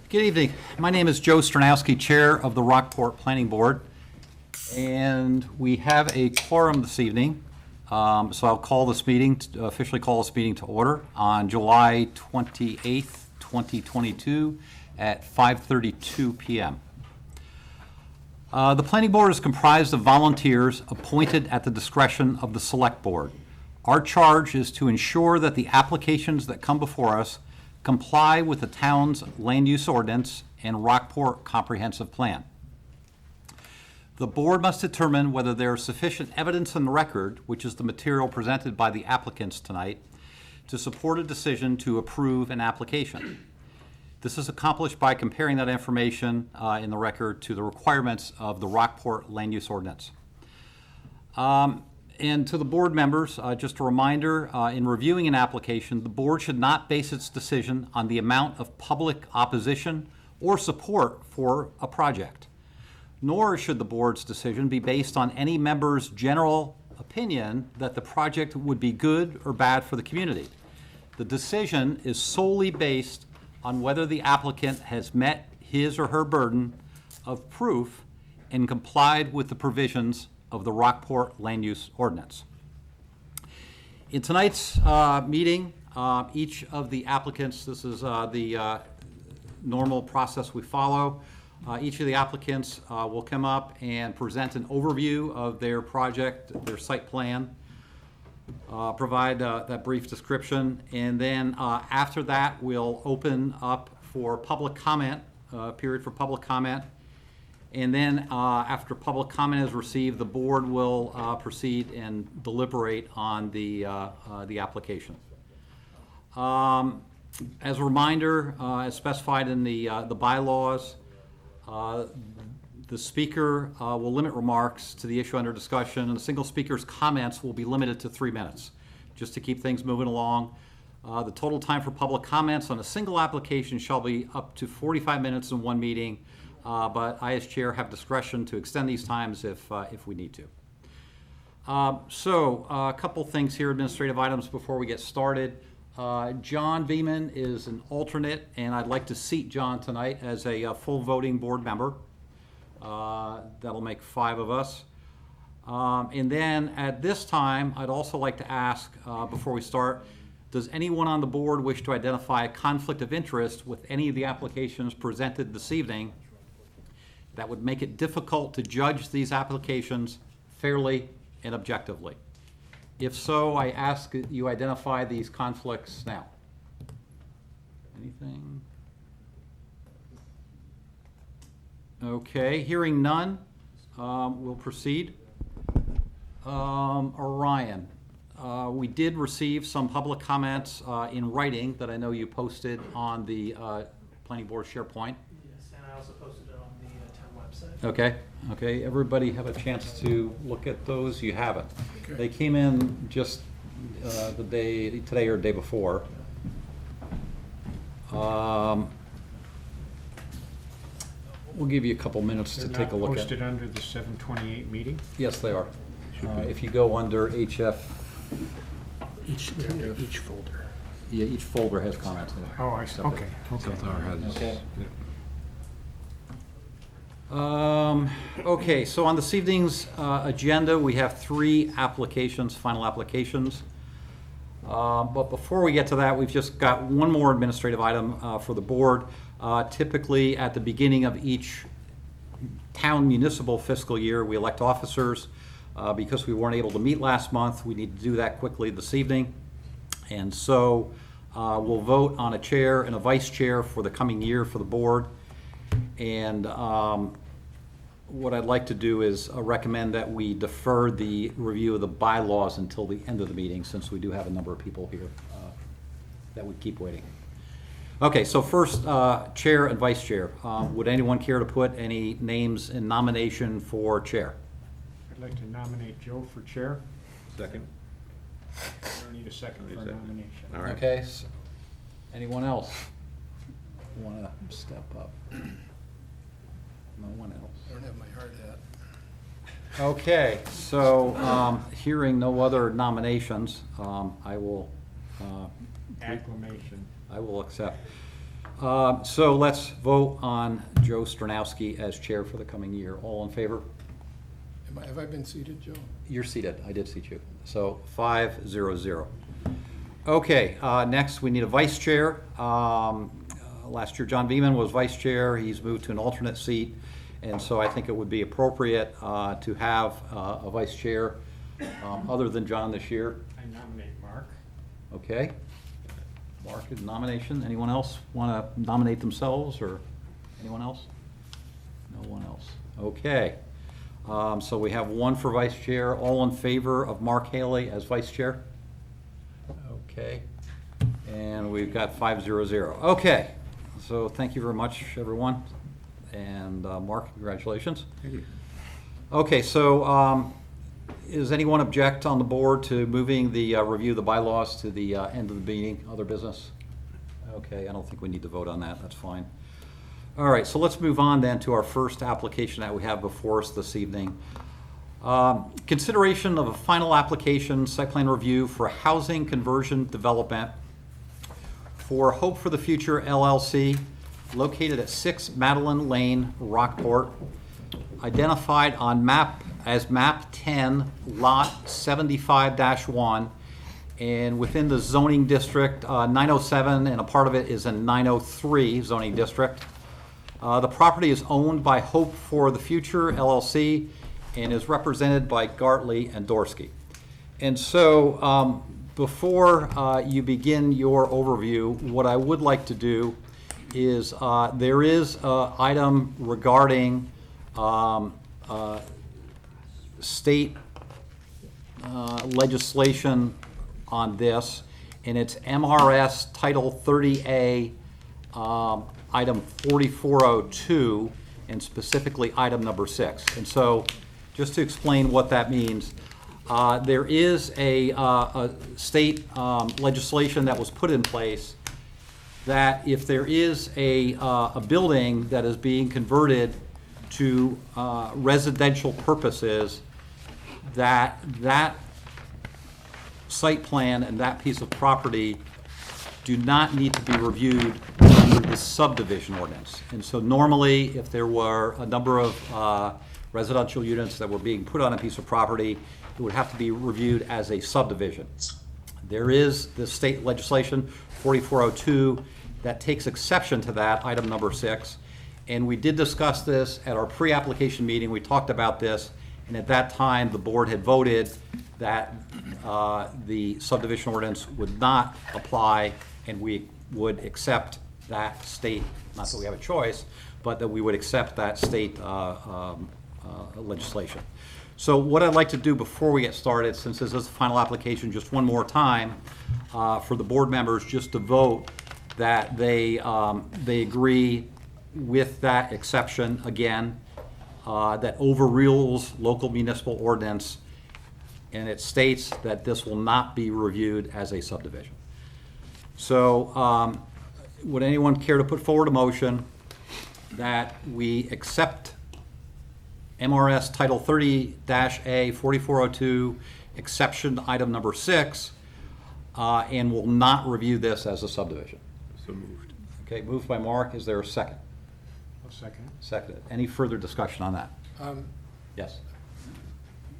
Good evening. My name is Joe Stranowski, Chair of the Rockport Planning Board, and we have a quorum this evening. So I'll call this meeting, officially call this meeting to order on July 28th, 2022 at 5:32 p.m. The Planning Board is comprised of volunteers appointed at the discretion of the Select Board. Our charge is to ensure that the applications that come before us comply with the town's land use ordinance and Rockport Comprehensive Plan. The board must determine whether there is sufficient evidence in the record, which is the material presented by the applicants tonight, to support a decision to approve an application. This is accomplished by comparing that information in the record to the requirements of the Rockport Land Use Ordinance. And to the board members, just a reminder, in reviewing an application, the board should not base its decision on the amount of public opposition or support for a project. Nor should the board's decision be based on any member's general opinion that the project would be good or bad for the community. The decision is solely based on whether the applicant has met his or her burden of proof and complied with the provisions of the Rockport Land Use Ordinance. In tonight's meeting, each of the applicants, this is the normal process we follow, each of the applicants will come up and present an overview of their project, their site plan, provide that brief description, and then after that, we'll open up for public comment, period for public comment. And then after public comment is received, the board will proceed and deliberate on the application. As a reminder, as specified in the bylaws, the speaker will limit remarks to the issue under discussion, and the single speaker's comments will be limited to 3 minutes, just to keep things moving along. The total time for public comments on a single application shall be up to 45 minutes in one meeting, but I, as chair, have discretion to extend these times if we need to. So a couple things here, administrative items before we get started. John Veman is an alternate, and I'd like to seat John tonight as a full voting board member. That'll make 5 of us. And then at this time, I'd also like to ask, before we start, does anyone on the board wish to identify a conflict of interest with any of the applications presented this evening that would make it difficult to judge these applications fairly and objectively? If so, I ask that you identify these conflicts now. Anything? Okay, hearing none, we'll proceed. Orion, we did receive some public comments in writing that I know you posted on the Planning Board SharePoint. Yes, and I also posted it on the town website. Okay, everybody have a chance to look at those? You haven't. Okay. They came in just today or the day before. We'll give you a couple minutes to take a look at. Posted under the 7/28 meeting? Yes, they are. If you go under HF. Each folder. Yeah, each folder has comments in it. Oh, I see. Okay. Okay. Okay, so on this evening's agenda, we have 3 applications, final applications. But before we get to that, we've just got one more administrative item for the board. Typically, at the beginning of each town municipal fiscal year, we elect officers. Because we weren't able to meet last month, we need to do that quickly this evening. And so we'll vote on a chair and a vice chair for the coming year for the board. And what I'd like to do is recommend that we defer the review of the bylaws until the end of the meeting, since we do have a number of people here that would keep waiting. Okay, so first, chair and vice chair. Would anyone care to put any names in nomination for chair? I'd like to nominate Joe for chair. Second. I don't need a second for a nomination. All right. Okay, so anyone else want to step up? No one else. I don't have my hard hat. Okay, so hearing no other nominations, I will Acclamation. accept. So let's vote on Joe Stronowski as chair for the coming year. All in favor? Have I been seated, Joe? You're seated. I did seat you. So 5-0-0. Okay, next we need a vice chair. Last year John Beeman was vice chair. He's moved to an alternate seat. And so I think it would be appropriate to have a vice chair other than John this year. I nominate Mark. Okay. Mark, nomination. Anyone else want to nominate themselves or anyone else? No one else. Okay. So we have one for vice chair. All in favor of Mark Haley as vice chair? Okay. And we've got 5-0-0. Okay. So thank you very much, everyone. And Mark, congratulations. Thank you. Okay, so is anyone object on the board to moving the review of the bylaws to the end of the meeting, other business? Okay, I don't think we need to vote on that, that's fine. All right, so let's move on then to our first application that we have before us this evening. Consideration of a final application, site plan review for housing conversion development for Hope for the Future LLC, located at 6 Madeline Lane, Rockport, identified on map 10, lot 75-1, and within the zoning district 907, and a part of it is in 903 zoning district. The property is owned by Hope for the Future LLC and is represented by Gartley and Dorsey. And so before you begin your overview, what I would like to do is there is an item regarding state legislation on this, and it's MRS Title 30A, item 4402, and specifically item number 6. And so, just to explain what that means, there is a state legislation that was put in place that if there is a building that is being converted to residential purposes, that site plan and that piece of property do not need to be reviewed under the subdivision ordinance. And so normally, if there were a number of residential units that were being put on a piece of property, it would have to be reviewed as a subdivision. There is the state legislation, 4402, that takes exception to that, item number 6. And we did discuss this at our pre-application meeting. We talked about this, and at that time, the board had voted that the subdivision ordinance would not apply, and we would accept that state, not that we have a choice, but that we would accept that state legislation. So what I'd like to do before we get started, since this is the final application, just one more time, for the board members just to vote that they agree with that exception again, that overrules local municipal ordinance, and it states that this will not be reviewed as a subdivision. So would anyone care to put forward a motion that we accept MRS Title 30-A 4402 exception item number 6 and will not review this as a subdivision? So moved. Okay, moved by Mark. Is there a second? I'll second it. Seconded. Any further discussion on that? Yes.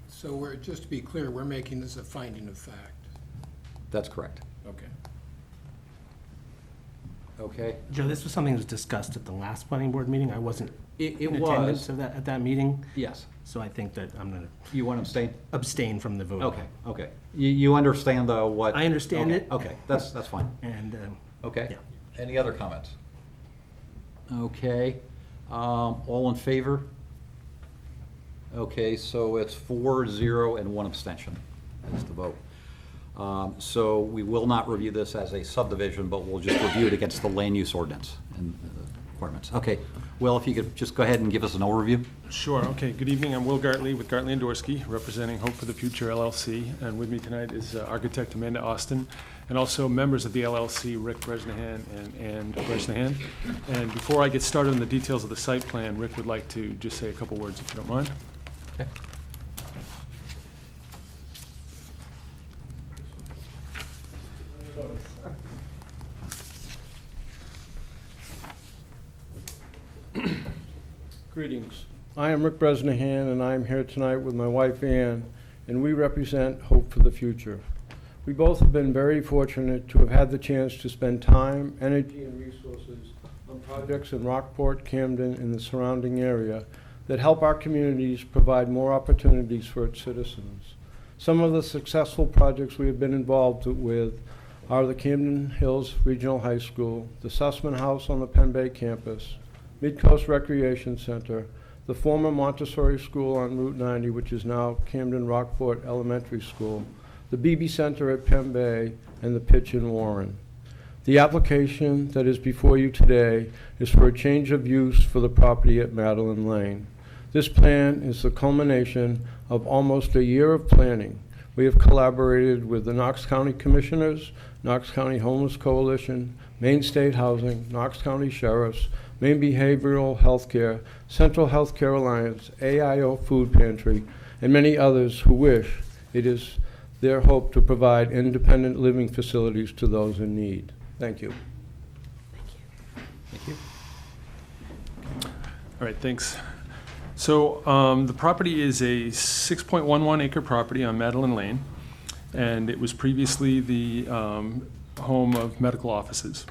So we're, just to be clear, we're making this a finding of fact. That's correct. Okay. Okay. Joe, this was something that was discussed at the last planning board meeting. I wasn't It in attendance was. of that, at that meeting, Yes. so I think that I'm gonna You want to abstain? abstain from the vote. Okay, okay. You understand, though, what? I understand Okay, it. Okay, that's fine. And, Okay. Yeah. Any other comments? Okay. All in favor? Okay, so it's 4-0 and 1 abstention. That's the vote. So we will not review this as a subdivision, but we'll just review it against the land use ordinance and requirements. Okay, Will, if you could just go ahead and give us an overview? Sure. Okay. Good evening. I'm Will Gartley with Gartley and Dorsey, representing Hope for the Future LLC. And with me tonight is architect Amanda Austin, and also members of the LLC, Rick Bresnahan and Ann Bresnahan. And before I get started on the details of the site plan, Rick would like to just say a couple words, if you don't mind. Okay. Greetings. I am Rick Bresnahan, and I am here tonight with my wife Ann, and we represent Hope for the Future. We both have been very fortunate to have had the chance to spend time, energy, and resources on projects in Rockport, Camden, and the surrounding area that help our communities provide more opportunities for its citizens. Some of the successful projects we have been involved with are the Camden Hills Regional High School, the Sussman House on the Penn Bay campus, Midcoast Recreation Center, the former Montessori School on Route 90, which is now Camden Rockport Elementary School, the BB Center at Penn Bay, and the pitch in Warren. The application that is before you today is for a change of use for the property at Madeline Lane. This plan is the culmination of almost a year of planning. We have collaborated with the Knox County Commissioners, Knox County Homeless Coalition, Maine State Housing, Knox County Sheriffs, Maine Behavioral Healthcare, Central Healthcare Alliance, AIO Food Pantry, and many others who wish. It is their hope to provide independent living facilities to those in need. Thank you. Thank you. All right, thanks. So the property is a 6.11 acre property on Madeline Lane, and it was previously the home of medical offices.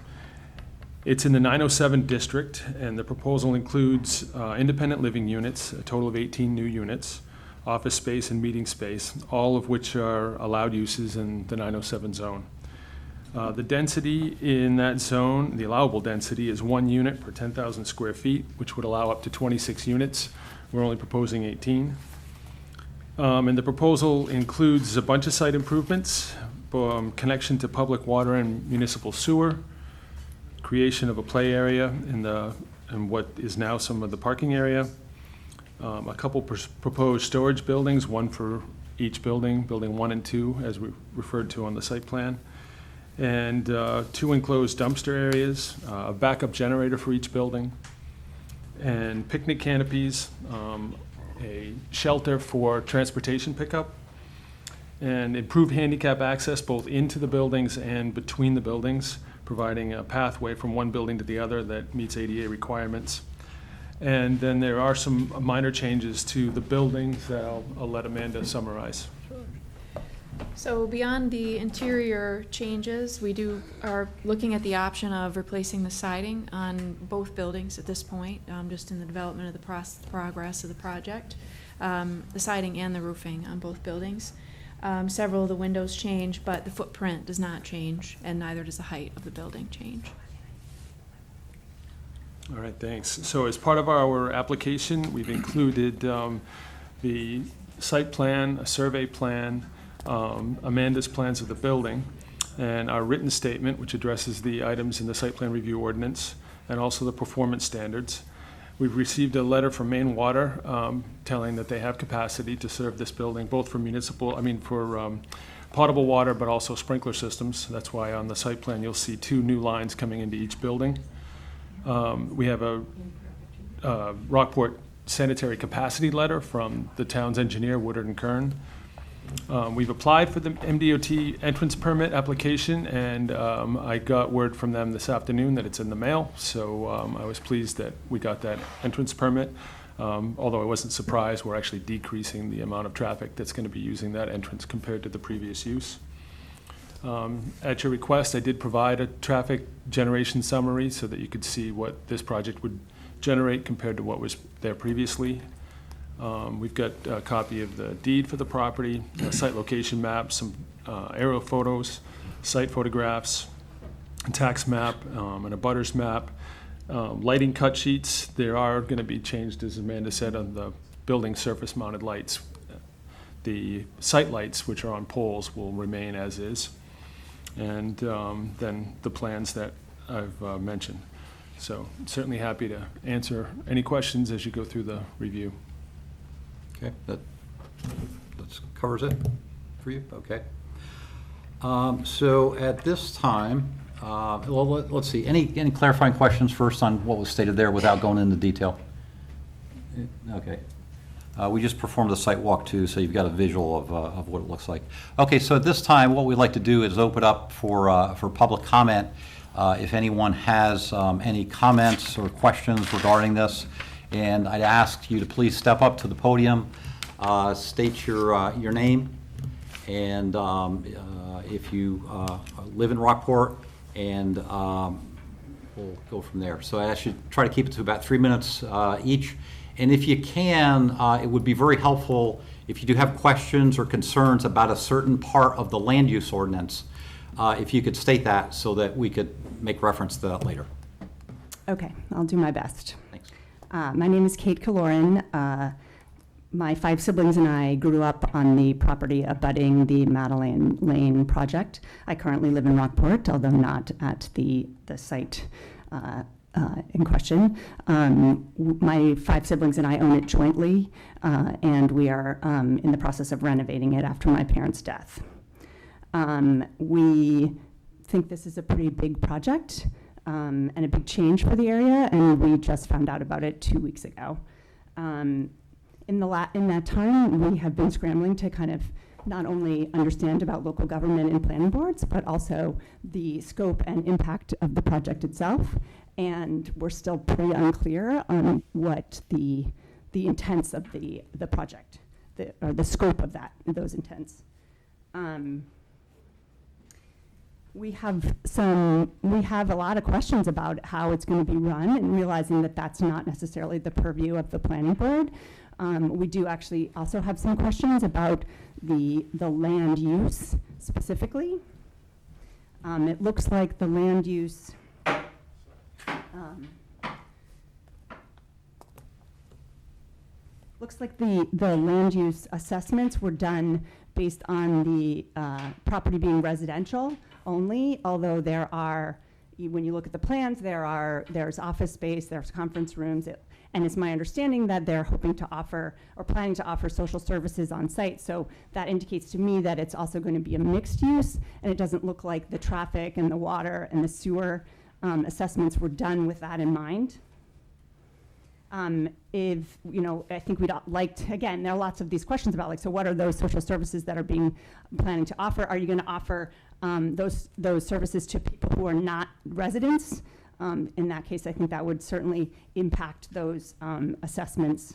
It's in the 907 district, and the proposal includes independent living units, a total of 18 new units, office space and meeting space, all of which are allowed uses in the 907 zone. The density in that zone, the allowable density, is 1 unit per 10,000 square feet, which would allow up to 26 units. We're only proposing 18. And the proposal includes a bunch of site improvements, connection to public water and municipal sewer, creation of a play area in what is now some of the parking area, a couple proposed storage buildings, one for each building, building 1 and 2, as we referred to on the site plan, and 2 enclosed dumpster areas, a backup generator for each building, and picnic canopies, a shelter for transportation pickup, and improved handicap access both into the buildings and between the buildings, providing a pathway from one building to the other that meets ADA requirements. And then there are some minor changes to the buildings that I'll let Amanda summarize. So beyond the interior changes, we are looking at the option of replacing the siding on both buildings at this point, just in the development of the progress of the project, the siding and the roofing on both buildings. Several of the windows change, but the footprint does not change, and neither does the height of the building change. All right, thanks. So as part of our application, we've included the site plan, a survey plan, Amanda's plans of the building, and our written statement, which addresses the items in the site plan review ordinance, and also the performance standards. We've received a letter from Maine Water telling that they have capacity to serve this building, both for for potable water, but also sprinkler systems. That's why on the site plan, you'll see 2 new lines coming into each building. We have a Rockport sanitary capacity letter from the town's engineer, Woodard and Kern. We've applied for the MDOT entrance permit application, and I got word from them this afternoon that it's in the mail, so I was pleased that we got that entrance permit. Although I wasn't surprised, we're actually decreasing the amount of traffic that's going to be using that entrance compared to the previous use. At your request, I did provide a traffic generation summary so that you could see what this project would generate compared to what was there previously. We've got a copy of the deed for the property, a site location map, some aerial photos, site photographs, a tax map, and a butters map. Lighting cut sheets, there are going to be changed, as Amanda said, on the building surface mounted lights. The site lights, which are on poles, will remain as is. And then the plans that I've mentioned. So certainly happy to answer any questions as you go through the review. Okay, that covers it for you? Okay. So at this time, let's see, any clarifying questions first on what was stated there without going into detail? Okay. We just performed a site walk too, so you've got a visual of what it looks like. Okay, so at this time, what we'd like to do is open up for public comment. If anyone has any comments or questions regarding this, And I'd ask you to please step up to the podium, state your name, and if you live in Rockport, and we'll go from there. So I ask you to try to keep it to about 3 minutes each. And if you can, it would be very helpful if you do have questions or concerns about a certain part of the land use ordinance, if you could state that so that we could make reference to that later. Okay, I'll do my best. Thanks. My name is Kate Kaloran. My 5 siblings and I grew up on the property abutting the Madeline Lane project. I currently live in Rockport, although not at the site in question. My 5 siblings and I own it jointly, and we are in the process of renovating it after my parents' death. We think this is a pretty big project and a big change for the area, and we just found out about it 2 weeks ago. In that time, we have been scrambling to kind of not only understand about local government and planning boards, but also the scope and impact of the project itself. And we're still pretty unclear on what the intents of the project, or the scope of those intents. We have a lot of questions about how it's going to be run, and realizing that that's not necessarily the purview of the planning board. We do actually also have some questions about the land use specifically. It looks like the land use the land use assessments were done based on the property being residential only, although there are, when you look at the plans, there's office space, there's conference rooms, and it's my understanding that they're hoping to offer or planning to offer social services on site. So that indicates to me that it's also going to be a mixed use, and it doesn't look like the traffic and the water and the sewer assessments were done with that in mind. If, I think we'd like to, again, there are lots of these questions about, like, so what are those social services that are planning to offer? Are you going to offer those services to people who are not residents? In that case, I think that would certainly impact those assessments.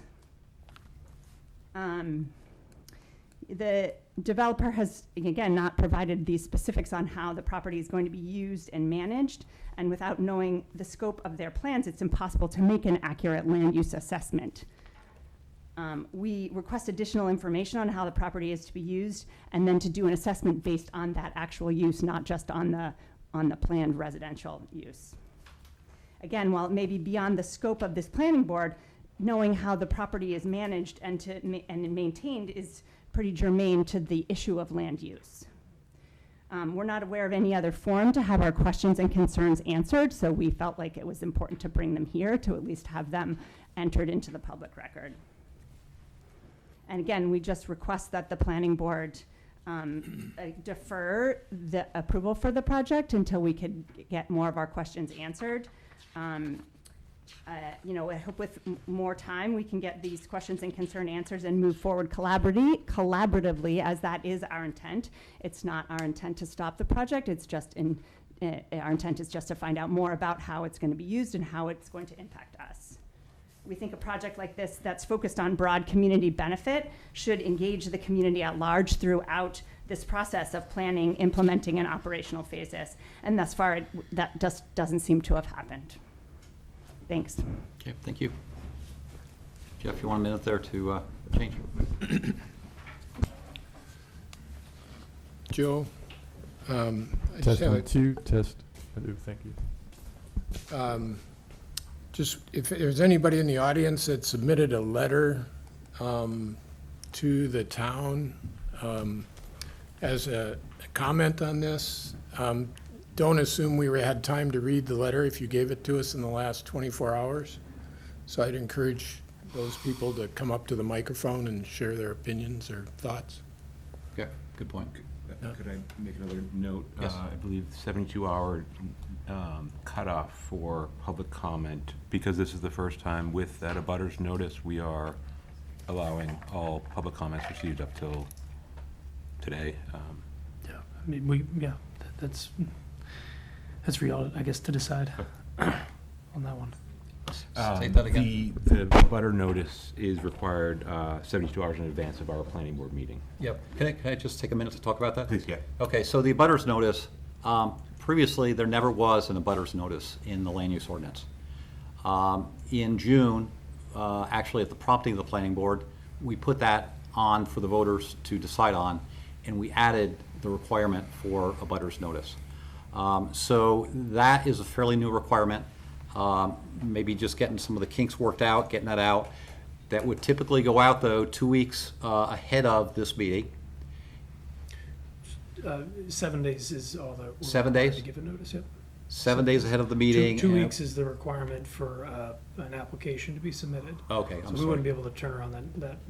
The developer has, again, not provided the specifics on how the property is going to be used and managed, and without knowing the scope of their plans, it's impossible to make an accurate land use assessment. We request additional information on how the property is to be used, and then to do an assessment based on that actual use, not just on the planned residential use. Again, while it may be beyond the scope of this planning board, knowing how the property is managed and maintained is pretty germane to the issue of land use. We're not aware of any other forum to have our questions and concerns answered, so we felt like it was important to bring them here to at least have them entered into the public record. And again, we just request that the planning board defer the approval for the project until we could get more of our questions answered. I hope with more time we can get these questions and concern answers and move forward collaboratively, as that is our intent. It's not our intent to stop the project. It's just our intent is just to find out more about how it's going to be used and how it's going to impact us. We think a project like this that's focused on broad community benefit should engage the community at large throughout this process of planning, implementing, and operational phases. And thus far, that just doesn't seem to have happened. Thanks. Okay, thank you. Jeff, you want a minute there to change? Joe? I just Test have 1, 2, test. I do, thank you. just if there's anybody in the audience that submitted a letter to the town as a comment on this, don't assume we had time to read the letter if you gave it to us in the last 24 hours. So I'd encourage those people to come up to the microphone and share their opinions or thoughts. Okay, good point. Could I make another note? Yes. I believe the 72-hour cutoff for public comment, because this is the first time with that abutters notice, we are allowing all public comments received up till today. Yeah, I mean, that's for y'all, I guess, to decide on that one. State that again. The butter notice is required 72 hours in advance of our planning board meeting. Yep. Can I just take a minute to talk about that? Please, yeah. Okay, so the abutters notice, previously, there never was an abutters notice in the land use ordinance. In June, actually at the prompting of the planning board, we put that on for the voters to decide on, and we added the requirement for abutters notice. So that is a fairly new requirement. Maybe just getting some of the kinks worked out, getting that out. That would typically go out, though, 2 weeks ahead of this meeting. 7 days is all that. we're 7 required days? To give a notice, yep. 7 days ahead of the meeting. Two and- weeks is the requirement for an application to be submitted. Okay, So I'm we sorry. wouldn't be able to turn around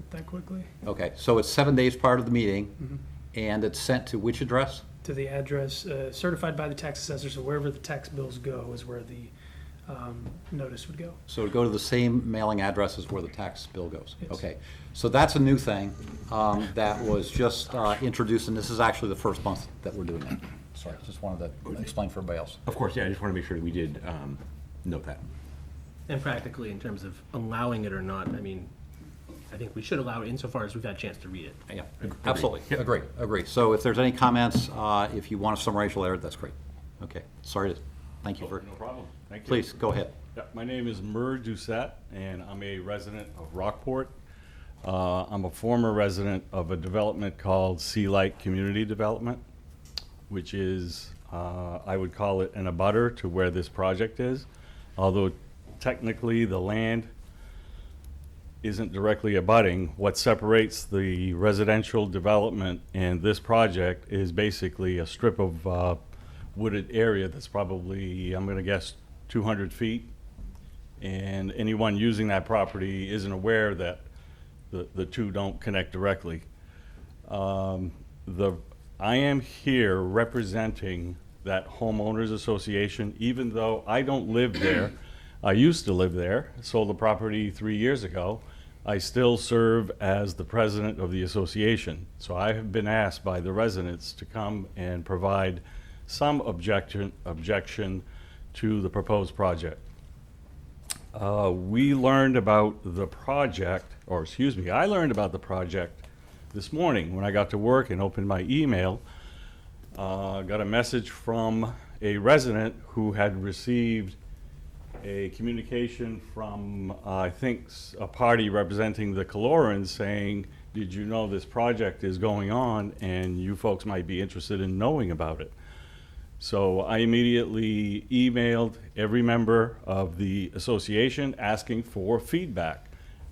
that quickly. Okay, so it's 7 days prior to the meeting, and it's sent to which address? To the address certified by the tax assessor, so wherever the tax bills go is where the notice would go. So to go to the same mailing address as where the tax bill goes? Yes. Okay, so that's a new thing that was just introduced, and this is actually the first month that we're doing it. Sorry, just wanted to explain for everybody else. Of course, yeah, I just want to make sure that we did note that. And practically, in terms of allowing it or not, I mean, I think we should allow it insofar as we've had a chance to read it. Yeah, absolutely, agree. So if there's any comments, if you want to summarize your letter, that's great. Okay, sorry to, thank you for, No problem. Thank you. please, go ahead. Yeah, my name is Mur Doucette, and I'm a resident of Rockport. I'm a former resident of a development called Sea Light Community Development, which is, I would call it an abutter to where this project is, although technically the land isn't directly abutting. What separates the residential development and this project is basically a strip of wooded area that's probably, I'm gonna guess, 200 feet. And anyone using that property isn't aware that the two don't connect directly. I am here representing that homeowners association, even though I don't live there. I used to live there, sold the property 3 years ago. I still serve as the president of the association. So I have been asked by the residents to come and provide some objection to the proposed project. We learned about the project, or excuse me, I learned about the project this morning when I got to work and opened my email. Got a message from a resident who had received a communication from, I think, a party representing the Colorans saying, did you know this project is going on and you folks might be interested in knowing about it? So I immediately emailed every member of the association asking for feedback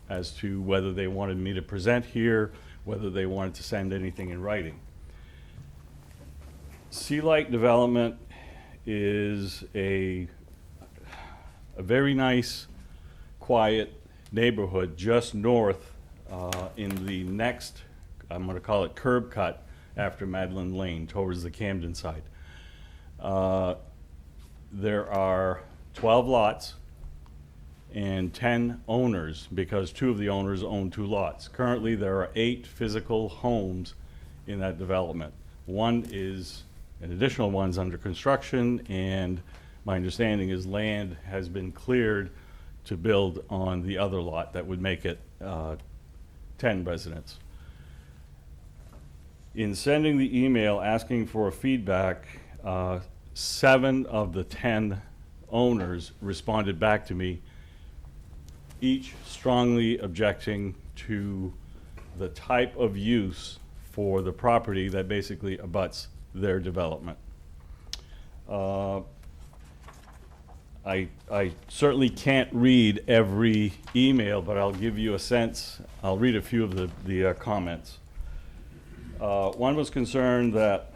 as to whether they wanted me to present here, whether they wanted to send anything in writing. Sea Light Development is a very nice, quiet neighborhood just north in the next, I'm going to call it curb cut after Madeline Lane towards the Camden side. There are 12 lots and 10 owners because 2 of the owners own 2 lots. Currently, there are 8 physical homes in that development. An additional one's under construction, and my understanding is land has been cleared to build on the other lot that would make it 10 residents. In sending the email asking for feedback, 7 of the 10 owners responded back to me, each strongly objecting to the type of use for the property that basically abuts their development. I certainly can't read every email, but I'll give you a sense. I'll read a few of the comments. One was concerned that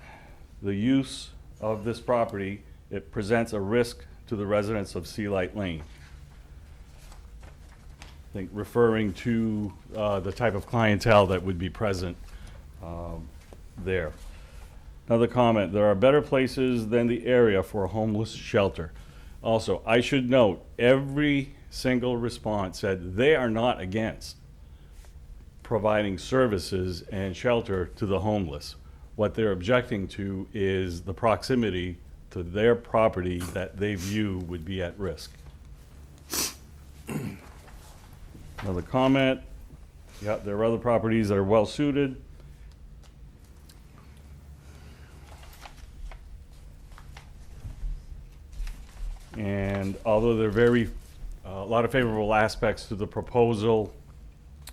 the use of this property, it presents a risk to the residents of Sea Light Lane. I think referring to the type of clientele that would be present there. Another comment, there are better places than the area for a homeless shelter. Also, I should note, every single response said they are not against providing services and shelter to the homeless. What they're objecting to is the proximity to their property that they view would be at risk. Another comment. Yeah, there are other properties that are well-suited. And although there are a lot of favorable aspects to the proposal,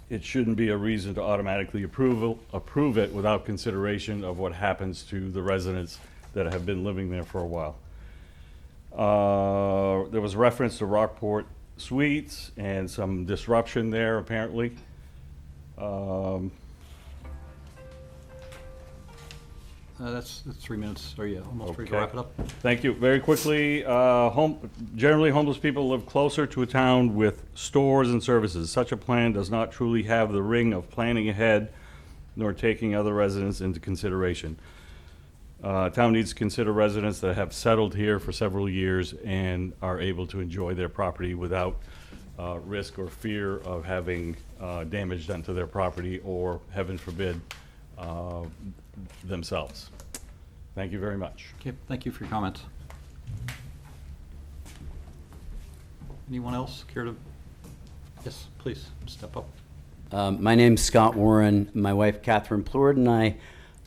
it shouldn't be a reason to automatically approve it without consideration of what happens to the residents that have been living there for a while. There was reference to Rockport Suites and some disruption there, apparently. That's 3 minutes. Are you almost ready to Okay. wrap it up? Thank you. Very quickly, generally homeless people live closer to a town with stores and services. Such a plan does not truly have the ring of planning ahead nor taking other residents into consideration. Town needs to consider residents that have settled here for several years and are able to enjoy their property without risk or fear of having damage done to their property or, heaven forbid, themselves. Thank you very much. Okay, thank you for your comments. Anyone else care to? Yes, please, step up. My name's Scott Warren. My wife Catherine Plord and I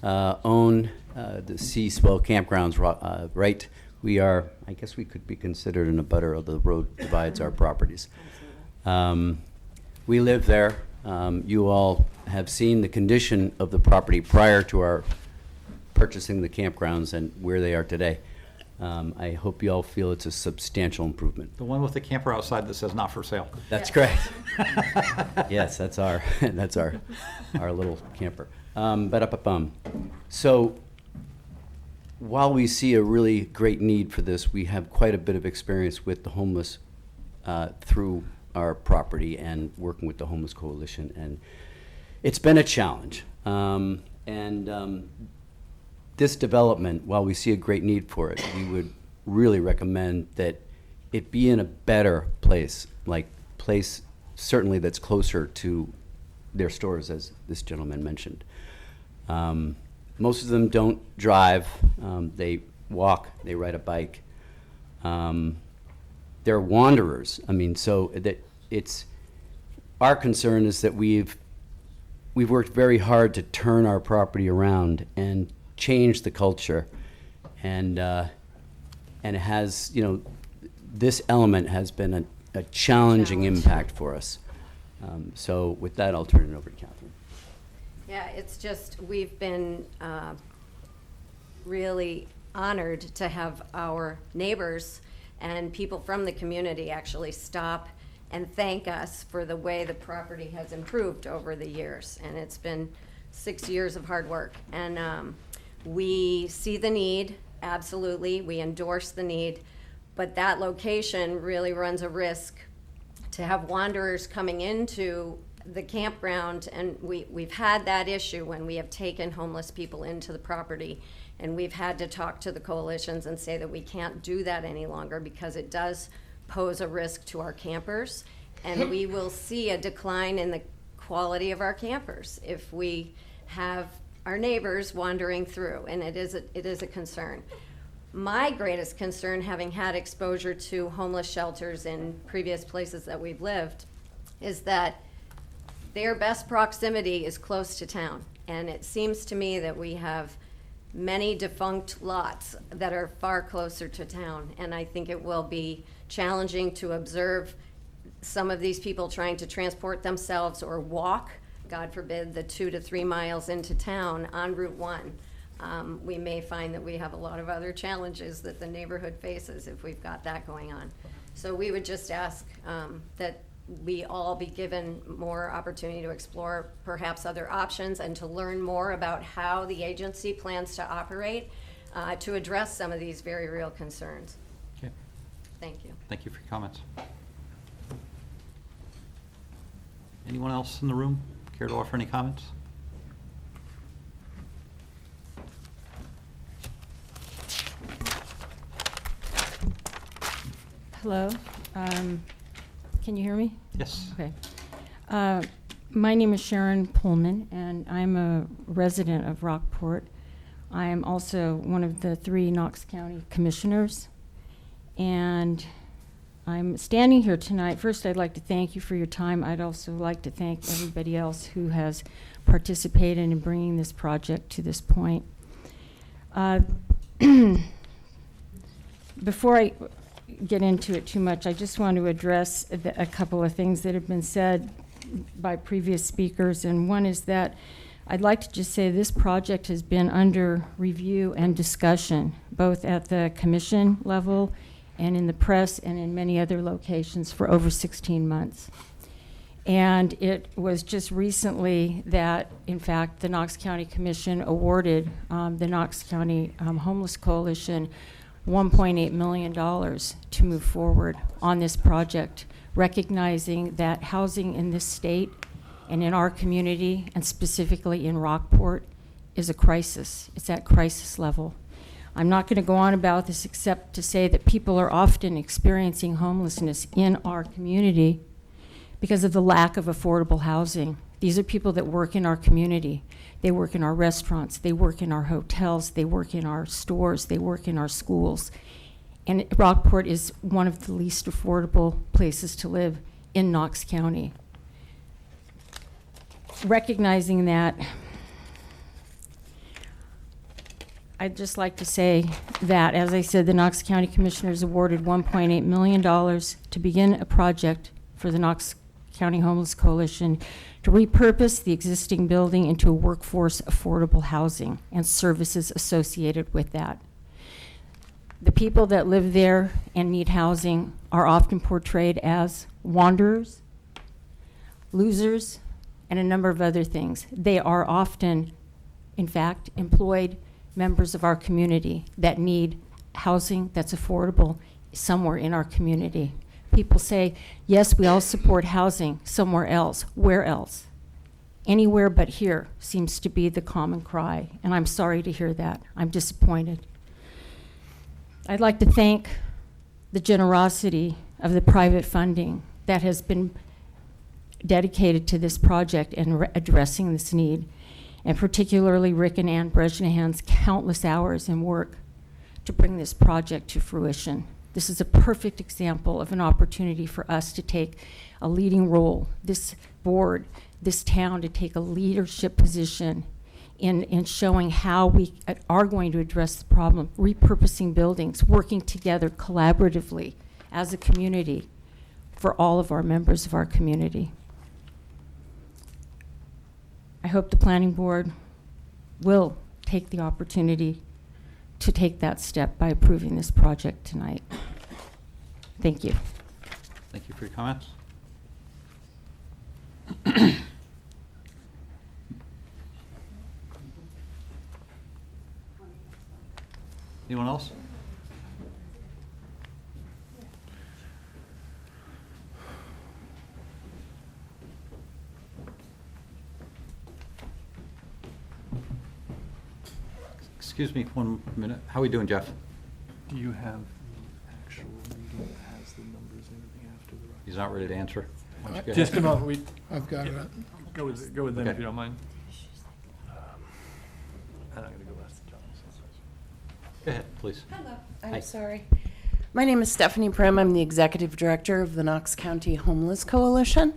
own the Sea Swell Campgrounds, right? We are, I guess we could be considered an abutter of the road divides our properties. We live there. You all have seen the condition of the property prior to our purchasing the campgrounds and where they are today. I hope you all feel it's a substantial improvement. The one with the camper outside that says not for sale. That's correct. Yes, that's our little camper. So while we see a really great need for this, we have quite a bit of experience with the homeless through our property and working with the Homeless Coalition, and it's been a challenge. This development, while we see a great need for it, we would really recommend that it be in a better place, certainly that's closer to their stores, as this gentleman mentioned. Most of them don't drive, they walk, they ride a bike. They're wanderers. I mean, so that it's, our concern is that we've worked very hard to turn our property around and change the culture, and it has, this element has been a challenging impact for us. So with that, I'll turn it over to Catherine. Yeah, it's just, we've been really honored to have our neighbors and people from the community actually stop and thank us for the way the property has improved over the years. And it's been 6 years of hard work. And we see the need, absolutely. We endorse the need. But that location really runs a risk to have wanderers coming into the campground. And we've had that issue when we have taken homeless people into the property. And we've had to talk to the coalitions and say that we can't do that any longer because it does pose a risk to our campers. And we will see a decline in the quality of our campers if we have our neighbors wandering through, and it is a concern. My greatest concern, having had exposure to homeless shelters in previous places that we've lived, is that their best proximity is close to town. And it seems to me that we have many defunct lots that are far closer to town. And I think it will be challenging to observe some of these people trying to transport themselves or walk, God forbid, the 2 to 3 miles into town on Route 1. We may find that we have a lot of other challenges that the neighborhood faces if we've got that going on. So we would just ask that we all be given more opportunity to explore perhaps other options and to learn more about how the agency plans to operate to address some of these very real concerns. Okay, Thank you. thank you for your comments. Anyone else in the room care to offer any comments? Hello. Can you hear me? Yes. Okay. My name is Sharon Pullman, and I'm a resident of Rockport. I am also one of the 3 Knox County commissioners. And I'm standing here tonight. First, I'd like to thank you for your time. I'd also like to thank everybody else who has participated in bringing this project to this point. Before I get into it too much, I just want to address a couple of things that have been said by previous speakers, and one is that I'd like to just say this project has been under review and discussion, both at the commission level and in the press and in many other locations for over 16 months. And it was just recently that, in fact, the Knox County Commission awarded the Knox County Homeless Coalition $1.8 million to move forward on this project, recognizing that housing in this state and in our community, and specifically in Rockport, is a crisis. It's at crisis level. I'm not going to go on about this except to say that people are often experiencing homelessness in our community because of the lack of affordable housing. These are people that work in our community. They work in our restaurants, they work in our hotels, they work in our stores, they work in our schools. And Rockport is one of the least affordable places to live in Knox County. Recognizing that, I'd just like to say that, as I said, the Knox County Commissioners awarded $1.8 million to begin a project for the Knox County Homeless Coalition to repurpose the existing building into a workforce affordable housing and services associated with that. The people that live there and need housing are often portrayed as wanderers, losers, and a number of other things. They are often, in fact, employed members of our community that need housing that's affordable somewhere in our community. People say, yes, we all support housing somewhere else. Where else? Anywhere but here seems to be the common cry, and I'm sorry to hear that. I'm disappointed. I'd like to thank the generosity of the private funding that has been dedicated to this project and addressing this need, and particularly Rick and Ann Bresnahan's countless hours and work to bring this project to fruition. This is a perfect example of an opportunity for us to take a leading role, this board, this town, to take a leadership position in showing how we are going to address the problem, repurposing buildings, working together collaboratively as a community for all of our members of our community. I hope the planning board will take the opportunity to take that step by approving this project tonight. Thank you. Thank you for your comments. Anyone else? Excuse me 1 minute. How are we doing, Jeff? Do you have the actual meeting that has the numbers and everything after the? He's not ready to answer. Why don't you go Just a ahead? moment, I've got it. go with them if Okay. you don't mind. And I'm gonna go ask John. Go ahead, please. Hello, Hi. I'm sorry. My name is Stephanie Prim. I'm the Executive Director of the Knox County Homeless Coalition.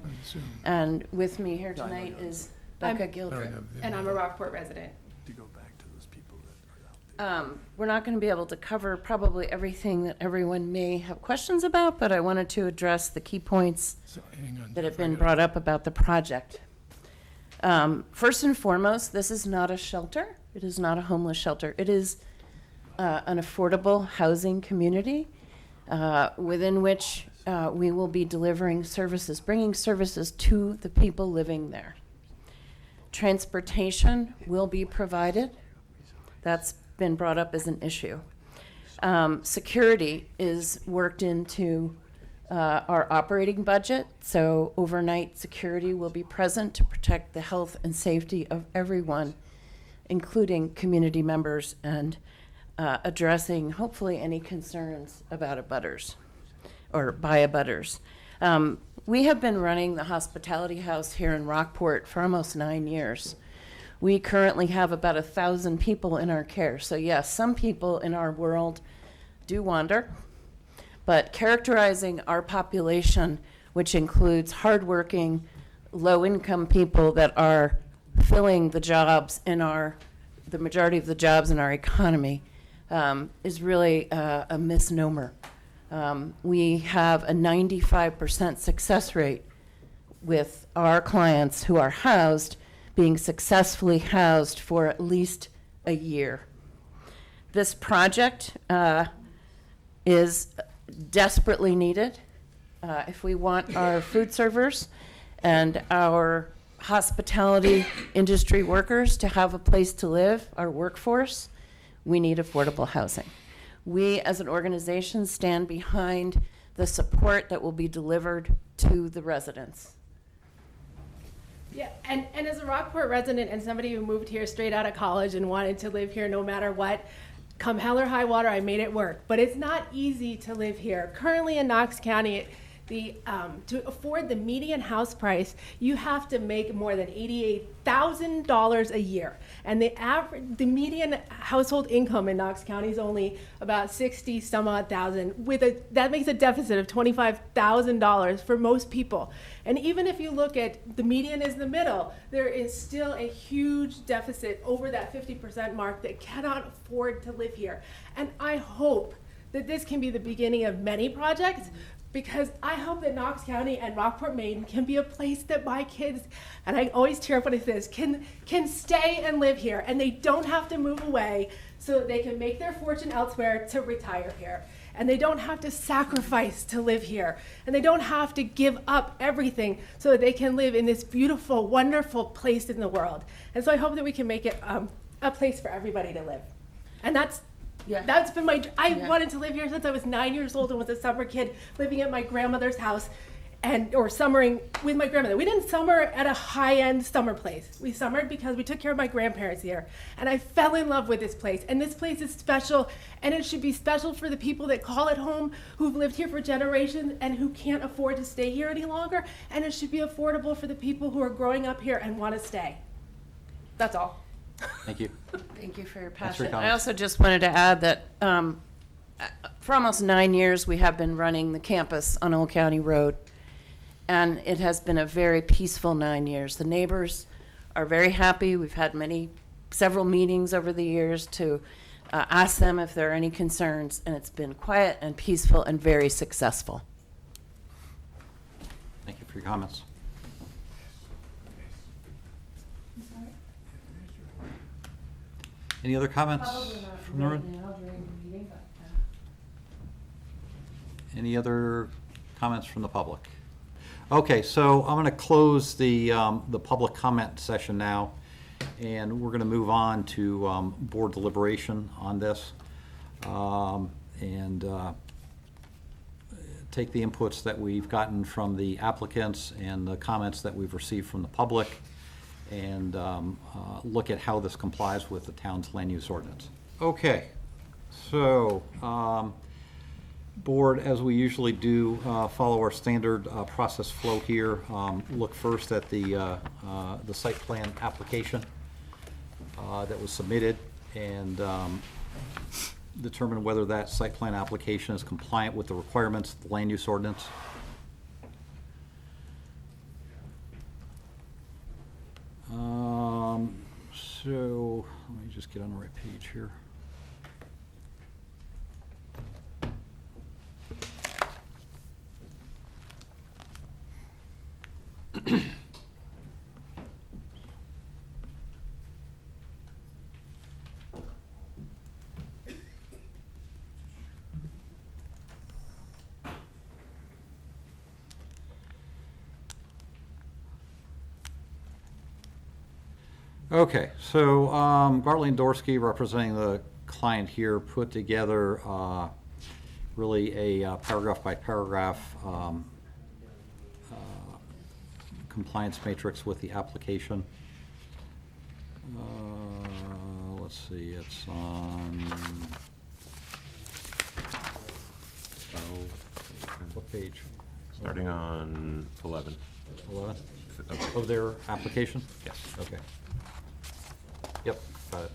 And with me here tonight is Becca Gildred. And I'm a Rockport resident. To go back to those people that are out there. We're not going to be able to cover probably everything that everyone may have questions about, but I wanted to address the key points So, hang on, that have Jeff, I been gotta- brought up about the project. First and foremost, this is not a shelter. It is not a homeless shelter. It is an affordable housing community within which we will be delivering services, bringing services to the people living there. Transportation will be provided. That's been brought up as an issue. Security is worked into our operating budget, so overnight security will be present to protect the health and safety of everyone, including community members, and addressing hopefully any concerns about abutters or by abutters. We have been running the hospitality house here in Rockport for almost 9 years. We currently have about 1,000 people in our care. So yes, some people in our world do wander, but characterizing our population, which includes hardworking, low-income people that are filling the jobs in the majority of the jobs in our economy, is really a misnomer. We have a 95% success rate with our clients who are housed, being successfully housed for at least a year. This project is desperately needed if we want our food servers and our hospitality industry workers to have a place to live, our workforce. We need affordable housing. We, as an organization, stand behind the support that will be delivered to the residents. Yeah, and as a Rockport resident and somebody who moved here straight out of college and wanted to live here no matter what, come hell or high water, I made it work. But it's not easy to live here. Currently in Knox County, to afford the median house price, you have to make more than $88,000 a year. And the median household income in Knox County is only about 60 some odd thousand. That makes a deficit of $25,000 for most people. And even if you look at the median is the middle, there is still a huge deficit over that 50% mark that cannot afford to live here. And I hope that this can be the beginning of many projects, because I hope that Knox County and Rockport, Maine can be a place that my kids, and I always tear up when it says, can stay and live here, and they don't have to move away so that they can make their fortune elsewhere to retire here. And they don't have to sacrifice to live here. And they don't have to give up everything so that they can live in this beautiful, wonderful place in the world. And so I hope that we can make it a place for everybody to live. And that's been I wanted to live here since I was 9 years old and was a summer kid living at my grandmother's house or summering with my grandmother. We didn't summer at a high-end summer place. We summered because we took care of my grandparents here. And I fell in love with this place. And this place is special, and it should be special for the people that call it home, who've lived here for generations and who can't afford to stay here any longer. And it should be affordable for the people who are growing up here and want to stay. That's all. Thank you. Thank you for your Thanks for your passion. I comments. also just wanted to add that for almost 9 years, we have been running the campus on Old County Road, and it has been a very peaceful 9 years. The neighbors are very happy. We've had several meetings over the years to ask them if there are any concerns, and it's been quiet and peaceful and very successful. Thank you for your comments. Any other comments from the room? Any other comments from the public? Okay, so I'm going to close the public comment session now, and we're going to move on to board deliberation on this, and take the inputs that we've gotten from the applicants and the comments that we've received from the public, and look at how this complies with the town's land use ordinance. Okay, so board, as we usually do, follow our standard process flow here. Look first at the site plan application that was submitted, and determine whether that site plan application is compliant with the requirements of the land use ordinance. So let me just get on the right page here. Okay, so Gartley and Dorsky, representing the client here, put together really a paragraph by paragraph compliance matrix with the application. Let's see, it's on what page? Starting on 11. 11 of their application? Yes. Okay. Yep, got it.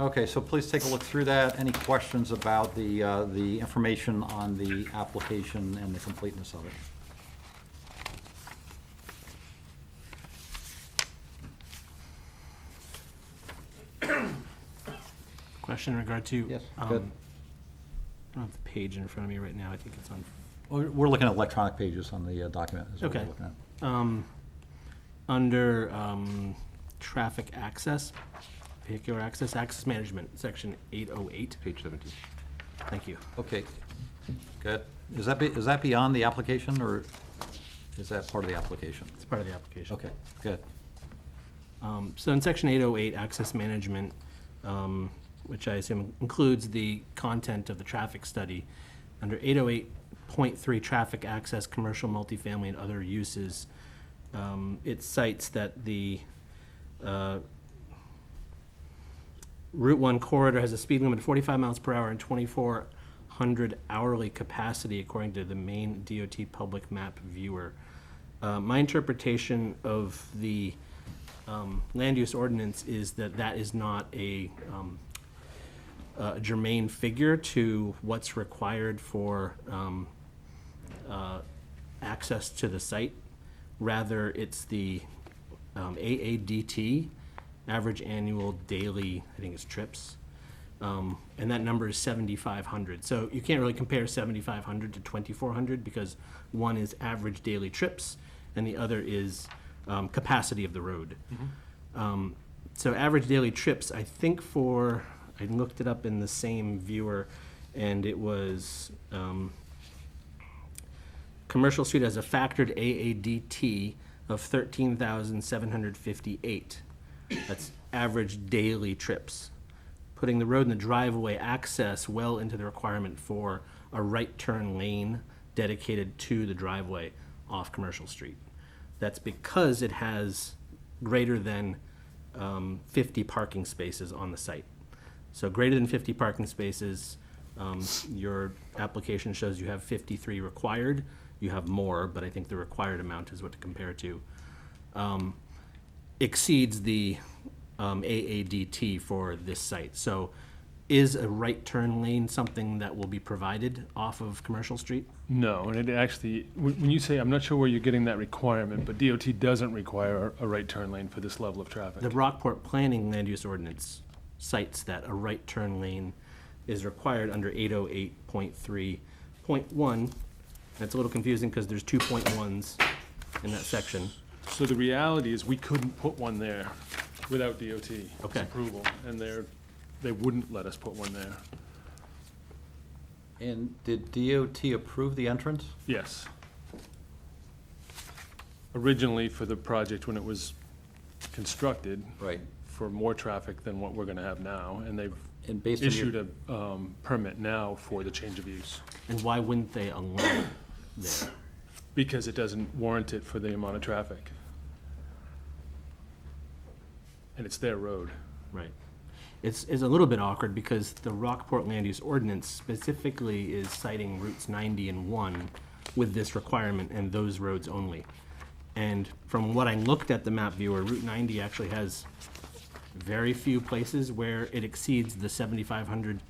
Okay, so please take a look through that. Any questions about the information on the application and the completeness of it? Question in regard to. Yes, I good. don't have the page in front of me right now. I think it's on. We're looking at electronic pages on the document. is what we're Okay. looking at. Under traffic access, vehicular access, access management, section 808. Page 17. Thank you. Okay, good. Is that beyond the application, or is that part of the application? It's part of the application. Okay, good. So in section 808, access management, which I assume includes the content of the traffic study, under 808.3 traffic access, commercial, multifamily, and other uses, it cites that the Route 1 corridor has a speed limit of 45 miles per hour and 2,400 hourly capacity according to the main DOT public map viewer. My interpretation of the land use ordinance is that that is not a germane figure to what's required for access to the site. Rather, it's the AADT, average annual daily, I think it's trips. And that number is 7,500. So you can't really compare 7,500 to 2,400 because one is average daily trips and the other is capacity of the road. So average daily trips, I think I looked it up in the same viewer, and it was, Commercial Street has a factored AADT of 13,758. That's average daily trips, putting the road and the driveway access well into the requirement for a right turn lane dedicated to the driveway off Commercial Street. That's because it has greater than 50 parking spaces on the site. So greater than 50 parking spaces, your application shows you have 53 required. You have more, but I think the required amount is what to compare to. Exceeds the AADT for this site. So is a right turn lane something that will be provided off of Commercial Street? No, and it actually, when you say, I'm not sure where you're getting that requirement, but DOT doesn't require a right turn lane for this level of traffic. The Rockport Planning Land Use Ordinance cites that a right turn lane is required under 808.3.1. That's a little confusing because there's 2.1s in that section. So the reality is we couldn't put one there without DOT Okay. approval, and they wouldn't let us put one there. And did DOT approve the entrance? Yes. Originally for the project when it was constructed. Right. For more traffic than what we're gonna have now, and they've And based on your- issued a permit now for the change of use. And why wouldn't they allow it there? Because it doesn't warrant it for the amount of traffic. And it's their road. Right. It's a little bit awkward because the Rockport Land Use Ordinance specifically is citing routes 90 and 1 with this requirement and those roads only. And from what I looked at the map viewer, Route 90 actually has very few places where it exceeds the 7,500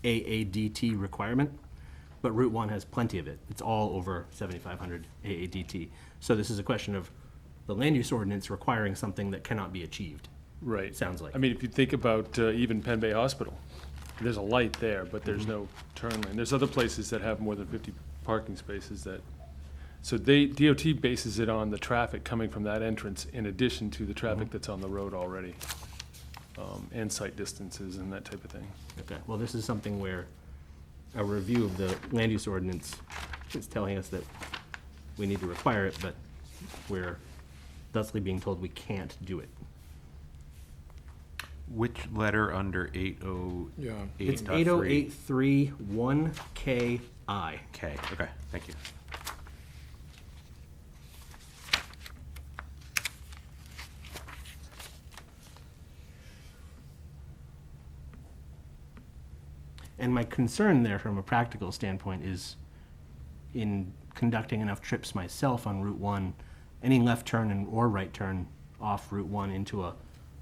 AADT requirement, but Route 1 has plenty of it. It's all over 7,500 AADT. So this is a question of the land use ordinance requiring something that cannot be achieved. Right. Sounds like. I mean, if you think about even Penn Bay Hospital, there's a light there, but there's no turn lane. There's other places that have more than 50 parking spaces that, so DOT bases it on the traffic coming from that entrance in addition to the traffic that's on the road already, and site distances and that type of thing. Okay, well, this is something where a review of the land use ordinance is telling us that we need to require it, but we're thusly being told we can't do it. Which letter under 808.3? Yeah. It's 80831KI. K, okay, thank you. And my concern there from a practical standpoint is in conducting enough trips myself on Route 1, any left turn or right turn off Route 1 into a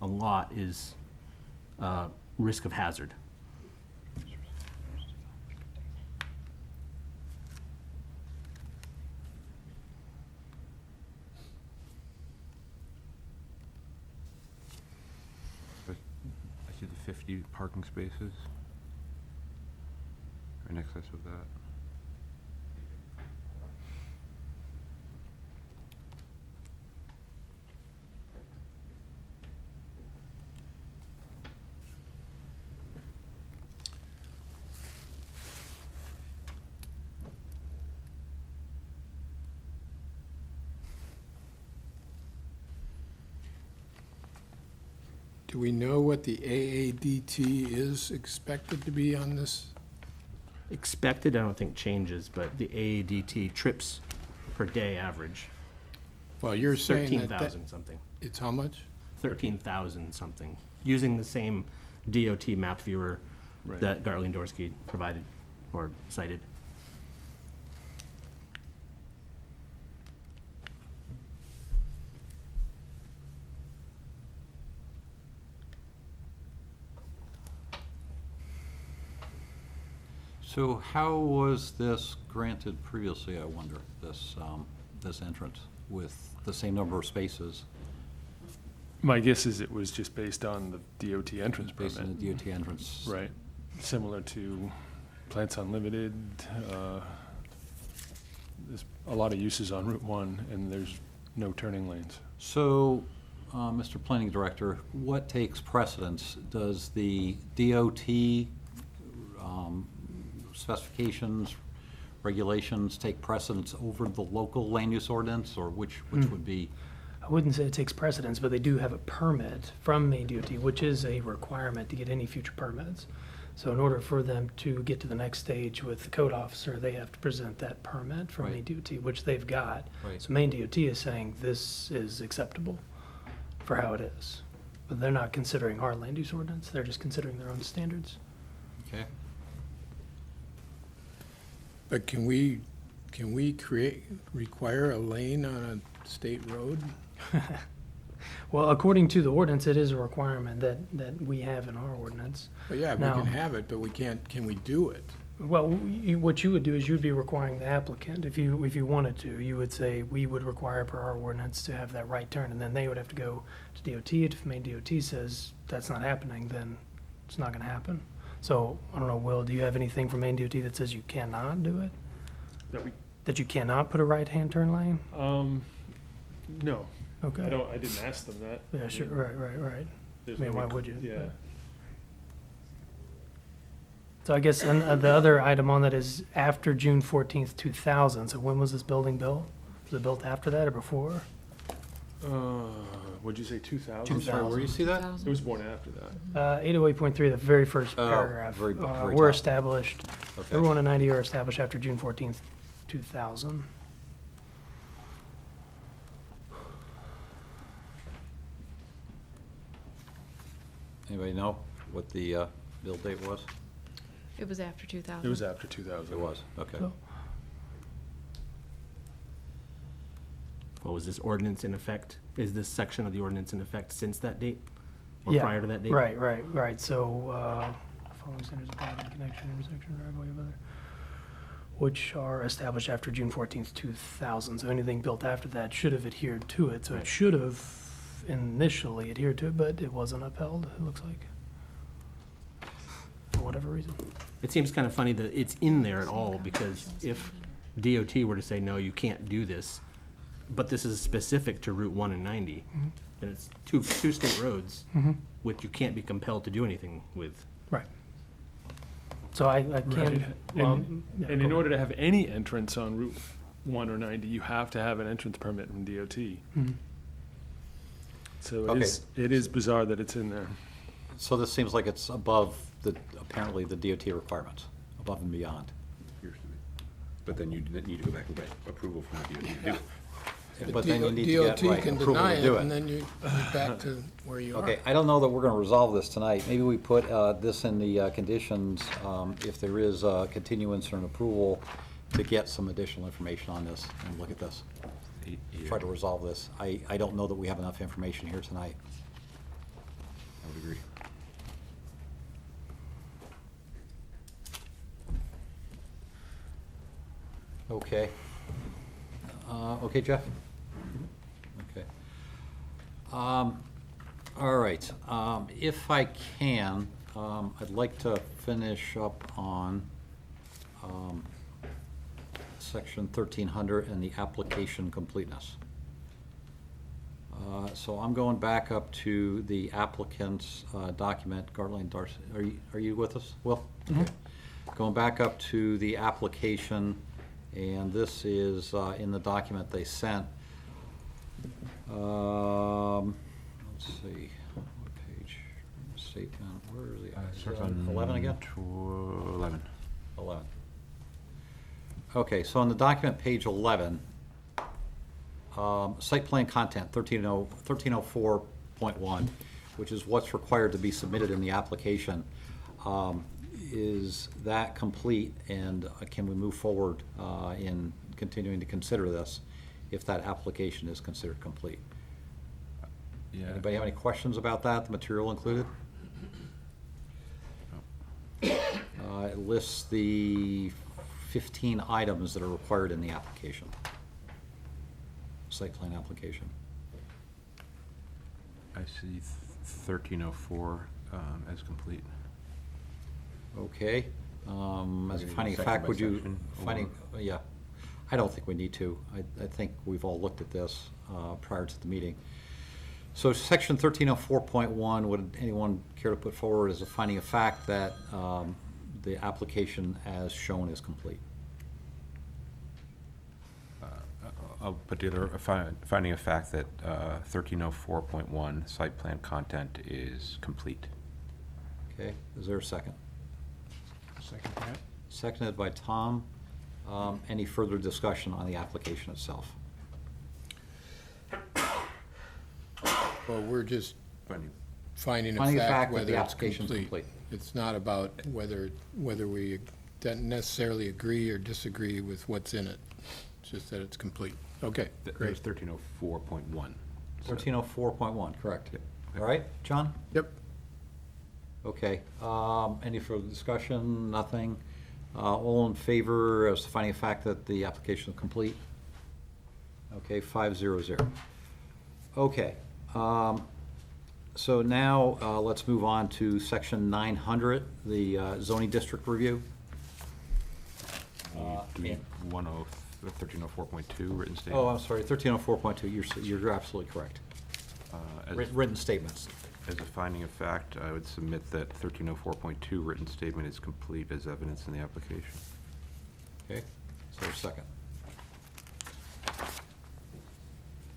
lot is risk of hazard. I see the 50 parking spaces. Or in excess of that. Do we know what the AADT is expected to be on this? Expected, I don't think changes, but the AADT trips per day average, Well, you're saying that 13,000 something. it's how much? 13,000 something, using the same DOT map viewer Right. that Gartley and Dorsey provided or cited. So how was this granted previously, I wonder, this entrance with the same number of spaces? My guess is it was just based on the DOT entrance Based on permit. the DOT entrance? Right, similar to Plants Unlimited. There's a lot of uses on Route 1, and there's no turning lanes. So, Mr. Planning Director, what takes precedence? Does the DOT specifications, regulations take precedence over the local land use ordinance, or which would be? I wouldn't say it takes precedence, but they do have a permit from Maine DOT, which is a requirement to get any future permits. So in order for them to get to the next stage with the code officer, they have to present that permit from Maine DOT, which they've got. Right. So Maine DOT is saying this is acceptable for how it is. But they're not considering our land use ordinance, they're just considering their own standards. Okay. But can we require a lane on a state road? Well, according to the ordinance, it is a requirement that we have in our ordinance. Well, yeah, we Now- can have it, but we can't, can we do it? Well, what you would do is you'd be requiring the applicant, if you wanted to, you would say, we would require per our ordinance to have that right turn, and then they would have to go to DOT. If Maine DOT says that's not happening, then it's not gonna happen. So, I don't know, Will, do you have anything from Maine DOT that says you cannot do it? That you cannot put a right-hand turn lane? No. Okay. I didn't ask them that. Yeah, sure, right. I There's mean, no why requ- would you? Yeah. So I guess, and the other item on that is after June 14th, 2000. So when was this building built? Was it built after that or before? What'd you say, 2000? I'm sorry, where do you see that? It was born after that. 808.3, the very first Oh, paragraph. very We're top. established, Okay. everyone in 90 are established after June 14th, 2000. Anybody know what the build date was? It was after 2000. It was after 2000. It was, okay. So- Well, was this ordinance in effect? Is this section of the ordinance in effect since that date? Or Yeah, prior to that date? Right. So, following centers of property connection, intersection, driveway of other, which are established after June 14th, 2000. So anything built after that should have adhered to it. So it should have initially adhered to it, but it wasn't upheld, it looks like. For whatever reason. It seems kind of funny that it's in there at all, because if DOT were to say, no, you can't do this, but this is specific to Route 1 and 90, then it's two state roads, which you can't be compelled to do anything with. Right. So I can't. Right. Well, And yeah, and go in ahead. order to have any entrance on Route 1 or 90, you have to have an entrance permit from DOT. So Okay. it is bizarre that it's in there. So this seems like it's above apparently the DOT requirements, above and beyond. Appears to be. But then you need to go back and get approval from the DOT to do it. But then you need to get, DOT right, can approval deny to it, do and it. then you're back to where you are. Okay, I don't know that we're gonna resolve this tonight. Maybe we put this in the conditions, if there is a continuance or an approval, to get some additional information on this and look at this. Try to resolve this. I don't know that we have enough information here tonight. I would agree. Okay. Okay, Jeff? Okay. All right, if I can, I'd like to finish up on section 1300 and the application completeness. So I'm going back up to the applicant's document, Gartley and Darcy. Are you with us, Will? Okay. Going back up to the application, and this is in the document they sent. Let's see, what page? Statement, where is the, Starts on 11 again? 11. 11. Okay, so on the document, page 11, site plan content, 1304.1, which is what's required to be submitted in the application. Is that complete, and can we move forward in continuing to consider this if that application is considered complete? Yeah. Anybody have any questions about that, the material included? It lists the 15 items that are required in the application, site plan application. I see 1304 as complete. Okay, as a Maybe finding of section fact, by would you, section, finding, yeah, I don't think we need to. I think we've all looked at this prior to the meeting. So section 1304.1, would anyone care to put forward as a finding of fact that the application as shown is complete? I'll put together a finding of fact that 1304.1 site plan content is complete. Okay, is there a second? Second that. Seconded by Tom. Any further discussion on the application itself? Well, we're just Finding- finding Finding a of fact fact that whether the it's application's complete. complete. It's not about whether we don't necessarily agree or disagree with what's in it. It's just that it's complete. Okay, There's great. 1304.1. 1304.1, correct. Yep. All right, John? Yep. Okay, any further discussion? Nothing? All in favor as finding a fact that the application is complete? Okay, 500. Okay, so now let's move on to section 900, the zoning district review. Do we need 1304.2 written statement? Oh, I'm sorry, 1304.2, you're absolutely correct. As- Written statements. As a finding of fact, I would submit that 1304.2 written statement is complete as evidence in the application. Okay, is there a second?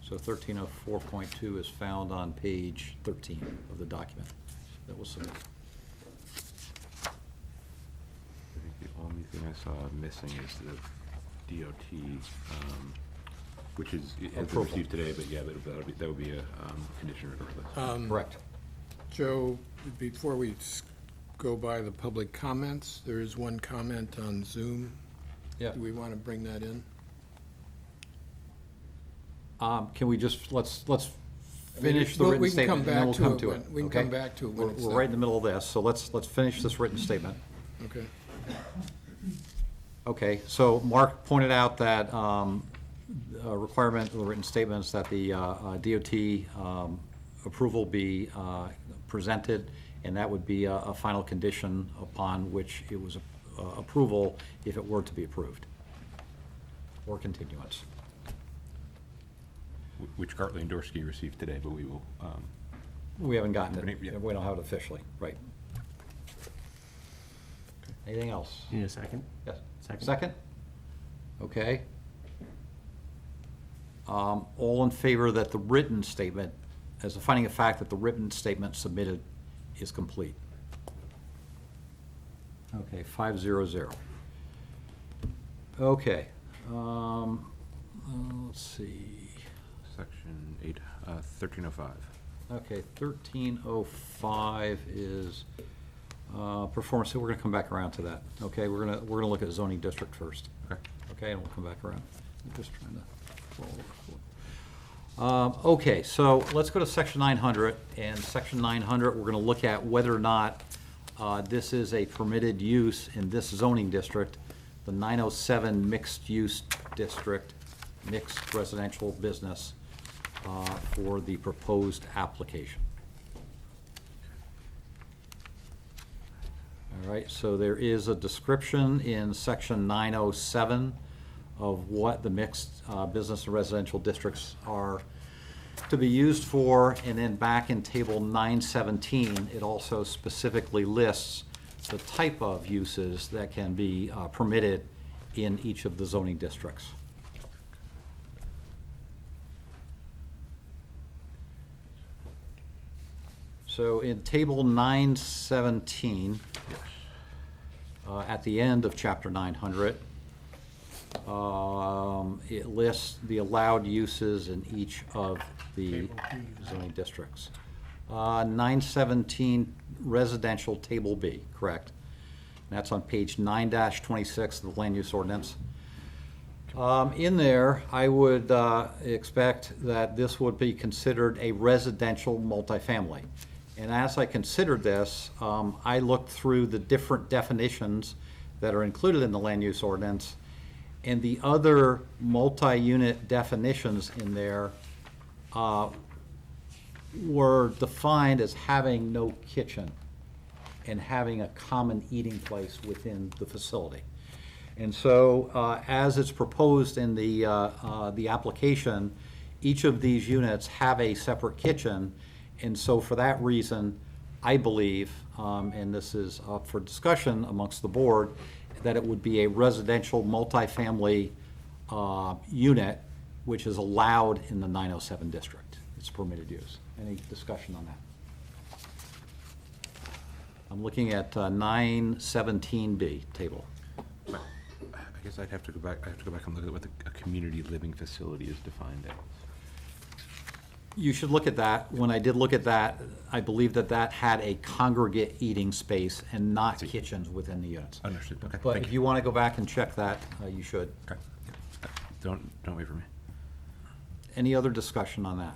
So 1304.2 is found on page 13 of the document that was submitted. I think the only thing I saw missing is the DOT, which is, it has been Approval. received today, but yeah, that would be a condition regardless. Correct. Joe, before we go by the public comments, there is one comment on Zoom. Yeah. Do we want to bring that in? Can we just, let's finish the well, written we can statement, come and then we'll back to come it to when- it. we can okay? come back to it when We're it's we're done. right in the middle of this, so let's finish this written statement. Okay. Okay, so Mark pointed out that a requirement of the written statements that the DOT approval be presented, and that would be a final condition upon which it was approval if it were to be approved, or continuance. Which Gartley and Dorsey received today, but we will, We haven't gotten it, Yeah. we don't have it officially, right. Anything else? Need a second? Yes. Second. Second? Okay. All in favor that the written statement, as a finding of fact that the written statement submitted is complete? Okay, 500. Okay, let's see. section 8, 1305. Okay, 1305 is performance, we're gonna come back around to that. Okay, we're gonna look at zoning district first. Okay. Okay, and we'll come back around. I'm just trying to follow. Okay, so let's go to section 900, and section 900, we're gonna look at whether or not this is a permitted use in this zoning district. the 907 mixed-use district, mixed residential business for the proposed application. All right, so there is a description in section 907 of what the mixed business and residential districts are to be used for, and then back in table 917, it also specifically lists the type of uses that can be permitted in each of the zoning districts. So in table 917, at the end of chapter 900, it lists the allowed uses in each of the zoning districts. 917 residential, table B, correct? That's on page 9-26 of the land use ordinance. In there, I would expect that this would be considered a residential multifamily. And as I considered this, I looked through the different definitions that are included in the land use ordinance, and the other multi-unit definitions in there were defined as having no kitchen and having a common eating place within the facility. And so, as it's proposed in the application, each of these units have a separate kitchen. And so for that reason, I believe, and this is up for discussion amongst the board, that it would be a residential multifamily unit, which is allowed in the 907 district. It's permitted use. Any discussion on that? I'm looking at 917B table. I guess I'd have to go back, and look at what a community living facility is defined as. You should look at that. When I did look at that, I believe that that had a congregate eating space and not kitchens within the units. Understood, okay, But thank if you. you want to go back and check that, you should. Okay. Don't wait for me. Any other discussion on that?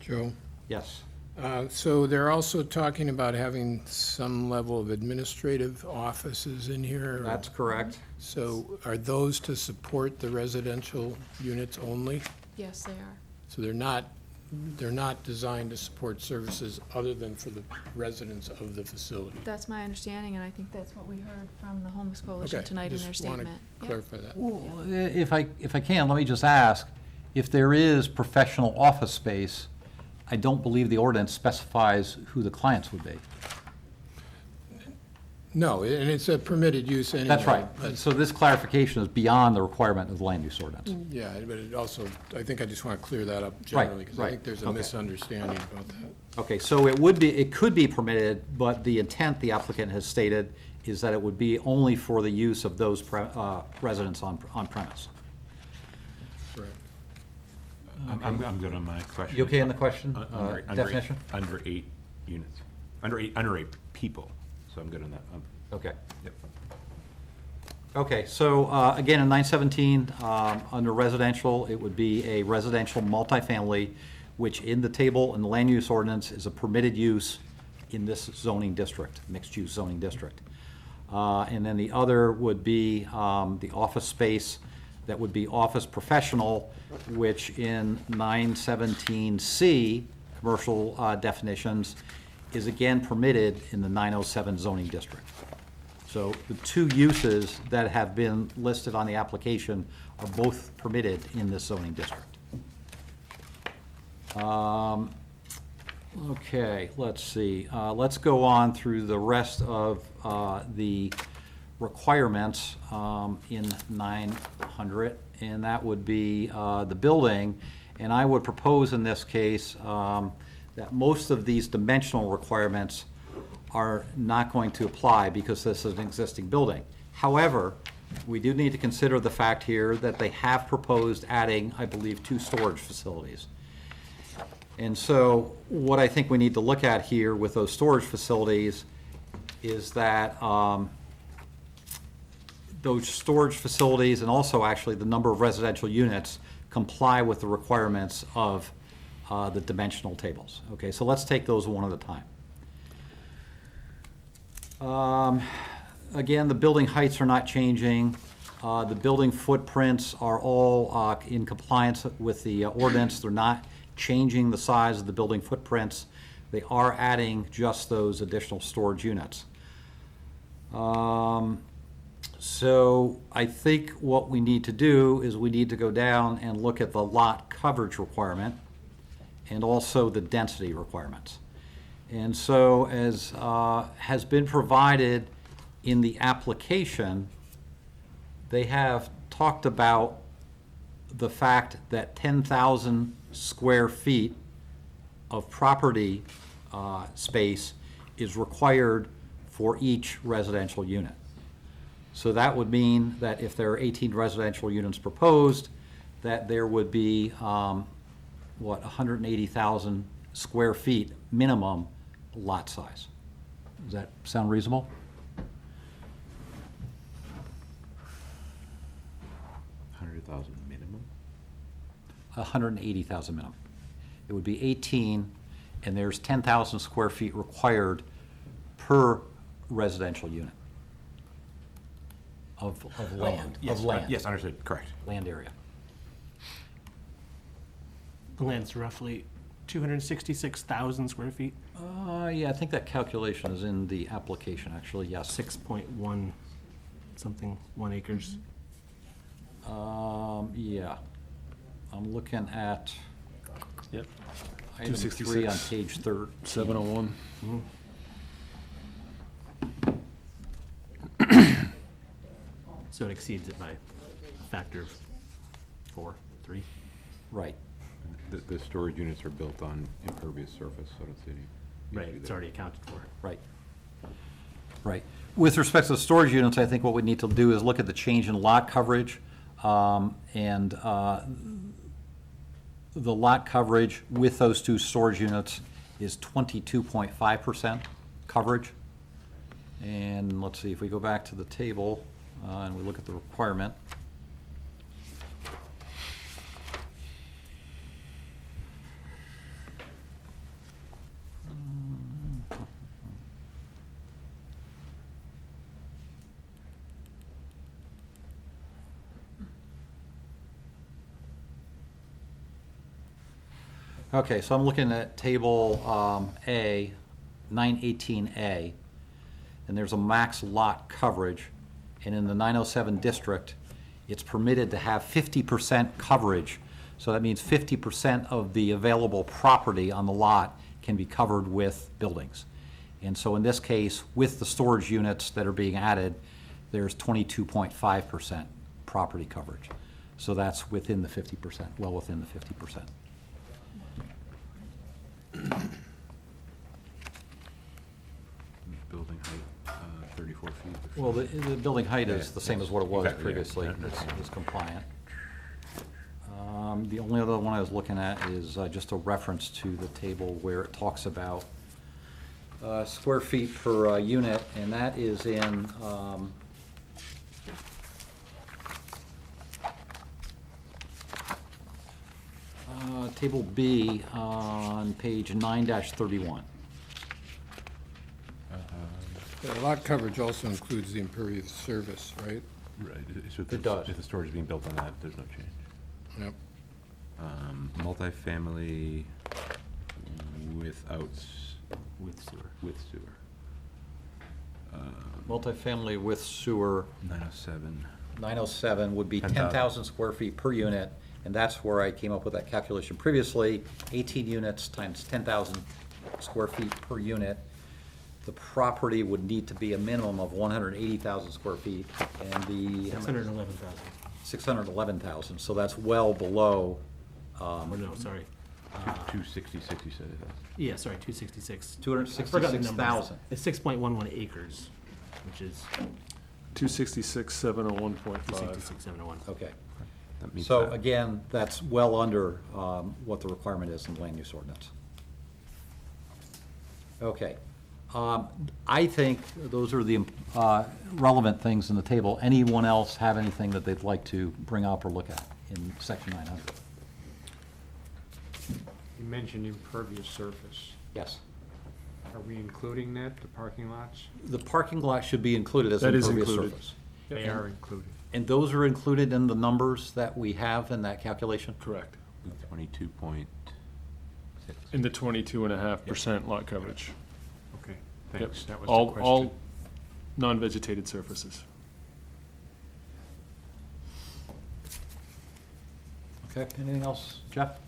Joe? Yes. So they're also talking about having some level of administrative offices in here? That's correct. So are those to support the residential units only? Yes, they are. So they're not designed to support services other than for the residents of the facility? That's my understanding, and I think that's what we heard from the Homeless Coalition Okay, tonight in their just wanna statement. Yep. clarify that. Well, if I can, let me just ask, if there is professional office space, I don't believe the ordinance specifies who the clients would be. No, and it's a permitted use anyway. That's right. but- So this clarification is beyond the requirement of the land use ordinance. Yeah, but it also, I think I just want to clear that up generally, because I right, think there's a okay. misunderstanding about that. Okay, so it could be permitted, but the intent the applicant has stated is that it would be only for the use of those residents on premise. Correct. I'm good on my question. You okay on the question, Under definition? Under 8 units, under eight people, so I'm good on that. Okay. Yep. Okay, so again, in 917, under residential, it would be a residential multifamily, which in the table in the land use ordinance is a permitted use in this zoning district, mixed-use zoning district. And then the other would be the office space that would be office professional, which in 917C, commercial definitions, is again permitted in the 907 zoning district. So the two uses that have been listed on the application are both permitted in this zoning district. Okay, let's see. Let's go on through the rest of the requirements in 900, and that would be the building. And I would propose in this case that most of these dimensional requirements are not going to apply because this is an existing building. However, we do need to consider the fact here that they have proposed adding, I believe, 2 storage facilities. And so what I think we need to look at here with those storage facilities is that those storage facilities and also actually the number of residential units comply with the requirements of the dimensional tables. Okay, so let's take those one at a time. Again, the building heights are not changing. The building footprints are all in compliance with the ordinance. They're not changing the size of the building footprints. They are adding just those additional storage units. So I think what we need to do is we need to go down and look at the lot coverage requirement and also the density requirements. And so as has been provided in the application, they have talked about the fact that 10,000 square feet of property space is required for each residential unit. So that would mean that if there are 18 residential units proposed, that there would be, 180,000 square feet minimum lot size. Does that sound reasonable? 100,000 minimum? 180,000 minimum. It would be 18, and there's 10,000 square feet required per residential unit of land, Yes, of land. Yes, understood, correct. Land area. The land's roughly 266,000 square feet, Yeah, I think that calculation is in the application, actually, yes. 6.1 something, 1 acres. Yeah. I'm looking at Yep. item 3 on page 3. 701. So it exceeds it by a factor of 4, 3. Right. The storage units are built on impervious surface, so I don't see any Right, issue it's there. already accounted for. Right. Right. With respect to the storage units, I think what we need to do is look at the change in lot coverage. And the lot coverage with those two storage units is 22.5% coverage. And let's see, if we go back to the table and we look at the requirement. Okay, so I'm looking at table A, 918A, and there's a max lot coverage, and in the 907 district, it's permitted to have 50% coverage. So that means 50% of the available property on the lot can be covered with buildings. And so in this case, with the storage units that are being added, there's 22.5% property coverage. So that's within the 50%, well within the 50%. Building height, 34 feet. Well, the building height is Yeah, the same yes, as what it was exactly, yeah, previously. yeah. It's compliant. The only other one I was looking at is just a reference to the table where it talks about square feet per unit, and that is in table B on page 9-31. The lot coverage also includes the impervious surface, right? Right, so if It does. If the storage is being built on that, there's no change. Yep. Multifamily without, With sewer. with sewer. Multifamily with sewer, 907. 907 would be 10,000. 10,000 square feet per unit, and that's where I came up with that calculation previously. 18 units times 10,000 square feet per unit. The property would need to be a minimum of 180,000 square feet, and the 611,000. 611,000, so that's well below, Or no, sorry. 266, you said it is. Yeah, sorry, 266. 266,000. It's 6.11 acres, which is 266,701.5. 266,701. Okay. That meets So that. again, that's well under what the requirement is in the land use ordinance. Okay. I think those are the relevant things in the table. Anyone else have anything that they'd like to bring up or look at in section 900? You mentioned impervious surface. Yes. Are we including that, the parking lots? The parking lot should be included as That is impervious included. surface. They are included. And those are included in the numbers that we have in that calculation? Correct. 22.6. In the 22.5% lot coverage. Okay, Yep. thanks. That was the All question. non-vegetated surfaces. Okay, anything else, Jeff?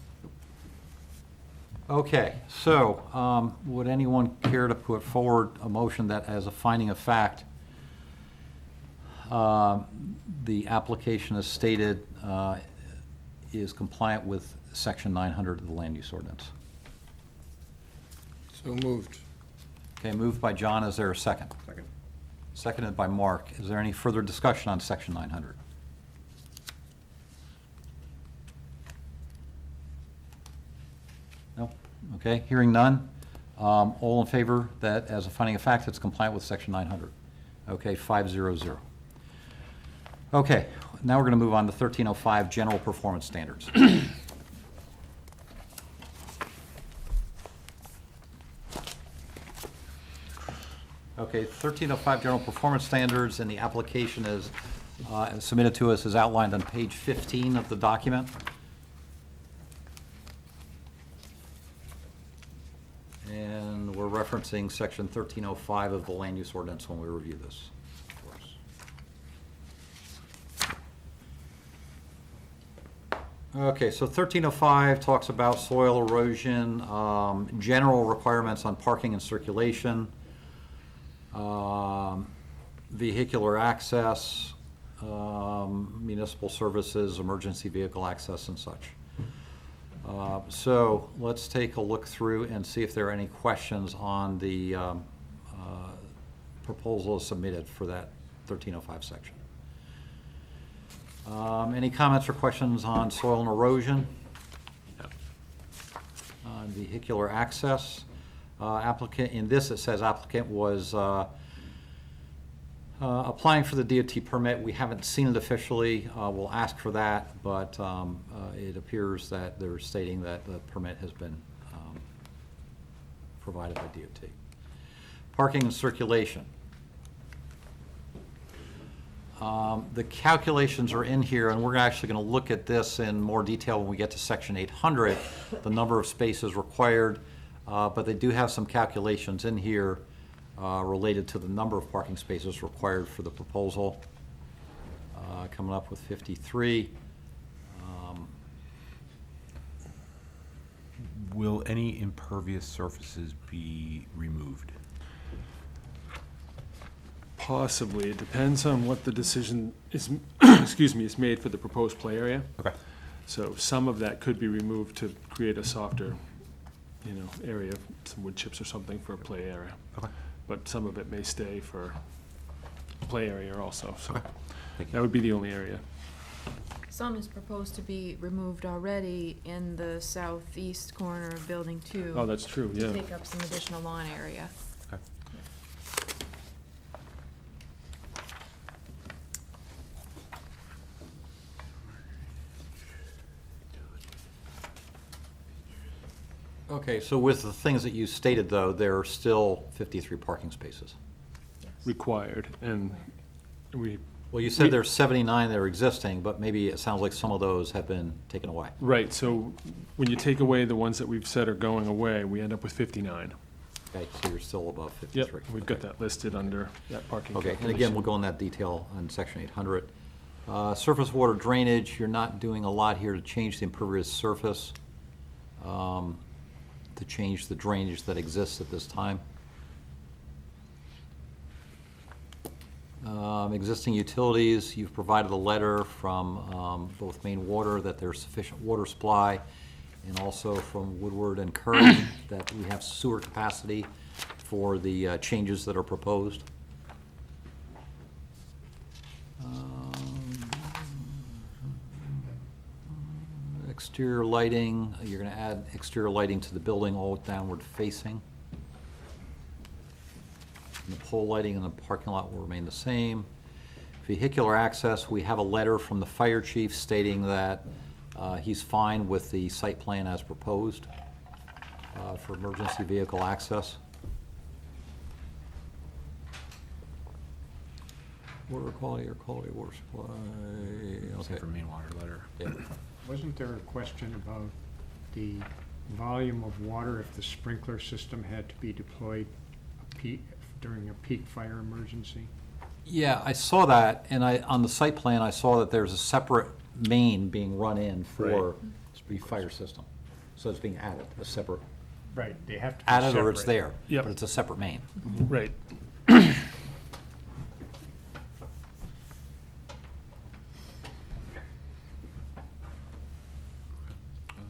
Okay, so, would anyone care to put forward a motion that as a finding of fact, the application as stated, is compliant with section 900 of the land use ordinance? So moved. Okay, moved by John, is there a second? Second. Seconded by Mark. Is there any further discussion on section 900? No? Okay, hearing none. All in favor that as a finding of fact, it's compliant with section 900? Okay, 500. Okay, now we're going to move on to 1305, general performance standards. Okay, 1305 general performance standards, and the application is submitted to us as outlined on page 15 of the document. And we're referencing section 1305 of the land use ordinance when we review this, of course. Okay, so 1305 talks about soil erosion, general requirements on parking and circulation, vehicular access, municipal services, emergency vehicle access and such. So let's take a look through and see if there are any questions on the proposal submitted for that 1305 section. Any comments or questions on soil and erosion? On vehicular access? Applicant, in this it says applicant was applying for the DOT permit. We haven't seen it officially. We'll ask for that, but it appears that they're stating that the permit has been provided by DOT. Parking and circulation. The calculations are in here, and we're actually going to look at this in more detail when we get to section 800, the number of spaces required, but they do have some calculations in here related to the number of parking spaces required for the proposal, coming up with 53. Will any impervious surfaces be removed? Possibly. It depends on what the decision is, excuse me, is made for the proposed play area. Okay. So some of that could be removed to create a softer, area, some wood chips or something for a play area. Okay. But some of it may stay for play area also, so Okay. Thank you. that would be the only area. Some is proposed to be removed already in the southeast corner of Building 2. Oh, that's true, To yeah. take up some additional lawn area. Okay. Okay, so with the things that you stated, though, there are still 53 parking spaces. Required, and we, Well, you said there's 79 that are existing, but maybe it sounds like some of those have been taken away. right, so when you take away the ones that we've said are going away, we end up with 59. Okay, so you're still above Yep, 53. we've got that listed under that parking Okay, and again, calculation. we'll go in that detail on section 800. Surface water drainage, you're not doing a lot here to change the impervious surface, to change the drainage that exists at this time. Existing utilities, you've provided a letter from both Maine Water that there's sufficient water supply, and also from Woodward and Curry that we have sewer capacity for the changes that are proposed. Exterior lighting, you're going to add exterior lighting to the building, all downward facing. And the pole lighting in the parking lot will remain the same. Vehicular access, we have a letter from the fire chief stating that he's fine with the site plan as proposed for emergency vehicle access. Water quality or quality of water supply, okay. For main water letter. Yeah. Wasn't there a question about the volume of water if the sprinkler system had to be deployed during a peak fire emergency? Yeah, I saw that, and on the site plan, I saw that there's a separate main being run in for the fire system. So it's being added, a separate, Right, they have to be added or it's separate. there, Yep. but it's a separate main. Right.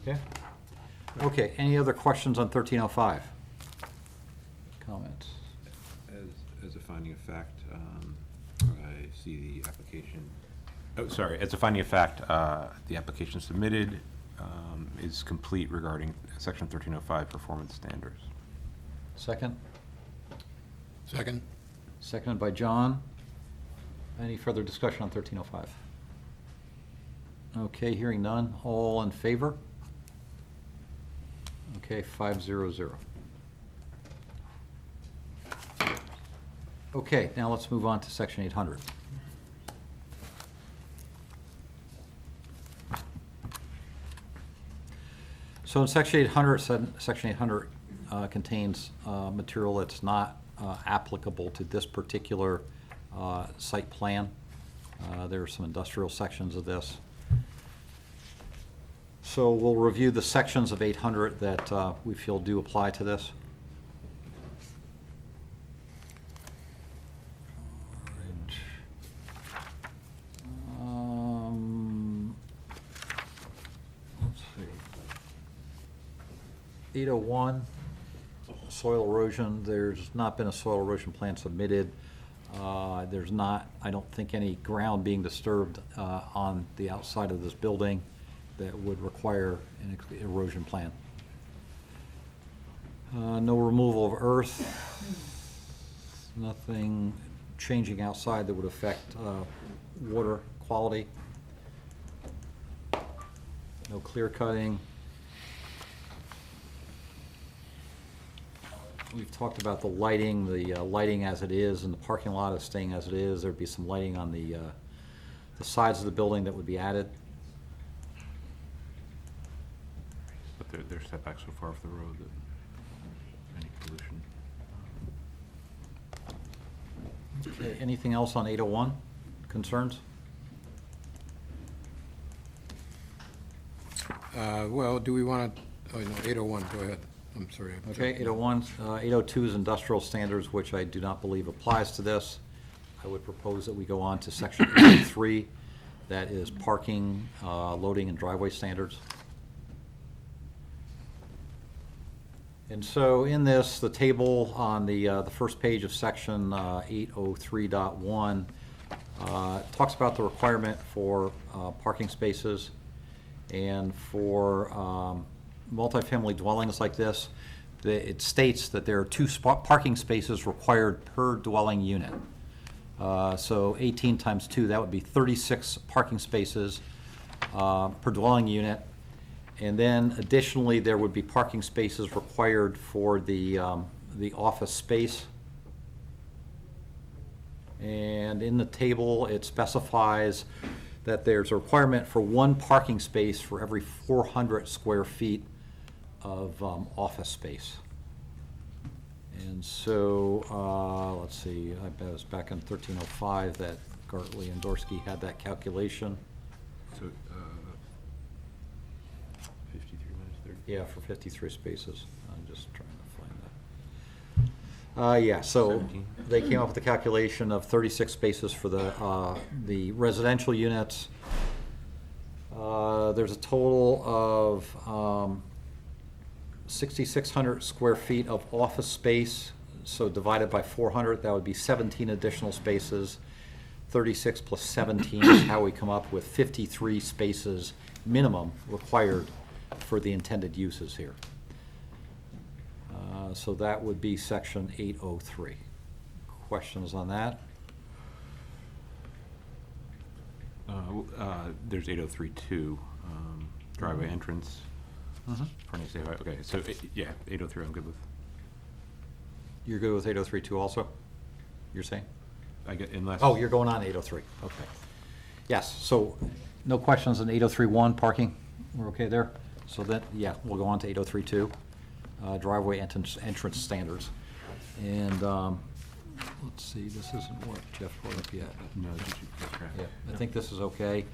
Okay. Okay, any other questions on 1305? Comments? As a finding of fact, I see the application, as a finding of fact, the application submitted is complete regarding section 1305 performance standards. Second? Second? Seconded by John. Any further discussion on 1305? Okay, hearing none. All in favor? Okay, 500. Okay, now let's move on to section 800. So in section 800, section 800 contains material that's not applicable to this particular site plan. There are some industrial sections of this. So we'll review the sections of 800 that we feel do apply to this. Let's see. 801, soil erosion. There's not been a soil erosion plan submitted. There's not, I don't think, any ground being disturbed on the outside of this building that would require an erosion plan. No removal of earth. Nothing changing outside that would affect water quality. No clear cutting. We've talked about the lighting as it is, and the parking lot is staying as it is. There'd be some lighting on the sides of the building that would be added. But they're set back so far off the road that any pollution. Okay, anything else on 801? Concerns? Well, do we want to, oh, no, 801, go ahead. I'm sorry. Okay, 801, 802 is industrial standards, which I do not believe applies to this. I would propose that we go on to section 803, that is parking, loading, and driveway standards. And so in this, the table on the first page of section 803.1 talks about the requirement for parking spaces, and for multifamily dwellings like this, it states that there are 2 parking spaces required per dwelling unit. So 18 times 2, that would be 36 parking spaces per dwelling unit. And then additionally, there would be parking spaces required for the office space. And in the table, it specifies that there's a requirement for 1 parking space for every 400 square feet of office space. And so, let's see, I bet it was back in 1305 that Gartley and Dorsky had that calculation. So, 53 minus 30. Yeah, for 53 spaces. I'm just trying to find that. Yeah, so 17. they came up with a calculation of 36 spaces for the residential units. There's a total of 6,600 square feet of office space. So divided by 400, that would be 17 additional spaces. 36 plus 17 is how we come up with 53 spaces minimum required for the intended uses here. So that would be section 803. Questions on that? There's 803.2, driveway entrance. Furnace area. Okay, so, yeah, 803 I'm good with. You're good with 803.2 also? You're saying? I get, unless. Oh, you're going on 803, okay. Yes, so no questions on 803.1, parking, we're okay there? So that, yeah, we'll go on to 803.2, driveway entrance standards. And, let's see, this isn't what Jeff brought up yet. No, this is traffic. Yeah, I think this is okay.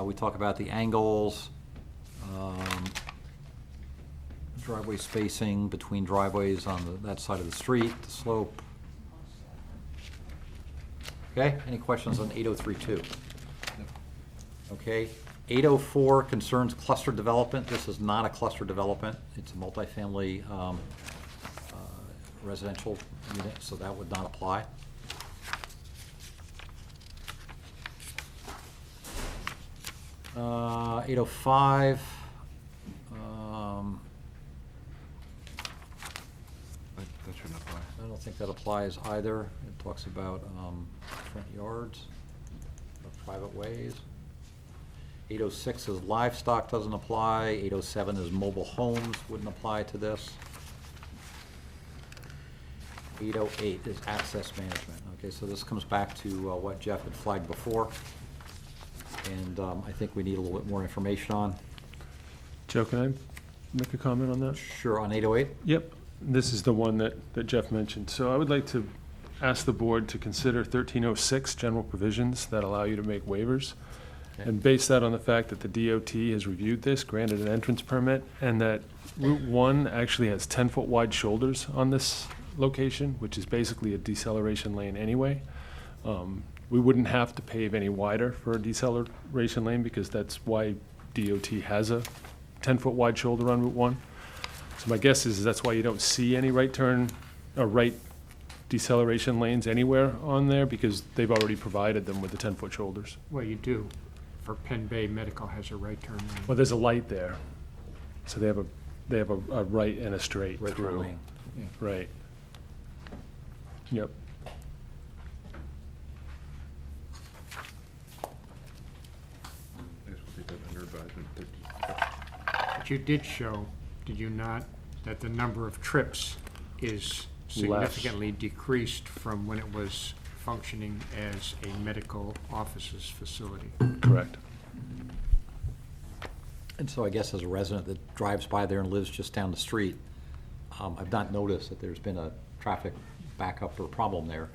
We talk about the angles, driveway spacing between driveways on that side of the street, the slope. Okay, any questions on 803.2? Okay, 804 concerns cluster development. This is not a cluster development. It's a multifamily residential unit, so that would not apply. Uh, 805, That shouldn't apply. I don't think that applies either. It talks about front yards, or private ways. 806 is livestock, doesn't apply. 807 is mobile homes, wouldn't apply to this. 808 is access management. Okay, so this comes back to what Jeff had flagged before, and I think we need a little bit more information on. Joe, can I make a comment on that? Sure, on 808? Yep, this is the one that Jeff mentioned. So I would like to ask the board to consider 1306 general provisions that allow you to make waivers. Okay. And base that on the fact that the DOT has reviewed this, granted an entrance permit, and that Route 1 actually has 10-foot wide shoulders on this location, which is basically a deceleration lane anyway. We wouldn't have to pave any wider for a deceleration lane because that's why DOT has a 10-foot wide shoulder on Route 1. So my guess is that's why you don't see any right turn or right deceleration lanes anywhere on there, because they've already provided them with the 10-foot shoulders. Well, you do. For Penn Bay Medical has a right turn lane. Well, there's a light there, so they have a right and a straight Right turn through. lane. Right. Yep. I guess we'll take that under advisement. 13. But you did show, did you not, that the number of trips is significantly decreased from when it was functioning as a medical offices facility? Correct. And so I guess as a resident that drives by there and lives just down the street, I've not noticed that there's been a traffic backup or problem there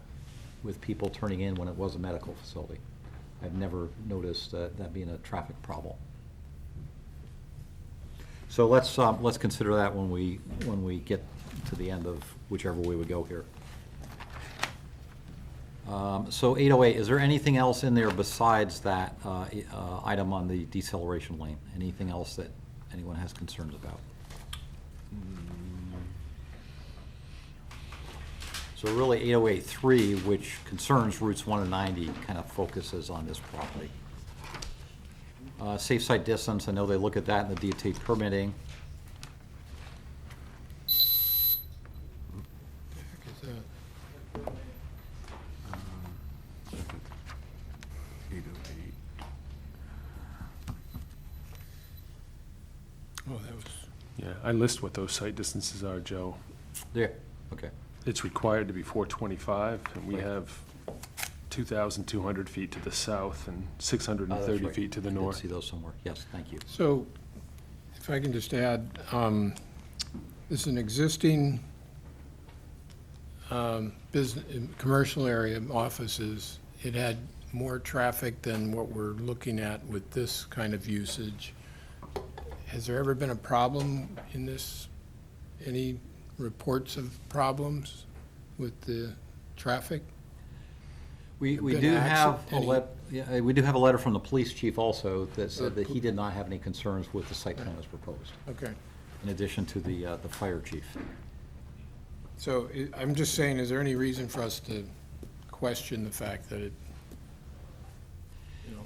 with people turning in when it was a medical facility. I've never noticed that being a traffic problem. So let's consider that when we get to the end of whichever way we go here. So 808, is there anything else in there besides that item on the deceleration lane? Anything else that anyone has concerns about? So really 808.3, which concerns routes 1 and 90, kind of focuses on this property. Safe site distance, I know they look at that in the DOT permitting. Oh, that was, Yeah, I list what those site distances are, Joe. Yeah, okay. It's required to be 425, and we Right. have 2,200 feet to the south and Oh, that's 630 right. feet to the I did north. see those somewhere. Yes, thank you. so, if I can just add, this is an existing business, commercial area, offices. It had more traffic than what we're looking at with this kind of usage. Has there ever been a problem in this? Any reports of problems with the traffic? We Been do accident- have we do have a letter from the police chief also that said that he did not have any concerns with the site plan as proposed, Okay. in addition to the fire chief. So I'm just saying, is there any reason for us to question the fact that it, you know?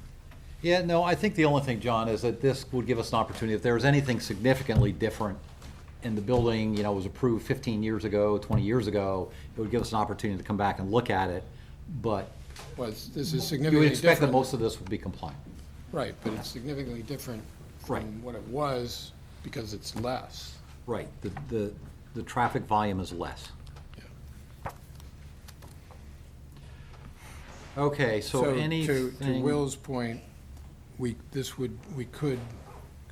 Yeah, no, I think the only thing, John, is that this would give us an opportunity, if there was anything significantly different in the building, was approved 15 years ago, 20 years ago, it would give us an opportunity to come back and look at it, but This is you would significantly expect that different. most of this would be compliant. Right, but it's significantly different Right. from what it was because it's less. Right, the traffic volume is less. Okay, so To anything, Will's point, we could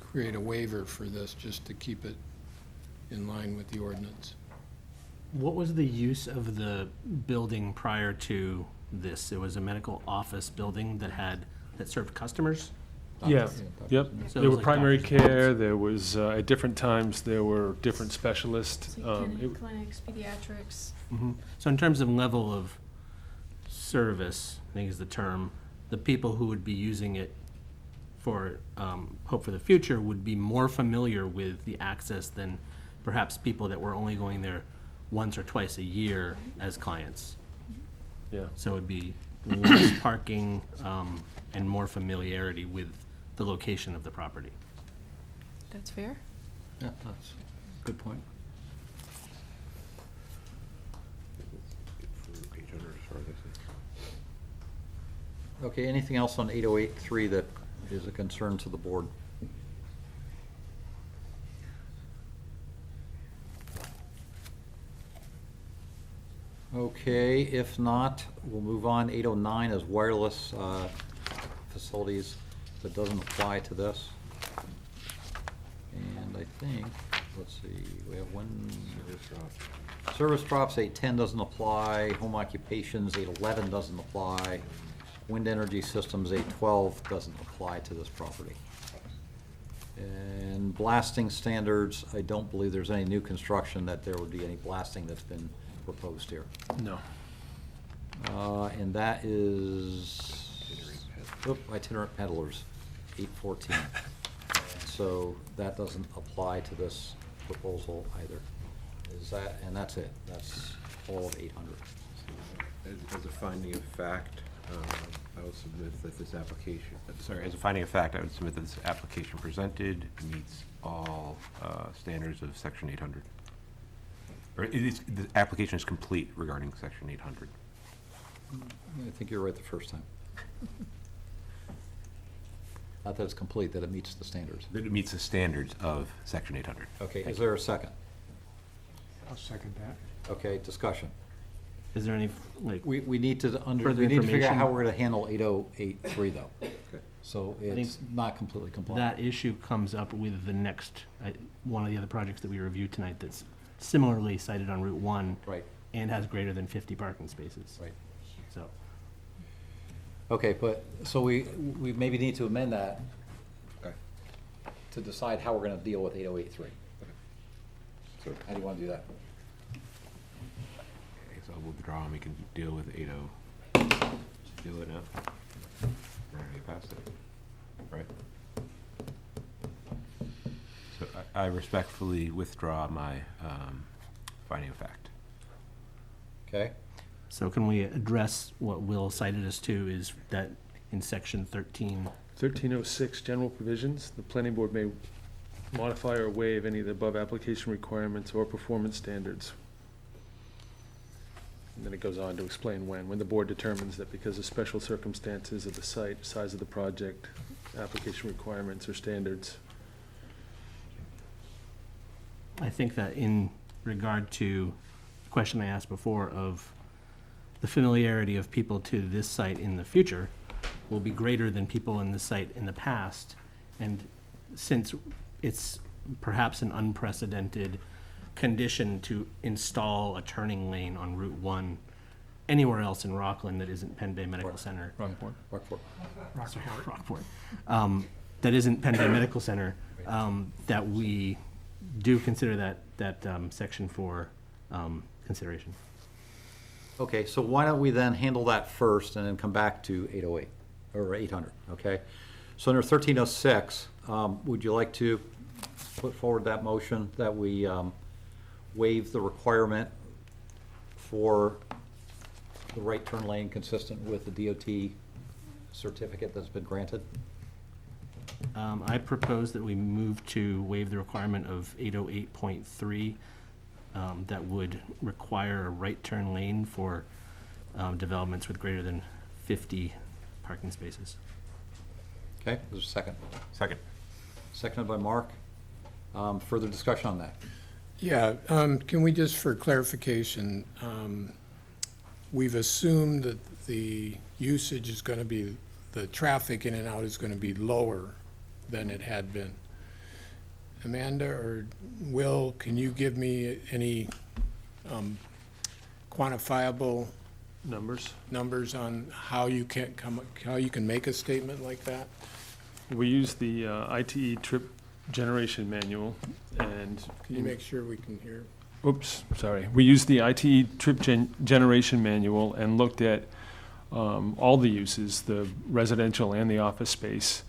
create a waiver for this just to keep it in line with the ordinance. What was the use of the building prior to this? It was a medical office building that served customers? Yeah, yep. So it There was were like primary doctor's care, there was, at different times, there were different specialists. Clinics, pediatrics. So in terms of level of service, I think is the term, the people who would be using it for Hope for the Future would be more familiar with the access than perhaps people that were only going there once or twice a year as clients. Yeah. So it'd be less parking and more familiarity with the location of the property. That's fair. yeah, that's a good point. Okay, anything else on 8083 that is a concern to the board? Okay, if not, we'll move on. 809 is wireless facilities. That doesn't apply to this. And I think, let's see, we have one. Service drops, 810 doesn't apply. Home occupations, 811 doesn't apply. Wind energy systems, 812 doesn't apply to this property. And blasting standards, I don't believe there's any new construction that there would be any blasting that's been proposed here. No. And that is, itinerant peddlers, 814. So that doesn't apply to this proposal either. Is that, and that's it, that's all of 800. As a finding of fact, I will submit that this application, as a finding of fact, I would submit that this application presented meets all standards of Section 800. Or the application is complete regarding Section 800. I think you're right the first time. Not that it's complete, that it meets the standards. That it meets the standards of Section 800. Okay, is there a second? I'll second that. Okay, discussion. Is there any, like, We need to Further we need to figure out information? how we're gonna handle 8083 though. So think it's not completely compliant. that issue comes up with the next, one of the other projects that we reviewed tonight that's similarly cited on Route 1 Right, and has greater than 50 parking spaces. right. So, Okay, but, so we maybe need to amend that to decide how we're gonna deal with 8083. So how do you wanna do that? Okay, so I'll withdraw and we can deal with 80. Just deal it now. We're already past it, right? So I respectfully withdraw my finding of fact. Okay, so can we address what Will cited us to is that in section 13, 1306, general provisions, the planning board may modify or waive any of the above application requirements or performance standards. And then it goes on to explain when the board determines that because of special circumstances of the site, size of the project, application requirements or standards. I think that in regard to the question I asked before of the familiarity of people to this site in the future will be greater than people in the site in the past. And since it's perhaps an unprecedented condition to install a turning lane on Route 1 anywhere else in Rockland that isn't Penn Bay Medical Center. Rockport. Rockport. That isn't Penn Bay Medical Center, that we do consider that section for consideration. Okay, so why don't we then handle that first and then come back to 808, or 800, okay? So under 1306, would you like to put forward that motion that we waive the requirement for the right turn lane consistent with the DOT certificate that's been granted? I propose that we move to waive the requirement of 808.3 that would require a right turn lane for developments with greater than 50 parking spaces. Okay, there's a second. Second. Seconded by Mark. Further discussion on that? Yeah, can we just, for clarification, we've assumed that the usage is going to be, the traffic in and out is going to be lower than it had been. Amanda or Will, can you give me any quantifiable numbers on how you can make a statement like that? We use the ITE trip generation manual, and Can you make sure we can hear? oops, sorry. We used the ITE trip generation manual and looked at all the uses, the residential and the office space,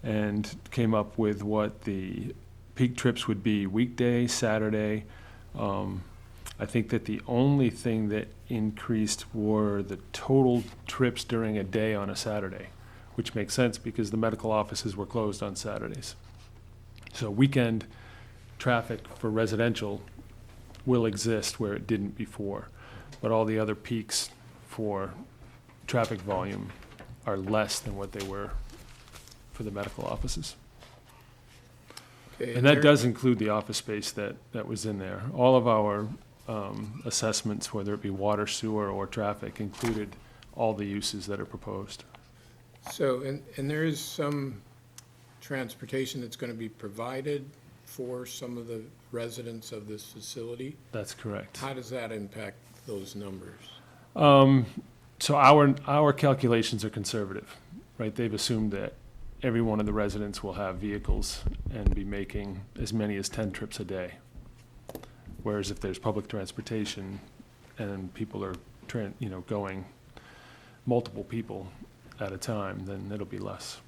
and came up with what the peak trips would be weekday, Saturday. I think that the only thing that increased were the total trips during a day on a Saturday, which makes sense because the medical offices were closed on Saturdays. So weekend traffic for residential will exist where it didn't before, but all the other peaks for traffic volume are less than what they were for the medical offices. Okay, And that does include the office space that was in there. All of our assessments, whether it be water, sewer, or traffic, included all the uses that are proposed. So, and there is some transportation that's going to be provided for some of the residents of this facility? That's correct. How does that impact those numbers? So our calculations are conservative, right? They've assumed that every one of the residents will have vehicles and be making as many as 10 trips a day. Whereas if there's public transportation and people are going multiple people at a time, then it'll be less.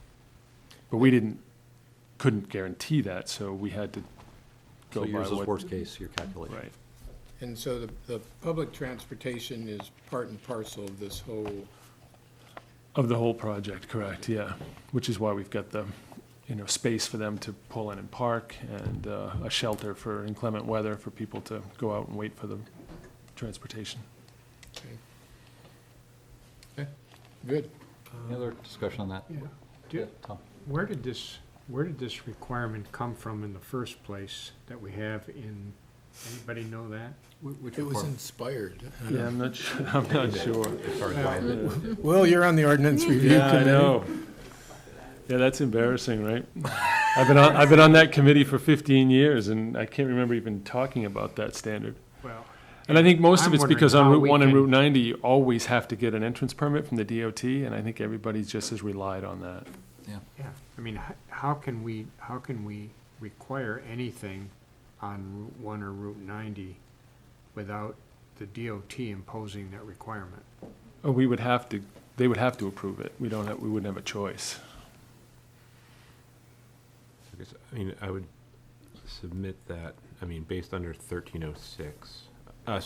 But we couldn't guarantee that, so we had to go So by yours is what. worst case, your calculation. Right. And so the public transportation is part and parcel of this whole, Of the whole project, correct, yeah. Which is why we've got the, space for them to pull in and park, and a shelter for inclement weather for people to go out and wait for the transportation. okay, good. Any other discussion on that? Do- Tom? Where did this requirement come from in the first place that we have in, anybody know that? Which It was requirement? inspired. Yeah, I'm not sure, I'm not sure. Will, you're on the ordinance review Yeah, I committee. know. Yeah, that's embarrassing, right? I've been on that committee for 15 years, and I can't remember even talking about that standard. Well, And I think most of I'm it's wondering because on how Route we 1 and can- Route 90, you always have to get an entrance permit from the DOT, and I think everybody's just has relied on that. Yeah, I mean, how can we require anything on Route 1 or Route 90 without the DOT imposing that requirement? Oh, they would have to approve it. We wouldn't have a choice. I would submit that, based under 1306, I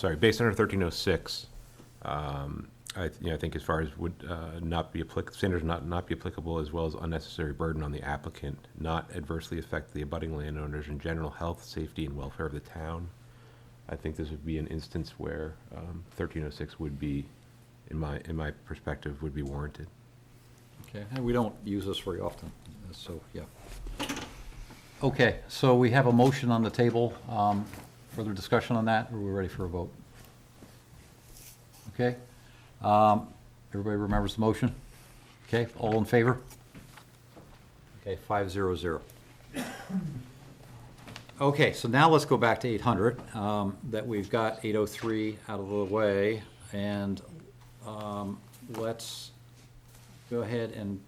think as far as would not be standards not be applicable, as well as unnecessary burden on the applicant, not adversely affect the abutting landowners and general health, safety, and welfare of the town. I think this would be an instance where 1306 would be, in my perspective, would be warranted. Okay, and we don't use this very often, so, yeah. Okay, so we have a motion on the table. Further discussion on that, or are we ready for a vote? Okay. Everybody remembers the motion? Okay, all in favor? Okay, 500. Okay, so now let's go back to 800, that we've got 803 out of the way, and let's go ahead and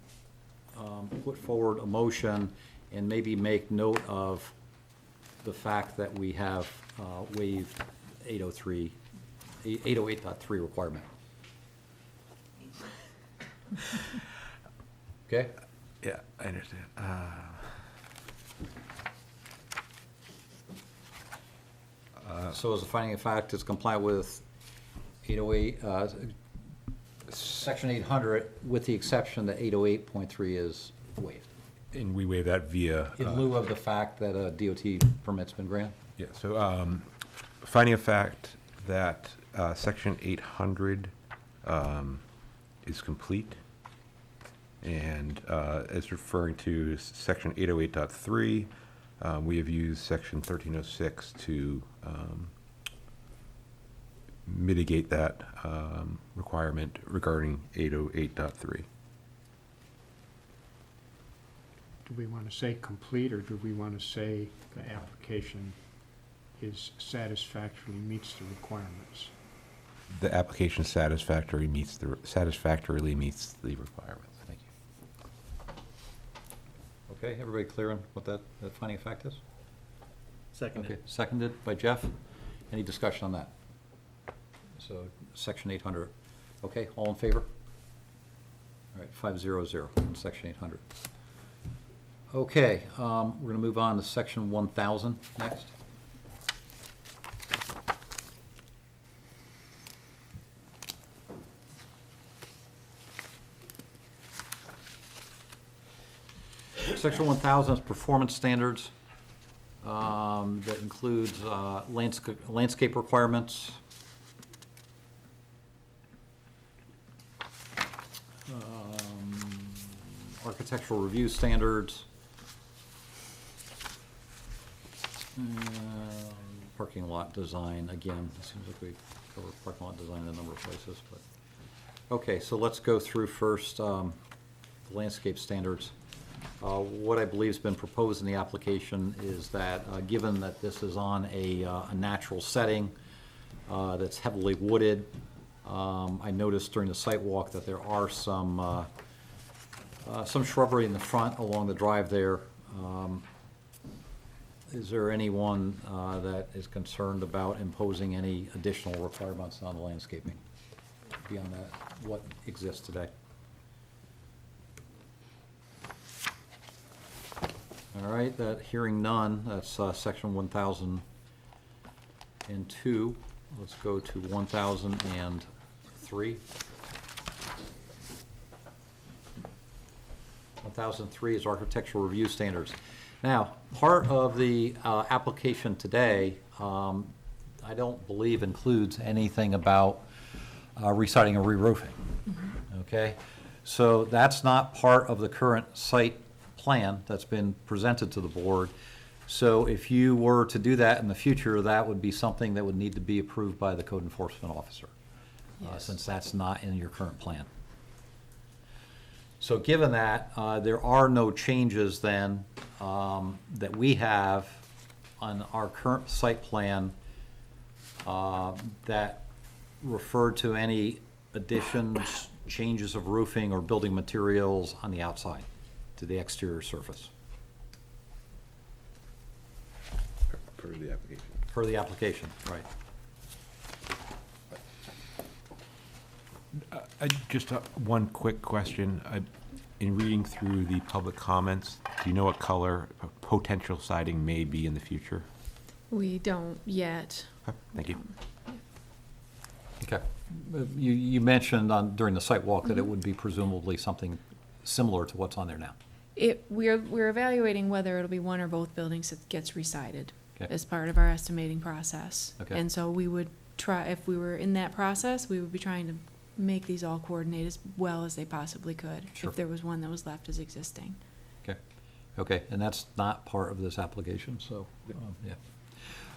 put forward a motion and maybe make note of the fact that we have waived 808.3 requirement. Okay? Yeah, I understand. So as a finding of fact, it's compliant with 808, section 800, with the exception that 808.3 is waived, And we waive that via. in lieu of the fact that a DOT permit's been granted. Yeah, so finding a fact that section 800 is complete, and as referring to section 808.3, we have used section 1306 mitigate that requirement regarding 808.3. Do we want to say complete, or do we want to say the application is satisfactorily meets the requirements? The application satisfactorily meets the requirements. Thank you. Okay, everybody clear on what that finding of fact is? Seconded. Okay, seconded by Jeff. Any discussion on that? So, section 800. Okay, all in favor? All right, 500 on section 800. Okay, we're going to move on to section 1000 next. Section 1000 is performance standards. That includes landscape requirements, architectural review standards, parking lot design. Again, it seems like we cover parking lot design in a number of places, but okay. So let's go through first the landscape standards. What I believe has been proposed in the application is that, given that this is on a natural setting that's heavily wooded, I noticed during the site walk that there are some shrubbery in the front along the drive there. Is there anyone that is concerned about imposing any additional requirements on the landscaping beyond that, what exists today? All right, that hearing none, that's section 1002. Let's go to 1003. 1003 is architectural review standards. Now, part of the application today, I don't believe includes anything about residing or re-roofing. Okay? So that's not part of the current site plan that's been presented to the board. So if you were to do that in the future, that would be something that would need to be approved by the code enforcement officer, since that's not in your current plan. So given that, there are no changes then that we have on our current site plan that refer to any additions, changes of roofing or building materials on the outside to the exterior surface. Per the application. Per the application, right. Just one quick question. In reading through the public comments, do you know what color potential siding may be in the future? We don't yet. Okay, thank you. Okay. You mentioned during the site walk that it would be presumably something similar to what's on there now. We're evaluating whether it'll be one or both buildings that gets recited Okay. as part of our estimating process. Okay. And so we would try, if we were in that process, we would be trying to make these all coordinate as well as they possibly could. Sure. If there was one that was left as existing. Okay. Okay, and that's not part of this application, so, yeah.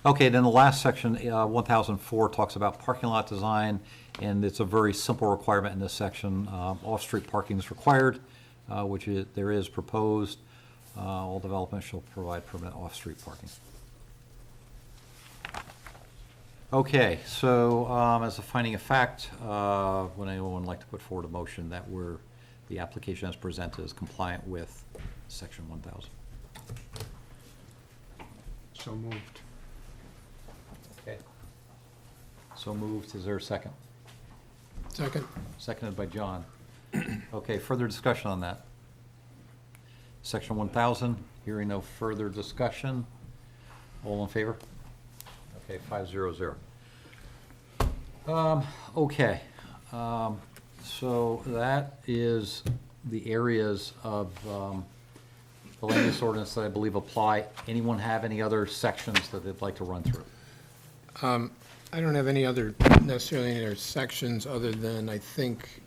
Okay, then the last section, 1004, talks about parking lot design, and it's a very simple requirement in this section. Off-street parking is required, which there is proposed. All developments shall provide permanent off-street parking. Okay, so as a finding of fact, would anyone like to put forward a motion that the application as presented is compliant with section 1000? So moved. Okay. So moved. Is there a second? Second. Seconded by John. Okay, further discussion on that? Section 1000, hearing no further discussion. All in favor? Okay, 500. Okay, so that is the areas of the land use ordinance that I believe apply. Anyone have any other sections that they'd like to run through? I don't have any other, necessarily any other sections, other than I think,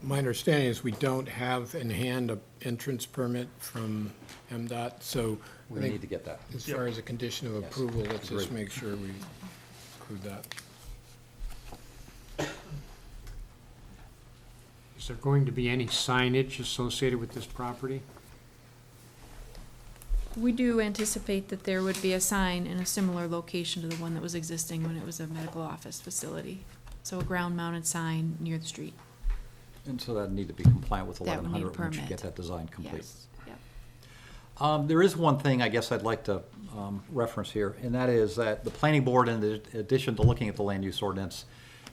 my understanding is we don't have in hand an entrance permit from MDOT, so I We think need to get that. as far as a condition of approval, let's just Agreed. make sure we include that. Is there going to be any signage associated with this property? We do anticipate that there would be a sign in a similar location to the one that was existing when it was a medical office facility. So a ground-mounted sign near the street. And so that'd need to be compliant with That would need a 1100 once you permit. get that design complete. Yes, yep. There is one thing I guess I'd like to reference here, and that is that the planning board, in addition to looking at the land use ordinance,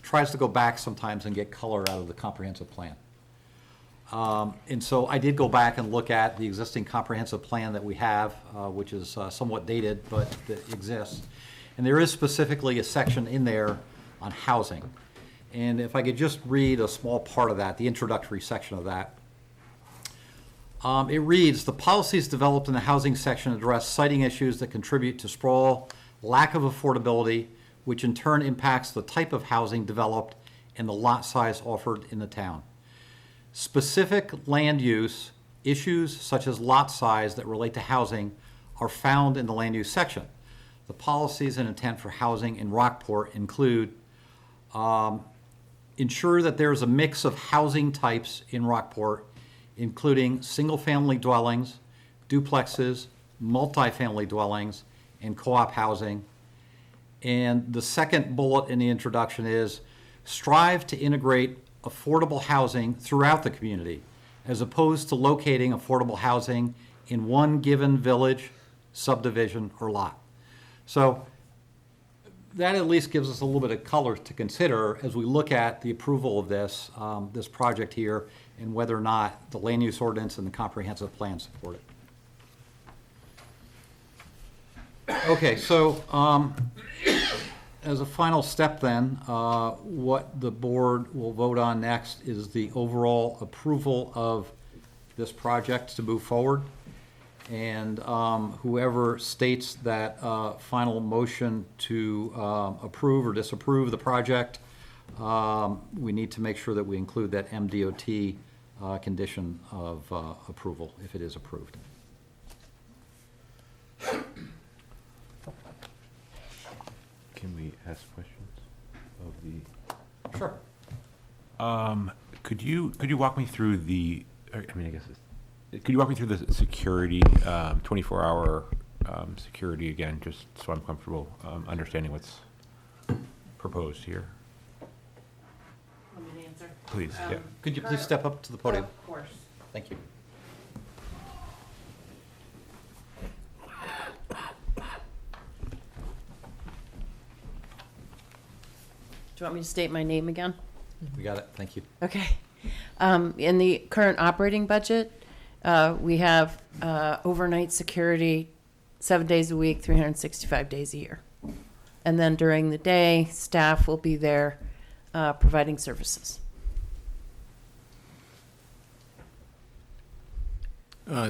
tries to go back sometimes and get color out of the comprehensive plan. And so I did go back and look at the existing comprehensive plan that we have, which is somewhat dated, but that exists. And there is specifically a section in there on housing. And if I could just read a small part of that, the introductory section of that. It reads, "The policies developed in the housing section address siting issues that contribute to sprawl, lack of affordability, which in turn impacts the type of housing developed and the lot size offered in the town. Specific land use issues such as lot size that relate to housing are found in the land use section. The policies and intent for housing in Rockport include ensure that there is a mix of housing types in Rockport, including single-family dwellings, duplexes, multifamily dwellings, and co-op housing." And the second bullet in the introduction is, "Strive to integrate affordable housing throughout the community, as opposed to locating affordable housing in one given village, subdivision, or lot." So that at least gives us a little bit of color to consider as we look at the approval of this, this project here, and whether or not the land use ordinance and the comprehensive plan support it. Okay, so as a final step then, what the board will vote on next is the overall approval of this project to move forward. And whoever states that final motion to approve or disapprove the project, we need to make sure that we include that MDOT condition of approval if it is approved. Can we ask questions of the? Sure. Could you walk me through the, I mean, I guess, could you walk me through the security, 24-hour security again, just so I'm comfortable understanding what's proposed here? Want me to answer? Please, yeah. Could you please step up to the podium? Of course. Thank you. Do you want me to state my name again? We got it, thank you. Okay. In the current operating budget, we have overnight security 7 days a week, 365 days a year. And then during the day, staff will be there providing services.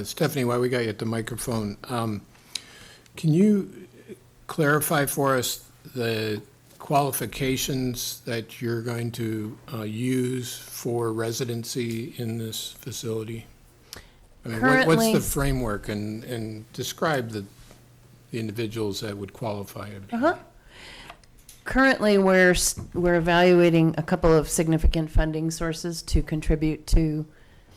Stephanie, while we got you at the microphone, can you clarify for us the qualifications that you're going to use for residency in this facility? I mean, what's Currently- the framework, and describe the individuals that would qualify? Currently, we're evaluating a couple of significant funding sources to contribute to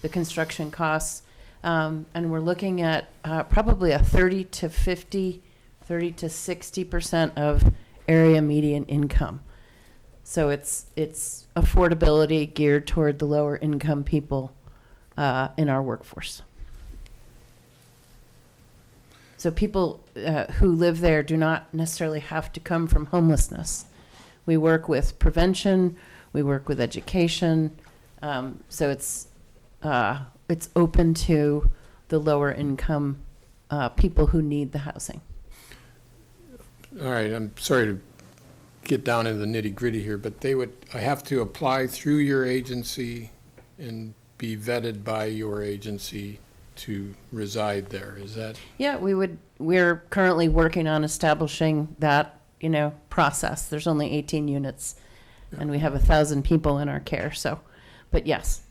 the construction costs. And we're looking at probably a 30 to 60% of area median income. So it's affordability geared toward the lower income people in our workforce. So people who live there do not necessarily have to come from homelessness. We work with prevention, we work with education, so it's open to the lower income people who need the housing. All right, I'm sorry to get down into the nitty-gritty here, but they would have to apply through your agency and be vetted by your agency to reside there, is that? Yeah, we're currently working on establishing that, process. There's only 18 units, and we have 1,000 people in our care, so, but yes.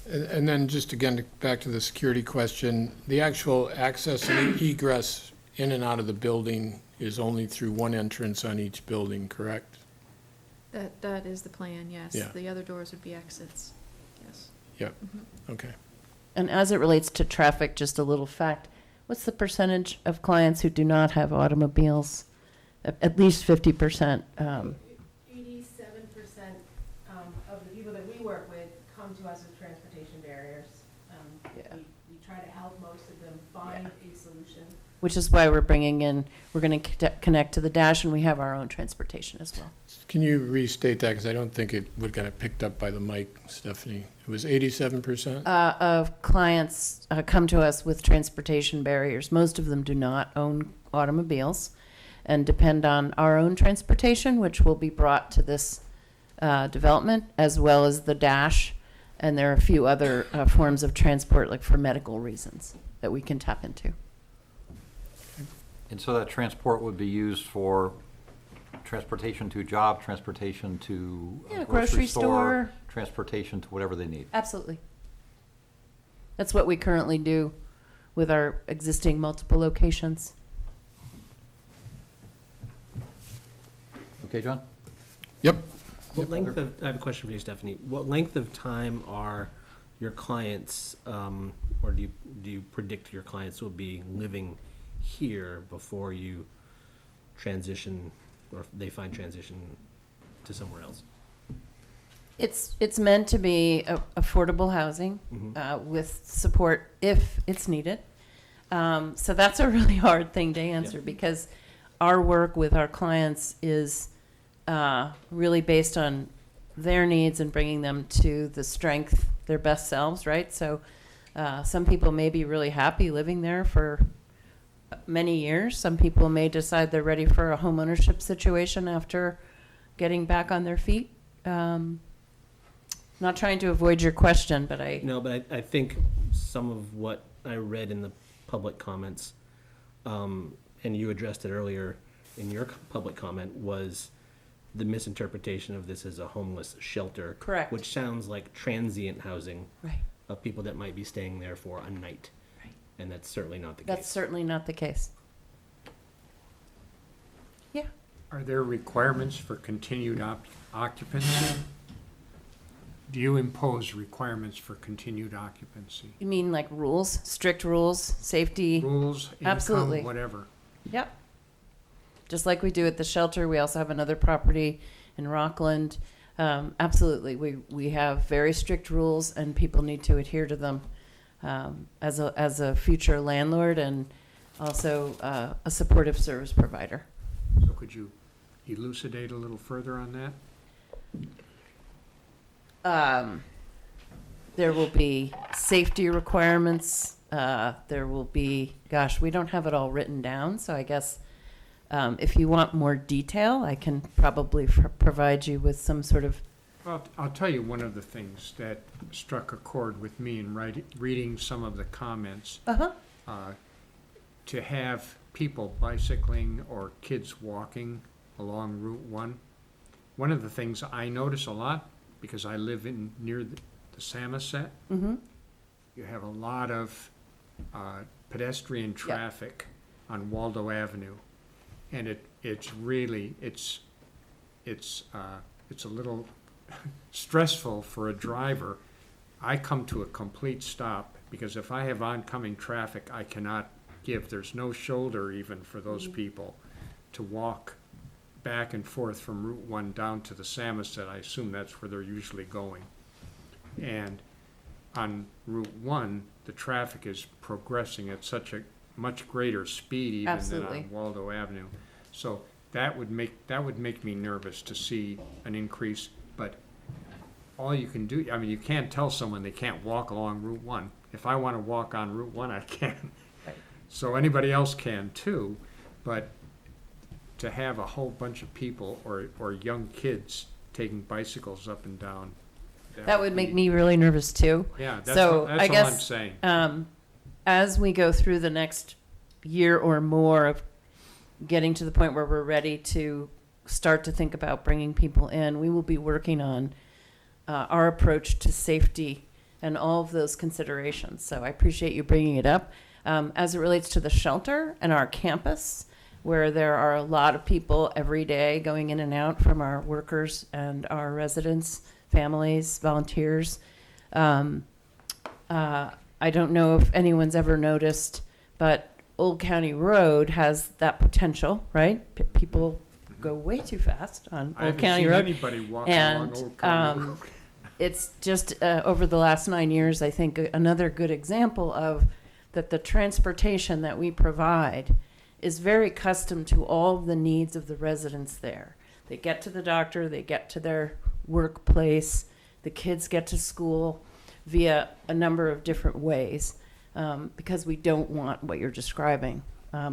And then just again, back to the security question, the actual access and egress in and out of the building is only through one entrance on each building, correct? That is the plan, yes. Yeah. The other doors would be exits. Yes. Yep, okay. And as it relates to traffic, just a little fact, what's the percentage of clients who do not have automobiles? At least 50%. 87% of the people that we work with come to us with transportation barriers. We try to help most of them find a solution. Which is why we're going to connect to the Dash, and we have our own transportation as well. Can you restate that, because I don't think it would get picked up by the mic, Stephanie. It was 87%? Of clients come to us with transportation barriers. Most of them do not own automobiles and depend on our own transportation, which will be brought to this development, as well as the Dash. And there are a few other forms of transport, like for medical reasons, that we can tap into. And so that transport would be used for transportation to job, transportation to a grocery store, transportation to whatever they need. Absolutely. That's what we currently do with our existing multiple locations. Okay, John? Yep. What length of, I have a question for you, Stephanie. What length of time are your clients, or do you predict your clients will be living here before you transition, or if they find transition to somewhere else? It's meant to be affordable housing with support if it's needed. So that's a really hard thing to answer because our work with our clients is really based on their needs and bringing them to the strength, their best selves, right? So some people may be really happy living there for many years. Some people may decide they're ready for a home ownership situation after getting back on their feet. Not trying to avoid your question, but I think some of what I read in the public comments, and you addressed it earlier in your public comment, was the misinterpretation of this as a homeless shelter. Correct. Which sounds like transient housing. Right. Of people that might be staying there for a night. Right. And that's certainly not the case. That's certainly not the case. Yeah. Are there requirements for continued occupancy? Do you impose requirements for continued occupancy? You mean like rules, strict rules, safety? Rules, Absolutely. income, whatever? Yep. Just like we do at the shelter, we also have another property in Rockland. Absolutely, we have very strict rules, and people need to adhere to them as a future landlord and also a supportive service provider. So could you elucidate a little further on that? There will be safety requirements. There will be, gosh, we don't have it all written down, so I guess if you want more detail, I can probably provide you with some sort of. Well, I'll tell you one of the things that struck a chord with me in reading some of the comments. To have people bicycling or kids walking along Route 1. One of the things I notice a lot, because I live near the Samoset, you have a lot of pedestrian traffic on Waldo Avenue. And it's really, it's a little stressful for a driver. I come to a complete stop because if I have oncoming traffic, I cannot give. There's no shoulder even for those people to walk back and forth from Route 1 down to the Samoset. I assume that's where they're usually going. And on Route 1, the traffic is progressing at such a much greater speed even Absolutely. than on Waldo Avenue. So that would make me nervous to see an increase, but all you can do, I mean, you can't tell someone they can't walk along Route 1. If I want to walk on Route 1, I can. Right. So anybody else can too, but to have a whole bunch of people or young kids taking bicycles up and down. That would make me really nervous too. Yeah, that's So all I guess, I'm saying. As we go through the next year or more of getting to the point where we're ready to start to think about bringing people in, we will be working on our approach to safety and all of those considerations. So I appreciate you bringing it up. As it relates to the shelter and our campus, where there are a lot of people every day going in and out from our workers and our residents, families, volunteers, I don't know if anyone's ever noticed, but Old County Road has that potential, right? People go way too fast on I Old haven't County seen Road. anybody walking along Old County Road. It's just over the last 9 years, I think, another good example of that the transportation that we provide is very custom to all the needs of the residents there. They get to the doctor, they get to their workplace, the kids get to school via a number of different ways, because we don't want what you're describing.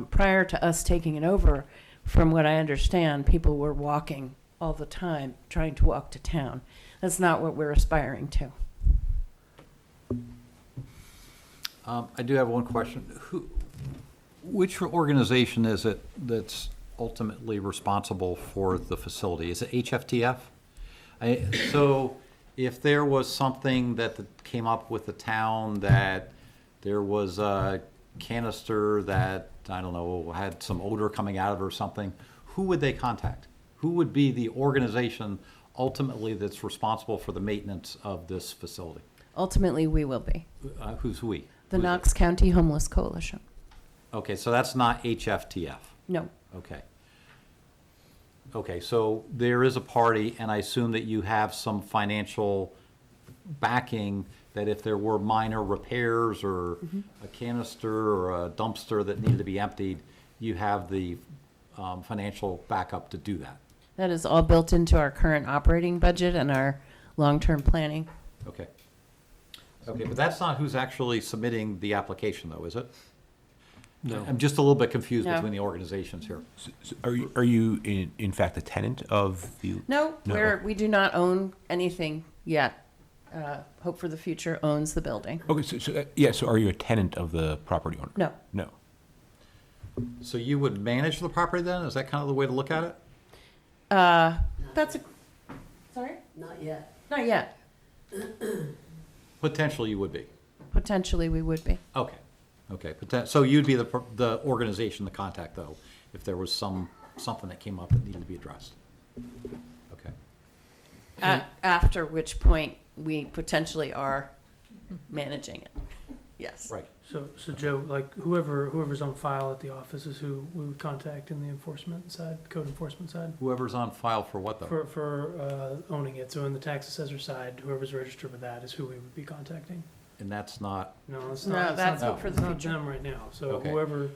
Prior to us taking it over, from what I understand, people were walking all the time, trying to walk to town. That's not what we're aspiring to. I do have one question. Which organization is it that's ultimately responsible for the facility? Is it HFTF? So if there was something that came up with the town that there was a canister that, I don't know, had some odor coming out of it or something, who would they contact? Who would be the organization ultimately that's responsible for the maintenance of this facility? Ultimately, we will be. Who's we? The Who's it? Knox County Homeless Coalition. Okay, so that's not HFTF. No. Okay. Okay, so there is a party, and I assume that you have some financial backing that if there were minor repairs or a canister or a dumpster that needed to be emptied, you have the financial backup to do that. That is all built into our current operating budget and our long-term planning. Okay. Okay, but that's not who's actually submitting the application, though, is it? No. I'm just a little bit confused No. between the organizations here. So are you in fact a tenant of the? No, No. we do not own anything yet. Hope for the Future owns the building. Okay, so are you a tenant of the property owner? No. No. So you would manage the property then? Is that kind of the way to look at it? That's a, sorry? Not yet. Not yet. Potentially you would be. Potentially, we would be. Okay, okay, but that, so you'd be the organization to contact, though, if there was something that came up that needed to be addressed? Okay. After which point, we potentially are managing it. Yes. Right. So Joe, like whoever's on file at the office is who we would contact in the enforcement side, code enforcement side? Whoever's on file for what, though? For owning it. So in the tax assessor side, whoever's registered with that is who we would be contacting. And that's not, No, it's No, not. that's it's not, Hope for the it's not Future. them right now. So Okay. whoever.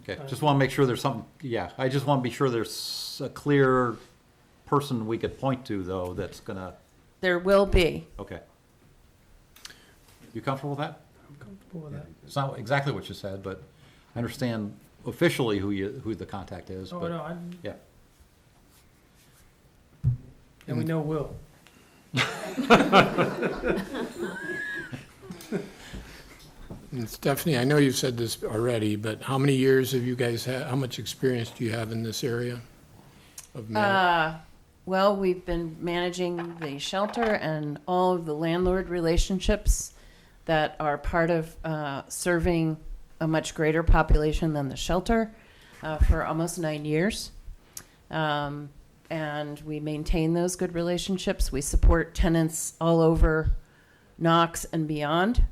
okay, just want to make sure there's something, yeah, I just want to be sure there's a clear person we could point to, though, that's gonna, There will be. okay. You comfortable with that? I'm comfortable with that. It's not exactly what you said, but I understand officially who the contact is, Oh, but, no, yeah. and we know Will. And Stephanie, I know you've said this already, but how many years have you guys had, how much experience do you have in this area of Well, we've been managing the shelter and all of the landlord relationships that are part of serving a much greater population than the shelter for almost 9 years. And we maintain those good relationships. We support tenants all over Knox and beyond.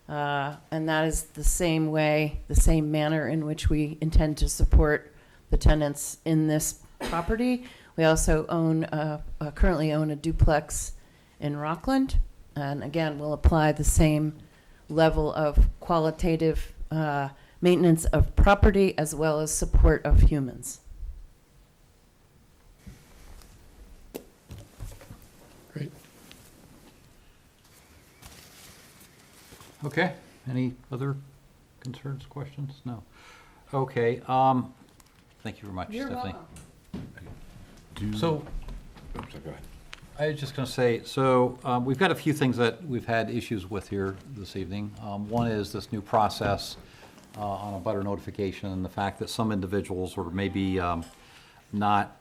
And that is the same way, the same manner in which we intend to support the tenants in this property. We also currently own a duplex in Rockland. And again, we'll apply the same level of qualitative maintenance of property as well as support of humans. Great. Okay, any other concerns, questions? No. Okay, thank you very much, You're Stephanie. welcome. So, Oh, sorry, go ahead. I was just going to say, so we've got a few things that we've had issues with here this evening. One is this new process on a butter notification and the fact that some individuals were maybe not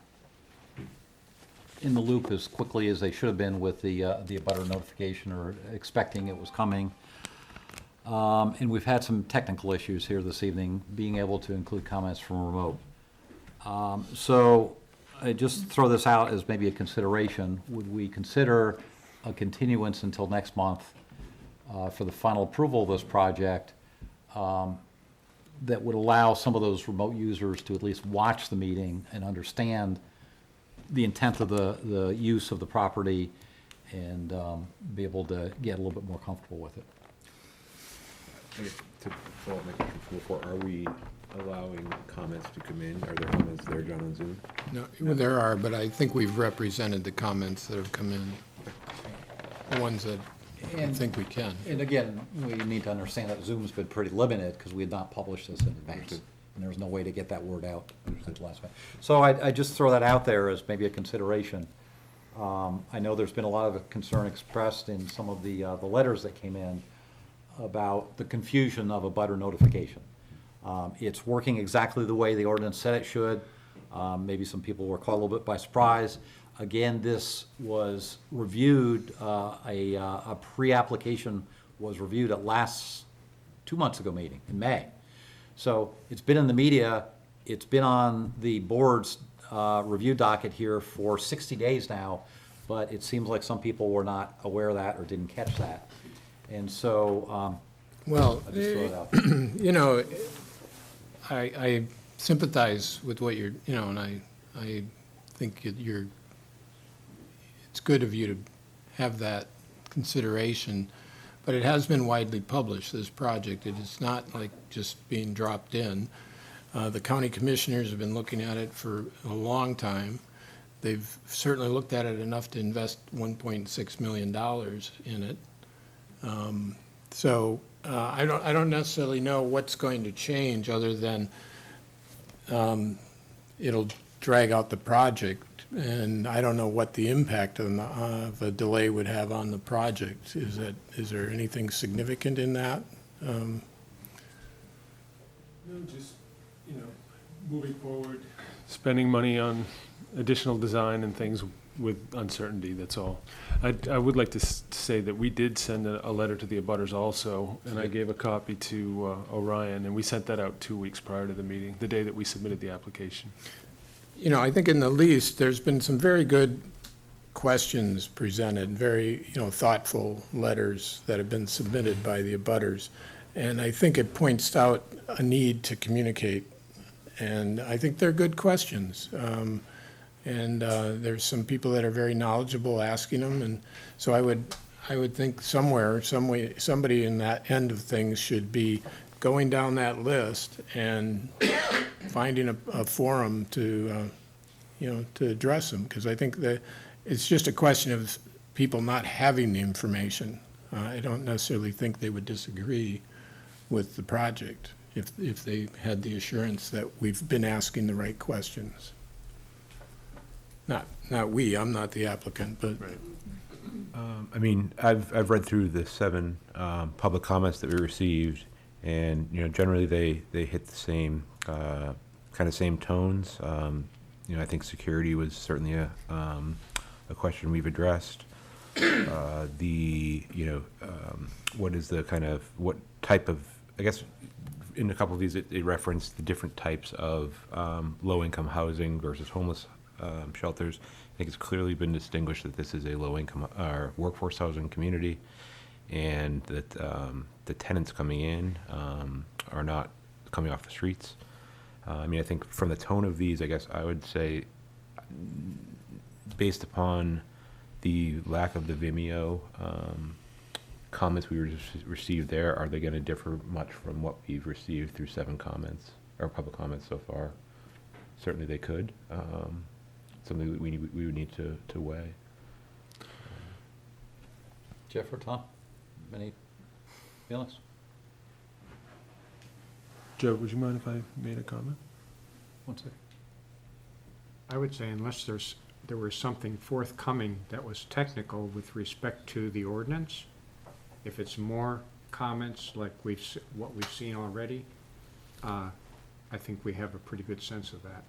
in the loop as quickly as they should have been with the abutter notification or expecting it was coming. And we've had some technical issues here this evening, being able to include comments from remote. So I just throw this out as maybe a consideration. Would we consider a continuance until next month for the final approval of this project, that would allow some of those remote users to at least watch the meeting and understand the intent of the use of the property and be able to get a little bit more comfortable with it. To follow up my question from before, are we allowing comments to come in? Are there comments there, John, on Zoom? No, well, there are, but I think we've represented the comments that have come in, the ones that I think we can. And again, we need to understand that Zoom's been pretty limited because we had not published this in advance. Understood. And there was no way to get that word out at the last minute. So I just throw that out there as maybe a consideration. I know there's been a lot of concern expressed in some of the letters that came in about the confusion of a butter notification. It's working exactly the way the ordinance said it should. Maybe some people were caught a little bit by surprise. Again, this was reviewed, a pre-application was reviewed at last 2 months ago meeting in May. So it's been in the media, it's been on the board's review docket here for 60 days now, but it seems like some people were not aware of that or didn't catch that. And so, Well, I just throw it out there. you know, I sympathize with what you're, you know, and I think it's good of you to have that consideration, but it has been widely published, this project. It is not like just being dropped in. The county commissioners have been looking at it for a long time. They've certainly looked at it enough to invest $1.6 million in it. So I don't necessarily know what's going to change other than it'll drag out the project, and I don't know what the impact of a delay would have on the project. Is there anything significant in that? No, just, you know, moving forward, spending money on additional design and things with uncertainty, that's all. I would like to say that we did send a letter to the abutters also, and I gave a copy to Orion, and we sent that out 2 weeks prior to the meeting, the day that we submitted the application. You know, I think in the least, there's been some very good questions presented, very, you know, thoughtful letters that have been submitted by the abutters. And I think it points out a need to communicate. And I think they're good questions. There's some people that are very knowledgeable asking them. And so I would think somewhere, some way, somebody in that end of things should be going down that list and finding a forum to, you know, to address them. Because I think that it's just a question of people not having the information. I don't necessarily think they would disagree with the project if they had the assurance that we've been asking the right questions. Not we, I'm not the applicant, but. Right. I mean, I've read through the 7 public comments that we received, and, you know, generally they hit the same, kind of same tones. You know, I think security was certainly a question we've addressed. What is the kind of, what type of, I guess, in a couple of these, it referenced the different types of low-income housing versus homeless shelters. I think it's clearly been distinguished that this is a low-income workforce housing community, and that the tenants coming in are not coming off the streets. I mean, I think from the tone of these, I guess I would say, based upon the lack of the Vimeo comments we received there, are they going to differ much from what we've received through 7 comments, or public comments so far? Certainly they could. Something that we would need to weigh. Jeff or Tom, any feelings? Joe, would you mind if I made a comment? One second. I would say unless there was something forthcoming that was technical with respect to the ordinance, if it's more comments like what we've seen already, I think we have a pretty good sense of that.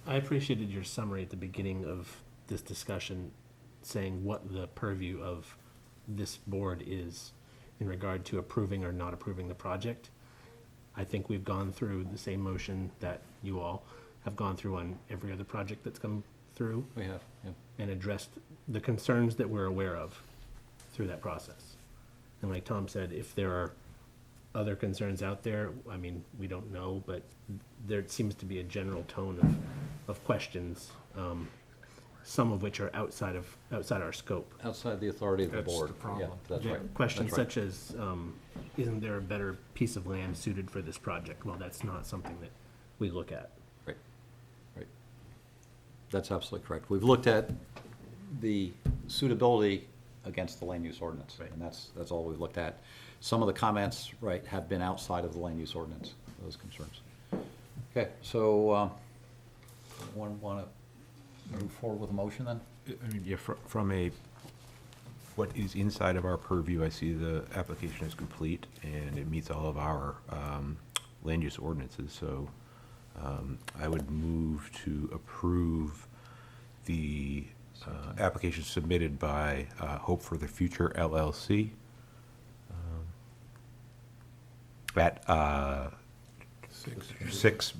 I appreciated your summary at the beginning of this discussion, saying what the purview of this board is in regard to approving or not approving the project. I think we've gone through the same motion that you all have gone through on every other project that's come through We have, yeah. and addressed the concerns that we're aware of through that process. And like Tom said, if there are other concerns out there, I mean, we don't know, but there seems to be a general tone of questions, some of which are outside our scope. Outside the authority of the That's board. the problem. Yeah, that's Yeah, right. Questions That's right. such as, isn't there a better piece of land suited for this project? Well, that's not something that we look at. Right, right. That's absolutely correct. We've looked at the suitability against the land use ordinance. Right. And that's all we've looked at. Some of the comments, right, have been outside of the land use ordinance, those concerns. Okay, so, want to move forward with a motion then? I mean, yeah, from what is inside of our purview, I see the application is complete and it meets all of our land use ordinances, so I would move to approve the application submitted by Hope for the Future LLC at 6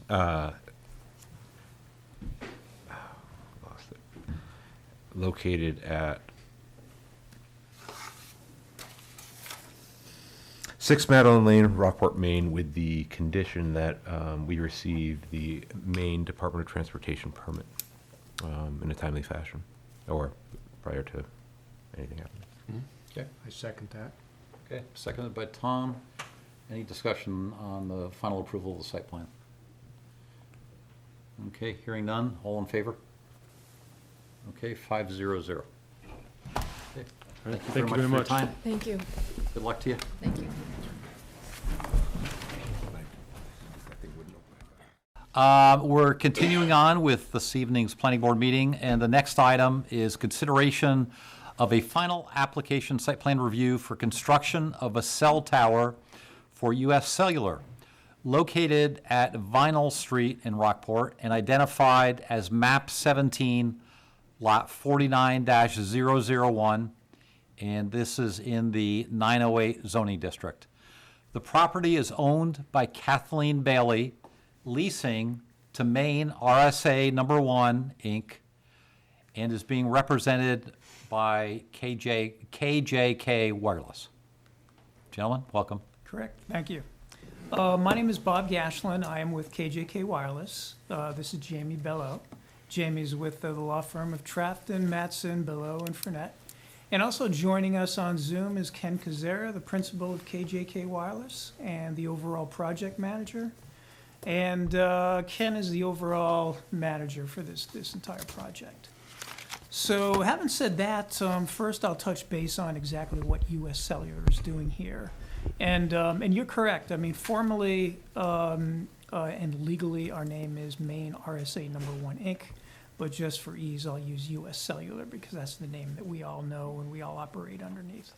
located at 6 Madeline Lane, Rockport, Maine, with the condition that we receive the Maine Department of Transportation permit in a timely fashion, or prior to anything happening. Okay. I second that. Okay, seconded by Tom. Any discussion on the final approval of the site plan? Okay, hearing none, all in favor? Okay, 500. Okay. Thank you very much for your much. time. Thank you. Good luck to you. Thank you. We're continuing on with this evening's planning board meeting, and the next item is consideration of a final application site plan review for construction of a cell tower for US Cellular located at Vinyl Street in Rockport and identified as map 17, lot 49-001, and this is in the 908 zoning district. The property is owned by Kathleen Bailey, leasing to Maine RSA number 1, Inc., and is being represented by KJK Wireless. Gentlemen, welcome. Correct, thank you. My name is Bob Gashlin. I am with KJK Wireless. This is Jamie Bello. Jamie's with the law firm of Trafton, Matson, Bello, and Frenette. And also joining us on Zoom is Ken Kazera, the principal of KJK Wireless and the overall project manager. And Ken is the overall manager for this entire project. So having said that, first I'll touch base on exactly what US Cellular is doing here. And you're correct. I mean, formally and legally, our name is Maine RSA number 1, Inc., but just for ease, I'll use US Cellular because that's the name that we all know and we all operate underneath.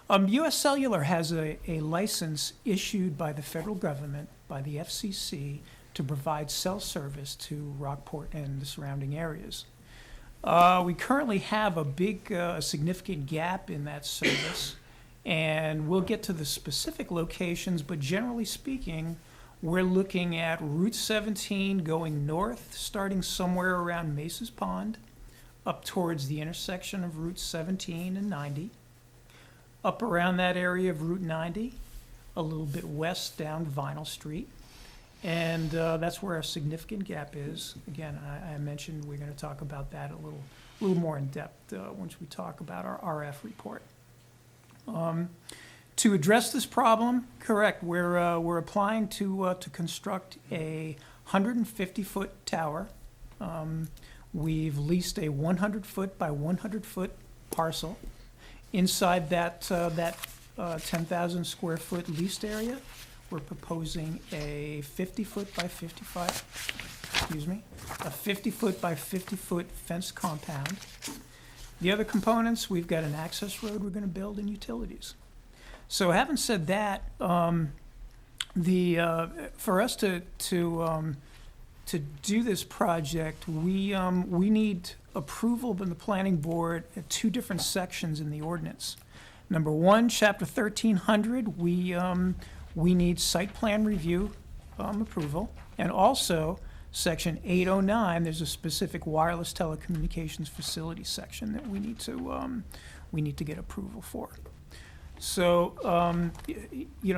US Cellular has a license issued by the federal government, by the FCC, to provide cell service to Rockport and the surrounding areas. We currently have a big, significant gap in that service, and we'll get to the specific locations, but generally speaking, we're looking at Route 17 going north, starting somewhere around Mace's Pond, up towards the intersection of Route 17 and 90, up around that area of Route 90, a little bit west down Vinyl Street, and that's where our significant gap is. Again, I mentioned we're going to talk about that a little more in depth once we talk about our RF report. To address this problem, correct, we're applying to construct a 150-foot tower. We've leased a 100-foot by 100-foot parcel. Inside that 10,000 square foot leased area, we're proposing a 50-foot by 50-foot by 50-foot fence compound. The other components, we've got an access road we're going to build and utilities. So having said that, for us to do this project, we need approval from the planning board at 2 different sections in the ordinance. Number 1, chapter 1300, we need site plan review approval, and also Section 809, there's a specific wireless telecommunications facility section that we need to get approval for. So,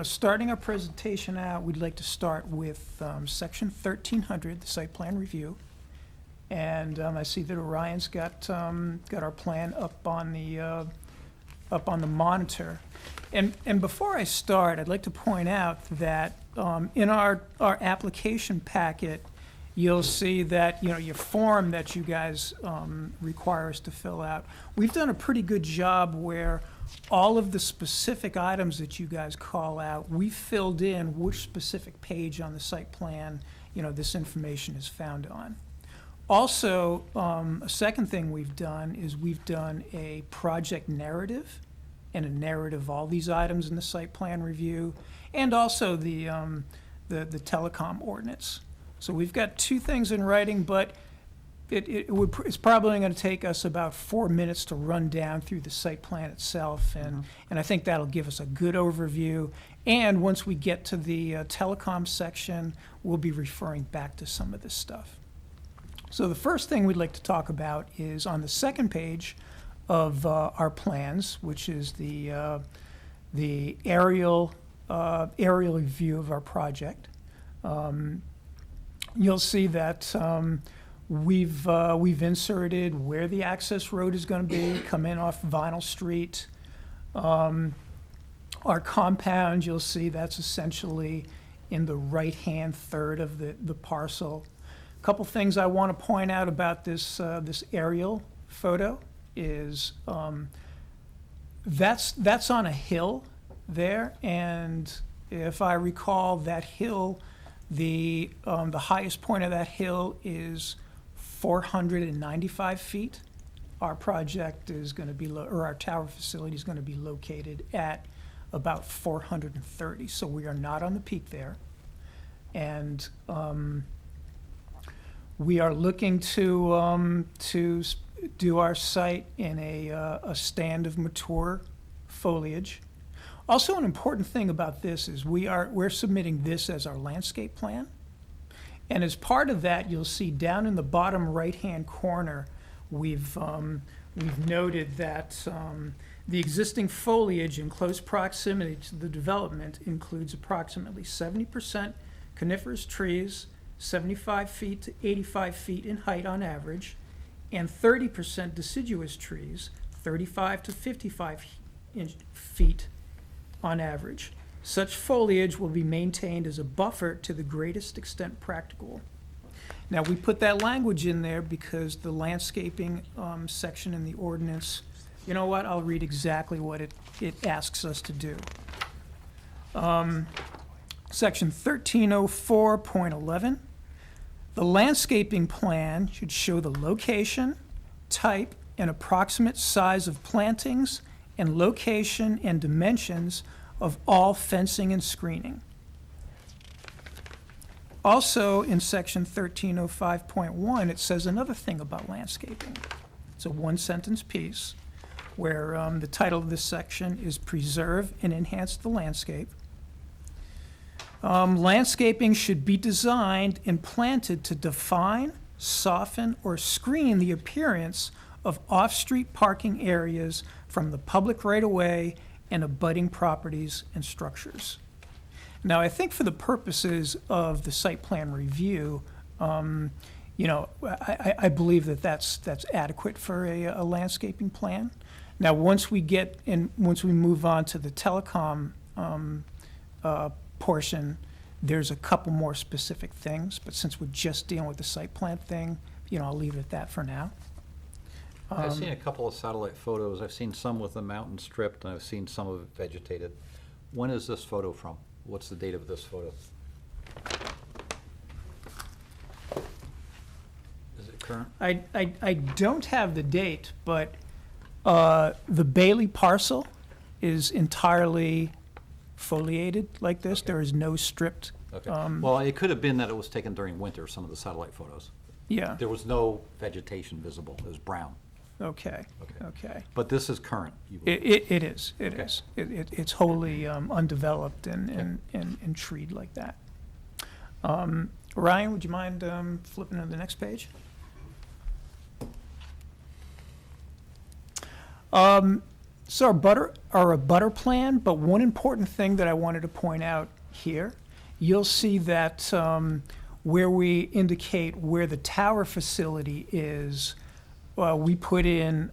starting our presentation out, we'd like to start with Section 1300, the site plan review. And I see that Orion's got our plan up on the monitor. And before I start, I'd like to point out that in our application packet, you'll see that, your form that you guys require us to fill out, we've done a pretty good job where all of the specific items that you guys call out, we filled in which specific page on the site plan, this information is found on. Also, a second thing we've done is we've done a project narrative and a narrative of all these items in the site plan review, and also the telecom ordinance. So we've got two things in writing, but it's probably going to take us about 4 minutes to run down through the site plan itself, and I think that'll give us a good overview. And once we get to the telecom section, we'll be referring back to some of this stuff. So the first thing we'd like to talk about is on the second page of our plans, which is the aerial view of our project. You'll see that we've inserted where the access road is going to be, come in off Vinyl Street. Our compound, you'll see that's essentially in the right-hand third of the parcel. A couple things I want to point out about this aerial photo is that's on a hill there, and if I recall, that hill, the highest point of that hill is 495 feet. Our project is going to be, or our tower facility is going to be located at about 430. So we are not on the peak there, and we are looking to do our site in a stand of mature foliage. Also, an important thing about this is we're submitting this as our landscape plan. And as part of that, you'll see down in the bottom right-hand corner, we've noted that the existing foliage in close proximity to the development includes approximately 70% coniferous trees, 75 feet to 85 feet in height on average, and 30% deciduous trees, 35 to 55 feet on average. Such foliage will be maintained as a buffer to the greatest extent practicable. Now, we put that language in there because the landscaping section in the ordinance, you know what, I'll read exactly what it asks us to do. Section 1304.11, the landscaping plan should show the location, type, and approximate size of plantings and location and dimensions of all fencing and screening. Also, in section 1305.1, it says another thing about landscaping. It's a one-sentence piece where the title of this section is Preserve and Enhance the Landscape. Landscaping should be designed and planted to define, soften, or screen the appearance of off-street parking areas from the public right-of-way and abutting properties and structures. Now, I think for the purposes of the site plan review, I believe that that's adequate for a landscaping plan. Now, once we move on to the telecom portion, there's a couple more specific things, but since we're just dealing with the site plan thing, I'll leave it at that for now. I've seen a couple of satellite photos. I've seen some with the mountain stripped, and I've seen some of it vegetated. When is this photo from? What's the date of this photo? Is it current? I don't have the date, but the Bailey parcel is entirely foliated like this. There is no stripped. Okay. Well, it could have been that it was taken during winter, some of the satellite photos. Yeah. There was no vegetation visible. It was brown. Okay. But this is current. It is. It's wholly undeveloped and treed like that. Ryan, would you mind flipping to the next page? So our butter plan, but one important thing that I wanted to point out here, you'll see that where we indicate where the tower facility is, we put in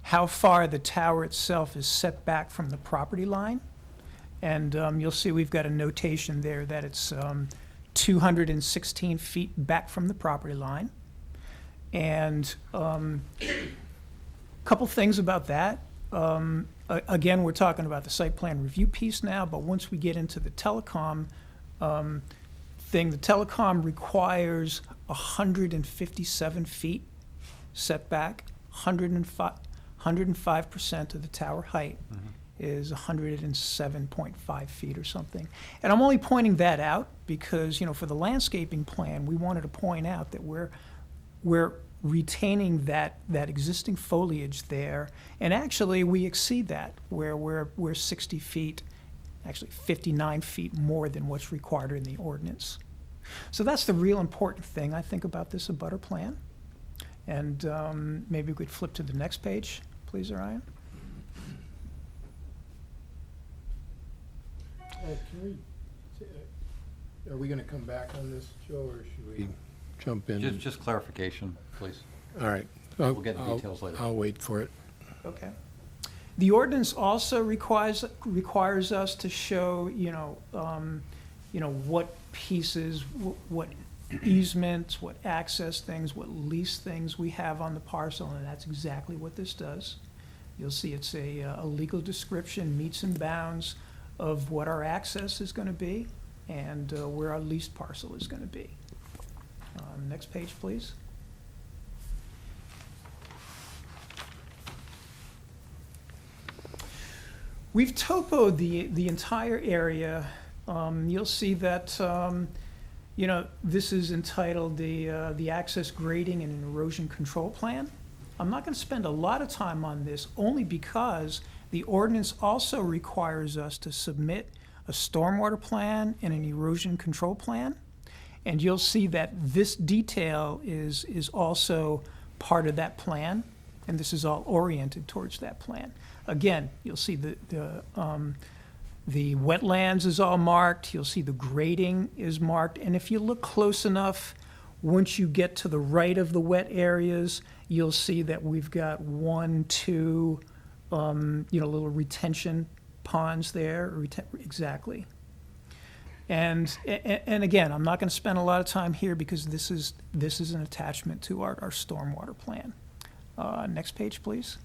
how far the tower itself is set back from the property line. And you'll see we've got a notation there that it's 216 feet back from the property line. And couple things about that. Again, we're talking about the site plan review piece now, but once we get into the telecom thing, the telecom requires 157 feet setback, 105% of the tower height is 107.5 feet or something. And I'm only pointing that out because, you know, for the landscaping plan, we wanted to point out that we're retaining that existing foliage there, and actually we exceed that, where we're 60 feet, actually 59 feet more than what's required in the ordinance. So that's the real important thing I think about this abutter plan. And maybe we could flip to the next page, please, Orion. Are we going to come back on this, Joe, or should we jump in? Just clarification, please. All right. We'll get the details later. I'll wait for it. Okay. The ordinance also requires us to show, what pieces, what easements, what access things, what lease things we have on the parcel, and that's exactly what this does. You'll see it's a legal description, meets and bounds of what our access is going to be and where our leased parcel is going to be. Next page, please. We've topoed the entire area. You'll see that this is entitled the Access Grading and Erosion Control Plan. I'm not going to spend a lot of time on this only because the ordinance also requires us to submit a stormwater plan and an erosion control plan. And you'll see that this detail is also part of that plan, and this is all oriented towards that plan. Again, you'll see the wetlands is all marked, you'll see the grading is marked, and if you look close enough, once you get to the right of the wet areas, you'll see that we've got 1, 2, little retention ponds there, exactly. And again, I'm not going to spend a lot of time here because this is an attachment to our stormwater plan. Next page, please.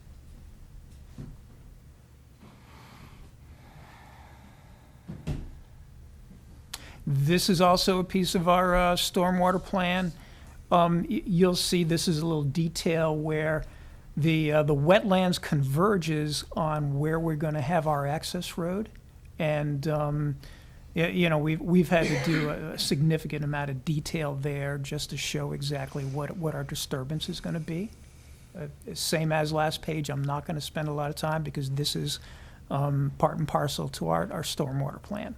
This is also a piece of our stormwater plan. You'll see this is a little detail where the wetlands converges on where we're going to have our access road, and we've had to do a significant amount of detail there just to show exactly what our disturbance is going to be. Same as last page, I'm not going to spend a lot of time because this is part and parcel to our stormwater plan.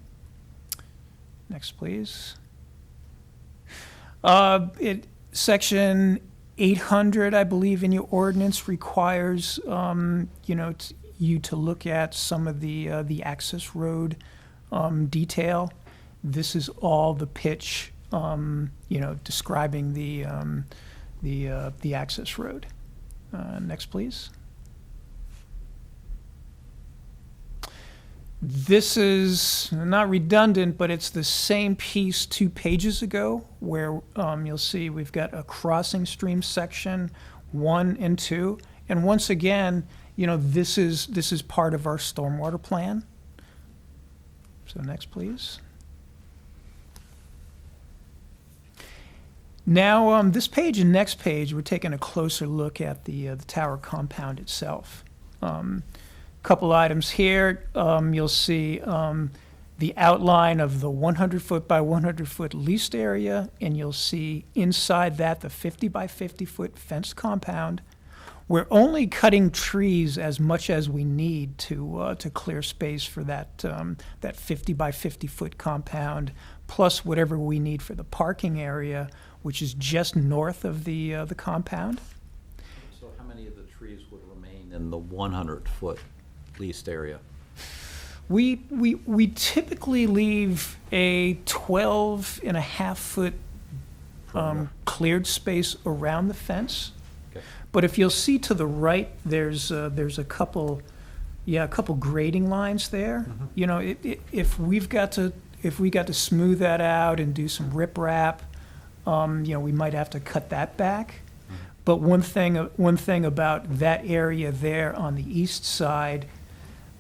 Next, please. Section 800, I believe, in your ordinance requires you to look at some of the access road detail. This is all the pitch, describing the access road. Next, please. This is not redundant, but it's the same piece 2 pages ago where you'll see we've got a crossing stream section 1 and 2. And once again, this is part of our stormwater plan. So next, please. Now, this page and next page, we're taking a closer look at the tower compound itself. Couple items here. You'll see the outline of the 100-foot by 100-foot leased area, and you'll see inside that the 50 by 50-foot fenced compound. We're only cutting trees as much as we need to clear space for that 50 by 50-foot compound, plus whatever we need for the parking area, which is just north of the compound. So how many of the trees would remain in the 100-foot leased area? We typically leave a 12.5-foot cleared space around the fence. Okay. But if you'll see to the right, there's a couple grading lines there. You know, if we got to smooth that out and do some riprap, you know, we might have to cut that back. But one thing about that area there on the east side,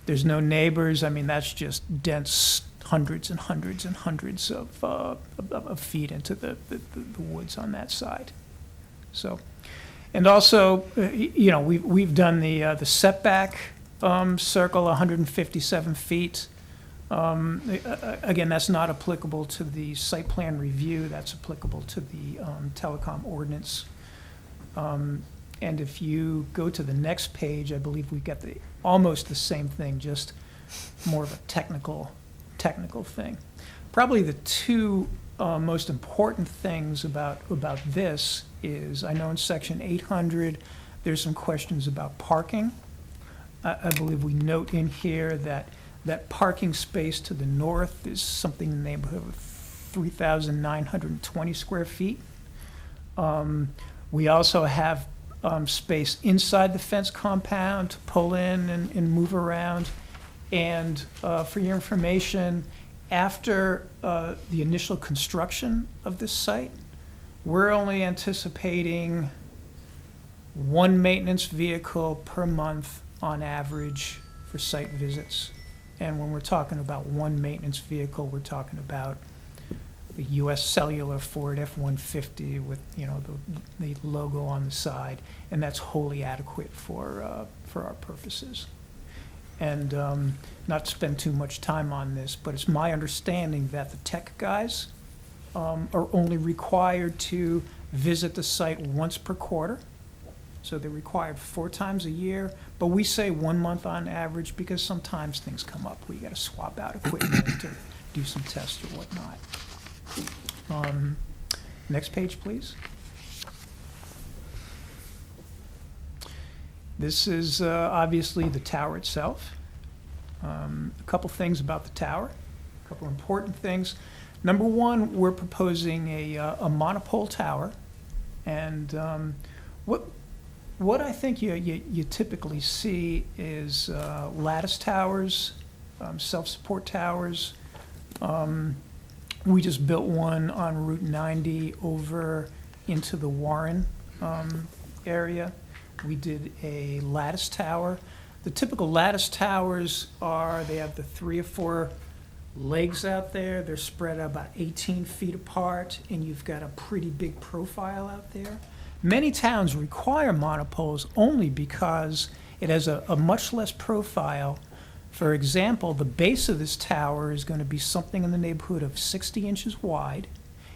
there's no neighbors. I mean, that's just dense hundreds and hundreds and hundreds of feet into the woods on that side. So, and also, you know, we've done the setback circle, 157 feet. Again, that's not applicable to the site plan review. That's applicable to the telecom ordinance. And if you go to the next page, I believe we've got almost the same thing, just more of a technical thing. Probably the two most important things about this is, I know in section 800, there's some questions about parking. I believe we note in here that parking space to the north is something in the neighborhood of 3,920 square feet. We also have space inside the fence compound to pull in and move around. And for your information, after the initial construction of this site, we're only anticipating one maintenance vehicle per month on average for site visits. And when we're talking about one maintenance vehicle, we're talking about the US Cellular Ford F-150 with, you know, the logo on the side, and that's wholly adequate for our purposes. And not to spend too much time on this, but it's my understanding that the tech guys are only required to visit the site once per quarter. So they're required 4 times a year, but we say 1 month on average because sometimes things come up where you gotta swap out equipment or do some tests or whatnot. Next page, please. This is obviously the tower itself. A couple things about the tower, a couple important things. Number one, we're proposing a monopole tower, and what I think you typically see is lattice towers, self-support towers. We just built one on Route 90 over into the Warren area. We did a lattice tower. The typical lattice towers they have the 3 or 4 legs out there. They're spread out about 18 feet apart, and you've got a pretty big profile out there. Many towns require monopoles only because it has a much less profile. For example, the base of this tower is going to be something in the neighborhood of 60 inches wide.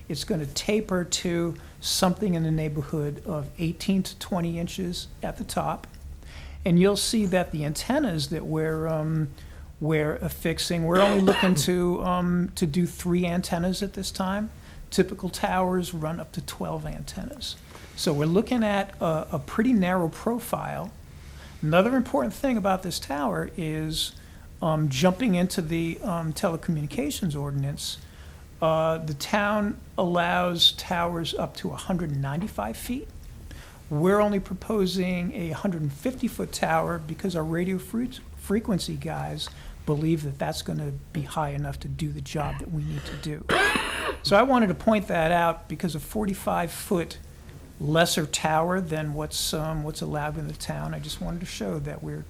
It's going to taper to something in the neighborhood of 18 to 20 inches at the top. And you'll see that the antennas that we're affixing, we're only looking to do 3 antennas at this time. Typical towers run up to 12 antennas. So we're looking at a pretty narrow profile. Another important thing about this tower is jumping into the telecommunications ordinance. The town allows towers up to 195 feet. We're only proposing a 150-foot tower because our radio frequency guys believe that that's going to be high enough to do the job that we need to do. So I wanted to point that out because a 45-foot lesser tower than what's allowed in the town. I just wanted to show that we're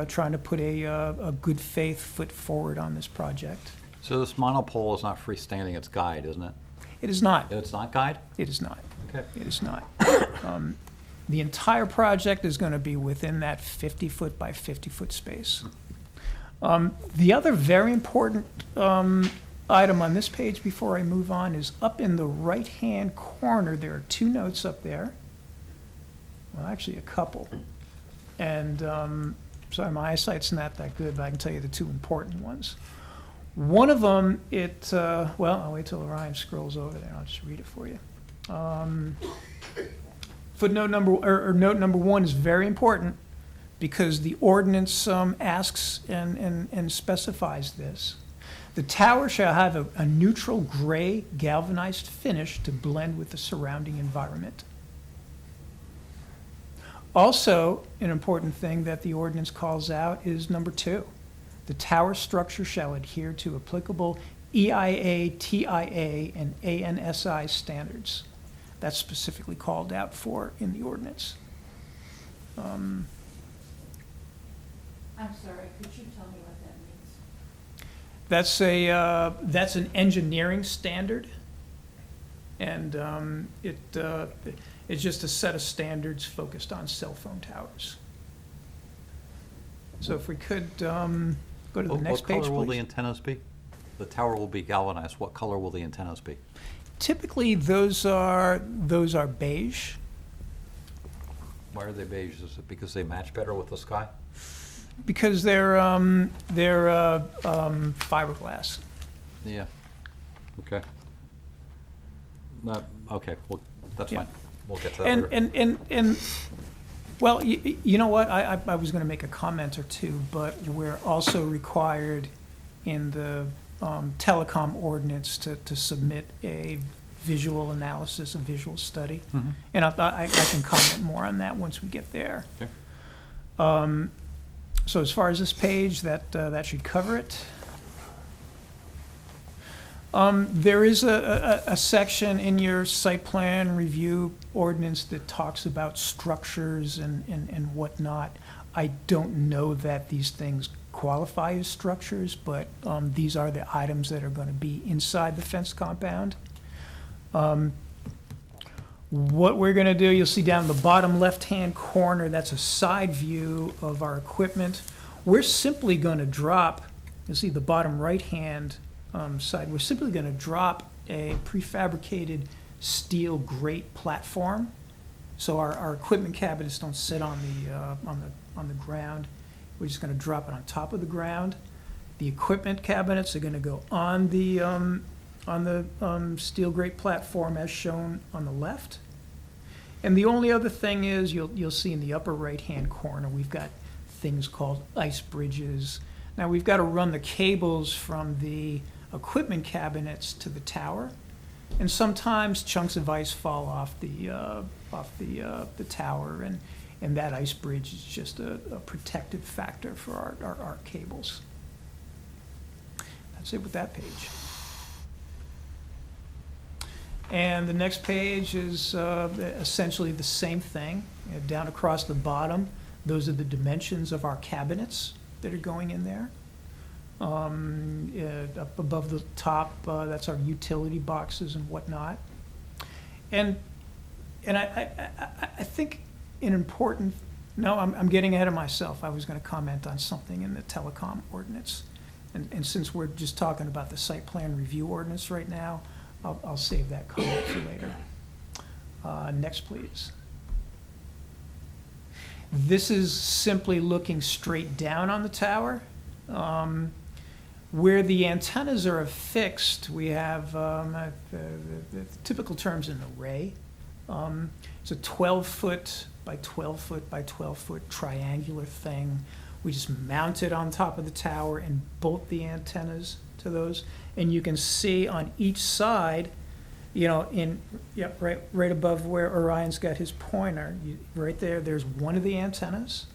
trying to put a good faith foot forward on this project. So this monopole is not freestanding, it's guide, isn't it? It is not. It's not guide? It is not. Okay. It is not. The entire project is going to be within that 50-foot by 50-foot space. The other very important item on this page before I move on is up in the right-hand corner. There are 2 notes up there. Well, actually a couple. And sorry, my eyesight's not that good, but I can tell you the 2 important ones. One of them, well, I'll wait till Orion scrolls over there, I'll just read it for you. Footnote number, or note number 1 is very important because the ordinance asks and specifies this. The tower shall have a neutral gray galvanized finish to blend with the surrounding environment. Also, an important thing that the ordinance calls out is number 2. The tower structure shall adhere to applicable EIA, TIA, and ANSI standards. That's specifically called out for in the ordinance. I'm sorry, could you tell me what that means? That's an engineering standard, and it's just a set of standards focused on cell phone towers. So if we could go to the next page, What color will the please. antennas be? The tower will be galvanized. What color will the antennas be? Typically, those are beige. Why are they beige? Is it because they match better with the sky? Because they're fiberglass. Yeah. Okay. Okay, well, that's Yeah. fine. We'll get to that later. And well, you know what? I was going to make a comment or two, but we're also required in the telecom ordinance to submit a visual analysis, a visual study. Mhm. And I can comment more on that once we get there. Okay. So as far as this page, that should cover it. There is a section in your site plan review ordinance that talks about structures and whatnot. I don't know that these things qualify as structures, but these are the items that are going to be inside the fence compound. What we're going to do, you'll see down in the bottom left-hand corner, that's a side view of our equipment. We're simply going to drop, you'll see the bottom right-hand side, we're simply going to drop a prefabricated steel grate platform. So our equipment cabinets don't sit on the ground. We're just going to drop it on top of the ground. The equipment cabinets are going to go on the steel grate platform as shown on the left. And the only other thing is, you'll see in the upper right-hand corner, we've got things called ice bridges. Now, we've got to run the cables from the equipment cabinets to the tower, and sometimes chunks of ice fall off the tower, and that ice bridge is just a protective factor for our cables. That's it with that page. And the next page is essentially the same thing. Down across the bottom, those are the dimensions of our cabinets that are going in there. Up above the top, that's our utility boxes and whatnot. And I think an important, no, I'm getting ahead of myself. I was going to comment on something in the telecom ordinance. And since we're just talking about the site plan review ordinance right now, I'll save that comment for later. Next, please. This is simply looking straight down on the tower. Where the antennas are affixed, we have the typical terms in array. It's a 12-foot by 12-foot by 12-foot triangular thing. We just mount it on top of the tower and bolt the antennas to those. And you can see on each side, you know, right above where Orion's got his pointer, right there, there's one of the antennas.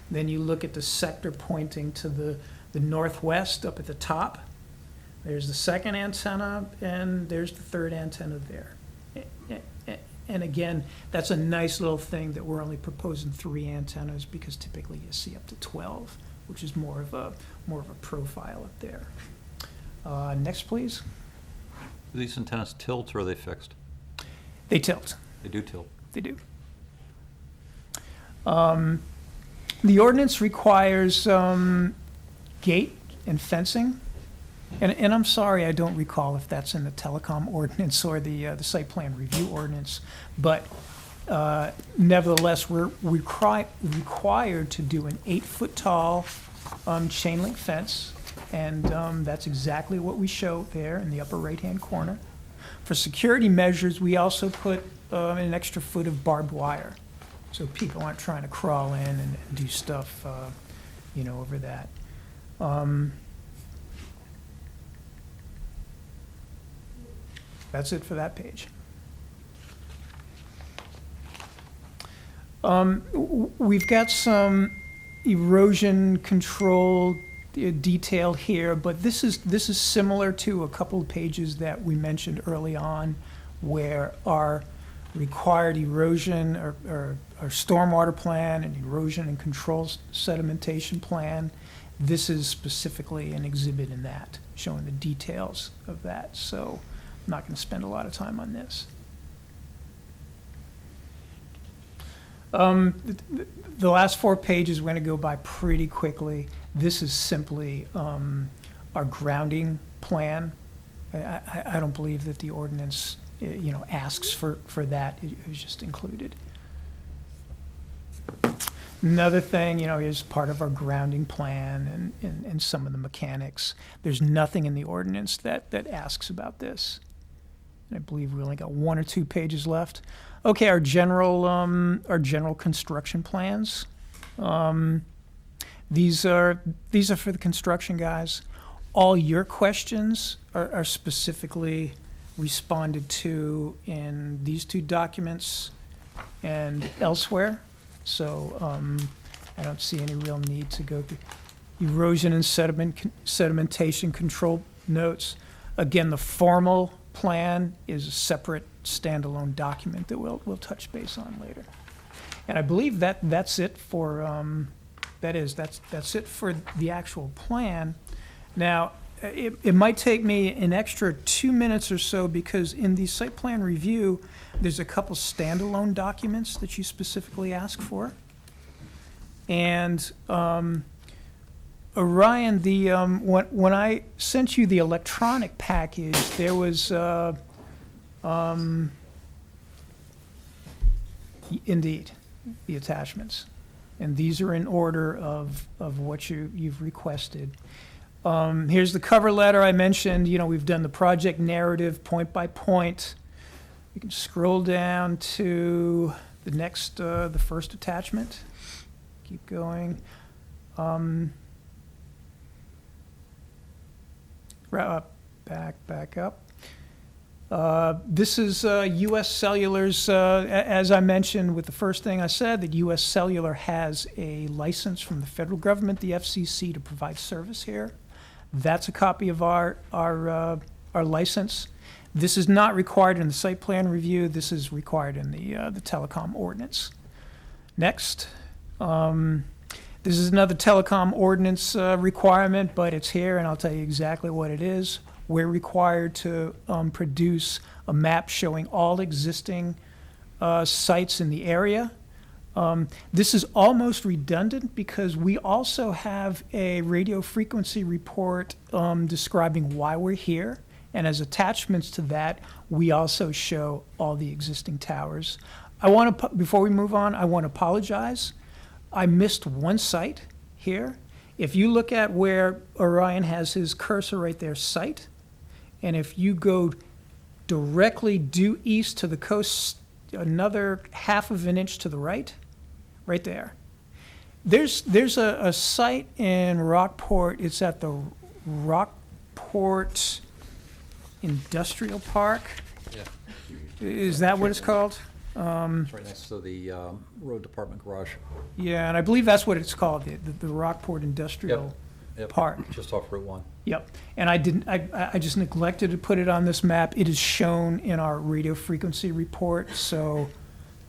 Then you look at the sector pointing to the northwest up at the top. There's the second antenna, and there's the third antenna there. And again, that's a nice little thing that we're only proposing 3 antennas because typically you see up to 12, which is more of a profile up there. Next, please. Do these antennas tilt or are they fixed? They tilt. They do tilt. They do. The ordinance requires gate and fencing. And I'm sorry, I don't recall if that's in the telecom ordinance or the site plan review ordinance, but nevertheless, we're required to do an 8-foot tall chain link fence And that's exactly what we show there in the upper right-hand corner. For security measures, we also put an extra foot of barbed wire, so people aren't trying to crawl in and do stuff, over that. That's it for that page. We've got some erosion control detail here, but this is similar to a couple of pages that we mentioned early on, where our required erosion or stormwater plan and erosion and control sedimentation plan. This is specifically an exhibit in that, showing the details of that. So I'm not going to spend a lot of time on this. The last 4 pages, we're going to go by pretty quickly. This is simply our grounding plan. I don't believe that the ordinance, asks for that. It was just included. Another thing, is part of our grounding plan and some of the mechanics. There's nothing in the ordinance that asks about this. I believe we only got 1 or 2 pages left. Okay, our general construction plans. These are for the construction guys. All your questions are specifically responded to in these 2 documents and elsewhere. So I don't see any real need to go through erosion and sedimentation control notes. Again, the formal plan is a separate standalone document that we'll touch base on later. And I believe that's it for that's it for the actual plan. Now, it might take me an extra 2 minutes or so, because in the site plan review, there's a couple standalone documents that you specifically ask for. And Orion, when I sent you the electronic package, there was indeed the attachments, and these are in order of what you've requested. Here's the cover letter I mentioned. We've done the project narrative point by point. You can scroll down to the next, the first attachment. Keep going. Back up. This is U.S. Cellular's, as I mentioned with the first thing I said, that U.S. Cellular has a license from the federal government, the FCC, to provide service here. That's a copy of our license. This is not required in the site plan review. This is required in the telecom ordinance. Next. This is another telecom ordinance requirement, but it's here, and I'll tell you exactly what it is. We're required to produce a map showing all existing sites in the area. This is almost redundant because we also have a radio frequency report describing why we're here. And as attachments to that, we also show all the existing towers. Before we move on, I want to apologize. I missed one site here. If you look at where Orion has his cursor right there, site, and if you go directly due east to the coast, another 1/2 inch to the right there. There's a site in Rockport. It's at the Rockport Industrial Park. Yeah. Is that what it's called? It's right next to the road department garage. Yeah, and I believe that's what it's called, the Rockport Industrial Park. Just off Route 1. Yep, and I just neglected to put it on this map. It is shown in our radio frequency report, so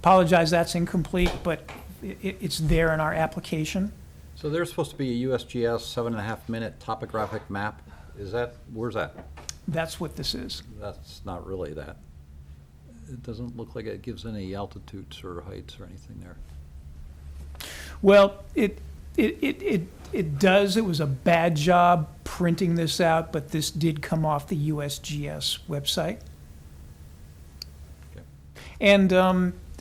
apologize that's incomplete, but it's there in our application. So there's supposed to be a USGS 7.5-minute topographic map. Where's that? That's what this is. That's not really that. It doesn't look like it gives any altitudes or heights or anything there. Well, it does. It was a bad job printing this out, but this did come off the USGS website. Okay. And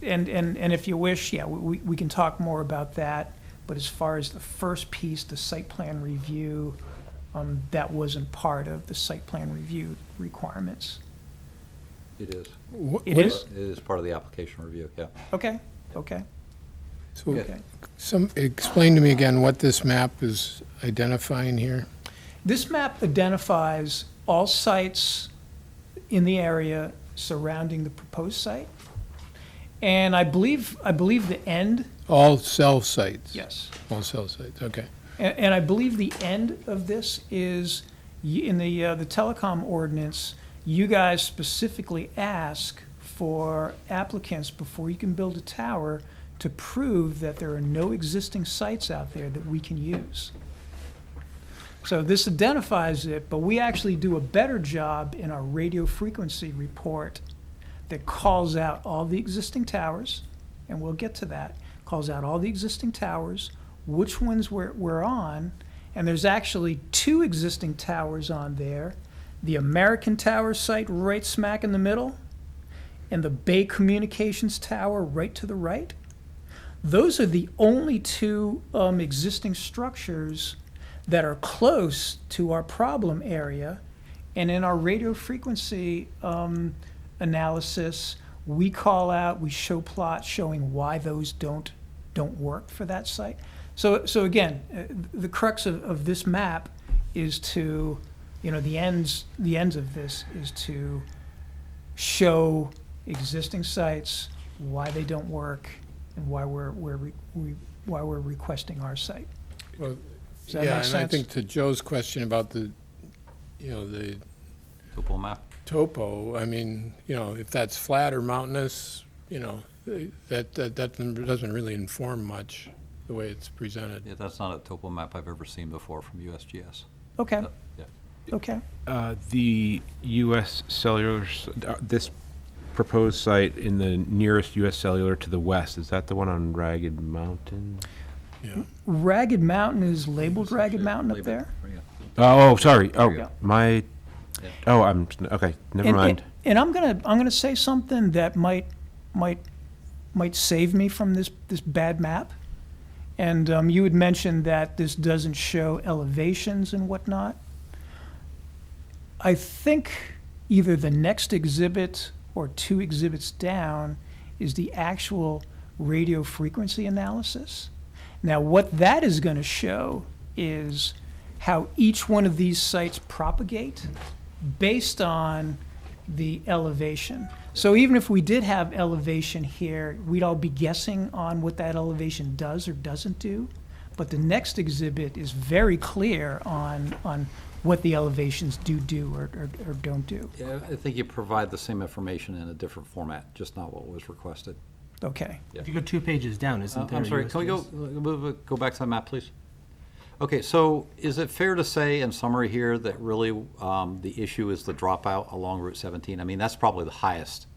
if you wish, yeah, we can talk more about that. But as far as the first piece, the site plan review, that wasn't part of the site plan review requirements. It is. It is? It is part of the application review, yeah. Okay, okay. So, Okay. explain to me again what this map is identifying here. This map identifies all sites in the area surrounding the proposed site. And I believe the end, All cell sites? yes. All cell sites, okay. And I believe the end of this is, in the telecom ordinance, you guys specifically ask for applicants before you can build a tower to prove that there are no existing sites out there that we can use. So this identifies it, but we actually do a better job in our radio frequency report that calls out all the existing towers, and we'll get to that, calls out all the existing towers, which ones we're on, and there's actually 2 existing towers on there. The American Tower site right smack in the middle, and the Bay Communications Tower right to the right. Those are the only 2 existing structures that are close to our problem area. And in our radio frequency analysis, we call out, we show plots showing why those don't work for that site. So again, the crux of this map is to, the ends of this is to show existing sites, why they don't work, and why we're requesting our site. Well, Does that yeah, make and I sense? think to Joe's question about the Topo map. topo, I mean, if that's flat or mountainous, that doesn't really inform much the way it's presented. Yeah, that's not a topo map I've ever seen before from USGS. Okay, Yeah. okay. The U.S. Cellular, this proposed site in the nearest U.S. Cellular to the west, is that the one on Ragged Mountain? Yeah. Ragged Mountain is labeled Ragged Mountain up there. Oh, sorry. There you Oh, go. my, oh, okay, never And- mind. And I'm gonna say something that might save me from this bad map. And you had mentioned that this doesn't show elevations and whatnot. I think either the next exhibit or 2 exhibits down is the actual radio frequency analysis. Now, what that is going to show is how each one of these sites propagate based on the elevation. So even if we did have elevation here, we'd all be guessing on what that elevation does or doesn't do. But the next exhibit is very clear on what the elevations do or don't do. Yeah, I think you provide the same information in a different format, just not what was requested. Okay. If you go 2 pages down, isn't there? I'm sorry, can we go back to the map, please? Okay, so is it fair to say in summary here that really the issue is the dropout along Route 17? I mean, that's probably the highest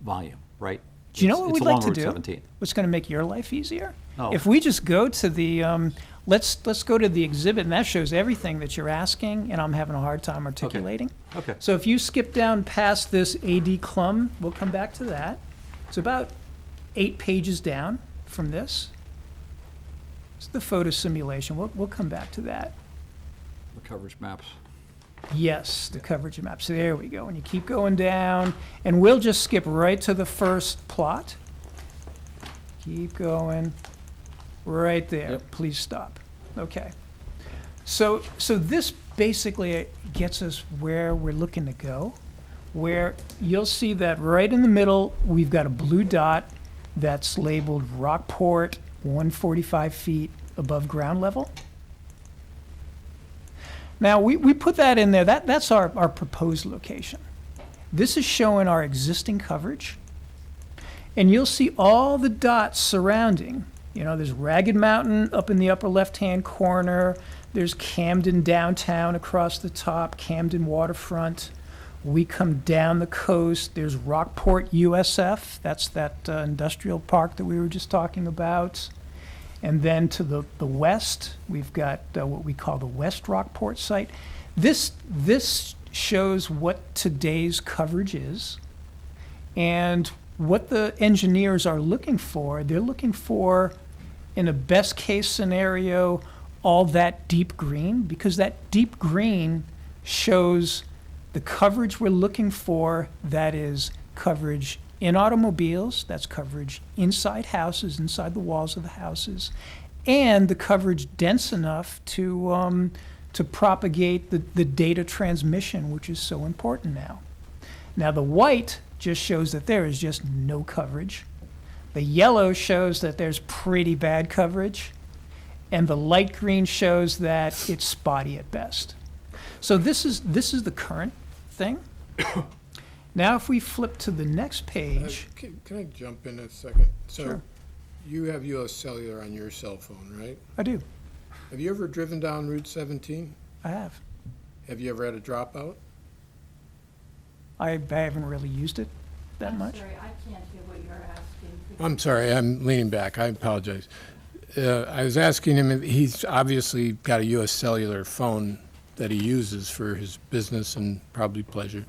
volume, right? Do you know what It's we'd like along to Route do? 17. What's going to make your life easier? Oh. If we just go to the, let's go to the exhibit, and that shows everything that you're asking, and I'm having a hard time articulating. Okay. So if you skip down past this AD Clum, we'll come back to that. It's about 8 pages down from this. It's the photo simulation. We'll come back to that. The coverage maps. Yes, the coverage map. So there we go. And you keep going down, and we'll just skip right to the first plot. Keep going. Right there. Yep. Please stop. Okay. So this basically gets us where we're looking to go, where you'll see that right in the middle, we've got a blue dot that's labeled Rockport, 145 feet above ground level. Now, we put that in there. That's our proposed location. This is showing our existing coverage. And you'll see all the dots surrounding. There's Ragged Mountain up in the upper left-hand corner. There's Camden downtown across the top, Camden waterfront. We come down the coast. There's Rockport USF. That's that industrial park that we were just talking about. And then to the west, we've got what we call the West Rockport site. This shows what today's coverage is and what the engineers are looking for. They're looking for, in a best case scenario, all that deep green, because that deep green shows the coverage we're looking for. That is coverage in automobiles, that's coverage inside houses, inside the walls of the houses, and the coverage dense enough to propagate the data transmission, which is so important now. Now, the white just shows that there is just no coverage. The yellow shows that there's pretty bad coverage, and the light green shows that it's spotty at best. So this is the current thing. Now, if we flip to the next page. Can I jump in a second? So Sure. you have US Cellular on your cell phone, right? I do. Have you ever driven down Route 17? I have. Have you ever had a dropout? I haven't really used it that much. Sorry, I can't hear what you're asking. I'm sorry, I'm leaning back. I apologize. I was asking him, if he's obviously got a US Cellular phone that he uses for his business and probably pleasure.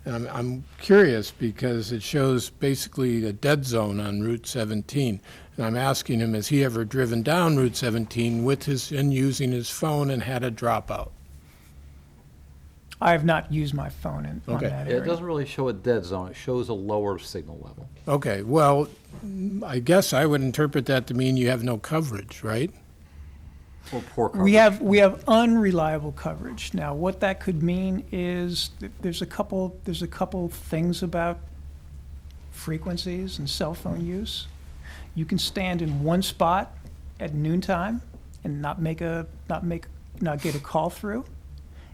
And I'm curious because it shows basically a dead zone on Route 17. And I'm asking him, has he ever driven down Route 17 with and using his phone and had a dropout? I have not used my phone on Okay. that It area. doesn't really show a dead zone, it shows a lower signal level. Okay, well, I guess I would interpret that to mean you have no coverage, right? Or poor coverage. We have unreliable coverage. Now, what that could mean is that there's a couple things about frequencies and cell phone use. You can stand in one spot at noontime and not get a call through.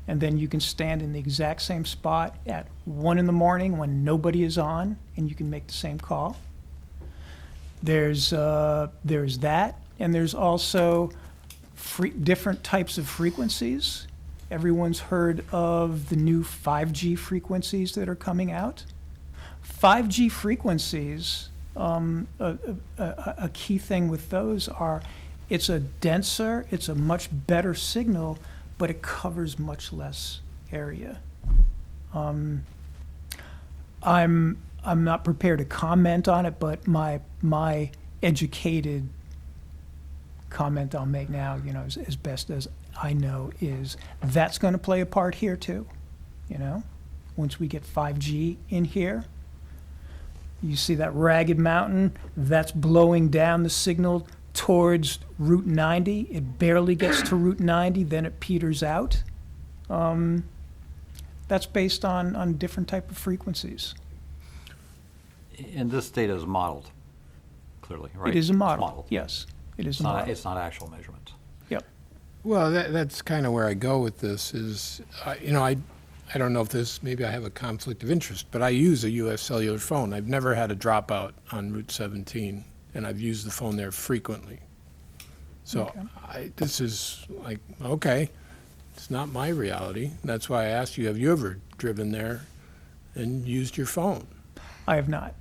And then you can stand in the exact same spot at 1 in the morning when nobody is on, and you can make the same call. There's that, and there's also different types of frequencies. Everyone's heard of the new 5G frequencies that are coming out. 5G frequencies, a key thing with those are, it's a much better signal, but it covers much less area. I'm not prepared to comment on it, but my educated comment I'll make now, as best as I know, is that's going to play a part here too. Once we get 5G in here, you see that ragged mountain that's blowing down the signal towards Route 90. It barely gets to Route 90, then it peters out. That's based on different type of frequencies. And this data is modeled, clearly, right? It is a It's model, modeled. yes. It is It's a model. it's not actual measurement. Yep. Well, that's kind of where I go with this is, I don't know if maybe I have a conflict of interest, but I use a US Cellular phone. I've never had a dropout on Route 17, and I've used the phone there frequently. So this is like, okay, it's not my reality. That's why I asked you, have you ever driven there and used your phone? I have not.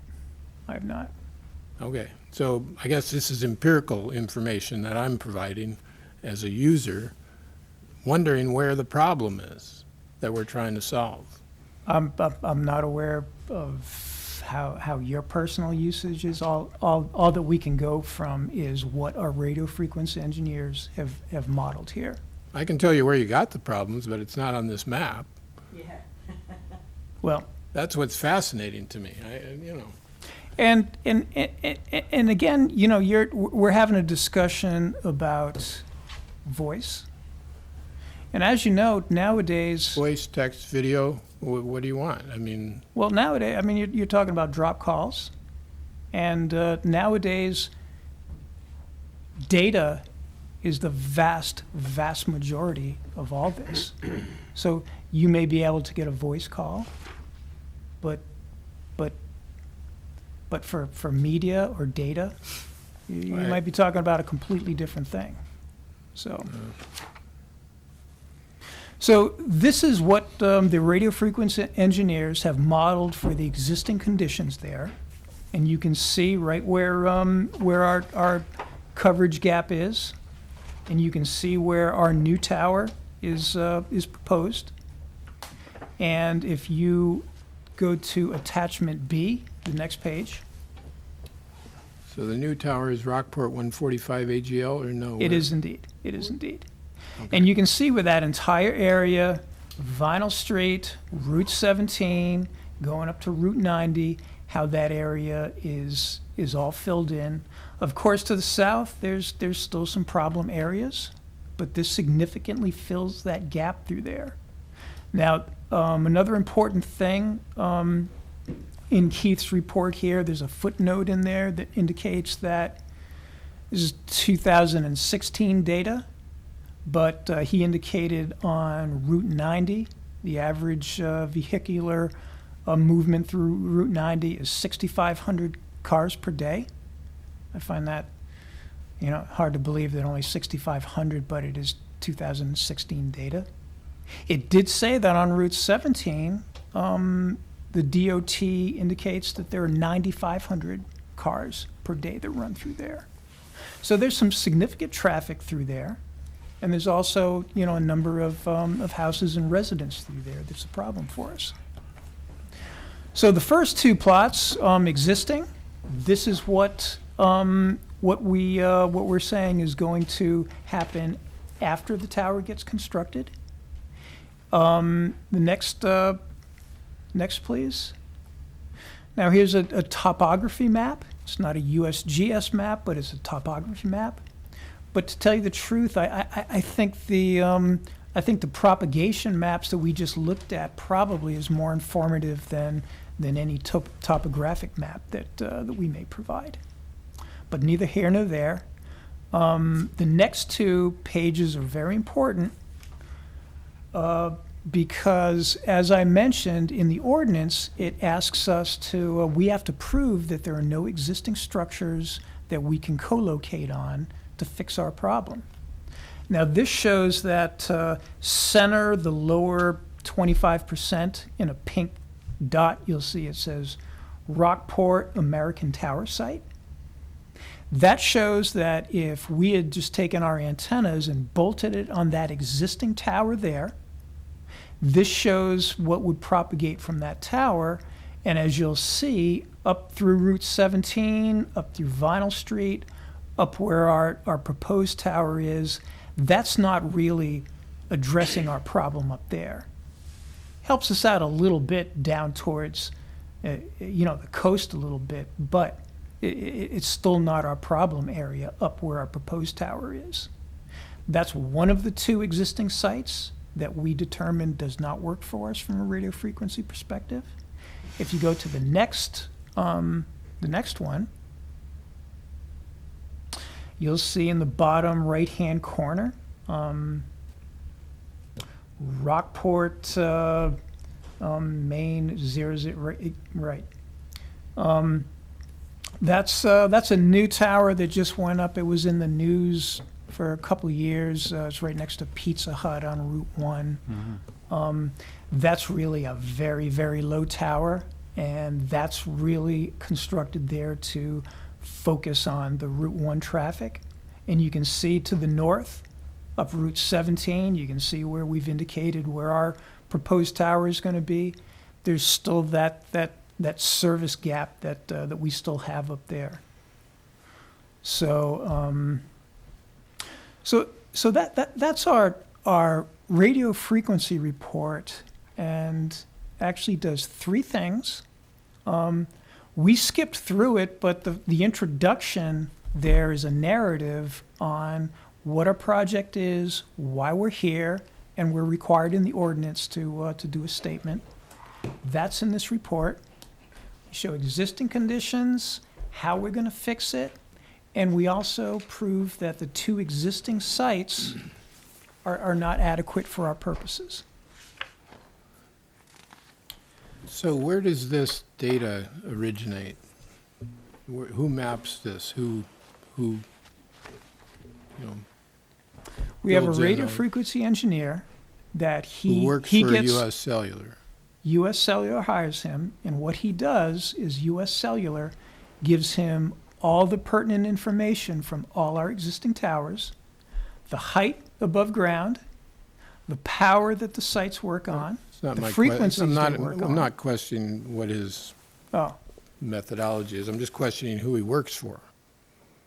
Okay, so I guess this is empirical information that I'm providing as a user, wondering where the problem is that we're trying to solve. I'm not aware of how your personal usage is. All that we can go from is what our radio frequency engineers have modeled here. I can tell you where you got the problems, but it's not on this map. Yeah. Well, that's what's fascinating to me. And again, we're having a discussion about voice. And as you know, nowadays. Voice, text, video, what do you want? Well, nowadays, you're talking about drop calls. And nowadays, data is the vast majority of all this. So you may be able to get a voice call, but for media or data, you Right. might be talking about a completely different thing. So this is what the radio frequency engineers have modeled for the existing conditions there. And you can see right where our coverage gap is. And you can see where our new tower is proposed. And if you go to attachment B, the next page. So the new tower is Rockport 145 AGL or no? It is indeed. It is indeed. And you can see with that entire area, Vinyl Street, Route 17, going up to Route 90, how that area is all filled in. Of course, to the south, there's still some problem areas, but this significantly fills that gap through there. Now, another important thing in Keith's report here, there's a footnote in there that indicates that this is 2016 data, but he indicated on Route 90, the average vehicular movement through Route 90 is 6,500 cars per day. I find that, hard to believe that only 6,500, but it is 2016 data. It did say that on Route 17, the DOT indicates that there are 9,500 cars per day that run through there. So there's some significant traffic through there. And there's also, a number of houses and residents through there that's a problem for us. So the first two plots, existing, this is what we're saying is going to happen after the tower gets constructed. The next, please. Now here's a topography map. It's not a USGS map, but it's a topography map. But to tell you the truth, I think the propagation maps that we just looked at probably is more informative than any topographic map that we may provide. But neither here nor there. The next two pages are very important because, as I mentioned, in the ordinance, it asks us to, we have to prove that there are no existing structures that we can co-locate on to fix our problem. Now, this shows that center, the lower 25% in a pink dot, you'll see it says Rockport American Tower Site. That shows that if we had just taken our antennas and bolted it on that existing tower there, this shows what would propagate from that tower. And as you'll see, up through Route 17, up through Vinyl Street, up where our proposed tower is, that's not really addressing our problem up there. Helps us out a little bit down towards, the coast a little bit, but it's still not our problem area up where our proposed tower is. That's one of the two existing sites that we determined does not work for us from a radio frequency perspective. If you go to the next one, you'll see in the bottom right-hand corner, Rockport, Maine, 00, right. That's a new tower that just went up. It was in the news for a couple of years. It's right next to Pizza Hut on Route 1. Mm-hmm. That's really a very, very low tower, and that's really constructed there to focus on the Route 1 traffic. And you can see to the north, up Route 17, you can see where we've indicated where our proposed tower is going to be. There's still that service gap that we still have up there. So that's our radio frequency report, and actually does three things. We skipped through it, but the introduction there is a narrative on what our project is, why we're here, and we're required in the ordinance to do a statement. That's in this report. We show existing conditions, how we're going to fix it, and we also prove that the two existing sites are not adequate for our purposes. So where does this data originate? Who maps this? Who We have a builds in radio on- frequency engineer that who works he for gets. US Cellular? US Cellular hires him, and what he does is US Cellular gives him all the pertinent information from all our existing towers, the height above ground, the power that the sites work on, It's not the my frequencies question. they work on. I'm not questioning what his Oh, methodology is. I'm just questioning who he works for.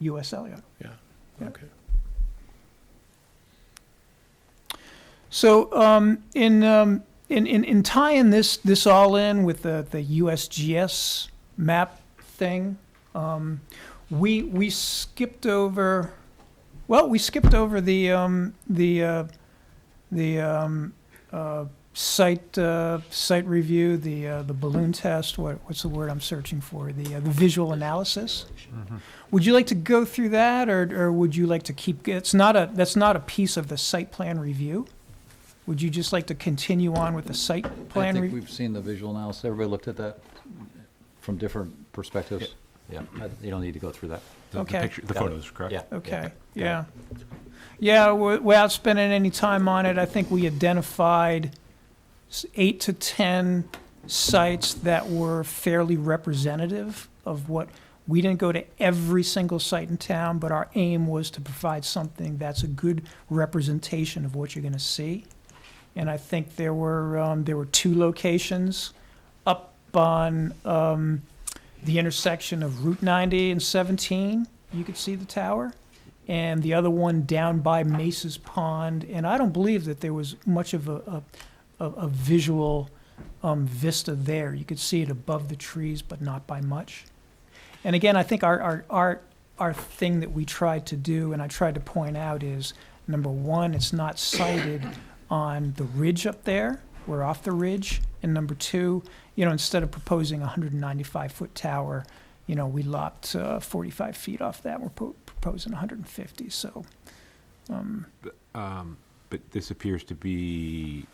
US Cellular. Yeah, Yeah. okay. So, in tying this all in with the USGS map thing, we skipped over, well, we skipped over the site review, the balloon test, what's the word I'm searching for? The visual analysis. Would you like to go through that, or would you like to keep, that's not a piece of the site plan review? Would you just like to continue on with the site I plan? think we've seen the visual analysis. Everybody looked at that from different perspectives. Yeah, you don't need to go through that. Okay. The Got it. photos, correct? Yeah. Okay, yeah. Yeah, without spending any time on it, I think we identified 8 to 10 sites that were fairly representative of what, we didn't go to every single site in town, but our aim was to provide something that's a good representation of what you're gonna see. And I think there were 2 locations up on the intersection of Route 90 and 17. You could see the tower. And the other one down by Mace's Pond. And I don't believe that there was much of a visual vista there. You could see it above the trees, but not by much. And again, I think our thing that we tried to do, and I tried to point out, is, number one, it's not sited on the ridge up there. We're off the ridge. And number two, instead of proposing a 195-foot tower, we lopped 45 feet off that. We're proposing 150. So, But this appears to be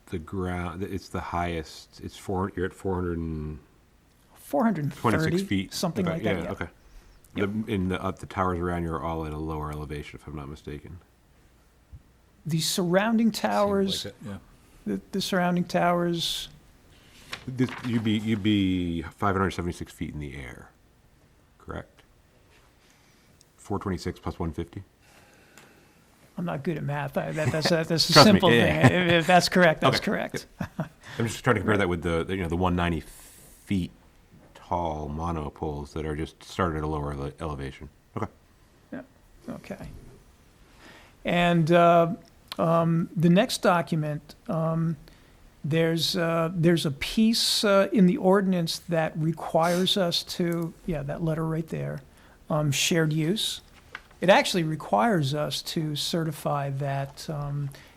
the ground, it's the highest, you're at 426 430, feet. something Okay, like that. Yeah, okay. The towers around you are all at a lower elevation, if I'm not mistaken. The surrounding towers, Seems like it, the surrounding towers, You'd be 576 feet in the air, correct? 426 plus 150? I'm not good at math. That's a Trust me, simple yeah. thing. If that's correct, that's Okay. correct. I'm just trying to compare that with the 190 feet tall monopoles that are just started at a lower elevation. Okay. Yeah, okay. And the next document, there's a piece in the ordinance that requires us to, that letter right there, shared use. It actually requires us to certify that,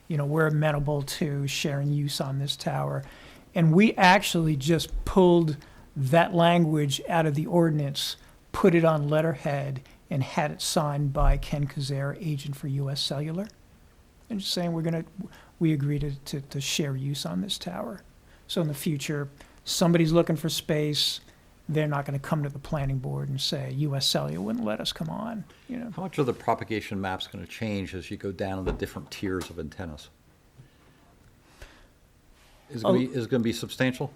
we're amenable to sharing use on this tower. And we actually just pulled that language out of the ordinance, put it on letterhead, and had it signed by Ken Kazare, agent for US Cellular. And just saying we agree to share use on this tower. So in the future, somebody's looking for space, they're not gonna come to the planning board and say, US Cellular wouldn't let us come on, How much are the propagation maps going to change as you go down the different tiers of antennas? Is it going to be substantial?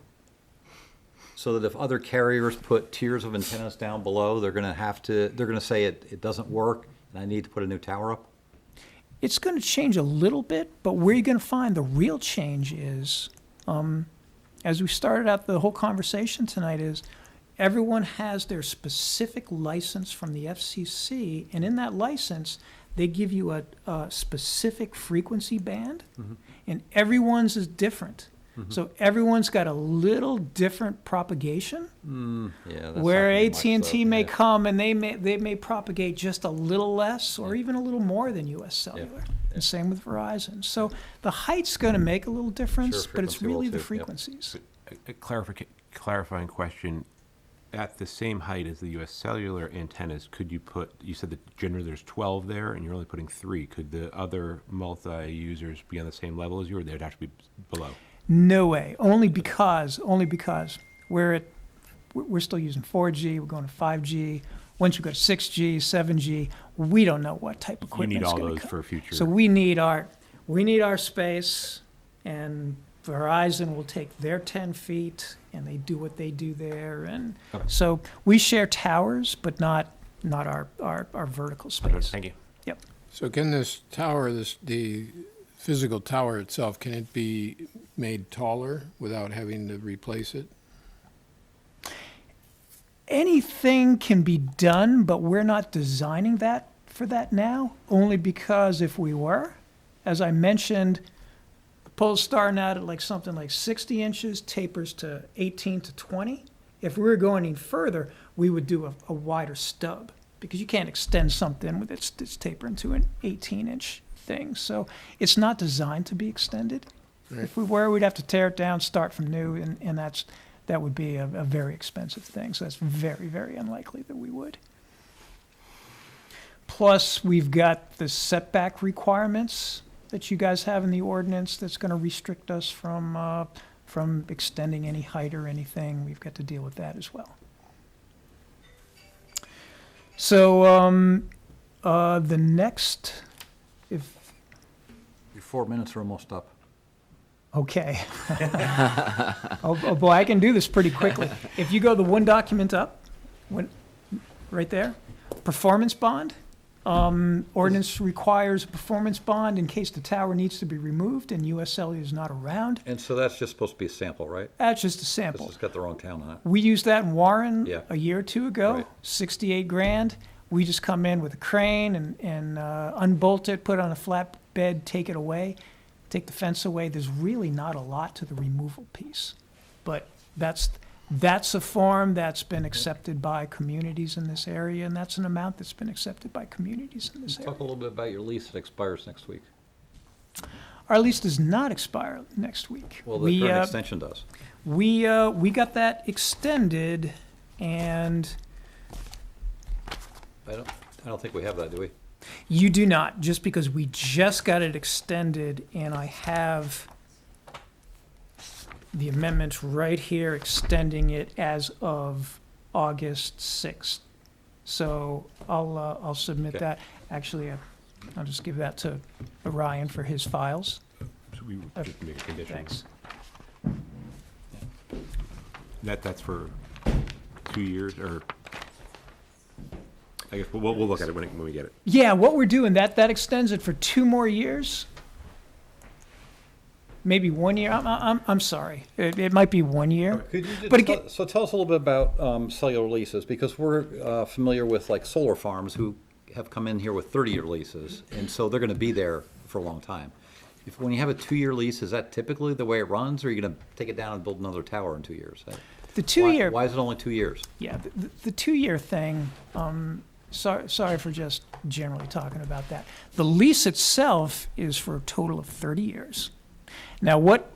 So that if other carriers put tiers of antennas down below, they're going to say it doesn't work and I need to put a new tower up? It's gonna change a little bit, but where you're gonna find the real change is, as we started out the whole conversation tonight, is everyone has their specific license from the FCC, and in that license, they give you a specific frequency band, and everyone's is different. So everyone's got a little different propagation. Yeah. Where AT&T may come and they may propagate just a little less or even a little more than US Cellular. And same with Verizon. So the height's going to make a little difference, Sure, but it's frequency will really the too, yep. frequencies. A clarifying question. At the same height as the US Cellular antennas, could you said that generally there's 12 there and you're only putting 3. Could the other multi-users be on the same level as you, or they'd have to be below? No way. Only because we're still using 4G, we're going to 5G. Once we go to 6G, 7G, we don't know what type of equipment You need is all going those to for future. So we need our space, and Verizon will take their 10 feet and they do what they do there. And so we share towers, but not our vertical space. Thank you. Yep. So can this tower, the physical tower itself, can it be made taller without having to replace it? anything can be done, but we're not designing that for that now, only because if we were, as I mentioned, the pole's starting out at like something like 60 inches, tapers to 18 to 20. If we were going any further, we would do a wider stub, because you can't extend something with its tapering to an 18-inch thing. So it's not designed to be extended. Right. If we were, we'd have to tear it down, start from new, and that would be a very expensive thing. So that's very, very unlikely that we would. Plus, we've got the setback requirements that you guys have in the ordinance that's going to restrict us from extending any height or anything. We've got to deal with that as well. So the next, if, Your 4 minutes are almost up. okay. Oh boy, I can do this pretty quickly. If you go the one document up, right there, performance bond. Ordinance requires a performance bond in case the tower needs to be removed and USL is not around. And so that's just supposed to be a sample, right? That's just a sample. This has got the wrong town on it. We used that in Warren Yeah. a year or two ago, Right. 68 grand. We just come in with a crane and unbolt it, put it on a flat bed, take it away, take the fence away. There's really not a lot to the removal piece. But that's a form that's been accepted by communities in this area, and that's an amount that's been accepted by communities in this area. Talk a little bit about your lease that expires next week. Our lease does not expire next week. Well, the current extension does. We got that extended, and I don't think we have that, do we? you do not, just because we just got it extended, and I have the amendments right here extending it as of August 6th. So I'll submit Okay. that. Actually, I'll just give that to Ryan for his files. So we would just make a condition. Thanks. That's for 2 years, or, I guess we'll look at it when we get it. Yeah, what we're doing, that extends it for 2 more years. Maybe 1 year. I'm sorry. It might be 1 year. Could you just But again, so tell us a little bit about cellular leases, because we're familiar with like solar farms who have come in here with 30-year leases, and so they're going to be there for a long time. When you have a 2-year lease, is that typically the way it runs, or are you going to take it down and build another tower in 2 years? the 2-year. Why is it only 2 years? Yeah, the 2-year thing, sorry for just generally talking about that. The lease itself is for a total of 30 years. Now, what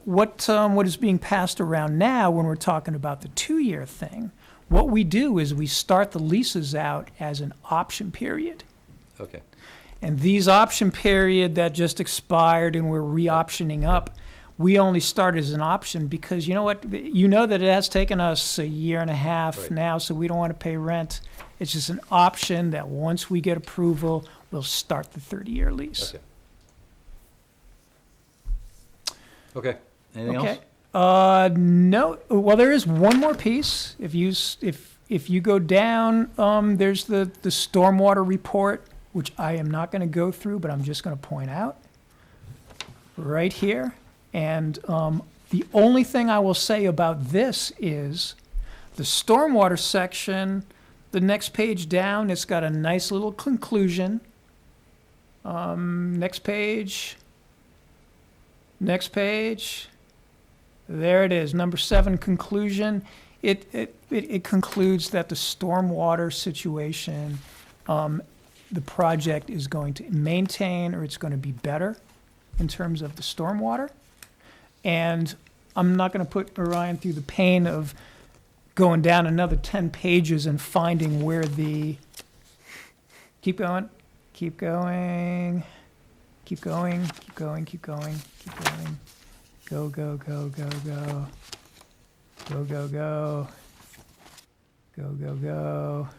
is being passed around now when we're talking about the 2-year thing, what we do is we start the leases out as an option period. Okay. And these option period that just expired and we're re-optioning up, we only start as an option because you know what? You know that it has taken us a year and a half Right. now, so we don't want to pay rent. It's just an option that once we get approval, we'll start the 30-year lease. Okay. Okay. Anything Okay. else? No. Well, there is one more piece. If you go down, there's the stormwater report, which I am not going to go through, but I'm just going to point out right here. And the only thing I will say about this is the stormwater section, the next page down, it's got a nice little conclusion. Next page. Next page. There it is, number 7, conclusion. It concludes that the stormwater situation, the project is going to maintain, or it's going to be better in terms of the stormwater. And I'm not going to put Orion through the pain of going down another 10 pages and finding where the, keep going, keep going, keep going, keep going, keep going, keep going, go, go, go, go, go, go, go, go, go, go, go.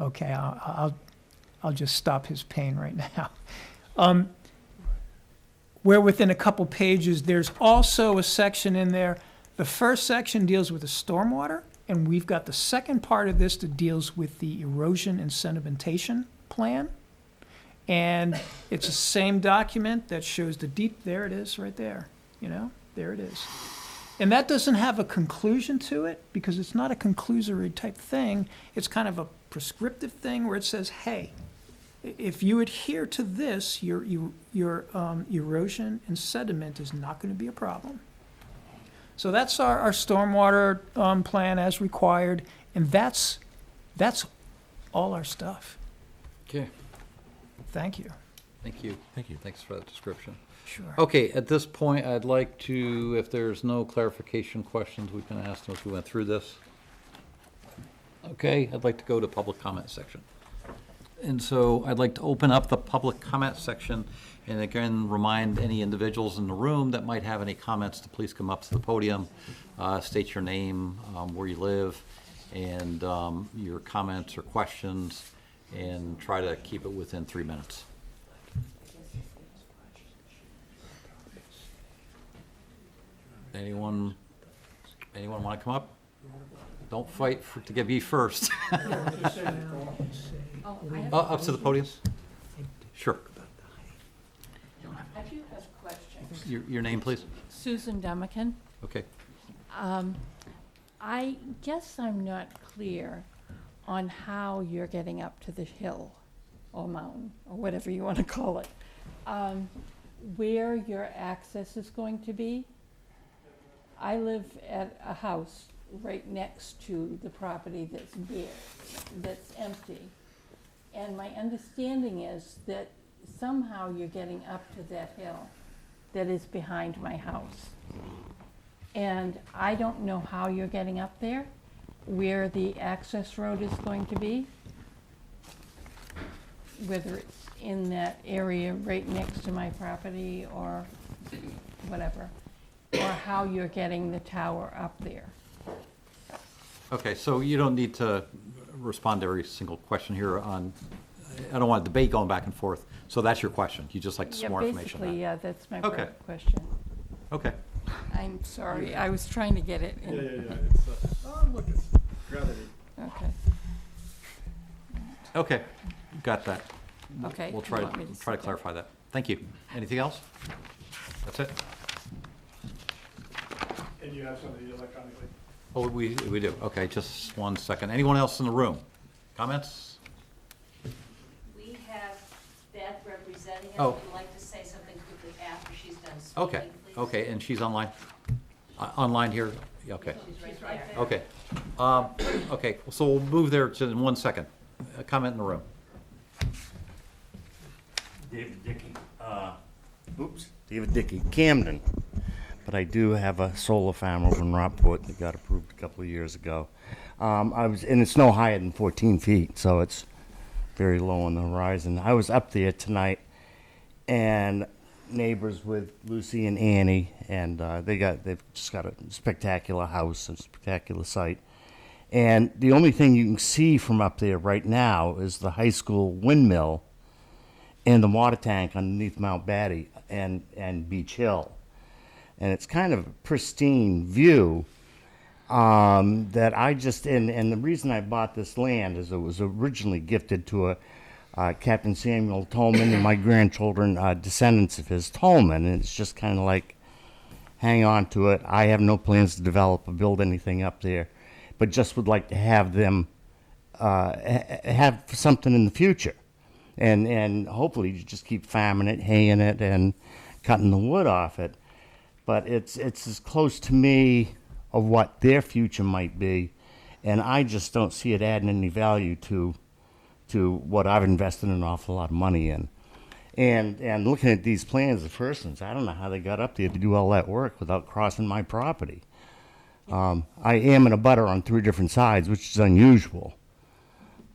Okay, I'll just stop his pain right now. Where within a couple pages, there's also a section in there. The first section deals with the stormwater, and we've got the second part of this that deals with the erosion and sedimentation plan. And it's the same document that shows the deep, there it is, right there, there it is. And that doesn't have a conclusion to it, because it's not a conclusory type thing. It's kind of a prescriptive thing where it says, hey, if you adhere to this, your erosion and sediment is not going to be a problem. So that's our stormwater plan as required, and that's all our stuff. Okay. Thank you. Thank you. Thank you. Thanks for that description. Sure. Okay, at this point, I'd like to, if there's no clarification questions, we can ask them as we went through this. Okay, I'd like to go to public comment section. And so I'd like to open up the public comment section, and again, remind any individuals in the room that might have any comments to please come up to the podium, state your name, where you live, and your comments or questions, and try to keep it within 3 minutes. Anyone want to come up? Don't fight to be first. Up to the podium? Sure. I do have questions. Your name, please? Susan Demican. Okay. I guess I'm not clear on how you're getting up to the hill or mountain, or whatever you want to call it. Where your access is going to be? I live at a house right next to the property that's bare, that's empty. And my understanding is that somehow you're getting up to that hill that is behind my house. And I don't know how you're getting up there, where the access road is going to be, whether it's in that area right next to my property or whatever, or how you're getting the tower up there. Okay, so you don't need to respond to every single question here on, I don't want a debate going back and forth. So that's your question. You just like some more information on that. Basically, yeah, that's my Okay. question. Okay. I'm sorry, I was trying to get it in. It's, oh, look, it's gravity. Okay, Okay, got that. Okay, We'll you try want me to to sit there? clarify that. Thank you. Anything else? That's it? And you have something electronically? Oh, we do. Okay, just 1 second. Anyone else in the room? Comments? We have Beth representing us. Oh. Would you like to say something quickly after she's done Okay, speaking, please? okay, and she's online? Online here? Yeah, okay. She's right there. Okay. Okay, so we'll move there in 1 second. A comment in the room. David Dickey, David Dickey, Camden. But I do have a solar farm over in Rockport that got approved a couple of years ago. And it's no higher than 14 feet, so it's very low on the horizon. I was up there tonight, and neighbors with Lucy and Annie, and they've just got a spectacular house and spectacular site. And the only thing you can see from up there right now is the high school windmill and the water tank underneath Mount Batty and Beach Hill. And it's kind of a pristine view that I just, and the reason I bought this land is it was originally gifted to Captain Samuel Tolman, and my grandchildren are descendants of his Tolman, and it's just kind of like, hang on to it. I have no plans to develop or build anything up there, but just would like to have them have something in the future. And hopefully you just keep farming it, haying it, and cutting the wood off it. But it's as close to me of what their future might be, and I just don't see it adding any value to what I've invested an awful lot of money in. And looking at these plans, the first ones, I don't know how they got up there to do all that work without crossing my property. I am in a butter on 3 different sides, which is unusual.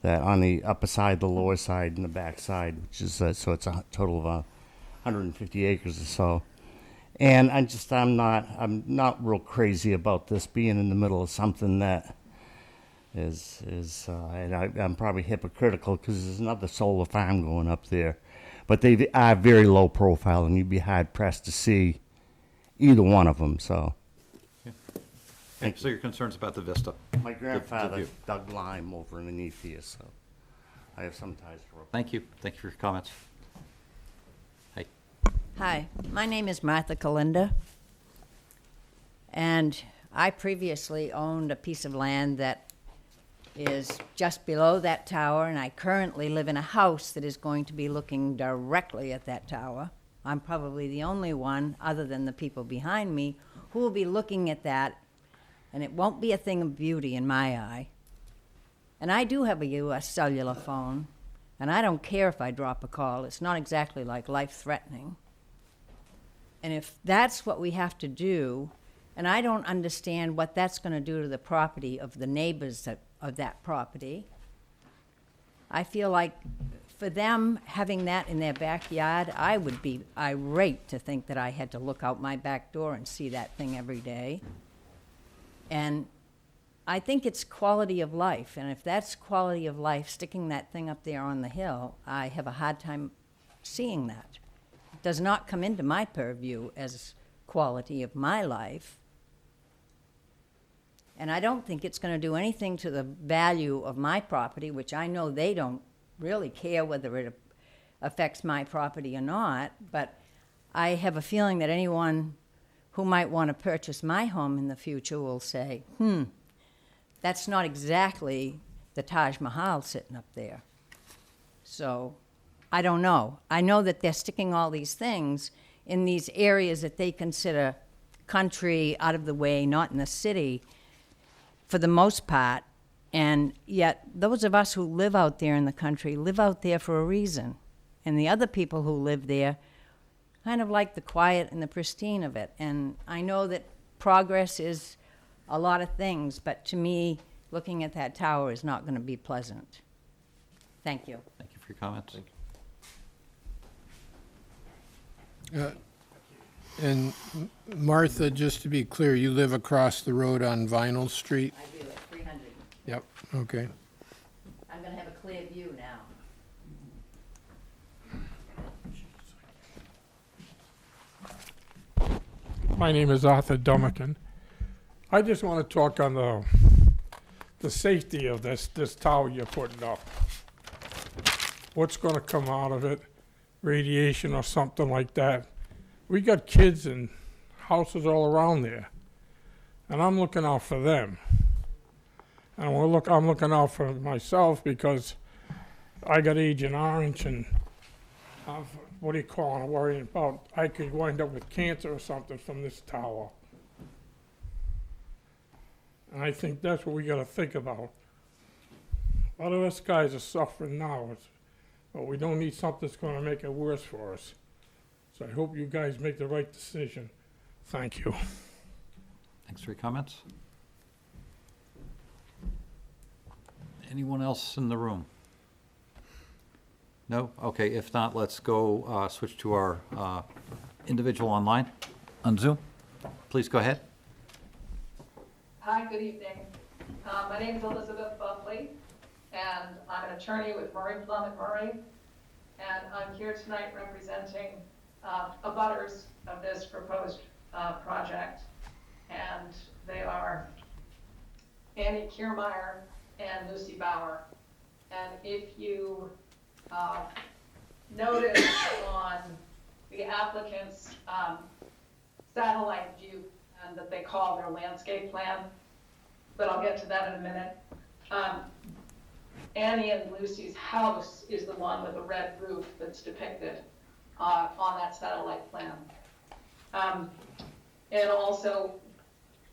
That on the upper side, the lower side, and the back side, which is so it's a total of 150 acres or so. And I'm not real crazy about this being in the middle of something that is and I'm probably hypocritical because there's another solar farm going up there, but they are very low profile, and you'd be hard pressed to see either one of them. So. Okay, so your concerns about the vista? My The grandfather view. dug lime over underneath here, so I have some ties to it. Thank you. Thank you for your comments. Hey. Hi, my name is Martha Kalinda. And I previously owned a piece of land that is just below that tower, and I currently live in a house that is going to be looking directly at that tower. I'm probably the only one, other than the people behind me, who will be looking at that, and it won't be a thing of beauty in my eye. And I do have a U.S. cellular phone, and I don't care if I drop a call. It's not exactly like life-threatening. And if that's what we have to do, and I don't understand what that's going to do to the property of the neighbors of that property, I feel like for them having that in their backyard, I would be irate to think that I had to look out my back door and see that thing every day. And I think it's quality of life, and if that's quality of life, sticking that thing up there on the hill, I have a hard time seeing that. It does not come into my purview as quality of my life. And I don't think it's going to do anything to the value of my property, which I know they don't really care whether it affects my property or not, but I have a feeling that anyone who might want to purchase my home in the future will say, that's not exactly the Taj Mahal sitting up there. So I don't know. I know that they're sticking all these things in these areas that they consider country, out of the way, not in the city, for the most part. And yet those of us who live out there in the country live out there for a reason. And the other people who live there kind of like the quiet and the pristine of it. And I know that progress is a lot of things, but to me, looking at that tower is not going to be pleasant. Thank you. Thank you for your comments. And Martha, just to be clear, you live across the road on Vinyl Street? I do, at 300. Yep, okay. I'm going to have a clear view now. My name is Arthur Dummican. I just want to talk on the safety of this tower you're putting up. What's going to come out of it, radiation or something like that. We got kids and houses all around there, and I'm looking out for them. And I'm looking out for myself because I got Agent Orange, and I'm worrying about I could wind up with cancer or something from this tower. And I think that's what we got to think about. A lot of us guys are suffering now, but we don't need something that's going to make it worse for us. So I hope you guys make the right decision. Thank you. Thanks for your comments. Anyone else in the room? No? Okay, if not, let's go switch to our individual online on Zoom. Please go ahead. Hi, good evening. My name is Elizabeth Buckley, and I'm an attorney with Murray Plum & Murray, and I'm here tonight representing abutters of this proposed project, and they are Annie Kiermeyer and Lucy Bauer. And if you notice on the applicant's satellite view, and that they call their landscape plan, but I'll get to that in a minute. Annie and Lucy's house is the one with the red roof that's depicted on that satellite plan. And also,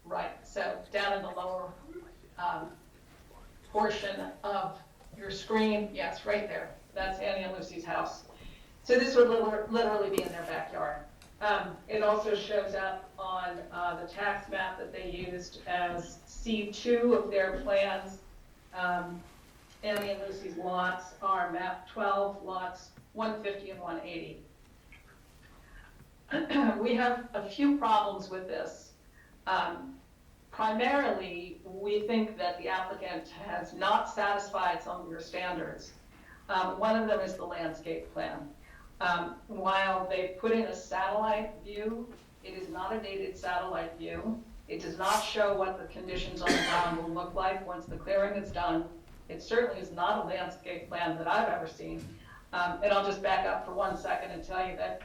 right, so down in the lower portion of your screen, yes, right there, that's Annie and Lucy's house. So this would literally be in their backyard. It also shows up on the tax map that they used as C2 of their plans. Annie and Lucy's lots are map 12, lots 150 and 180. We have a few problems with this. Primarily, we think that the applicant has not satisfied some of your standards. One of them is the landscape plan. While they put in a satellite view, it is not a dated satellite view. It does not show what the conditions on the ground will look like once the clearing is done. It certainly is not a landscape plan that I've ever seen. And I'll just back up for 1 second and tell you that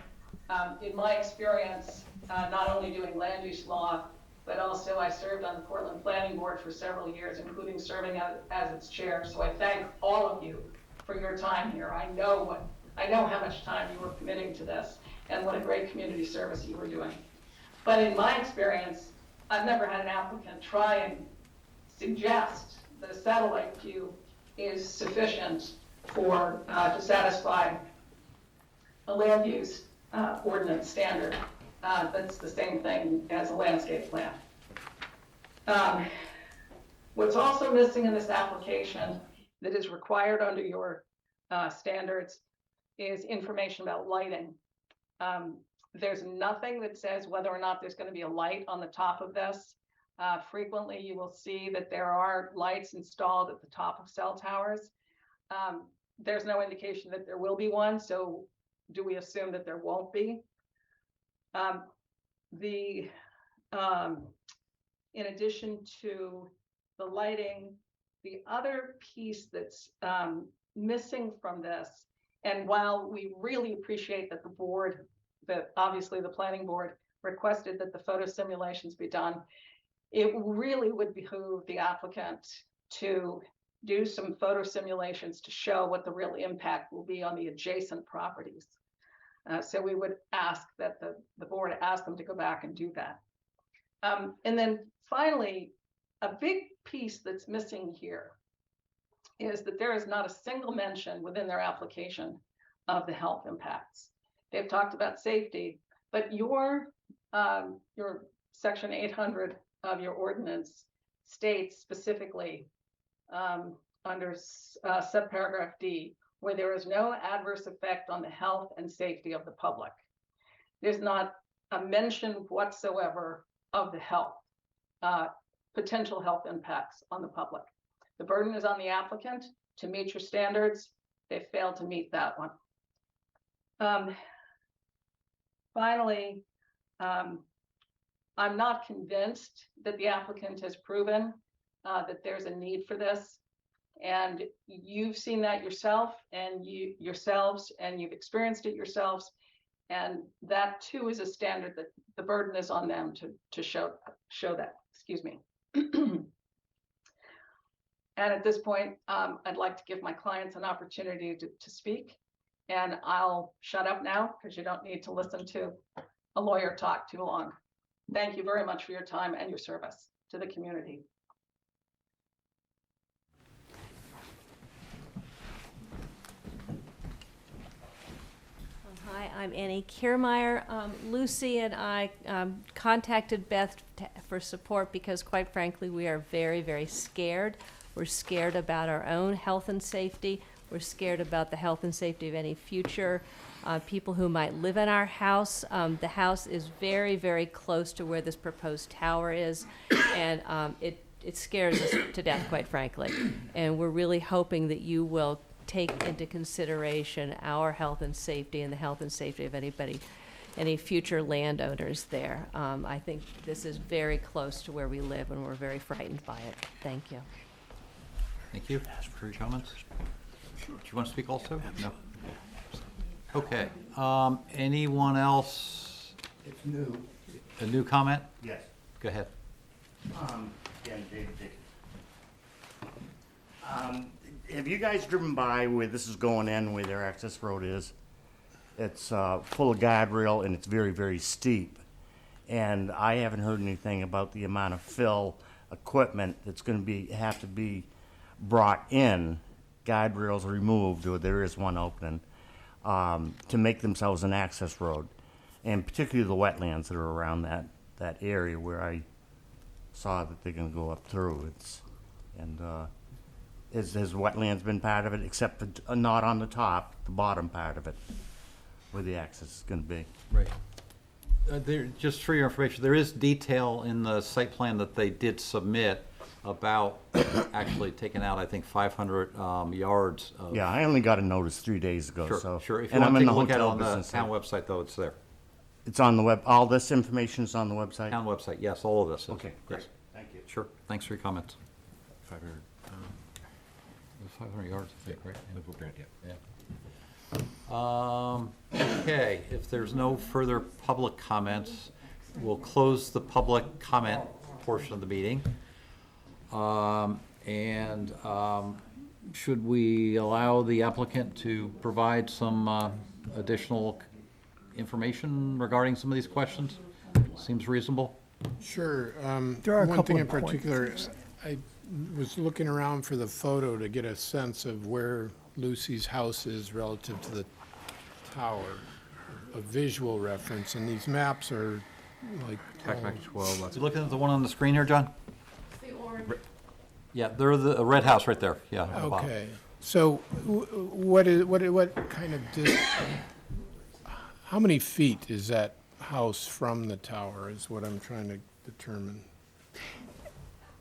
in my experience, not only doing land use law, but but also I served on the Portland Planning Board for several years, including serving as its chair. So I thank all of you for your time here. I know how much time you were committing to this and what a great community service you were doing. But in my experience, I've never had an applicant try and suggest that a satellite view is sufficient for, to satisfy a land use ordinance standard. That's the same thing as a landscape plan. What's also missing in this application that is required under your standards is information about lighting. There's nothing that says whether or not there's going to be a light on the top of this. Frequently, you will see that there are lights installed at the top of cell towers. There's no indication that there will be one, so do we assume that there won't be? In addition to the lighting, the other piece that's missing from this, and while we really appreciate that the board, that obviously the planning board requested that the photo simulations be done, it really would behoove the applicant to do some photo simulations to show what the real impact will be on the adjacent properties. So we would ask that the board ask them to go back and do that. And then finally, a big piece that's missing here is that there is not a single mention within their application of the health impacts. They've talked about safety, but your section 800 of your ordinance states specifically under subparagraph D, where there is no adverse effect on the health and safety of the public. There's not a mention whatsoever of the health, potential health impacts on the public. The burden is on the applicant to meet your standards. They failed to meet that one. Finally, I'm not convinced that the applicant has proven that there's a need for this. And you've seen that yourself and you've experienced it yourselves. And that too is a standard that the burden is on them to show that, excuse me. And at this point, I'd like to give my clients an opportunity to speak. And I'll shut up now because you don't need to listen to a lawyer talk too long. Thank you very much for your time and your service to the community. Hi, I'm Annie Kiermeyer. Lucy and I contacted Beth for support because, quite frankly, we are very, very scared. We're scared about our own health and safety. We're scared about the health and safety of any future people who might live in our house. The house is very, very close to where this proposed tower is, and it scares us to death, quite frankly. And we're really hoping that you will take into consideration our health and safety and the health and safety of any future landowners there. I think this is very close to where we live, and we're very frightened by it. Thank you. Thank you for your comments. Do you want to speak also? No. Okay. Anyone else? It's new. A new comment? Yes. Go ahead. Again, David Dickey. Have you guys driven by where this is going in, where their access road is? It's full of guardrail and it's very, very steep. And I haven't heard anything about the amount of fill equipment that's going to have to be brought in, guardrails removed, or there is one opening, to make themselves an access road. And particularly the wetlands that are around that area where I saw that they're going to go up through. Has wetlands been part of it, except for not on the top, the bottom part of it, where the access is going to be? Right. Just for your information, there is detail in the site plan that they did submit about actually taking out, I think, 500 yards of... Yeah, I only got a notice 3 days ago, Sure, so... sure. If you and want I'm to in take a the look at it hotel on the business, town website, though, it's there. It's on the web, all this information's on the website? Town website, yes, all of this is. Okay, great. Yes. Thank you. Sure, thanks for your comments. 500, It was 500 yards, I think, right? Liverpool Grant, yeah. Okay, if there's no further public comments, we'll close the public comment portion of the meeting. Should we allow the applicant to provide some additional information regarding some of these questions? Seems reasonable. Sure. There are a One couple thing in of points. particular, I was looking around for the photo to get a sense of where Lucy's house is relative to the tower, a visual reference, and these maps are like. Tac map 12. You looking at the one on the screen here, John? The orange. Yeah, they're the red house right there, yeah. on the bottom. Okay, so what kind of, how many feet is that house from the tower is what I'm trying to determine.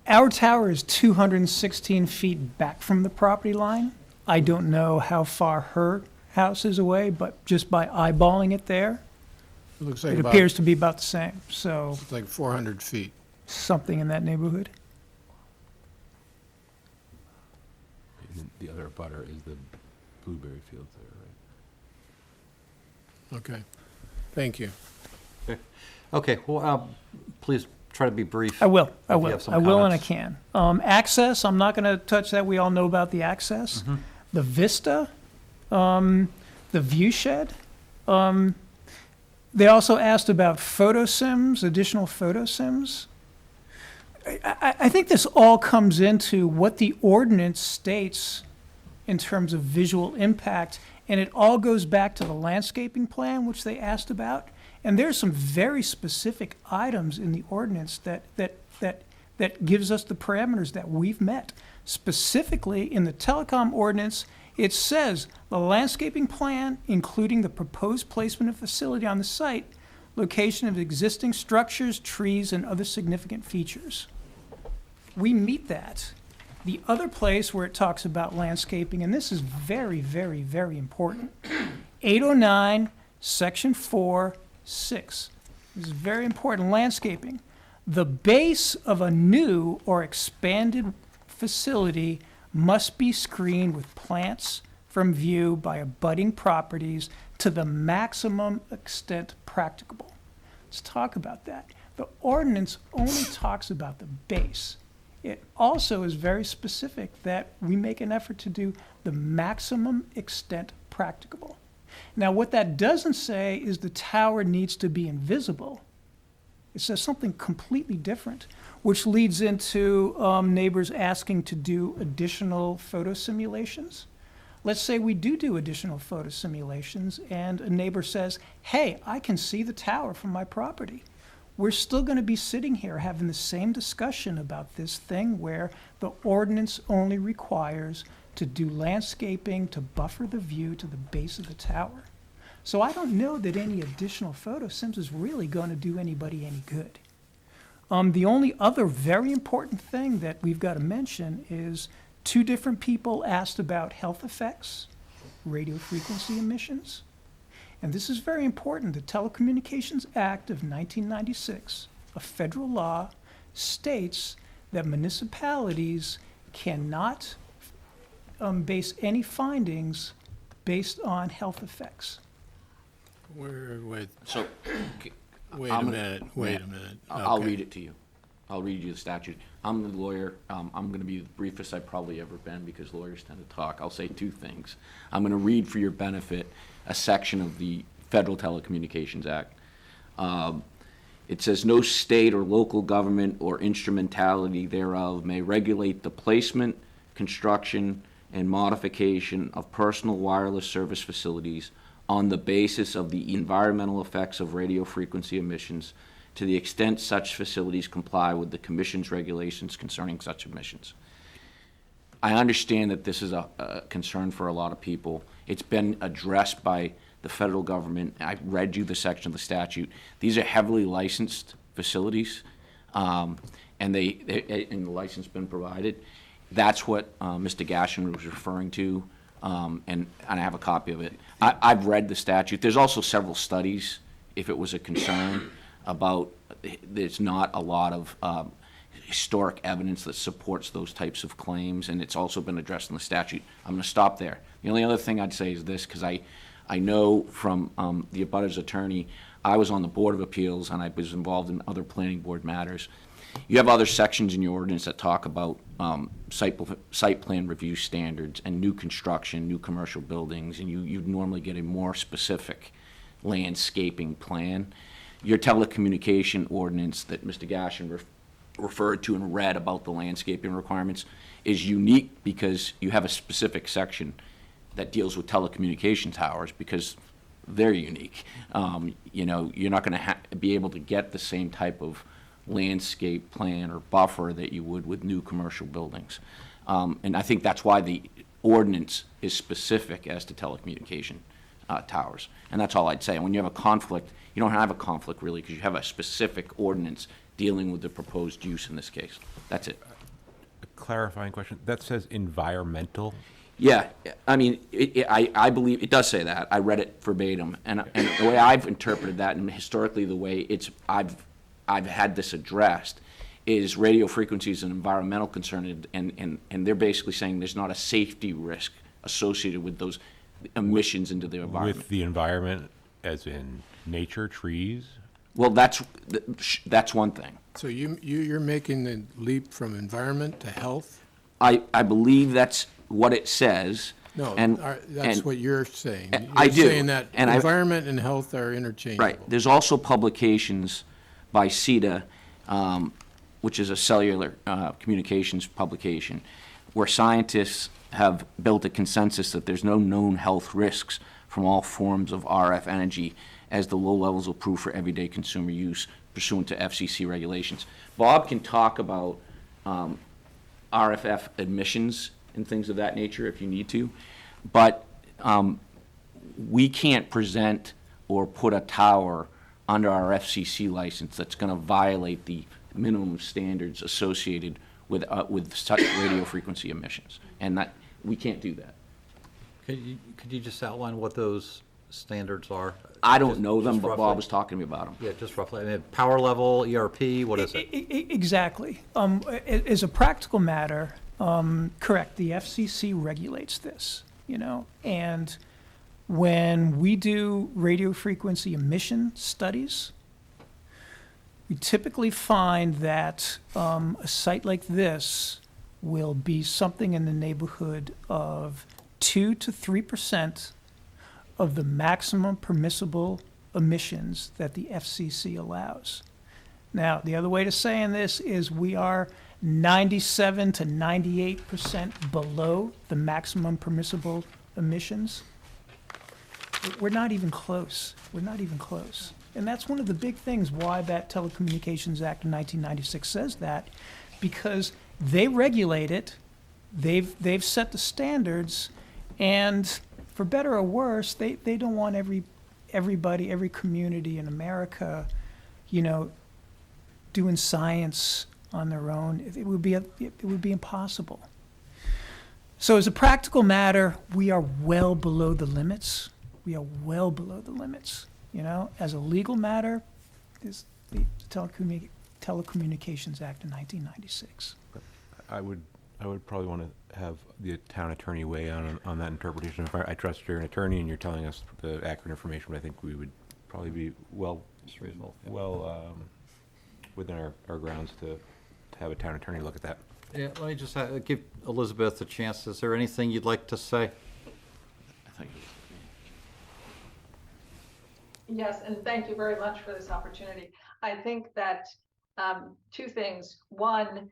Our tower is 216 feet back from the property line. I don't know how far her house is away, but just by eyeballing it there, It looks like it about, appears to be about the same, so it's like 400 feet. something in that neighborhood. And then the other butter is the blueberry fields there, right? Okay, thank you. Okay, well, please try to be brief. I will, I if you will, have some I will and I comments. can. Access, I'm not gonna touch that, we all know about the access. Mm-hmm. The vista, the view shed. They also asked about photo sims, additional photo sims. I think this all comes into what the ordinance states in terms of visual impact, and it all goes back to the landscaping plan, which they asked about. And there's some very specific items in the ordinance that gives us the parameters that we've met. Specifically, in the telecom ordinance, it says the landscaping plan, including the proposed placement of facility on the site, location of existing structures, trees, and other significant features. We meet that. The other place where it talks about landscaping, and this is very, very, very important, 809, Section 4, 6. This is very important, landscaping. The base of a new or expanded facility must be screened with plants from view by abutting properties to the maximum extent practicable. Let's talk about that. The ordinance only talks about the base. It also is very specific that we make an effort to do the maximum extent practicable. Now, what that doesn't say is the tower needs to be invisible. It says something completely different, which leads into neighbors asking to do additional photo simulations. Let's say we do additional photo simulations and a neighbor says, hey, I can see the tower from my property. We're still going to be sitting here having the same discussion about this thing where the ordinance only requires to do landscaping to buffer the view to the base of the tower. So I don't know that any additional photo sims is really going to do anybody any good. The only other very important thing that we've got to mention is 2 different people asked about health effects, radio frequency emissions. And this is very important. The Telecommunications Act of 1996, a federal law, states that municipalities cannot base any findings based on health effects. Wait So, a I'm gonna- minute, wait a minute. I'll Okay. read it to you. I'll read you the statute. I'm the lawyer. I'm going to be the briefest I've probably ever been because lawyers tend to talk. I'll say 2 things. I'm going to read for your benefit a section of the Federal Telecommunications Act. It says, no state or local government or instrumentality thereof may regulate the placement, construction, and modification of personal wireless service facilities on the basis of the environmental effects of radio frequency emissions to the extent such facilities comply with the Commission's regulations concerning such emissions. I understand that this is a concern for a lot of people. It's been addressed by the federal government. I read you the section of the statute. These are heavily licensed facilities, and and the license been provided. That's what Mr. Gashin was referring to, and I have a copy of it. I've read the statute. There's also several studies, if it was a concern, about there's not a lot of historic evidence that supports those types of claims, and it's also been addressed in the statute. I'm going to stop there. The only other thing I'd say is this, because I know from the abutters attorney, I was on the Board of Appeals and I was involved in other planning board matters. You have other sections in your ordinance that talk about site plan review standards and new construction, new commercial buildings, and you'd normally get a more specific landscaping plan. Your telecommunication ordinance that Mr. Gashin referred to and read about the landscaping requirements is unique because you have a specific section that deals with telecommunication towers because they're unique. You know, you're not going to be able to get the same type of landscape plan or buffer that you would with new commercial buildings. And I think that's why the ordinance is specific as to telecommunication towers. And that's all I'd say. And when you have a conflict, you don't have a conflict really because you have a specific ordinance dealing with the proposed use in this case. That's it. A clarifying question. That says environmental. Yeah, I mean, I believe it does say that. I read it verbatim, and the way I've interpreted that, and historically the way I've had this addressed, is radio frequency is an environmental concern, and they're basically saying there's not a safety risk associated with those emissions into the environment. With the environment, as in nature, trees. Well, that's one thing. So you're making the leap from environment to health? I believe that's what it says. No, that's what you're saying. I do. You're saying that And environment and health are interchangeable. Right. There's also publications by CETA, which is a cellular communications publication, where scientists have built a consensus that there's no known health risks from all forms of RF energy as the low levels of proof for everyday consumer use pursuant to FCC regulations. Bob can talk about RFF emissions and things of that nature if you need to, but we can't present or put a tower under our FCC license that's going to violate the minimum standards associated with such radio frequency emissions, and that we can't do that. Could you just outline what those standards are? I don't know them, but Bob was talking to me about them. Yeah, just roughly. I mean, power level, ERP, what is it? Exactly. As a practical matter, correct, the FCC regulates this, you know, and when we do radio frequency emission studies, we typically find that a site like this will be something in the neighborhood of 2 to 3% of the maximum permissible emissions that the FCC allows. Now, the other way to saying this is we are 97 to 98% below the maximum permissible emissions. We're not even close. We're not even close. And that's one of the big things why that Telecommunications Act of 1996 says that, because they regulate it, they've set the standards, and for better or worse, they don't want everybody, every community in America, you know, doing science on their own. It would be impossible. So as a practical matter, we are well below the limits. We are well below the limits. You know, as a legal matter, is the Telecommunications Act of 1996. I would probably want to have the town attorney weigh on that interpretation. If I trust you're an attorney and you're telling us the accurate information, but I think we would probably be well within our grounds to have a town attorney look at that. Yeah, let me just give Elizabeth a chance. Is there anything you'd like to say? Yes, and thank you very much for this opportunity. I think that two things. One,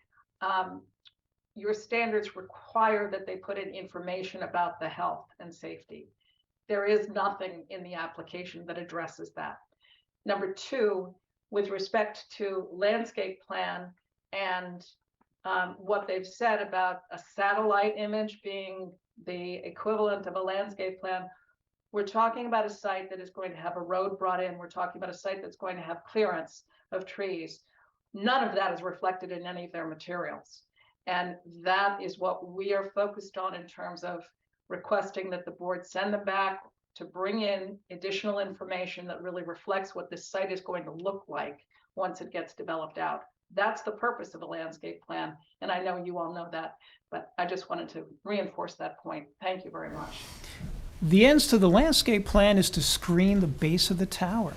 your standards require that they put in information about the health and safety. There is nothing in the application that addresses that. Number two, with respect to landscape plan and what they've said about a satellite image being the equivalent of a landscape plan, we're talking about a site that is going to have a road brought in. We're talking about a site that's going to have clearance of trees. None of that is reflected in any of their materials. And that is what we are focused on in terms of requesting that the board send them back to bring in additional information that really reflects what this site is going to look like once it gets developed out. That's the purpose of a landscape plan. And I know you all know that, but I just wanted to reinforce that point. Thank you very much. The ends to the landscape plan is to screen the base of the tower.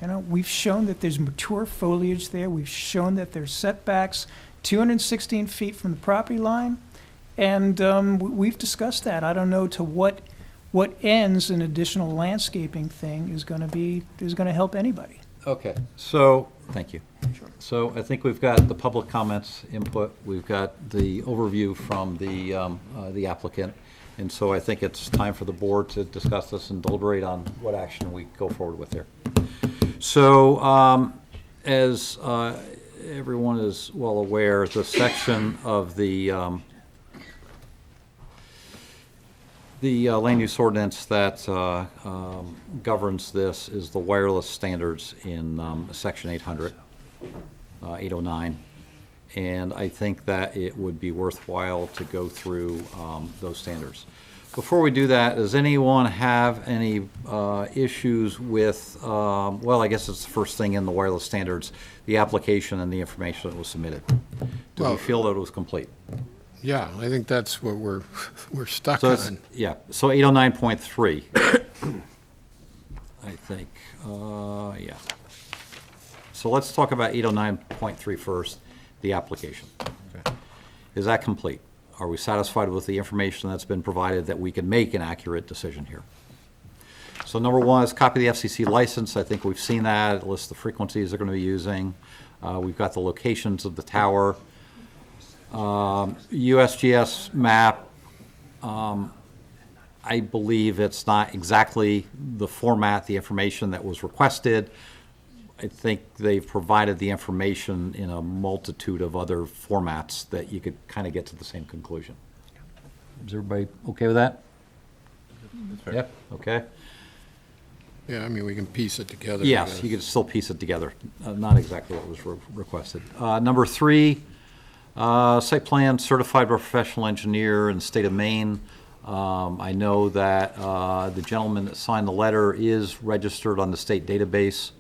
You know, we've shown that there's mature foliage there. We've shown that there's setbacks 216 feet from the property line. And we've discussed that. I don't know to what ends an additional landscaping thing is going to help anybody. Okay, so, thank you. So I think we've got the public comments input, we've got the overview from the applicant, and so I think it's time for the board to discuss this and deliberate on what action we go forward with here. So, as everyone is well aware, the section of the land use ordinance that governs this is the wireless standards in section 809. And I think that it would be worthwhile to go through those standards. Before we do that, does anyone have any issues with, well, I guess it's the first thing in the wireless standards, the application and the information that was submitted? Do we feel that it was complete? Yeah, I think that's what we're stuck So it's, on. yeah, so 809.3, I think, yeah. So let's talk about 809.3 first, the application. Is that complete? Are we satisfied with the information that's been provided that we can make an accurate decision here? So number one is copy of the FCC license. I think we've seen that. It lists the frequencies they're going to be using. We've got the locations of the tower. USGS map, I believe it's not exactly the format, the information that was requested. I think they've provided the information in a multitude of other formats that you could kind of get to the same conclusion. Is everybody okay with that? Yep, okay. Yeah, I mean, we can piece it together. I Yes, guess. you could still piece it together. Not exactly what was requested. Number three, site plan certified by professional engineer in the state of Maine. I know that the gentleman that signed the letter is registered on the state database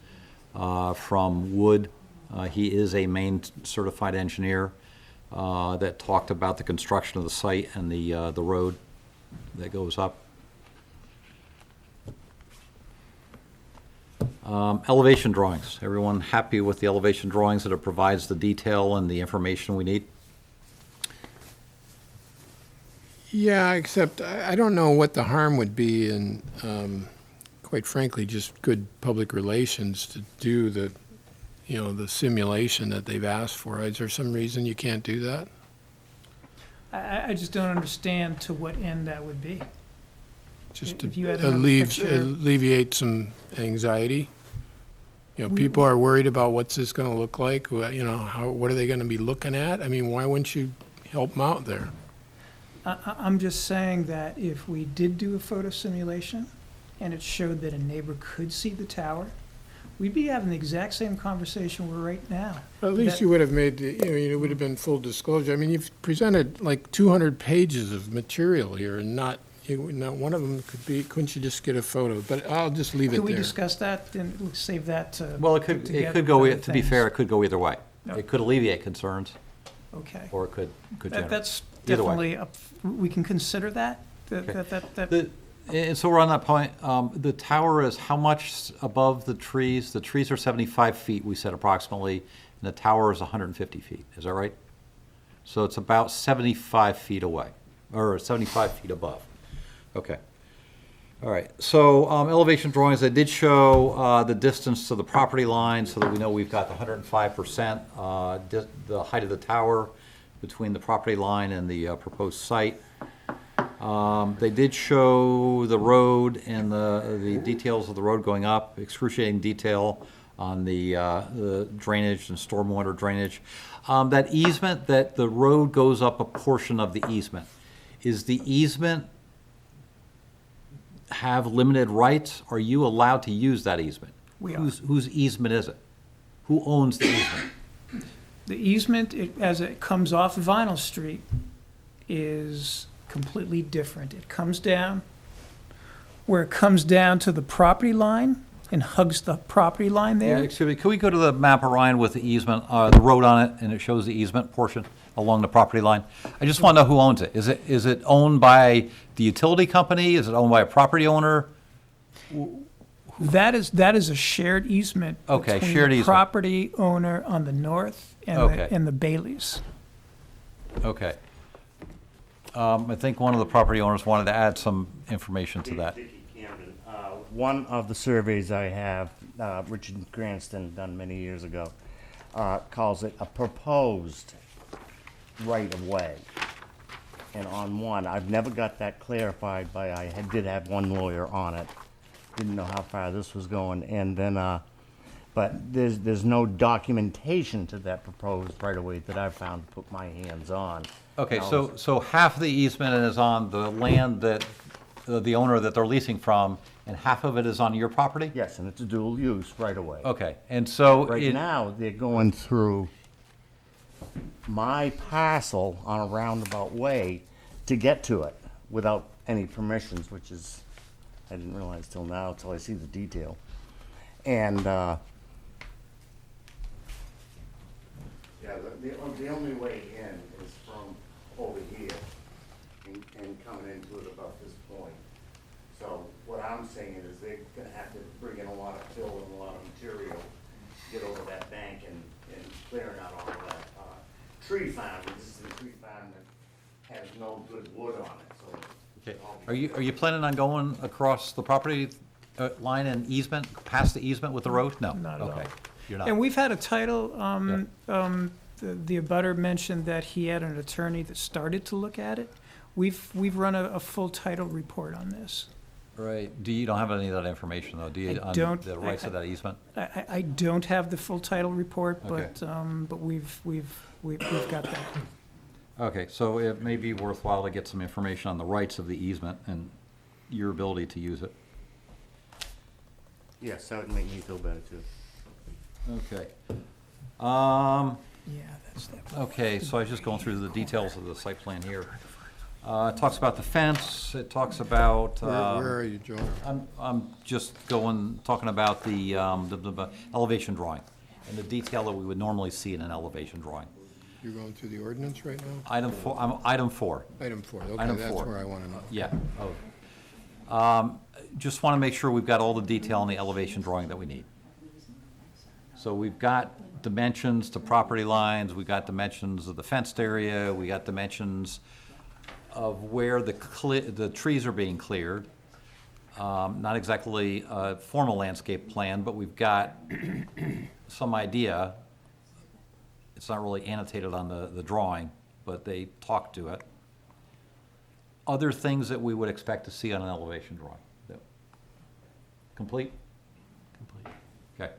from Wood. He is a Maine certified engineer that talked about the construction of the site and the road that goes up. Elevation drawings. Everyone happy with the elevation drawings that it provides the detail and the information we need? Yeah, except I don't know what the harm would be in, quite frankly, just good public relations to do the, the simulation that they've asked for. Is there some reason you can't do that? I just don't understand to what end that would be. Just If to you had another picture- alleviate some anxiety? People are worried about what's this gonna look like, what are they gonna be looking at? I mean, why wouldn't you help them out there? I'm just saying that if we did do a photo simulation and it showed that a neighbor could see the tower, we'd be having the exact same conversation we're right now. At least That- you would have made, it would have been full disclosure. I mean, you've presented like 200 pages of material here and not one of them couldn't you just get a photo? But I'll just leave it there. Could we discuss that and we'll save that to? Well, it put could together go, other to be things? fair, it could go either way. No. It could alleviate concerns, Okay. or it could generate. That's Either way. definitely, we can consider that? And so we're on that point, the tower is how much above the trees? The trees are 75 feet, we said approximately, and the tower is 150 feet, is that right? So it's about 75 feet away, or 75 feet above. Okay. All right, so elevation drawings, I did show the distance to the property line so that we know we've got the 105%, the height of the tower between the property line and the proposed site. They did show the road and the details of the road going up, excruciating detail on the drainage and stormwater drainage. That easement, that the road goes up a portion of the easement. Is the easement have limited rights? Are you allowed to use that easement? We are. Whose easement is it? Who owns the easement? The easement, as it comes off Vinyl Street, is completely different. It comes down, where it comes down to the property line and hugs the property line Yeah, there. excuse me, can we go to the map, Orion, with the easement, the road on it, and it shows the easement portion along the property line? I just want to know who owns it. Is it owned by the utility company? Is it owned by a property owner? That is a shared easement. Okay, between shared the easement. property owner on the north and Okay. and the Baileys. Okay. I think one of the property owners wanted to add some information to that. One of the surveys I have, Richard Cranston done many years ago, calls it a proposed right-of-way. And on one, I've never got that clarified, but did have one lawyer on it. Didn't know how far this was going, and then, but there's no documentation to that proposed right-of-way that I've found to put my hands on. Okay, Now, so half of the easement is on the land that, the owner that they're leasing from, and half of it is on your property? Yes, and it's a dual use right-of-way. Okay, and so Right it, now, they're going through my parcel on a roundabout way to get to it without any permissions, which is, I didn't realize till now, till I see the detail. And, yeah, the only way in is from over here and coming into it about this point. So what I'm saying is they're gonna have to bring in a lot of fill and a lot of material, get over that bank and clearing out all of that, tree farm, resistant tree farm that has no good wood on it, so. okay. Are you planning on going across the property line and easement, past the easement with the road? No? Not at all. Okay, you're not. And we've had a title, the abutter mentioned that he had an attorney that started to look at it. We've run a full title report on this. Right, you don't have any of that information, though, do you? I On don't. the rights of that easement? I don't have the full title report, Okay. but we've got that. Okay, so it may be worthwhile to get some information on the rights of the easement and your ability to use it. Yes, that would make me feel better too. Okay. Yeah, that's that. Okay, so I was just going through the details of the site plan here. It talks about the fence, it talks about. Where are you, John? I'm just talking about the elevation drawing and the detail that we would normally see in an elevation drawing. You're going through the ordinance right now? Item 4, item 4. Item 4, okay, Item that's 4. where I want to know. Yeah. Just want to make sure we've got all the detail in the elevation drawing that we need. So we've got dimensions to property lines, we've got dimensions of the fenced area, we got dimensions of where the trees are being cleared. Not exactly a formal landscape plan, but we've got some idea. It's not really annotated on the drawing, but they talk to it. Other things that we would expect to see on an elevation drawing. Complete? Complete. Okay.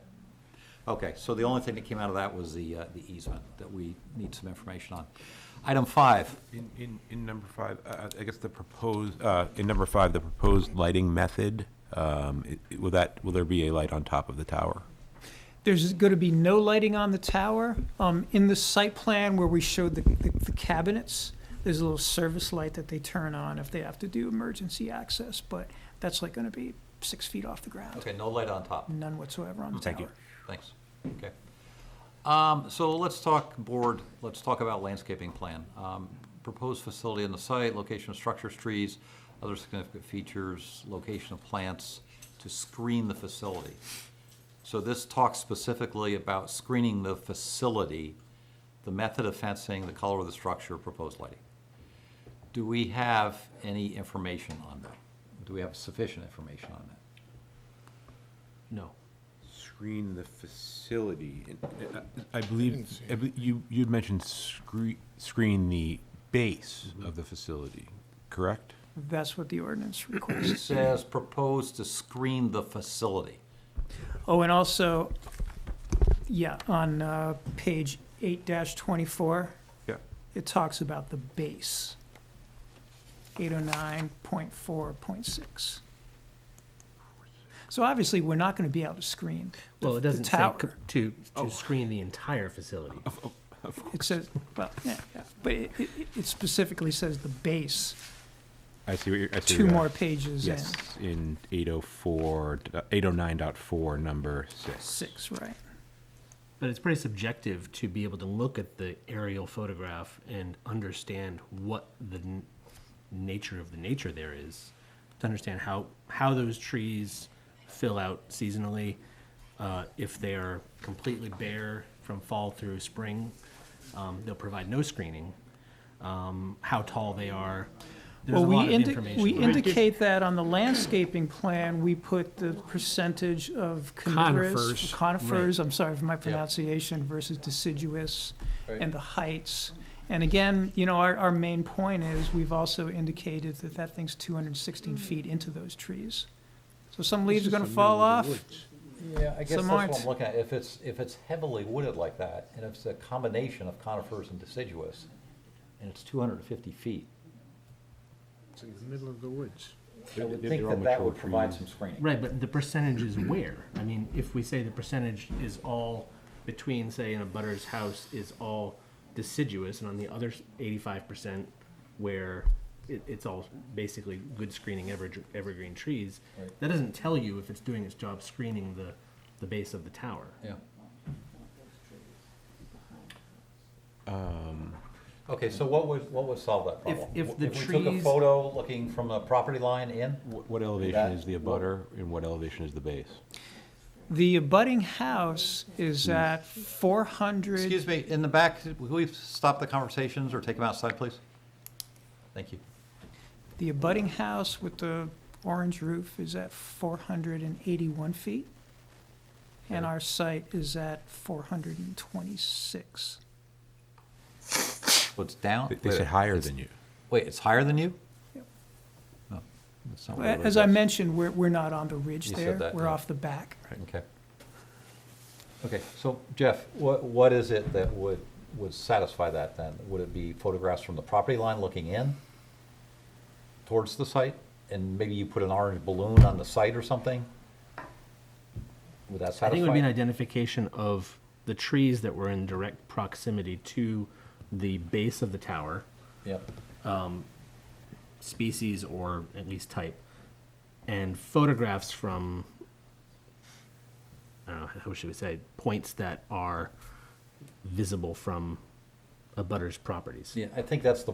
Okay, so the only thing that came out of that was the easement that we need some information on. Item 5. In number 5, I guess the proposed, in number 5, the proposed lighting method, will there be a light on top of the tower? There's going to be no lighting on the tower. In the site plan where we showed the cabinets, there's a little service light that they turn on if they have to do emergency access, but that's like going to be 6 feet off the ground. Okay, no light on top. None whatsoever on the tower. Thank you. Thanks. Okay. So let's talk about landscaping plan. Proposed facility on the site, location of structures, trees, other significant features, location of plants to screen the facility. So this talks specifically about screening the facility, the method of fencing, the color of the structure, proposed lighting. Do we have any information on that? Do we have sufficient information on that? No. Screen the facility. I believe you'd mentioned screen the base of the facility, correct? That's what the ordinance It requires. says proposed to screen the facility. Oh, and also, yeah, on page 8-24, Yeah. it talks about the base. 809.4.6. So obviously, we're not going to be able to screen the Well, it doesn't say tower. to screen the entire facility. It says, well, yeah, but it specifically says the base. I see what you're. I see 2 what you're more at. pages Yes, in 809.4, number 6. 6, right. But it's pretty subjective to be able to look at the aerial photograph and understand what the nature of the nature there is, to understand how those trees fill out seasonally. If they're completely bare from fall through spring, they'll provide no screening. How tall they are, there's a Well, lot of information. we indicate that on the landscaping plan, we put the percentage of Conifers. conifers, I'm sorry for my pronunciation, versus deciduous, and the heights. And again, you know, our main point is, we've also indicated that that thing's 216 feet into those trees. So some leaves are gonna fall off. Yeah, I guess Some that's what aren't. I'm looking at. If it's heavily wooded like that, and it's a combination of conifers and deciduous, and it's 250 feet, It's in the middle of the woods. I would They're think all that that would mature provide trees. some screening. Right, but the percentage is where? I mean, if we say the percentage is all between, say, in a butter's house is all deciduous, and on the other 85% where it's all basically good screening evergreen trees, Right. that doesn't tell you if it's doing its job screening the base of the tower. Yeah. Okay, so what would solve that problem? If the we took a trees- photo looking from the property line in? What elevation that- is the abutter and what elevation is the base? The abutting house is at 400. Excuse me, in the back, will we stop the conversations or take them outside, please? Thank you. The abutting house with the orange roof is at 481 feet, and our site is at 426. So it's down? They said higher than you. Wait, it's higher than you? Yep. Oh, that's not what it As I is. mentioned, we're not on the ridge You said there, that, we're yeah. off the back. Okay. Okay, so Jeff, what is it that would satisfy that then? Would it be photographs from the property line looking in towards the site? And maybe you put an orange balloon on the site or something? Would that satisfy? I think it would be an identification of the trees that were in direct proximity to the base of the tower, Yep. species or at least type, and photographs from, I don't know, how should we say, points that are visible from a butter's properties. Yeah, I think that's the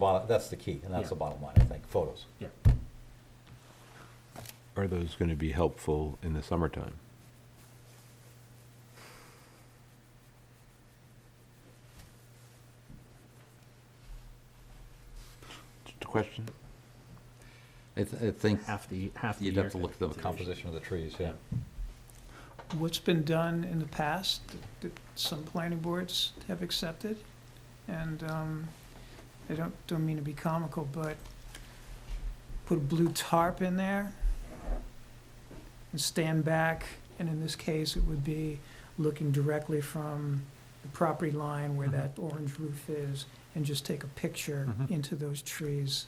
key, and that's Yeah. the bottom line, I think, photos. Yeah. Are those going to be helpful in the summertime? Just a question? I think Half the you'd year have to look at the composition of the trees, yeah. What's been done in the past that some planning boards have accepted, and I don't mean to be comical, but put a blue tarp in there and stand back, and in this case, it would be looking directly from the property line where that orange roof is, and just take a picture into those trees.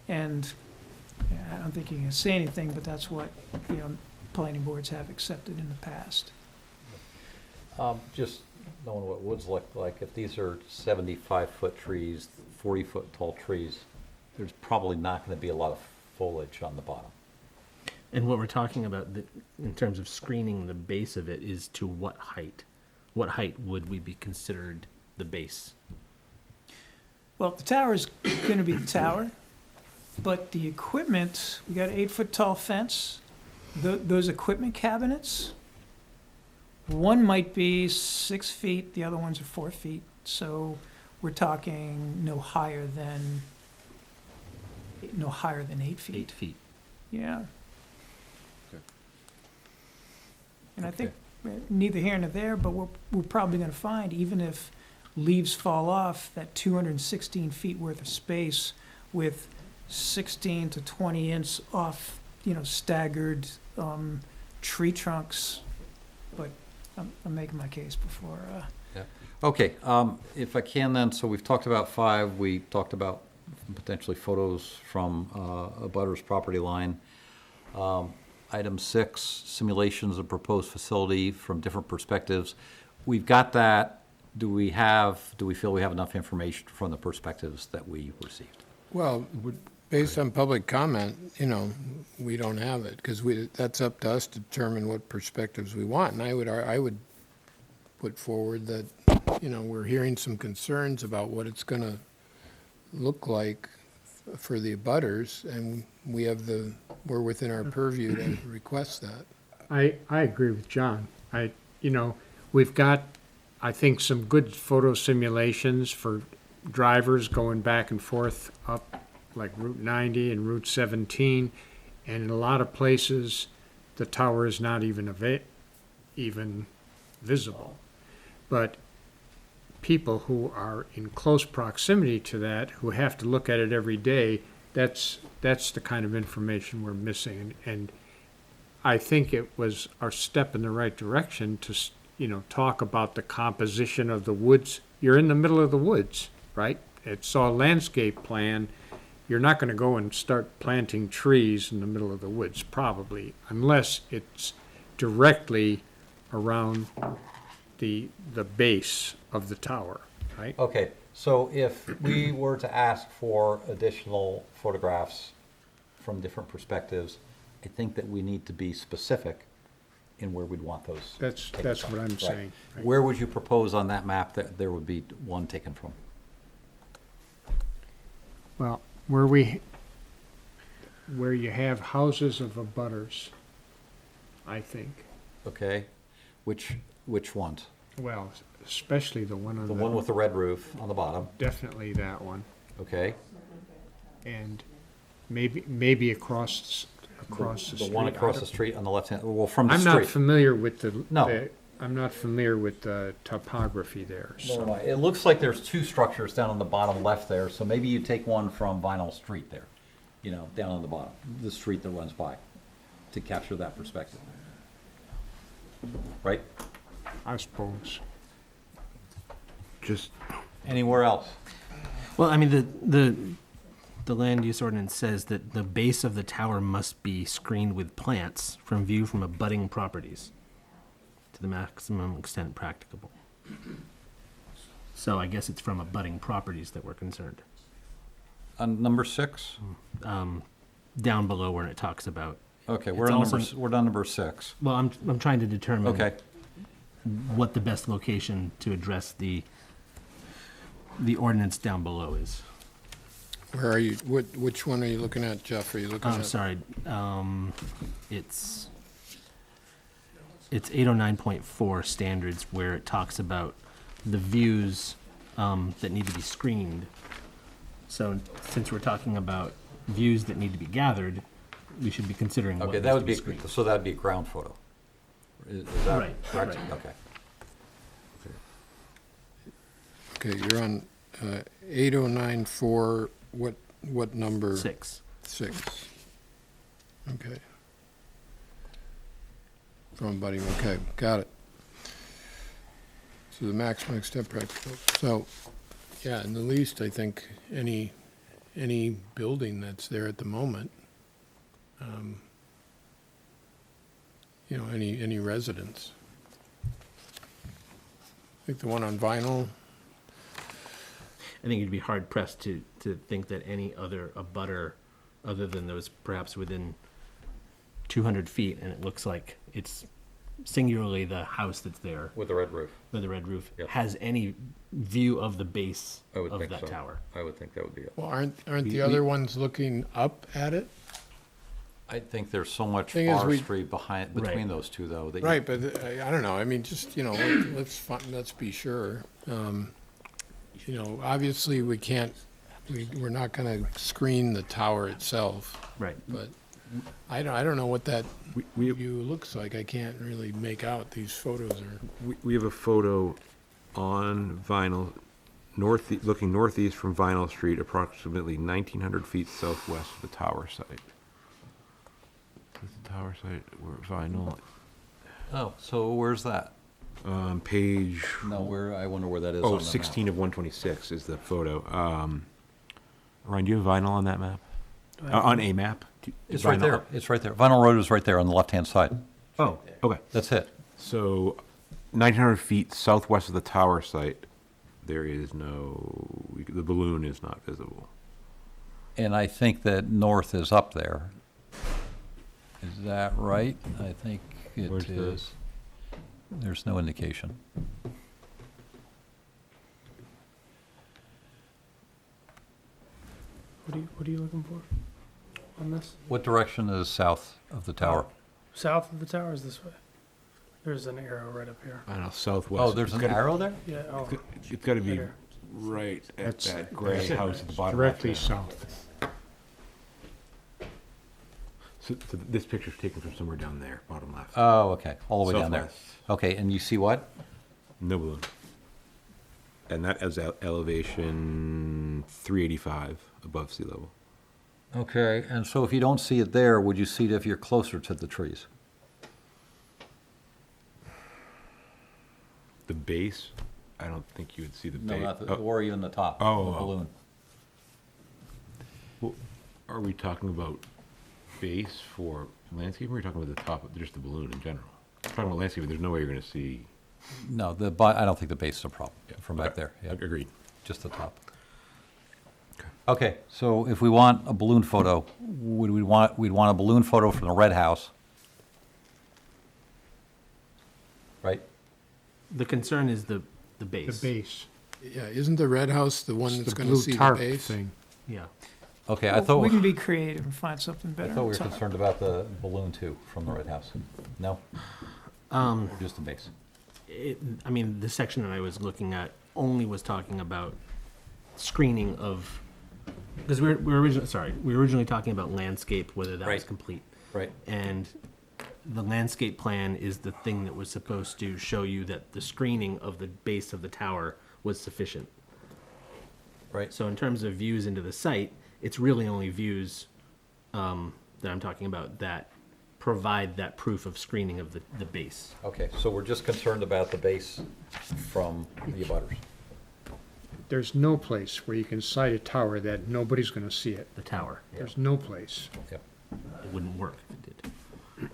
And yeah, I don't think you can say anything, but that's what, you know, planning boards have accepted in the past. Just knowing what woods look like, if these are 75-foot trees, 40-foot tall trees, there's probably not going to be a lot of foliage on the bottom. And what we're talking about in terms of screening the base of it is to what height? What height would we be considered the base? Well, the tower's gonna be the tower, but the equipment, we got an 8-foot tall fence. Those equipment cabinets, one might be 6 feet, the other ones are 4 feet. So we're talking no higher than 8 feet. 8 feet. Yeah. Okay. And I think neither here nor there, but we're probably gonna find, even if leaves fall off, that 216 feet worth of space with 16 to 20 inch off, you know, staggered tree trunks. But I'm making my case before. Yeah. Okay, if I can then, so we've talked about 5, we talked about potentially photos from a butter's property line. Item 6, simulations of proposed facility from different perspectives. We've got that. Do we feel we have enough information from the perspectives that we received? Well, based on public comment, you know, we don't have it, because that's up to us to determine what perspectives we want. And I would put forward that, you know, we're hearing some concerns about what it's going to look like for the abutters, and we're within our purview to request that. I agree with John. We've got, I think, some good photo simulations for drivers going back and forth up like Route 90 and Route 17. And in a lot of places, the tower is not even even visible. But people who are in close proximity to that, who have to look at it every day, that's the kind of information we're missing. And I think it was our step in the right direction to, talk about the composition of the woods. You're in the middle of the woods, right? It's a landscape plan. You're not going to go and start planting trees in the middle of the woods, probably, unless it's directly around the base of the tower, right? Okay, so if we were to ask for additional photographs from different perspectives, I think that we need to be specific in where we'd want those. That's taken from. what I'm Right. saying. right? Where would you propose on that map that there would be one taken from? Well, where you have houses of abutters, I think. Okay, which ones? Well, especially the one on The one with the red roof on the bottom, definitely that one. okay? And maybe across the street. The one across the street on the left-hand, well, from the I'm street. not familiar with No. I'm not familiar with the topography there, Nor am so. I. It looks like there's two structures down on the bottom left there, so maybe you take one from Vinyl Street there, down on the bottom, the street that runs by, to capture that perspective. Right? I suppose. Just, Anywhere else? Well, I mean, the land use ordinance says that the base of the tower must be screened with plants from view from abutting properties to the maximum extent practicable. So I guess it's from abutting properties that we're concerned. On number 6? Down below where it talks about. Okay, It's we're on also- we're on number 6. Well, I'm trying to determine Okay, what the best location to address the ordinance down below is. Where are you, which one are you looking at, Jeff? Are you looking I'm at? sorry, it's 809.4 standards where it talks about the views that need to be screened. So since we're talking about views that need to be gathered, we should be considering what okay, needs that to would be, screened. so that'd be a ground photo. Is that Right, correct? right. Okay. Okay, you're on 8094, what number? 6. 6. Okay. From Buddy, okay, got it. So the maximum extent practical. So, yeah, in the least, I think any building that's there at the moment, any residence. I think the one on Vinyl, I think you'd be hard pressed to think that any other abutter, other than those perhaps within 200 feet, and it looks like it's singularly the house that's there With the red roof. with the red roof, Yep. has any view of the base I would of think that so. tower. I would think that would be it. well, aren't We- the other ones looking up at it? I think there's so much Thing is, we- forestry between Right. those two, though. that you- Right, but I don't know, I mean, just, let's be sure. Obviously, we're not gonna screen the tower itself, Right. but I don't know what that we, view looks like. I can't really make out, these photos are, we have a photo on Vinyl, looking northeast from Vinyl Street, approximately 1,900 feet southwest of the tower site. Is the tower site where Vinyl, Oh, so where's that? page, No, I wonder where that is on the map. 16 of 126 is the photo. Ryan, do you have Vinyl on that map? On a map? It's right there. It's right there. Vinyl Road is right there on the left-hand side. Oh, okay. That's it. So, 900 feet southwest of the tower site, there is the balloon is not visible. And I think that north is up there. Is that right? I think it Where's the- is. There's no indication. What are you looking for on this? What direction is south of the tower? South of the tower is this way. There's an arrow right up here. I don't know, southwest. Oh, there's an arrow there? Yeah, oh. It's gotta be There. right at That's- that gray that's it. house at the bottom. Directly left there. south. So this picture's taken from somewhere down there, bottom left. Oh, okay, all the way down there. Southwest. Okay, and you see what? No balloon. And that is elevation 385 above sea level. Okay, and so if you don't see it there, would you see it if you're closer to the trees? The base, I don't think you would see the No, base. not the, or even the top Oh, of the oh. balloon. Well, are we talking about base for landscaping, or are we talking about the top, of just the balloon in general? Talking about landscaping, there's no way you're gonna see. No, I don't think the base is a problem from back there. Yeah, Agreed. just the top. Okay, so if we want a balloon photo, we'd want a balloon photo from the red house. Right? The concern is the The base. base. Yeah, isn't the red house the one It's that's the gonna blue see the tarp base? thing. Yeah. Okay, I Well, thought, we can be creative and find something I better. thought we were Top. concerned about the balloon too, from the red house. No? Um, Or just the base? I mean, the section that I was looking at only was talking about screening of, because we were originally talking about landscape, whether that was Right. complete. Right. And the landscape plan is the thing that was supposed to show you that the screening of the base of the tower was sufficient. Right. So in terms of views into the site, it's really only views that I'm talking about that provide that proof of screening of the base. Okay, so we're just concerned about the base from the abutters. There's no place where you can sight a tower that nobody's gonna see it. The tower. There's no place. Yep. It wouldn't work if it did.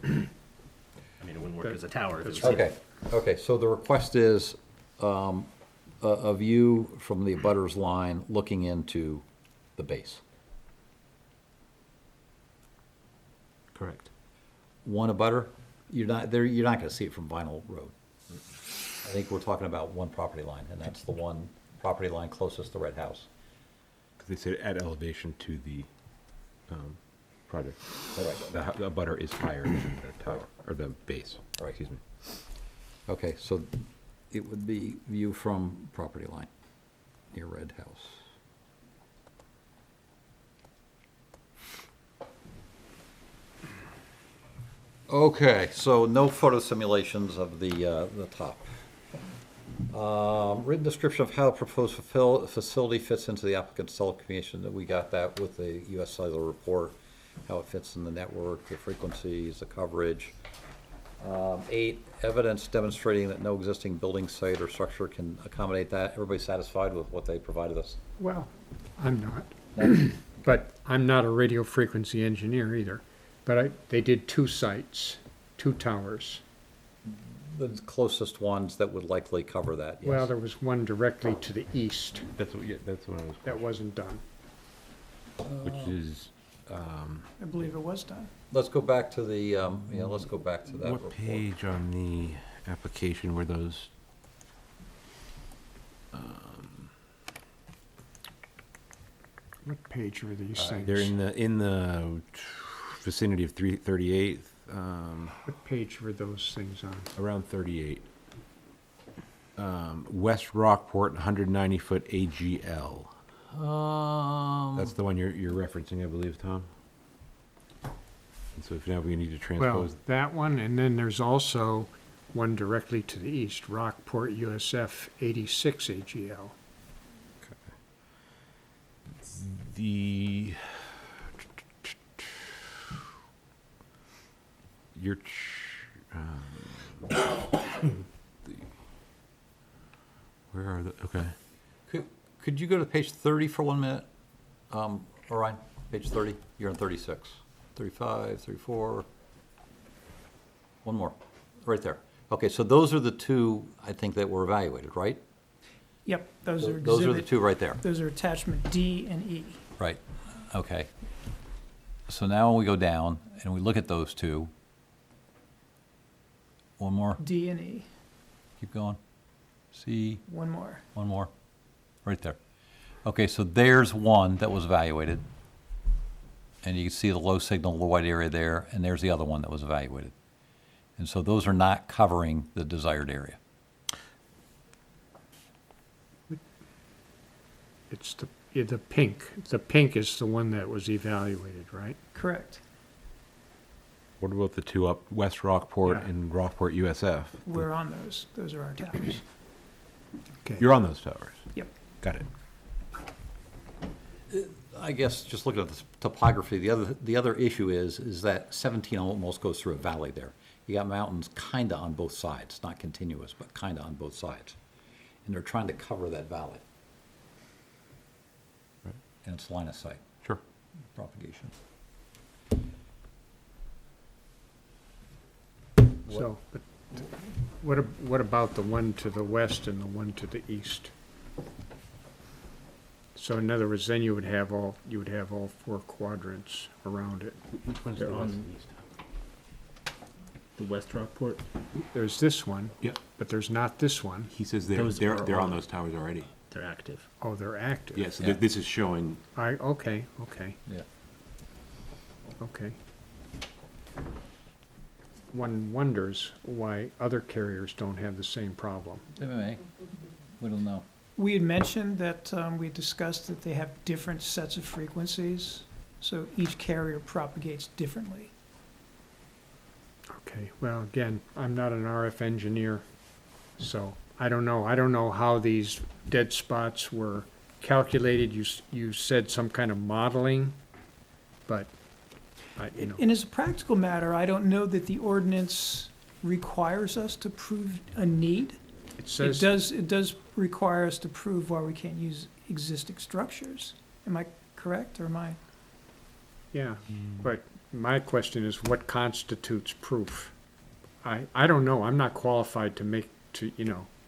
I mean, it wouldn't work as a tower. if it was Okay, okay, so the request is a view from the abutters line looking into the base. Correct. One abutter, you're not gonna see it from Vinyl Road. I think we're talking about one property line, and that's the one property line closest to Red House. Because they said at elevation to the project. The butter is higher than the tower, or the base. Right. Excuse me. Okay, so it would be view from property line near Red House. Okay, so no photo simulations of the top. Written description of how the proposed facility fits into the applicant's telecommunication, that we got that with the US Cellular report, how it fits in the network, the frequencies, the coverage. 8, evidence demonstrating that no existing building site or structure can accommodate that. Everybody satisfied with what they provided us? Well, I'm not. But I'm not a radio frequency engineer either. But they did 2 sites, 2 towers. The closest ones that would likely cover that, yes. Well, there was one directly to the east That's what I was. that wasn't done. Which is, I believe it was done. Let's go back to the, let's go back to that what report. page on the application were those? What page were these things? They're in the vicinity of 338, What page were those things on? around 38. West Rockport, 190-foot AGL. That's the one you're referencing, I believe, Tom? And so if now we need to Well, transpose, that one, and then there's also one directly to the east, Rockport USF 86 AGL. the, your, where are the, okay. Could you go to page 30 for 1 minute? Orion, page 30, you're on 36. 35, 34. One more, right there. Okay, so those are the 2, I think, that were evaluated, right? Yep, those are Those are the exhibit- 2 right there. Those are attachment D and E. Right, okay. So now we go down and we look at those 2. One more, D and E. keep going. C, One more. one more, right there. Okay, so there's one that was evaluated. And you can see the low signal, the white area there, and there's the other one that was evaluated. And so those are not covering the desired area. It's the pink. The pink is the one that was evaluated, right? Correct. What about the two up, West Rockport Yeah. and Rockport USF? We're on those. Those are our towers. Okay. You're on those towers? Yep. Got it. I guess, just looking at the topography, the other issue is that 17 almost goes through a valley there. You got mountains kinda on both sides, not continuous, but kinda on both sides. And they're trying to cover that valley. Right. And it's line of sight Sure. propagation. So, but what about the one to the west and the one to the east? So in other words, then you would have all four quadrants around it. Which one's They're the west on- and east? The West Rockport? There's this one. Yep. But there's not this one. He says Those they're are on all- those towers already. They're active. Oh, they're active. Yeah, so Yeah. this is showing, Okay. Yeah. Okay. One wonders why other carriers don't have the same problem. They may. We don't know. We had mentioned that, we discussed that they have different sets of frequencies, so each carrier propagates differently. Okay, well, again, I'm not an RF engineer, so I don't know. I don't know how these dead spots were calculated. You said some kind of modeling, but you know. And as a practical matter, I don't know that the ordinance requires us to prove a need. It says. It does require us to prove why we can't use existing structures. Am I correct, or am I? Yeah, but my question is, what constitutes proof? I don't know. I'm not qualified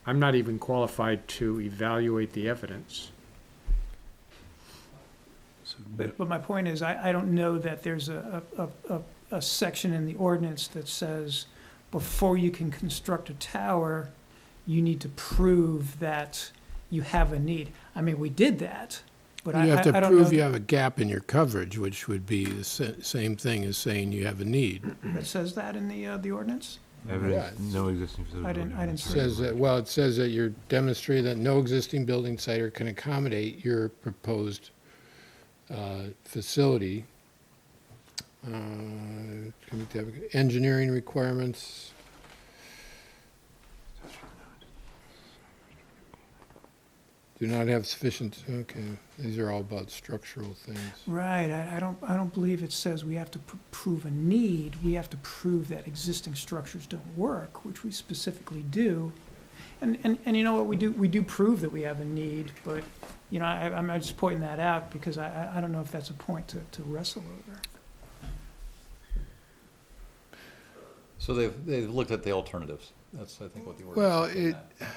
I'm not even qualified to evaluate the evidence. But my point is, I don't know that there's a section in the ordinance that says before you can construct a tower, you need to prove that you have a need. I mean, we did that, but I You have don't to know. prove you have a gap in your coverage, which would be the same thing as saying you have a need. That says that in the ordinance? evidence, no existing facility. I didn't see. Says that, well, it says that you're demonstrating that no existing building site or can accommodate your proposed facility. Engineering requirements. Do not have sufficient, okay, these are all about structural things. Right, I don't believe it says we have to prove a need. We have to prove that existing structures don't work, which we specifically do. And you know what, we do prove that we have a need, but, you know, I'm just pointing that out because I don't know if that's a point to wrestle over. So they've looked at the alternatives. That's, I think, what the ordinance Well, is getting it,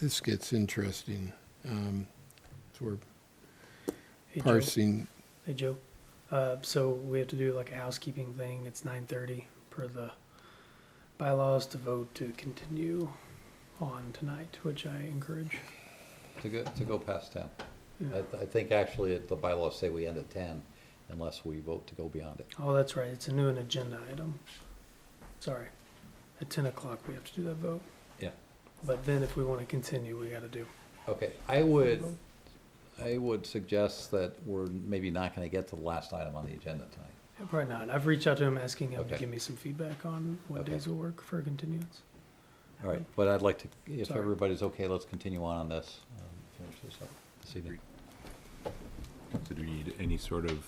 this gets interesting. So we're Hey, Joe. parsing, Hey, Joe. So we have to do like a housekeeping thing. It's 9:30 per the bylaws to vote to continue on tonight, which I encourage. to go past 10. Yeah. I think actually the bylaws say we end at 10 unless we vote to go beyond it. Oh, that's right. It's a new agenda item. Sorry. At 10 o'clock, we have to do that vote. Yeah. But then if we want to continue, we got to do. Okay, I would suggest that we're maybe not going to get to the last item on the agenda tonight. Probably not. I've reached out to him asking him to Okay. give me some feedback on what Okay. days will work for a continuance. All right, but I'd like to, if Sorry. everybody's okay, let's continue on this, finish this up this evening. So do we need any sort of,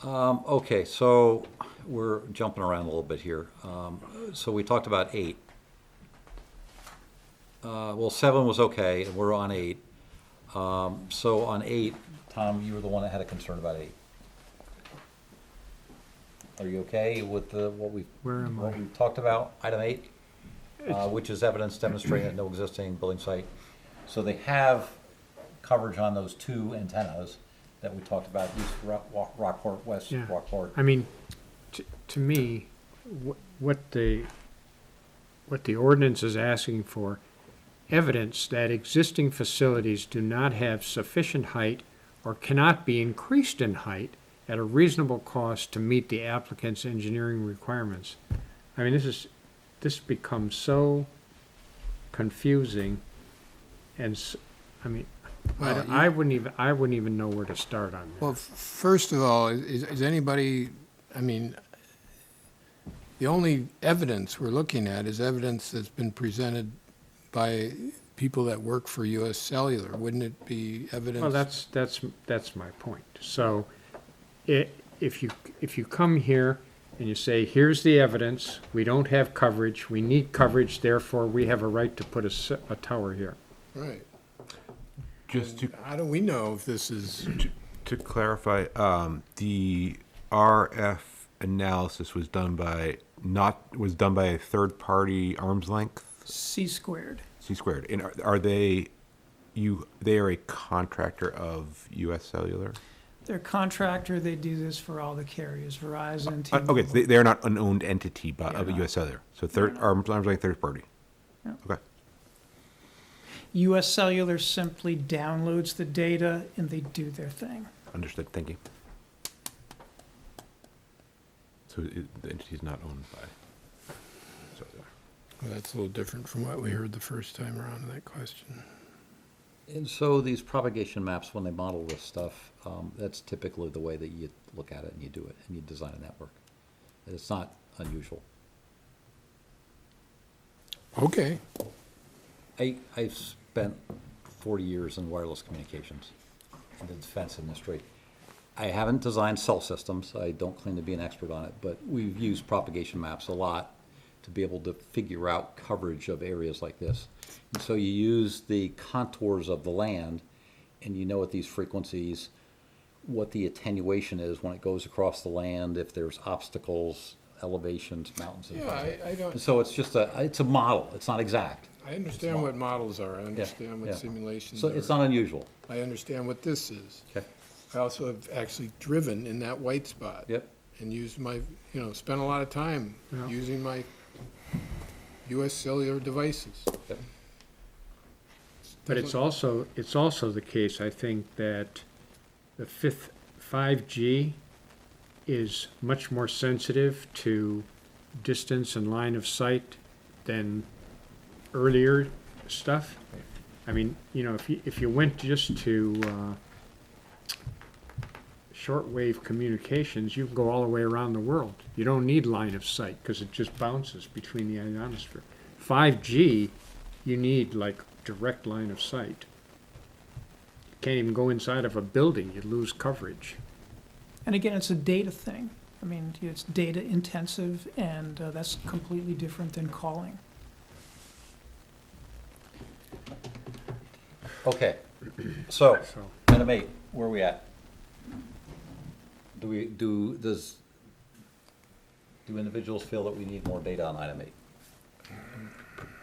Okay, so we're jumping around a little bit here. So we talked about 8. Well, 7 was okay, and we're on 8. So on 8, Tom, you were the one that had a concern about 8. Are you okay with what we talked about, item 8? Which is evidence demonstrating that no existing building site. So they have coverage on those 2 antennas that we talked about, East Rockport, West Yeah. Rockport. I mean, to me, what the ordinance is asking for, evidence that existing facilities do not have sufficient height or cannot be increased in height at a reasonable cost to meet the applicant's engineering requirements. I mean, this becomes so confusing and, I mean, Well, I wouldn't even know where to start on that. Well, first of all, is anybody, I mean, the only evidence we're looking at is evidence that's been presented by people that work for US Cellular. Wouldn't it be evidence? Well, that's my point. So, if you come here and you say, here's the evidence, we don't have coverage, we need coverage, therefore we have a right to put a tower here. Right. Just to, How do we know if this is, to clarify, the RF analysis was done by a third-party arm's length, C squared. C squared. And are they are a contractor of US Cellular? They're a contractor, they do this for all the carriers, Verizon, Okay, T-Mobile. they are not an owned entity of They're US Cellular. So They're not. arm's length third party. Yeah. Okay. US Cellular simply downloads the data and they do their thing. Understood. Thank you. So the entity is not owned by Cellular. well, that's a little different from what we heard the first time around in that question. And so these propagation maps, when they model this stuff, that's typically the way that you look at it and you do it, and you design a network. It's not unusual. Okay. I've spent 40 years in wireless communications in the defense industry. I haven't designed cell systems. I don't claim to be an expert on it, but we've used propagation maps a lot to be able to figure out coverage of areas like this. And so you use the contours of the land, and you know at these frequencies what the attenuation is when it goes across the land, if there's obstacles, elevations, mountains. And Yeah, things. I don't. And so it's just it's a model. It's not exact. I understand what models are, I understand what yeah. simulations So are. it's not unusual. I understand what this is. Okay. I also have actually driven in that white spot. Yep. And used my, spent a lot of time Yeah. using my US Cellular devices. Yep. But it's also the case, I think, that the 5G is much more sensitive to distance and line of sight than earlier stuff. I mean, if you went just to shortwave communications, you can go all the way around the world. You don't need line of sight because it just bounces between the ionosphere. 5G, you need like direct line of sight. You can't even go inside of a building, you lose coverage. And again, it's a data thing. I mean, it's data intensive, and that's completely different than calling. Okay, so, item 8, where are we at? Do individuals feel that we need more data on item 8?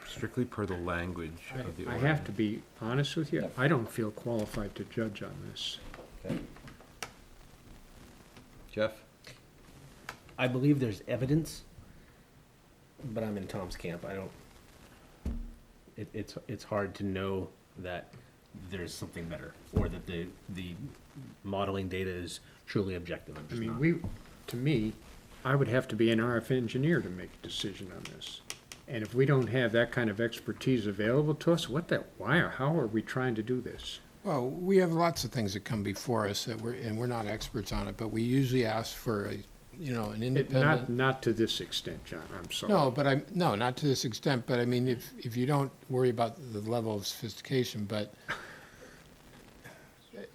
Strictly per the language of the I ordinance. have to be honest with you, I don't feel qualified to judge on this. Okay. Jeff? I believe there's evidence, but I'm in Tom's camp. I don't, it's hard to know that there's something better, or that the modeling data is truly objective. I'm I just mean, not. to me, I would have to be an RF engineer to make a decision on this. And if we don't have that kind of expertise available to us, how are we trying to do this? Well, we have lots of things that come before us that we're not experts on it, but we usually ask for an independent. Not to this extent, John, I'm sorry. No, not to this extent, but I mean, if you don't worry about the level of sophistication, but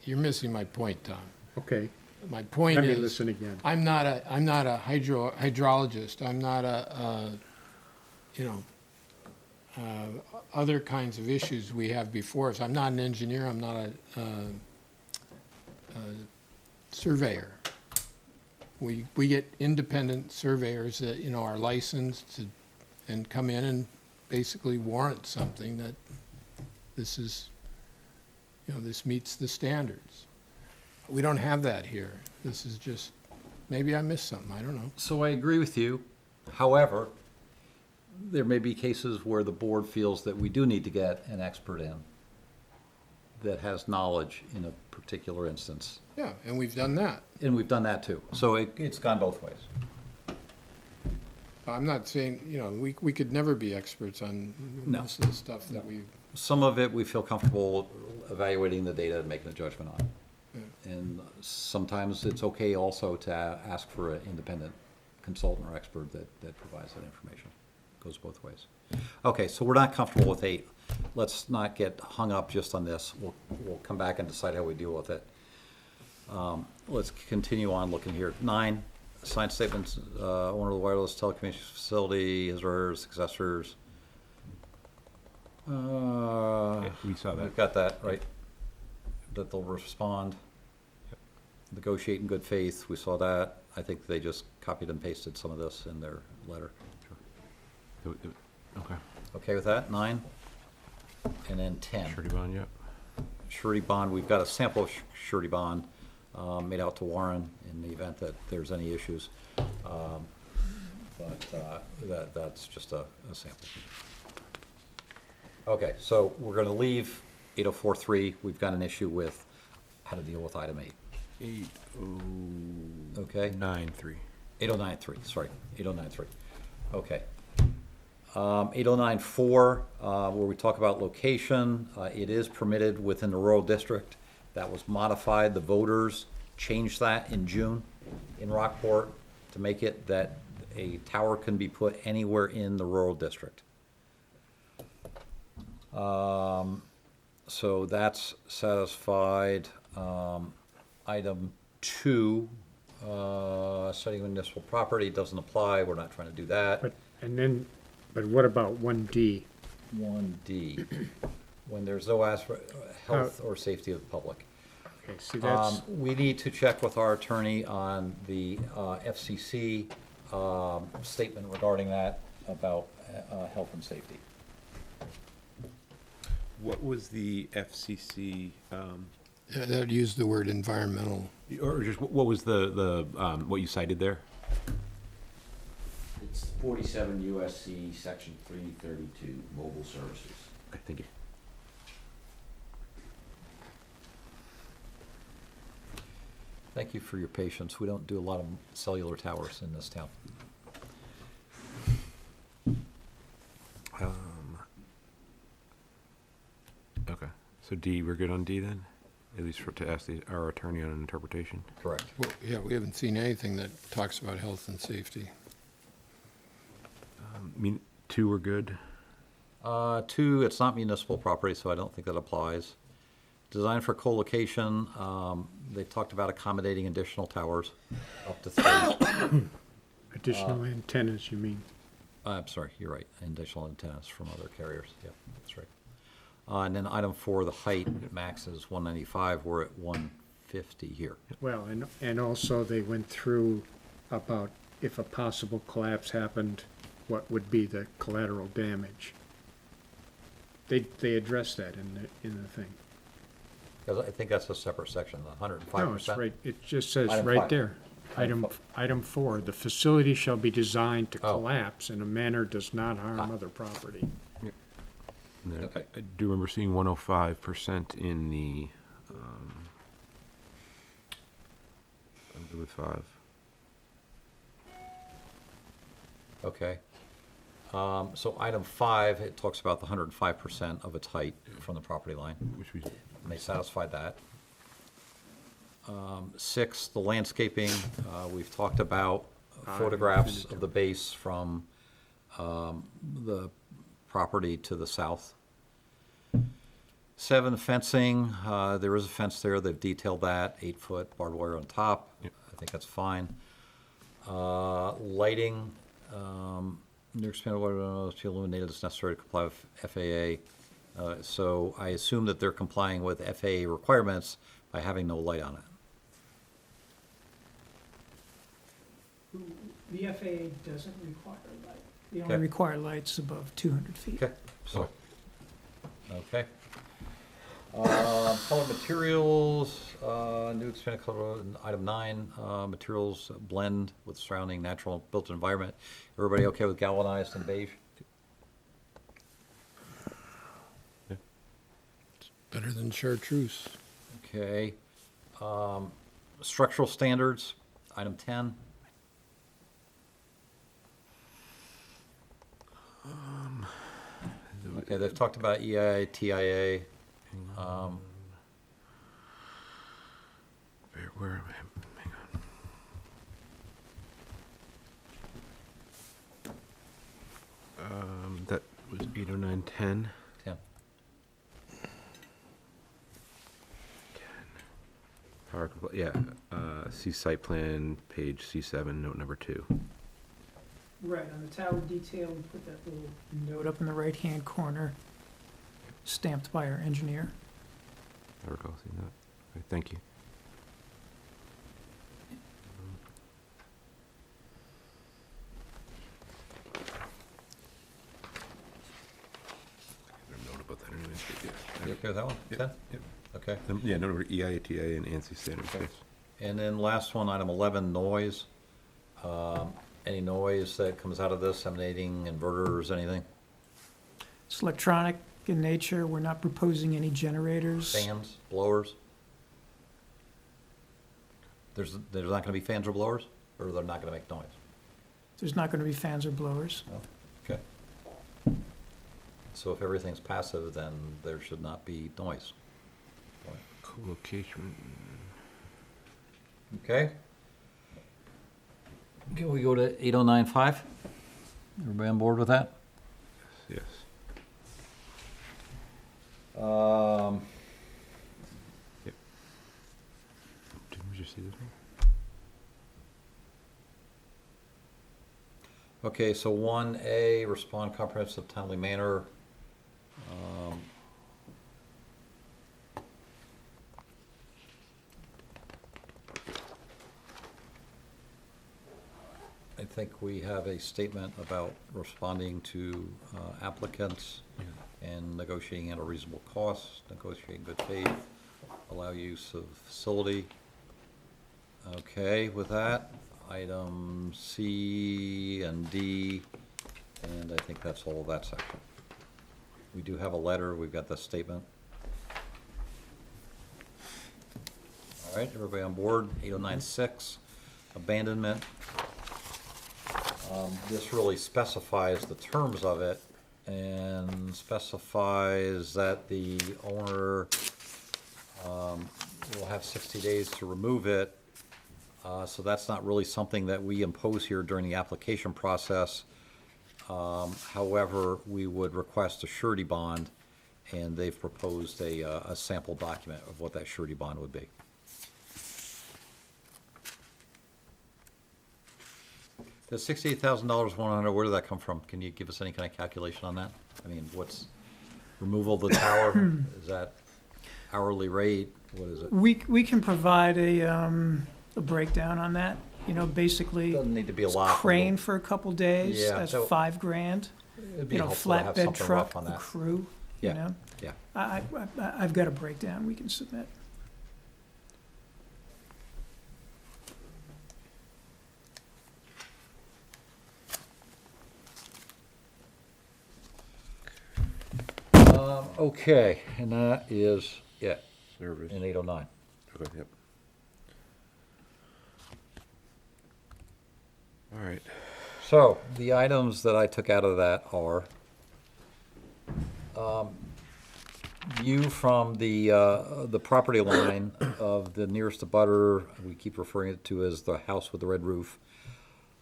you're missing my point, Tom. Okay. My point Let is. me listen again. I'm not a hydrologist. I'm not other kinds of issues we have before us. I'm not an engineer. I'm not a surveyor. We get independent surveyors that, are licensed and come in and basically warrant something that this is, this meets the standards. We don't have that here. This is just, maybe I missed something. I don't know. So I agree with you. However, there may be cases where the board feels that we do need to get an expert in. that has knowledge in a particular instance. Yeah, and we've done that. And we've done that too. So it's gone both ways. I'm not saying, we could never be experts on No. most of the stuff that we, Some of it, we feel comfortable evaluating the data and making a judgment on. And sometimes it's okay also to ask for an independent consultant or expert that provides that information. Goes both ways. Okay, so we're not comfortable with 8. Let's not get hung up just on this. We'll come back and decide how we deal with it. Let's continue on looking here. 9, signed statements, owner of the wireless telecommunications facility, his or her successors. We saw that. We've got that, right? That they'll respond. Negotiate in good faith, we saw that. I think they just copied and pasted some of this in their letter. Okay. Okay with that? 9? And then 10. Surety bond, yep. Surety bond, we've got a sample of surety bond made out to Warren in the event that there's any issues. But that's just a sample. Okay, so we're going to leave 8043. We've got an issue with how to deal with item 8. 8093. 8093, sorry, 8093. Okay. 8094, where we talk about location, it is permitted within the rural district. That was modified. The voters changed that in June in Rockport to make it that a tower can be put anywhere in the rural district. So that's satisfied. Item 2, studying municipal property doesn't apply. We're not trying to do that. But what about 1D? 1D, when there's no health or safety of the public. Okay, see, that's, We need to check with our attorney on the FCC statement regarding that about health and safety. What was the FCC, that used the word environmental. or just what was the what you cited there? It's 47 USC, section 332, mobile services. Okay, thank you. Thank you for your patience. We don't do a lot of cellular towers in this town. Okay, so D, we're good on D then? At least to ask our attorney on an interpretation? Correct. Well, yeah, we haven't seen anything that talks about health and safety. 2, we're good? 2, it's not municipal property, so I don't think that applies. Design for co-location, they talked about accommodating additional towers, up to 3. additional antennas, you mean? I'm sorry, you're right, additional antennas from other carriers, yep, that's right. And then item 4, the height max is 195, we're at 150 here. Well, and also they went through about if a possible collapse happened, what would be the collateral damage. They addressed that in the thing. Because I think that's a separate section, the 105%. No, it's right, it just says Item right 5. there. Item 4, the facility shall be designed to Oh. collapse in a manner does not harm other property. And then Okay. I do remember seeing 105% in the, I'm good with 5. Okay. So item 5, it talks about the 105% of its height from the property line. Which we, And they satisfied that. 6, the landscaping, we've talked about photographs of the base from the property to the south. 7, fencing, there is a fence there, they've detailed that, 8-foot barbed wire on top. Yep. I think that's fine. Lighting, new expanded water to be illuminated is necessary to comply with FAA. So I assume that they're complying with FAA requirements by having no light on it. The FAA doesn't require light. They Okay. only require lights above 200 feet. Okay, so, okay. Color materials, new expanded color, item 9, materials blend with surrounding natural built environment. Everybody okay with galvanized and beige? Better than chartreuse. Okay. Structural standards, item 10. Okay, they've talked about EIA, TIA. Where am I? Hang on. That was 80910. 10. Yeah, see site plan, page C7, note number 2. Right, on the tower detail, we put that little note up in the right-hand corner, stamped by our engineer. I recall seeing that. Okay, thank you. Note about that anyways, but yeah. You okay with that one? Yep, 10? yep. Okay. Yeah, note number EIA, and ANSI standards. Okay. Yes. And then last one, item 11, noise. Any noise that comes out of this emanating inverters, anything? It's electronic in nature. We're not proposing any generators. Fans, blowers? There's not going to be fans or blowers? Or they're not going to make noise? There's not going to be fans or blowers. Okay. So if everything's passive, then there should not be noise. Co-location. Okay. Can we go to 8095? Everybody on board with that? Yes. Yep. Didn't we just see this one? Okay, so 1A, respond comprehensive timely manner. I think we have a statement about responding to applicants and negotiating at a reasonable cost, negotiating good faith, allow use of facility. Okay, with that, item C and D, and I think that's all of that section. We do have a letter, we've got the statement. All right, everybody on board? 8096, abandonment. This really specifies the terms of it and specifies that the owner will have 60 days to remove it. So that's not really something that we impose here during the application process. However, we would request a surety bond, and they've proposed a sample document of what that surety bond would be. The $68,000, 100, where did that come from? Can you give us any kind of calculation on that? I mean, what's removal of the tower? Is that hourly rate? What is it? We can provide a breakdown on that. You know, basically, Doesn't need to be a it's lot. crane for a couple days. Yeah, That's so $5,000. It'd be You know, helpful to have flatbed something truck, rough on the that. crew. Yeah, You know, yeah. I've got a breakdown we can submit. Okay, and that is it Service. in 809. Okay, yep. All right. So, the items that I took out of that are view from the property line of the nearest abutter, we keep referring it to as the house with the red roof.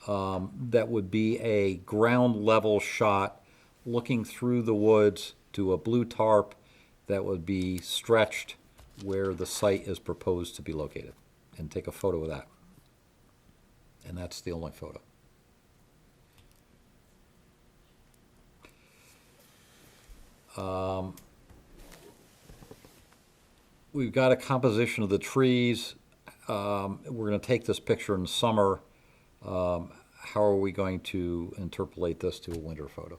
That would be a ground level shot looking through the woods to a blue tarp that would be stretched where the site is proposed to be located. And take a photo of that. And that's the only photo. We've got a composition of the trees. We're going to take this picture in the summer. How are we going to interpolate this to a winter photo?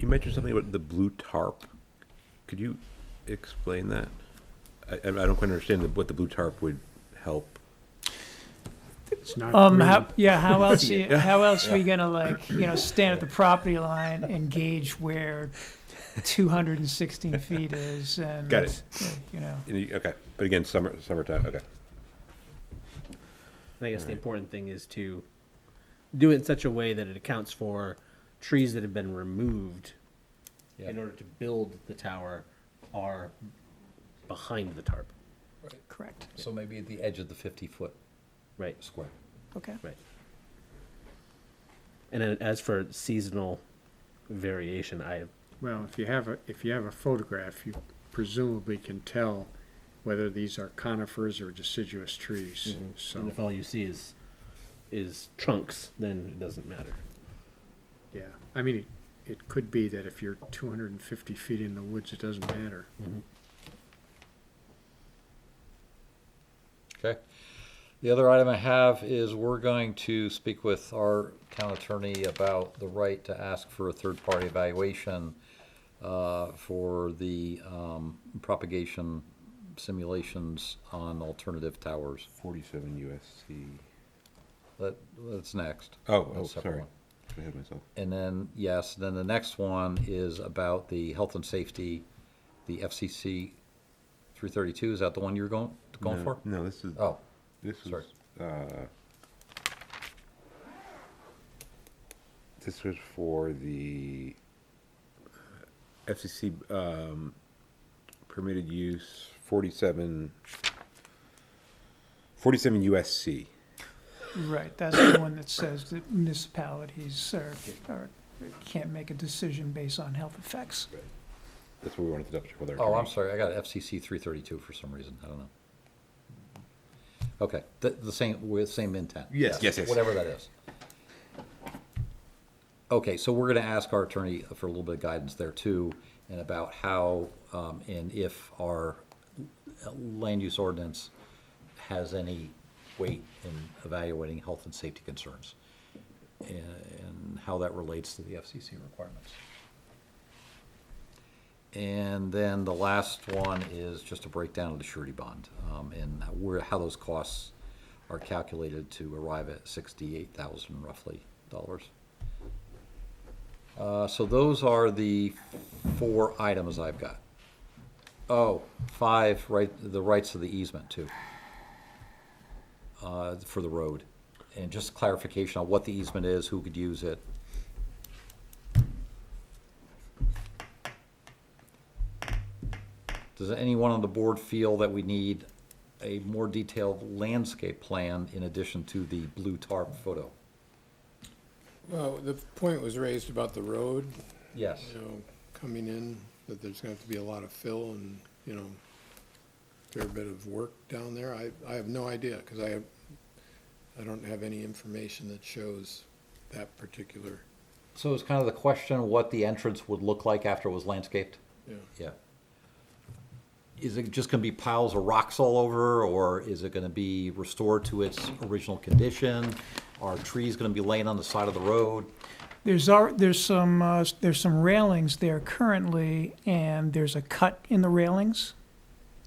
You mentioned something about the blue tarp. Could you explain that? I don't quite understand what the blue tarp would help. It's not How, green. yeah, how else are we gonna like, stand at the property line and gauge where 216 feet is and, Got it. Okay, but again, summertime, okay. And I guess the important thing is to do it in such a way that it accounts for trees that have been removed in order to build the tower are behind the tarp. Correct. So maybe at the edge of the 50-foot Right. square. Okay. Right. And then as for seasonal variation, Well, if you have a photograph, you presumably can tell whether these are conifers or deciduous trees. So, and if all you see is trunks, then it doesn't matter. yeah, I mean, it could be that if you're 250 feet in the woods, it doesn't matter. Okay. The other item I have is we're going to speak with our town attorney about the right to ask for a third-party evaluation for the propagation simulations on alternative towers. 47 USC. That's next. Oh, That's a separate sorry. one. I had myself. And then, yes, then the next one is about the health and safety, the FCC 332. Is that the one you're going for? No, this is. Oh, This sorry. This was for the FCC permitted use 47 USC. Right, that's the one that says that municipalities can't make a decision based on health effects. That's what we wanted to double check with our Oh, I'm attorney. sorry, I got FCC 332 for some reason, I don't know. Okay, the same, with same intent. Yes. Whatever that is. Okay, so we're gonna ask our attorney for a little bit of guidance there too, and about how, and if our land use ordinance has any weight in evaluating health and safety concerns, and how that relates to the FCC requirements. And then the last one is just a breakdown of the surety bond, and how those costs are calculated to arrive at $68,000 roughly dollars. So those are the 4 items I've got. Oh, 5, right, the rights of the easement too, for the road. And just clarification on what the easement is, who could use it. Does anyone on the board feel that we need a more detailed landscape plan in addition to the blue tarp photo? Well, the point was raised about the road. Yes. Coming in, that there's going to have to be a lot of fill and, fair bit of work down there. I have no idea, because I don't have any information that shows that particular, So it's kind of the question what the entrance would look like after it was landscaped? yeah. Yeah. Is it just gonna be piles of rocks all over, or is it gonna be restored to its original condition? Are trees gonna be laying on the side of the road? There's some railings there currently, and there's a cut in the railings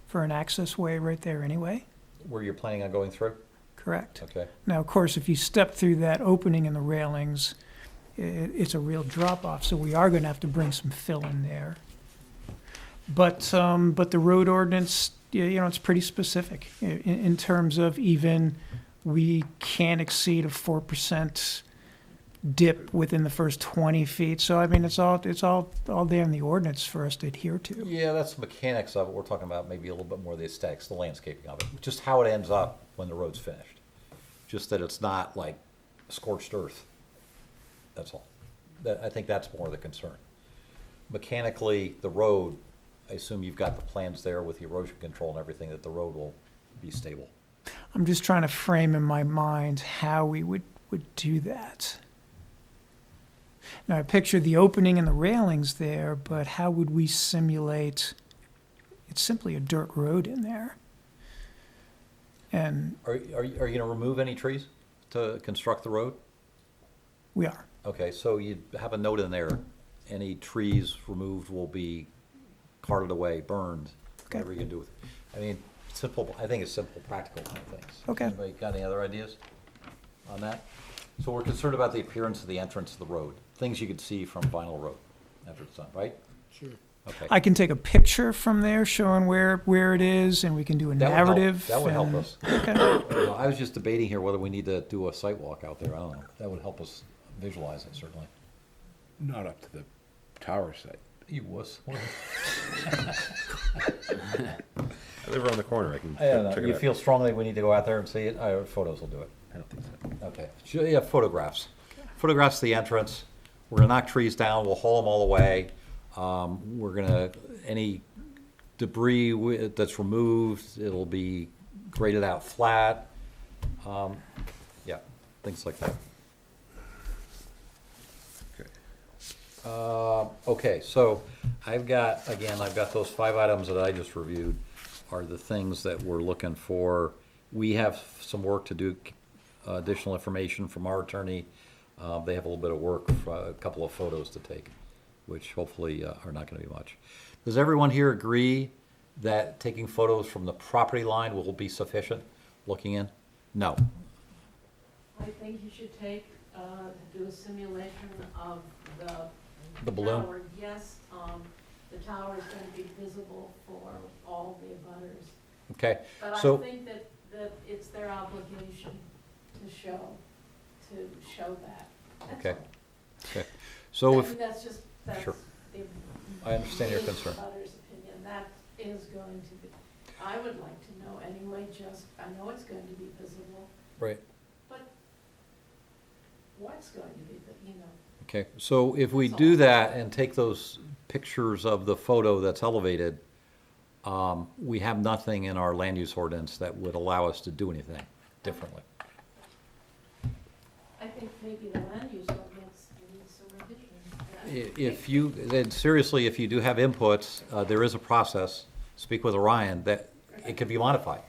for an access way right there anyway. Where you're planning on going through? Correct. Okay. Now, of course, if you step through that opening in the railings, it's a real drop off, so we are gonna have to bring some fill in there. But the road ordinance, it's pretty specific in terms of even we can't exceed a 4% dip within the first 20 feet. So I mean, it's all there in the ordinance for us to adhere to. Yeah, that's the mechanics of it. We're talking about maybe a little bit more the aesthetics, the landscaping of it, just how it ends up when the road's finished. Just that it's not like scorched earth. That's all. I think that's more the concern. Mechanically, the road, I assume you've got the plans there with the erosion control and everything, that the road will be stable. I'm just trying to frame in my mind how we would do that. Now, I picture the opening and the railings there, but how would we simulate, it's simply a dirt road in there. And Are you gonna remove any trees to construct the road? we are. Okay, so you have a note in there, any trees removed will be carted away, burned, whatever you can do with it. I mean, simple, I think it's simple, practical kind of things. Okay. Anybody got any other ideas? on that. So we're concerned about the appearance of the entrance of the road, things you could see from Vinyl Road after it's done, right? Sure. Okay. I can take a picture from there showing where it is, and we can do a That would help. narrative. That would help and- us. Okay. I was just debating here whether we need to do a site walk out there. I don't know. That would help us visualize it, certainly. Not up to the tower site. You wuss. I live around the corner, I can I don't check know. it You out. feel strongly we need to go out there and see it? Photos will do it. I don't think so. Okay. Yeah, photographs. Photographs of the entrance. We're gonna knock trees down. We'll haul them all away. We're gonna, any debris that's removed, it'll be graded out flat. Yeah, things like that. Okay, so I've got those 5 items that I just reviewed are the things that we're looking for. We have some work to do, additional information from our attorney. They have a little bit of work, a couple of photos to take, which hopefully are not gonna be much. Does everyone here agree that taking photos from the property line will be sufficient, looking in? No. I think you should do a simulation of The balloon? tower. Yes, the tower is going to be visible for all the abutters. Okay, But I so, think that it's their obligation to show that. That's okay, all. okay. So if, And that's just, that's Sure. the. I understand your the concern. Abutters' opinion, that is going to be, I would like to know anyway, I know it's going to be visible, right, but what's going to be, okay, so if we do that and take those pictures of the photo that's elevated, we have nothing in our land use ordinance that would allow us to do anything differently. I think maybe the land use ordinance needs some revision. If you, then seriously, if you do have inputs, there is a process, speak with Orion, that it could be modified.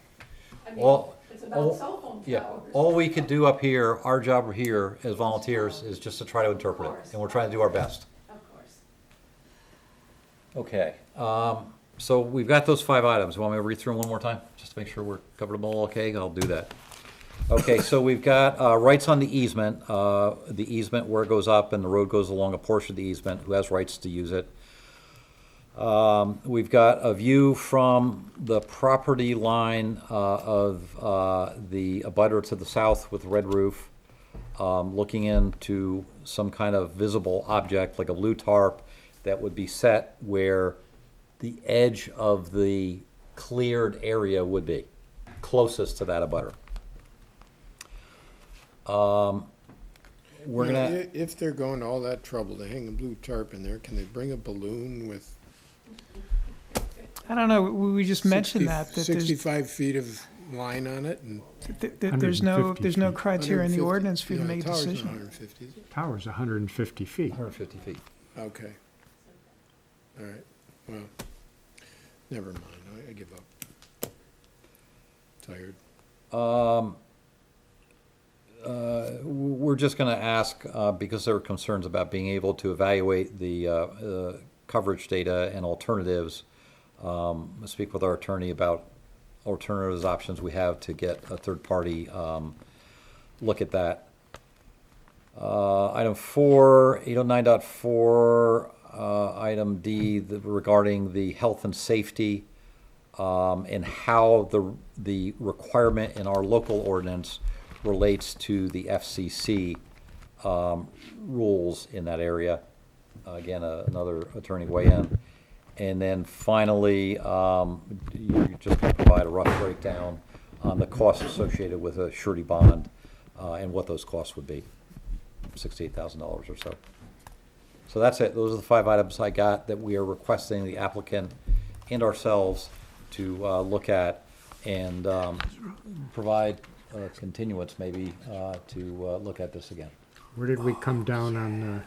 I mean, All- it's all- about cell phone Yeah, towers. all we could do up here, our job here as volunteers, is just to try to interpret it, and we're trying to do our best. Of course. Okay, so we've got those 5 items. Want me to read through them one more time, just to make sure we're covered them all okay? I'll do that. Okay, so we've got rights on the easement where it goes up and the road goes along a portion of the easement, who has rights to use it. We've got a view from the property line of the abutter to the south with red roof, looking into some kind of visible object, like a blue tarp, that would be set where the edge of the cleared area would be, closest to that abutter. We're Now, gonna, If they're going to all that trouble to hang a blue tarp in there, can they bring a balloon with I don't know, we just mentioned 60 that there's, 65 feet of line on it and? there's no 150 criteria in the 150 ordinance for you to yeah, make a tower's not decision. 150, is it? Tower's 150 feet. 150 feet. Okay. All right, well, never mind, I give up. Tired. We're just gonna ask, because there are concerns about being able to evaluate the coverage data and alternatives, speak with our attorney about alternatives, options we have to get a third party look at that. Item 4, 809.4, item D, regarding the health and safety, and how the requirement in our local ordinance relates to the FCC rules in that area. Again, another attorney weigh in. And then finally, you're just going to provide a rough breakdown on the costs associated with a surety bond and what those costs would be, $68,000 or so. So that's it. Those are the 5 items I got that we are requesting the applicant and ourselves to look at and provide continuance maybe to look at this again. Where did we come down on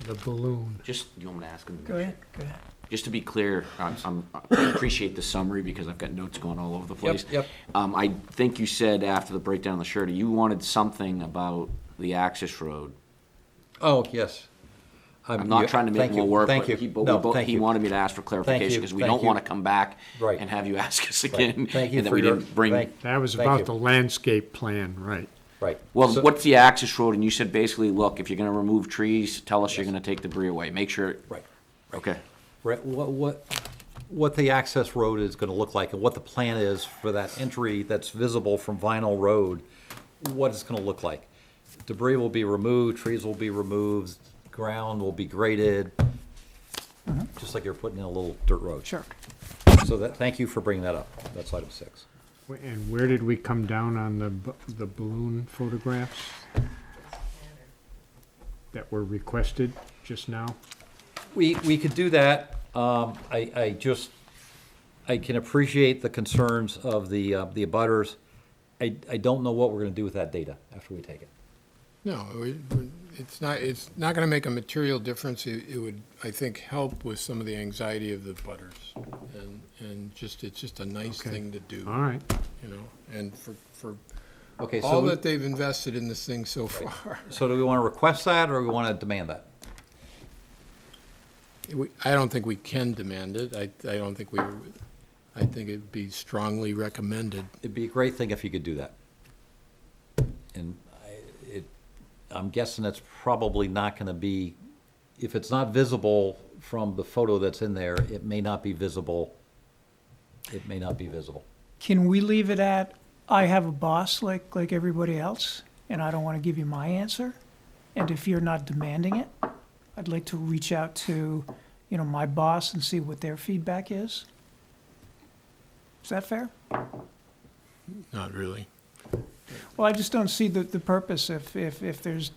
the balloon? Just, you want me to ask him? Go ahead, go ahead. Just to be clear, I appreciate the summary because I've got notes going all over the place. Yep. I think you said after the breakdown of the surety, you wanted something about the access road. Oh, yes. I'm not trying to make thank you, more work, thank but you. he, No, thank he you. wanted me to ask for clarification you, because we thank don't you. want to come back Right. and have you ask us Right. again. Thank you and that for we your- didn't bring. thank- That was Thank about you. the landscape plan, right? Right. Well, So- what's the access road? And you said basically, look, if you're gonna remove trees, tell us you're gonna take debris away. Make sure. Right. Okay. Right, what the access road is gonna look like and what the plan is for that entry that's visible from Vinyl Road, what it's gonna look like. Debris will be removed, trees will be removed, ground will be graded, just like you're putting in a little dirt road. Sure. So that, thank you for bringing that up. That's item 6. And where did we come down on the balloon photographs that were requested just now? We could do that. I can appreciate the concerns of the abutters. I don't know what we're gonna do with that data after we take it. No, it's not going to make a material difference. It would, I think, help with some of the anxiety of the butters. And it's just a nice Okay. thing to do. All right. You know, and for Okay, so all we- that they've invested in this thing so far. So do we wanna request that, or we wanna demand that? I don't think we can demand it. I don't think I think it'd be strongly recommended. It'd be a great thing if you could do that. And I'm guessing it's probably not gonna be, if it's not visible from the photo that's in there, it may not be visible. It may not be visible. Can we leave it at, I have a boss like everybody else, and I don't want to give you my answer? And if you're not demanding it, I'd like to reach out to, my boss and see what their feedback is. Is that fair? Not really. Well, I just don't see the purpose if there's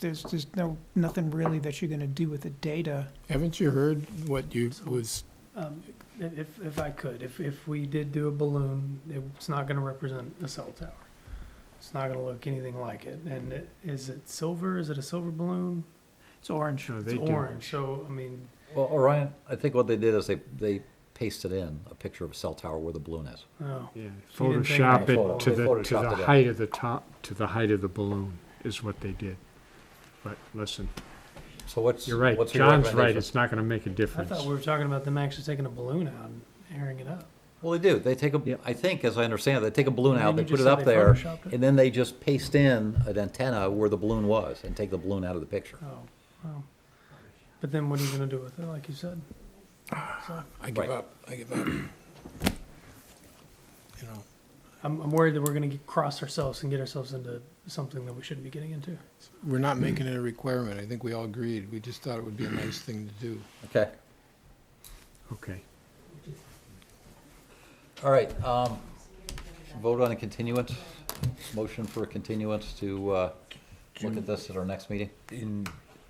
nothing really that you're gonna do with the data. Haven't you heard what you was, If I could, if we did do a balloon, it's not gonna represent a cell tower. It's not gonna look anything like it. And is it silver? Is it a silver balloon? It's orange. No, It's they do. orange, so, I mean, Well, Orion, I think what they did is they pasted in a picture of a cell tower where the balloon is. oh. Yeah, So you didn't think Photoshop they it to They the photoshopped it in. height of the top, to the height of the balloon is what they did. But listen, So what's, you're right. what's your John's right. recommendation? It's not gonna make a I difference. thought we were talking about them actually taking a balloon out and airing it up. Well, they do. They take I think, as I understand it, they take a balloon And out, they then you put it just up said they there, photoshopped it? and then they just paste in an antenna where the balloon was and take the balloon out of the picture. Oh, wow. But then what are you gonna do with it, like you said? So, I give Right. up. You know, I'm worried that we're gonna cross ourselves and get ourselves into something that we shouldn't be getting into. we're not making it a requirement. I think we all agreed. We just thought it would be a nice thing to do. Okay. Okay. All right, vote on a continuance, motion for a continuance to, look at this at our next meeting.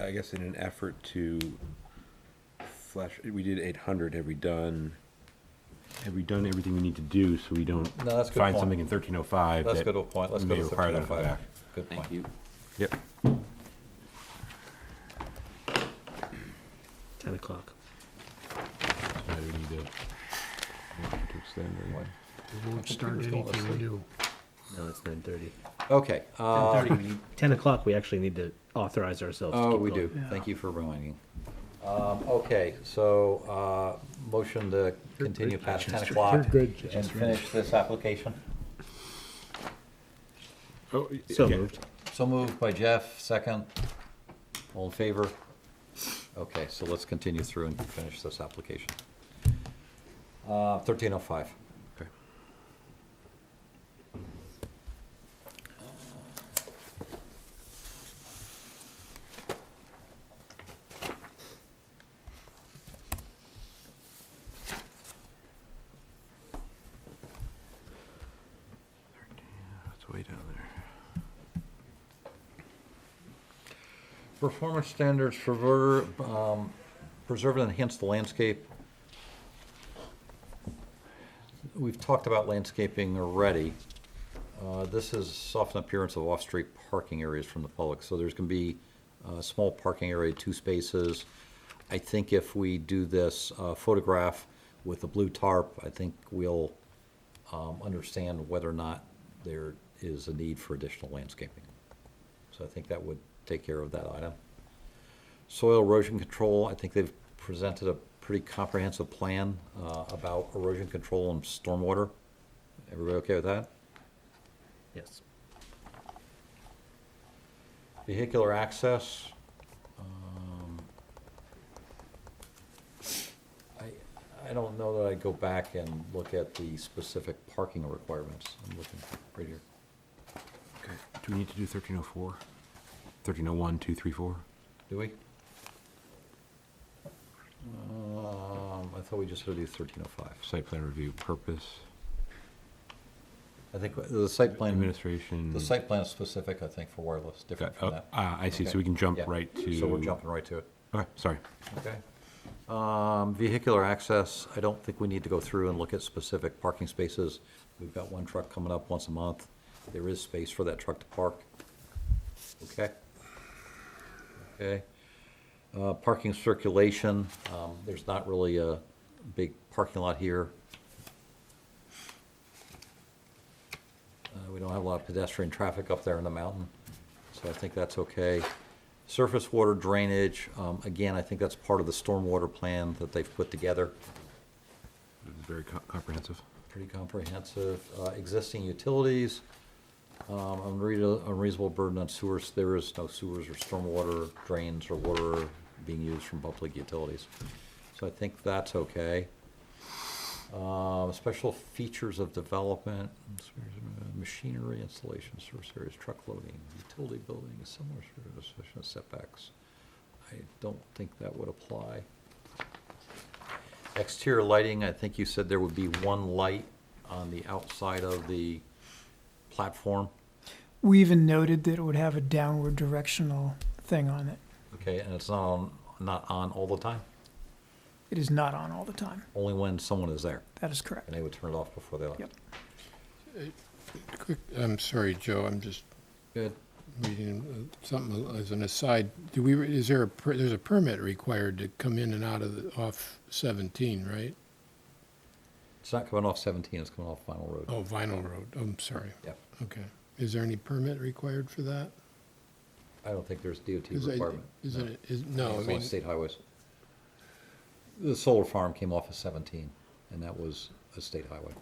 I guess in an effort to we did 800, have we done everything we need to do so we don't No, that's a good find point. something in 1305 That's a that good point. Let's go may to require them to come 1305. back? Good point. Thank you. Yep. 10 o'clock. So now do we need to extend or what? We won't start anything new. No, it's 9:30. Okay, 10 o'clock, we actually need to authorize ourselves to oh, keep we going. do. Thank you for reminding. Okay, so, motion to continue past 10 o'clock You're good, and finish this application. Oh, So yeah. moved. So moved by Jeff, second. All in favor? Okay, so let's continue through and finish this application. 1305. Okay. It's way down there. Performance standards for preserve and enhance the landscape. We've talked about landscaping already. This is soften appearance of off-street parking areas from the public. So there's going to be a small parking area, 2 spaces. I think if we do this photograph with the blue tarp, I think we'll understand whether or not there is a need for additional landscaping. So I think that would take care of that item. Soil erosion control, I think they've presented a pretty comprehensive plan about erosion control and stormwater. Everybody okay with that? Yes. Vehicular access. I don't know that I'd go back and look at the specific parking requirements. I'm looking right here. Okay, do we need to do 1304? 1301, 2, 3, 4? Do we? I thought we just had to do 1305. Site plan review purpose, I think the site plan. administration. The site plan is specific, I think, for wireless, different from that. I see, so Okay. we can jump Yeah. right to. So we're jumping right to it. Okay, sorry. Okay. Vehicular access, I don't think we need to go through and look at specific parking spaces. We've got one truck coming up once a month. There is space for that truck to park. Okay. Okay. Parking circulation, there's not really a big parking lot here. We don't have a lot of pedestrian traffic up there in the mountain, so I think that's okay. Surface water drainage, again, I think that's part of the stormwater plan that they've put together. Very comprehensive. Pretty comprehensive. Existing utilities, unreasonable burden on sewers. There is no sewers or stormwater drains or water being used from public utilities. So I think that's okay. Special features of development, machinery installation, service areas, truck loading, utility building, similar sort of setbacks. I don't think that would apply. Exterior lighting, I think you said there would be one light on the outside of the platform. We even noted that it would have a downward directional thing on it. Okay, and it's not on all the time? It is not on all the time. Only when someone is there? That is correct. And they would turn it off before they left? Yep. Quick, I'm sorry, Joe, I'm just Good. reading something as an aside. Is there there's a permit required to come in and out of off 17, right? It's not coming off 17, it's coming off Vinyl Road. Oh, Vinyl Road, I'm sorry. Yep. Okay. Is there any permit required for that? I don't think there's DOT Is it- requirement. is No. it- is- no, I It's mean- on state highways. The solar farm came off of 17, and that was a state highway.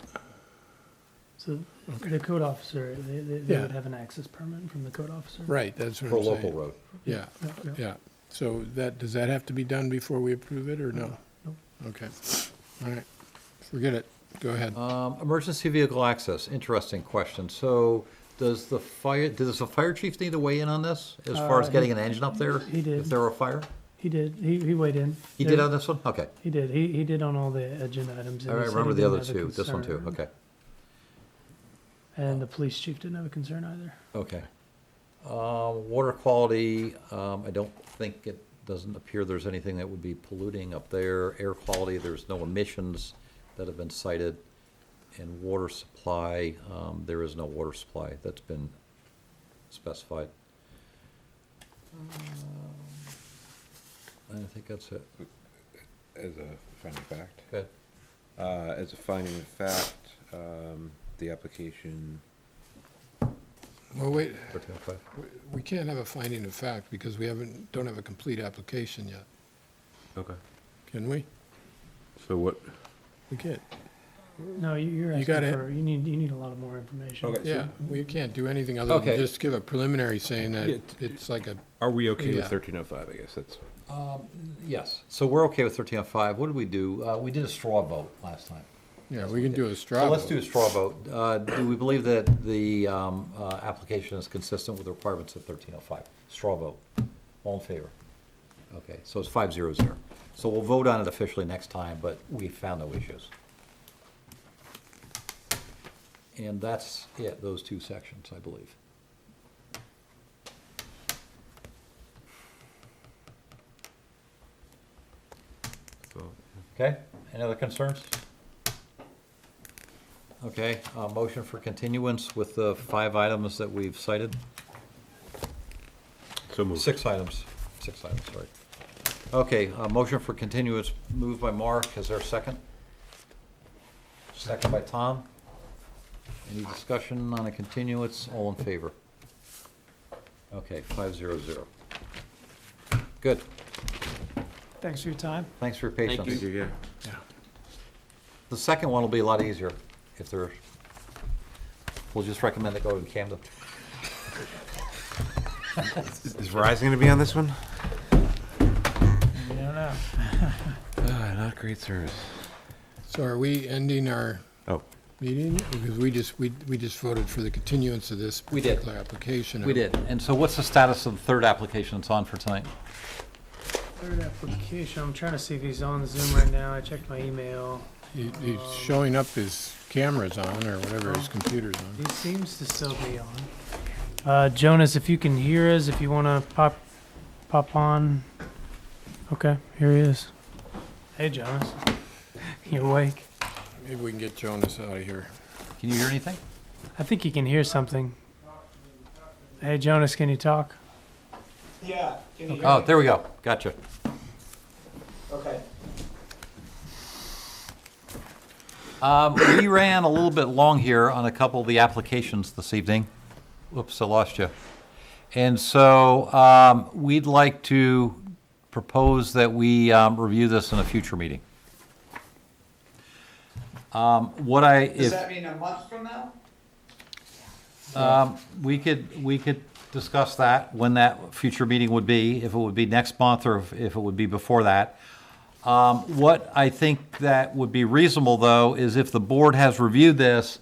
So the code officer, they Yeah. would have an access permit from the code officer? Right, that's what For a I'm saying. local road. Yeah, Yeah. yeah. So does that have to be done before we approve it, or no? No. Okay, all right, forget it, go ahead. Emergency vehicle access, interesting question. So does the fire chief need to weigh in on this, as far as getting an engine up there? he did. If there were a fire? He did, he weighed in. He did on this one? Okay. He did, he did on all the agenda items. and All he right, said remember he the didn't other have a two, this one too, concern. okay. And the police chief didn't have a concern either. Okay. Water quality, I don't think doesn't appear there's anything that would be polluting up there. Air quality, there's no emissions that have been cited. And water supply, there is no water supply that's been specified. I think that's it. As a finding of fact. Good. As a finding of fact, the application. Well, wait, 1305. we can't have a finding of fact because we don't have a complete application yet, Okay. can we? So what? We can't. No, you're You asking gotta- for, you need a lot more information. Okay. Yeah, we can't do anything other than Okay. just give a preliminary saying that Yeah, it's like a, Are we okay with Yeah. 1305, I guess that's. Yes, so we're okay with 1305. What did we do? We did a straw vote last time. yeah, we can do a So straw let's do a vote. straw vote. Do we believe that the application is consistent with the requirements of 1305? Straw vote. All in favor? Okay, so it's 5-0-0. So we'll vote on it officially next time, but we found no issues. And that's it, those two sections, I believe. So, Okay, any other concerns? Okay, motion for continuance with the 5 items that we've cited? So moved. 6 items, sorry. Okay, motion for continuance moved by Mark, is there a second? Second by Tom. Any discussion on a continuance, all in favor? Okay, 5-0-0. Good, Thanks for your time. thanks for your patience. Thank you, yeah. The second one will be a lot easier if there, we'll just recommend it go to Camden. Is Verizon going to be on this one? You don't know. Not great service. So are we ending our Oh. meeting? Because we just voted for the continuance of this We did. particular application. We did. And so what's the status of the third application that's on for tonight? Third application, I'm trying to see if he's on Zoom right now. I checked my email. He's showing up his camera's on or whatever his computer's on. He seems to still be on. Jonas, if you can hear us, if you want to pop on. Okay, here he is. Hey, Jonas. You awake? Maybe we can get Jonas out of here. Can you hear anything? I think you can hear something. Hey, Jonas, can you talk? Yeah. Can you hear Oh, me? there we go. Gotcha. Okay. We ran a little bit long here on a couple of the applications this evening. Whoops, I lost you. And so we'd like to propose that we review this in a future meeting. Does that mean a month from now? We could discuss that, when that future meeting would be, if it would be next month or if it would be before that. What I think that would be reasonable, though, is if the board has reviewed this,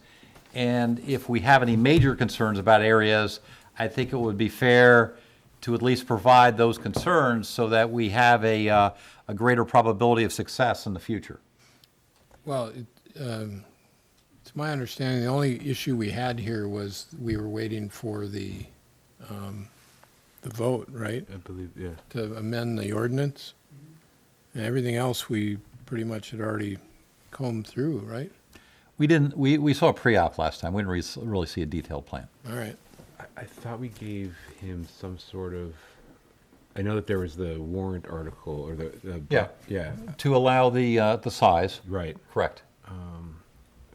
and if we have any major concerns about areas, I think it would be fair to at least provide those concerns so that we have a greater probability of success in the future. Well, it's my understanding, the only issue we had here was we were waiting for the vote, right? I believe, yeah. To amend the ordinance. And everything else we pretty much had already combed through, right? We didn't, we saw a pre-op last time. We didn't really see a detailed plan. All right. I thought we gave him some sort of, I know that there was the warrant article or the Yeah. Yeah. To allow the size. Right. Correct.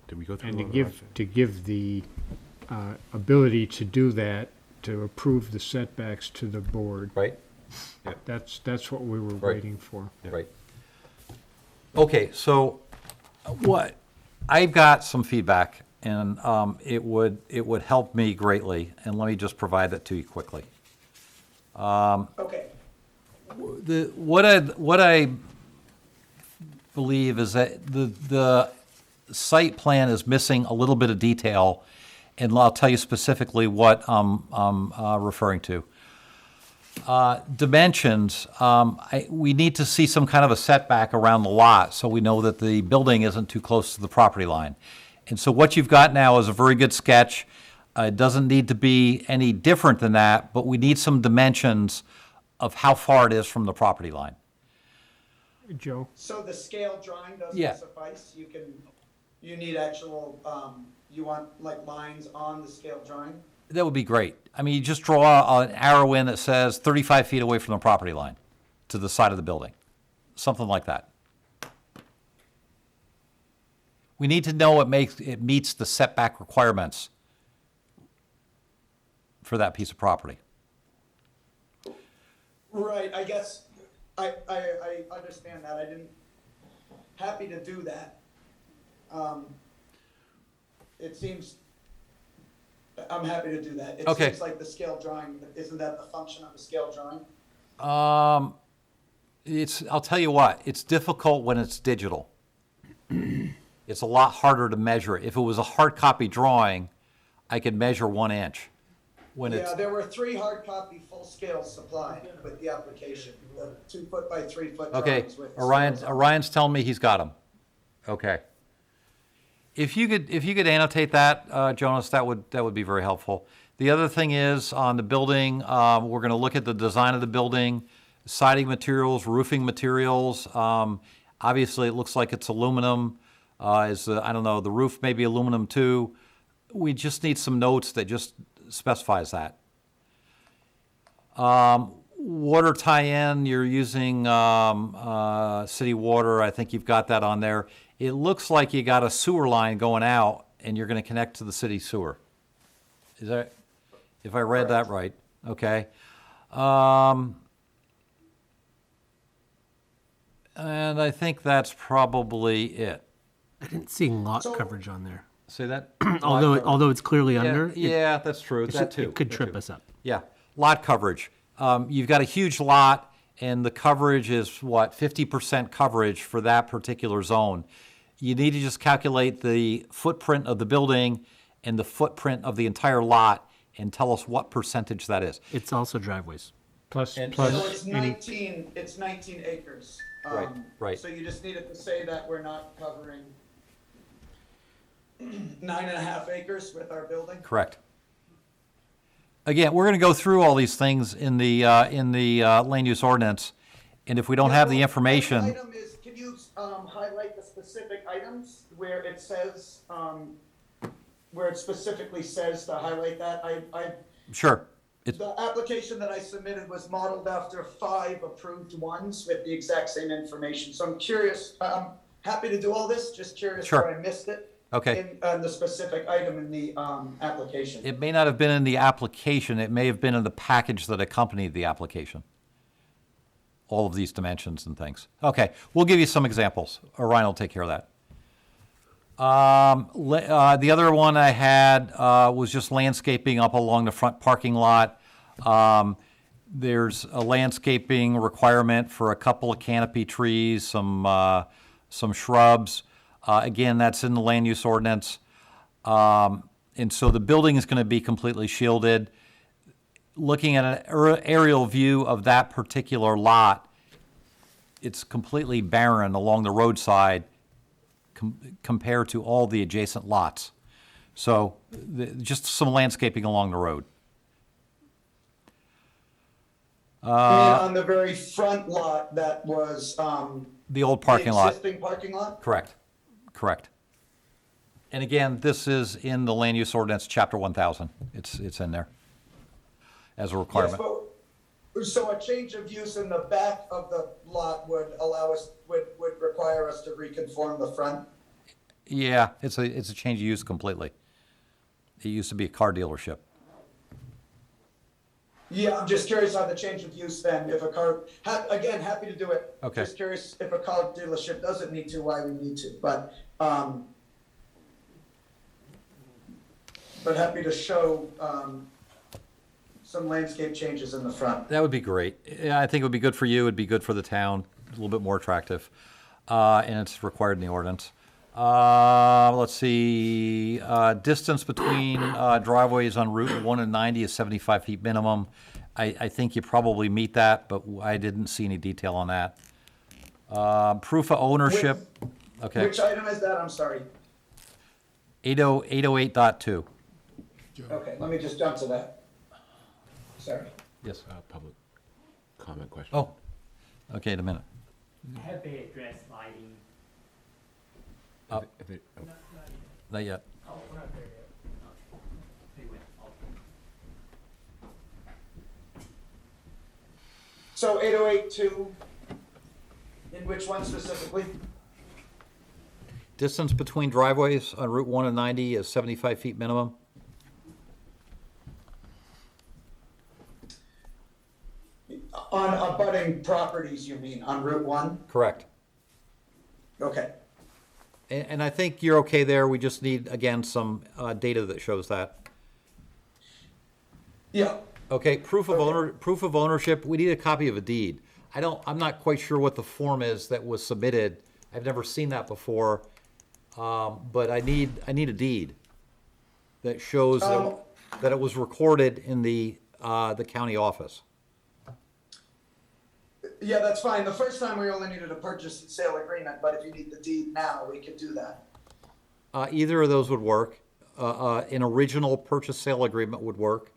Did we go through And all to give the ability to do that, to approve the setbacks to the board. Right. That's what we were Right. waiting for. Right. Okay, so I've got some feedback, and it would help me greatly, and let me just provide that to you quickly. Okay. What I believe is that the site plan is missing a little bit of detail, and I'll tell you specifically what I'm referring to. Dimensions, we need to see some kind of a setback around the lot so we know that the building isn't too close to the property line. And so what you've got now is a very good sketch. It doesn't need to be any different than that, but we need some dimensions of how far it is from the property line. Joe? So the scale drawing Yeah. doesn't suffice? You need actual, you want like lines on the scale drawing? That would be great. I mean, you just draw an arrow in that says 35 feet away from the property line to the side of the building, something like that. We need to know it meets the setback requirements for that piece of property. Right, I guess, I understand that. Happy to do that. It seems, I'm happy to do that. It Okay. seems like the scale drawing, isn't that the function of the scale drawing? I'll tell you what, it's difficult when it's digital. It's a lot harder to measure. If it was a hard copy drawing, I could measure 1 inch. When it's, Yeah, there were 3 hard copy full scales supplied with the application, the 2 foot by 3 foot okay, drawings with. Orion's telling me he's got them. Okay. If you could annotate that, Jonas, that would be very helpful. The other thing is, on the building, we're gonna look at the design of the building, siding materials, roofing materials. Obviously, it looks like it's aluminum. I don't know, the roof may be aluminum too. We just need some notes that just specifies that. Water tie-in, you're using city water. I think you've got that on there. It looks like you got a sewer line going out and you're going to connect to the city sewer. Is that, if I read that right? Okay. And I think that's probably it. I didn't see lot coverage on there. Say that? Although it's clearly Yeah, under. yeah, that's true. That too. It could that trip too. us up. Yeah. lot coverage. You've got a huge lot, and the coverage is, what, 50% coverage for that particular zone. You need to just calculate the footprint of the building and the footprint of the entire lot and tell us what percentage that is. It's also driveways. Plus, So plus it's any, 19 acres. Right, right. So you just needed to say that we're not covering 9.5 acres with our building? Correct. Again, we're going to go through all these things in the land use ordinance, and if we don't have the information, Item is, can you highlight the specific items where it says, where it specifically says to highlight that? sure. It's, The application that I submitted was modeled after 5 approved ones with the exact same information. So I'm curious, I'm happy to do all this, just curious Sure. where I missed it. Okay. In the specific item in the application. it may not have been in the application, it may have been in the package that accompanied the application. All of these dimensions and things. Okay, we'll give you some examples. Ryan will take care of that. The other one I had was just landscaping up along the front parking lot. There's a landscaping requirement for a couple of canopy trees, some shrubs. Again, that's in the land use ordinance. And so the building is going to be completely shielded. Looking at an aerial view of that particular lot, it's completely barren along the roadside compared to all the adjacent lots. So just some landscaping along the road. On the very front lot that was The old parking lot. existing parking lot? Correct, correct. And again, this is in the land use ordinance, chapter 1000. It's in there as a requirement. Yes, but, so a change of use in the back of the lot would allow us, would require us to reconform the front? Yeah, it's a change of use completely. It used to be a car dealership. Yeah, I'm just curious on the change of use then, if a car, again, happy to do it. Okay. Just curious if a car dealership doesn't need to, why we need to, but happy to show, some landscape changes in the front. That would be great. Yeah, I think it would be good for you, it'd be good for the town, a little bit more attractive. And it's required in the ordinance. Let's see, distance between driveways on Route 1 and 90 is 75 feet minimum. I think you probably meet that, but I didn't see any detail on that. Proof of ownership, okay. Which item is that? I'm sorry. 808.2. Okay, let me just jump to that. Sorry. Yes. Public comment question. Oh, okay, in a minute. Have they addressed lighting? If it- oh. Not yet. Oh, we're not there yet. They went. So 808.2, in which one specifically? Distance between driveways on Route 1 and 90 is 75 feet minimum. On abutting properties, you mean, on Route 1? Correct. Okay. And I think you're okay there. We just need, again, some data that shows that. Yeah. Okay, proof of ownership, we need a copy of a deed. I'm not quite sure what the form is that was submitted. I've never seen that before. But I need a deed that shows that it was recorded in the county office. Yeah, that's fine. The first time we only needed a purchase and sale agreement, but if you need the deed now, we could do that. Either of those would work. An original purchase sale agreement would work.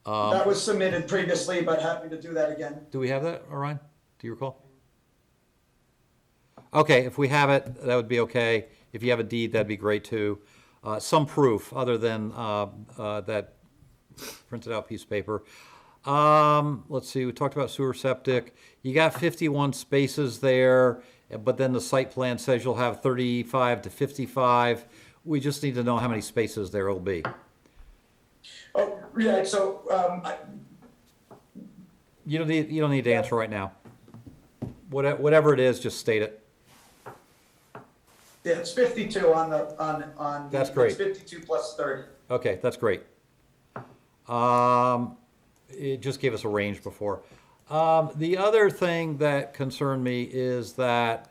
That was submitted previously, but happy to do that again. Do we have that, Orion? Do you recall? Okay, if we have it, that would be okay. If you have a deed, that'd be great too. Some proof other than that printed out piece of paper. Let's see, we talked about sewer septic. You got 51 spaces there, but then the site plan says you'll have 35 to 55. We just need to know how many spaces there will be. Oh, yeah, so, You don't need to answer right now. Whatever it is, just state it. yeah, it's 52 on. That's great. It's 52 plus 30. Okay, that's great. it just gave us a range before. The other thing that concerned me is that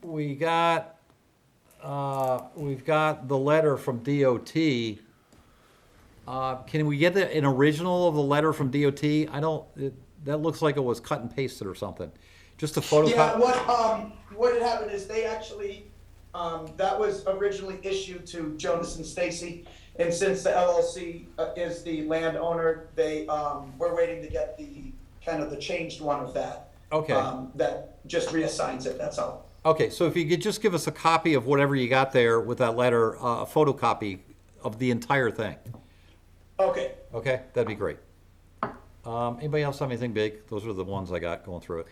we've got the letter from DOT. Can we get an original of the letter from DOT? That looks like it was cut and pasted or something. Just a photocopy. Yeah, what had happened is they actually, that was originally issued to Jonas and Stacy. And since the LLC is the landowner, we're waiting to get the changed one of that. Okay. That just reassigns it, that's all. Okay, so if you could just give us a copy of whatever you got there with that letter, a photocopy of the entire thing. Okay. Okay, that'd be great. Anybody else have anything big? Those are the ones I got going through it.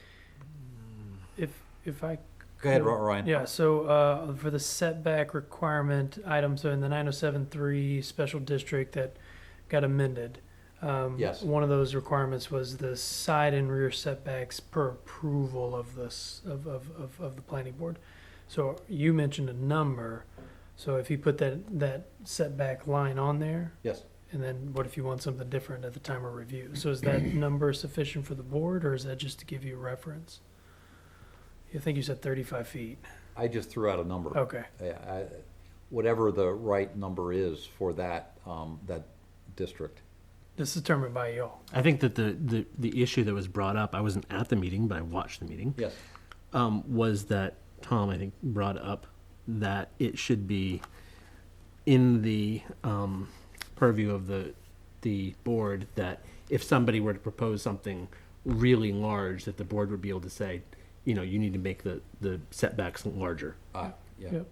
If I Go ahead, could- Ryan. Yeah, so for the setback requirement items in the 907-3 special district that got amended. Yes. One of those requirements was the side and rear setbacks per approval of this, of the planning board. So you mentioned a number, so if you put that setback line on there, Yes. and then what if you want something different at the time of review? So is that number sufficient for the board, or is that just to give you a reference? I think you said 35 feet. I just threw out a number. Okay. Yeah, whatever the right number is for that, that district. This is determined by y'all. I think that the issue that was brought up, I wasn't at the meeting, but I watched the meeting. Yes. Was that Tom, I think, brought up that it should be in the purview of the board, that if somebody were to propose something really large, that the board would be able to say, you need to make the setbacks larger. Yeah. Yep.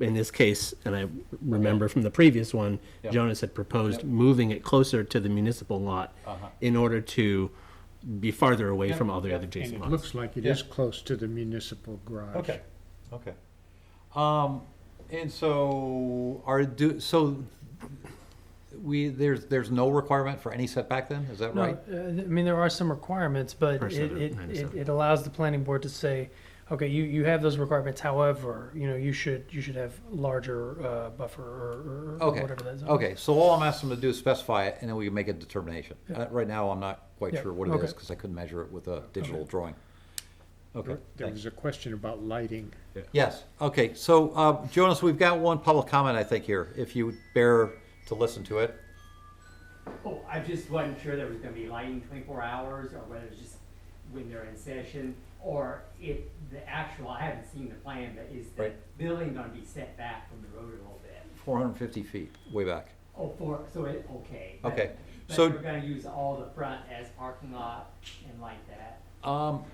In this case, and I remember from the previous one, Yep. Jonas had proposed moving it closer to the municipal lot in order to be farther away from all the other And adjacent it lots. looks like it is close to the municipal garage. Okay. And so there's no requirement for any setback then, is that No, right? I mean, there are some requirements, but Per set of it 97. allows the planning board to say, okay, you have those requirements, however, you should have larger buffer or Okay, whatever that is. okay, so all I'm asking them to do is specify it, and then we can make a determination. Yeah. Right now, I'm not quite Yeah, sure what it okay. is, because I couldn't measure it with a digital drawing. Okay, There thanks. was a question about lighting. Yes, okay, so, Jonas, we've got one public comment, I think, here, if you would bear to listen to it. Oh, I just wasn't sure there was gonna be lighting 24 hours, or whether it's just when they're in session, or if the actual, I haven't seen the plan, but is the Right. building gonna be set back from the road a little bit? 450 feet, way back. Oh, okay. Okay, But so- we're gonna use all the front as parking lot and like that? I'll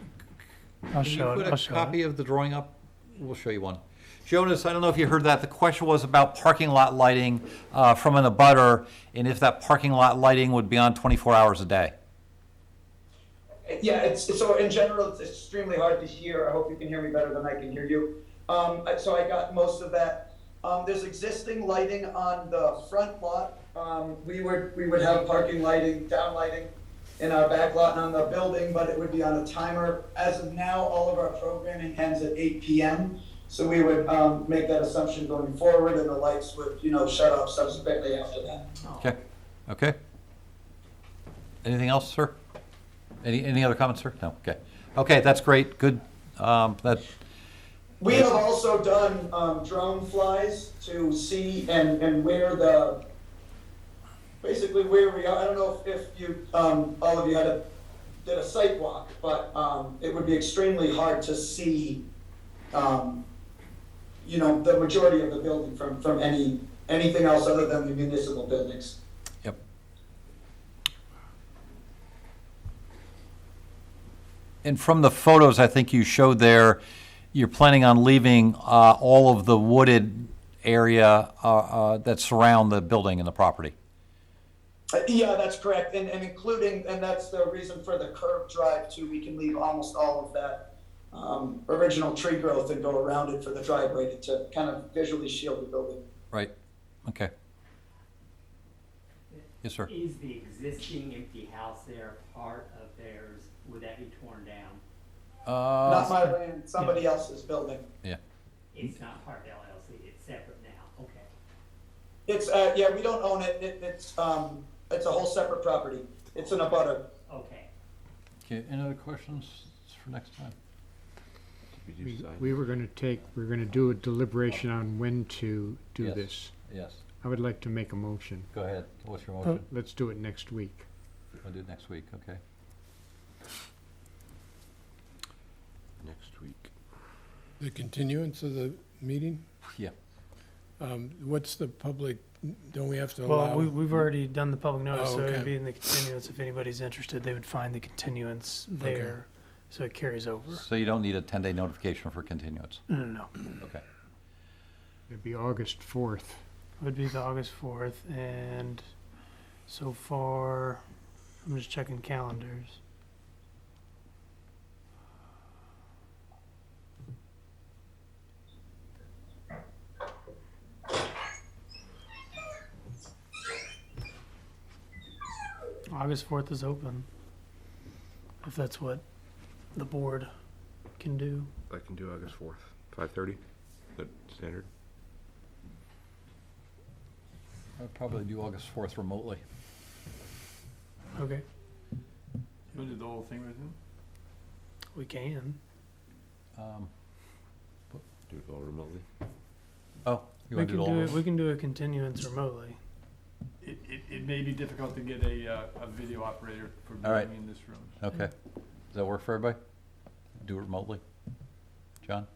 Can show you it, I'll put show a it. copy of the drawing up? We'll show you one. Jonas, I don't know if you heard that. The question was about parking lot lighting from an abutter, and if that parking lot lighting would be on 24 hours a day. Yeah, so in general, it's extremely hard to hear. I hope you can hear me better than I can hear you. So I got most of that. There's existing lighting on the front lot. We would have parking lighting, down lighting in our back lot and on the building, but it would be on a timer. As of now, all of our programming ends at 8 p.m. So we would make that assumption going forward, and the lights would, shut off subsequently after that. Okay, okay. Anything else, sir? Any other comments, sir? No, okay. Okay, that's great, good. We have also done drone flies to see and where basically where we are. I don't know if you, all of you did a site walk, but it would be extremely hard to see, the majority of the building from anything else other than the municipal buildings. Yep. And from the photos I think you showed there, you're planning on leaving all of the wooded area that surround the building and the property. Yeah, that's correct, and including, and that's the reason for the curved drive too. We can leave almost all of that original tree growth and go around it for the driveway to kind of visually shield the building. Right, okay. Yes, sir. Is the existing empty house there part of theirs? Would that be torn down? Not my land, somebody else's building. Yeah. It's not part of LLC, it's separate now, okay. It's, yeah, we don't own it. It's, It's a whole separate property. It's in a butter. Okay. Okay, any other questions for next time? We were gonna do a deliberation on when to do Yes. this. Yes, I would like to make a motion. go ahead. What's your motion? Let's do it next week. We'll do it next week, okay. Next week. The continuance of the meeting? Yeah. What's the public, don't we have to Well, allow? we've already done the public notice, Oh, so it'd okay. be in the continuance. If anybody's interested, they would find the continuance there, so it carries over. So you don't need a 10-day notification for continuance? No. Okay. It'd be August 4th. It would be the August 4th, and so far, I'm just checking calendars. August 4th is open, if that's what the board can do. I can do August 4th, 5:30. Is that standard? I'd probably do August 4th remotely. Okay, We'll do the whole thing right now? we can. Do it all remotely. Oh, you We want to can do it all? do it, we can do a continuance remotely. It may be difficult to get a video operator for All right. being in this room. Okay. Does that work for everybody? Do it remotely? John?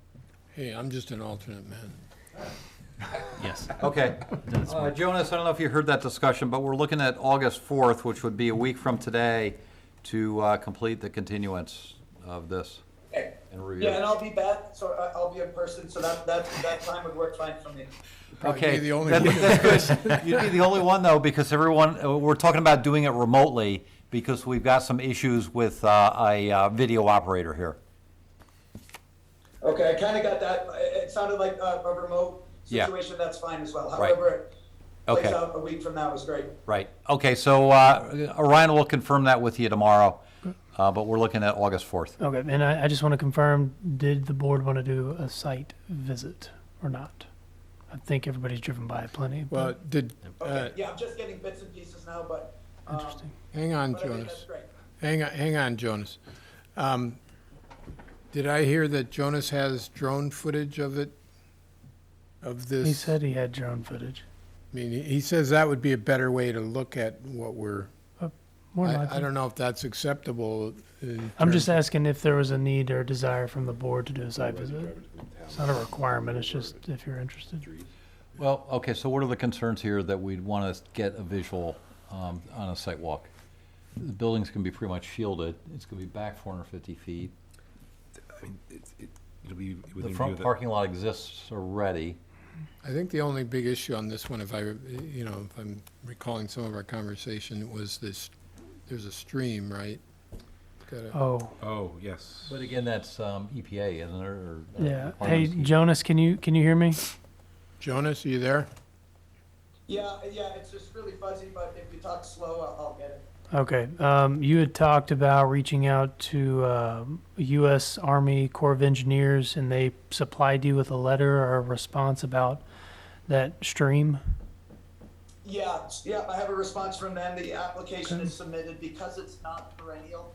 Hey, I'm just an alternate man. Yes. Okay. Jonas, I don't know if you heard that discussion, but we're looking at August 4th, which would be a week from today, to complete the continuance of this Okay. and review. Yeah, and I'll be back, so I'll be in person, so that time would work fine for me. Probably Okay, be the only that's one. good. You'd be the only one, though, because everyone, we're talking about doing it remotely, because we've got some issues with a video operator here. Okay, I kind of got that. It sounded like a remote Yeah. situation. That's fine as well. Right. However it plays Okay. out a week from now is great. Right, okay, so Orion will confirm that with you tomorrow, but we're looking at August 4th. Okay, and I just want to confirm, did the board want to do a site visit or not? I think everybody's driven by it plenty. Well, But did, Okay, yeah, I'm just getting bits and pieces now, but. Interesting. hang on, But I think Jonas. that's great. Hang on, Jonas. Did I hear that Jonas has drone footage of it? Of this? He said he had drone footage. I mean, he says that would be a better way to look at what we're, More than I likely. don't know if that's acceptable. I'm just asking if there was a need or desire from the board to do a site visit. It's not a requirement, it's just if you're interested. Well, okay, so what are the concerns here that we'd want to get a visual on a site walk? The building's going to be pretty much shielded, it's going to be back 450 feet. I mean, it'll be The within view front of the. parking lot exists already. I think the only big issue on this one, if if I'm recalling some of our conversation, was this, there's a stream, right? Got a- Oh, Oh, yes. But again, that's EPA, isn't it? Or, yeah. Hey, requirements. Jonas, can you hear me? Jonas, are you there? Yeah, it's just really fuzzy, but if you talk slow, I'll get it. Okay, you had talked about reaching out to U.S. Army Corps of Engineers, and they supplied you with a letter or a response about that stream. Yeah, I have a response from them. The application is submitted because it's not perennial.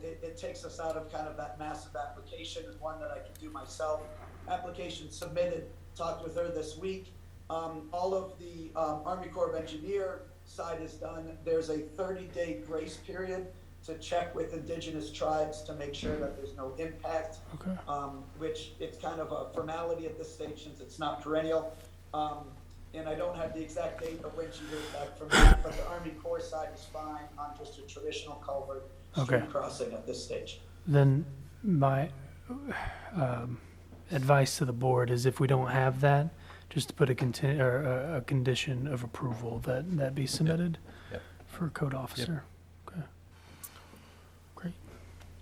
It takes us out of kind of that massive application and one that I can do myself. Application submitted, talked with her this week. All of the Army Corps of Engineer side is done. There's a 30-day grace period to check with indigenous tribes to make sure that there's no impact. Okay. Which it's kind of a formality at this stage since it's not perennial. And I don't have the exact date of when she hears back from me, but the Army Corps side is fine on just a traditional culvert stream Okay. crossing at this stage. Then my advice to the board is if we don't have that, just to put a condition of approval that be submitted Yep. for code officer. Okay. Great.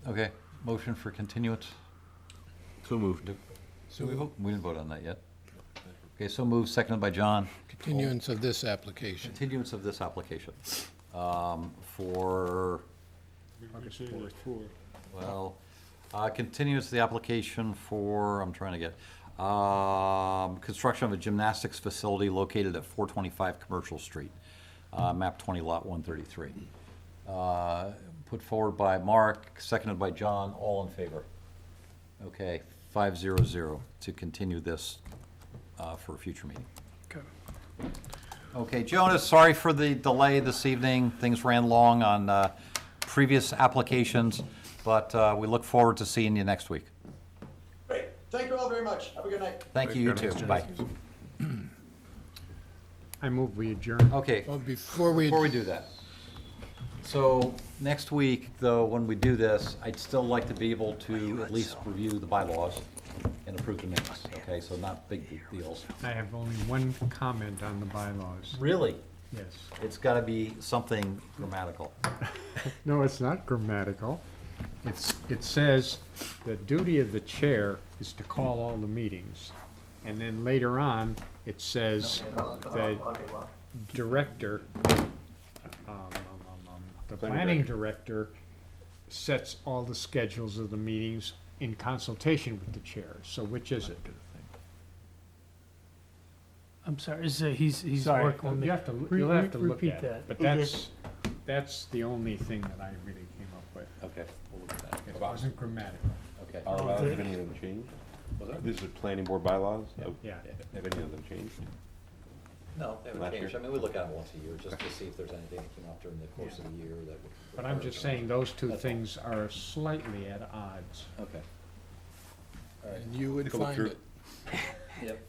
Okay, motion for continuance? So moved. Did we vote? We didn't vote on that yet. Okay, so moved, seconded by John. Continuance of this application. Continuance of this application for, August 4th. well, continuance of the application for, I'm trying to get, construction of a gymnastics facility located at 425 Commercial Street. map 20, lot 133. Put forward by Mark, seconded by John, all in favor. Okay, 500 to continue this for a future meeting. Okay. Okay, Jonas, sorry for the delay this evening. Things ran long on previous applications, but we look forward to seeing you next week. Great. Thank you all very much. Have a good night. Thank you, you too. Bye. I move we adjourn. Okay, Well, before we do that. So next week, though, when we do this, I'd still like to be able to at least review the bylaws and approve the minutes, okay? So not big deals. I have only one comment on the bylaws. Really? Yes. It's got to be something grammatical. No, it's not grammatical. It says the duty of the chair is to call all the meetings. And then later on, it says the director, the planning director sets all the schedules of the meetings in consultation with the chair. So which is it? I'm sorry, he's Sorry, working with me. you'll have to look Repeat at it. that. But that's the only thing that I really came up with. Okay, we'll look at that. It wasn't grammatical. Okay. Are Oh, have any of them changed? This is planning board bylaws? Yeah. Have any of them changed? No, they haven't Last changed. year? I mean, we look at them once a year just to see if there's anything that came up during the course of the year that would. But I'm just saying those two things are slightly at odds. Okay. And you would Go find through. it. Yep.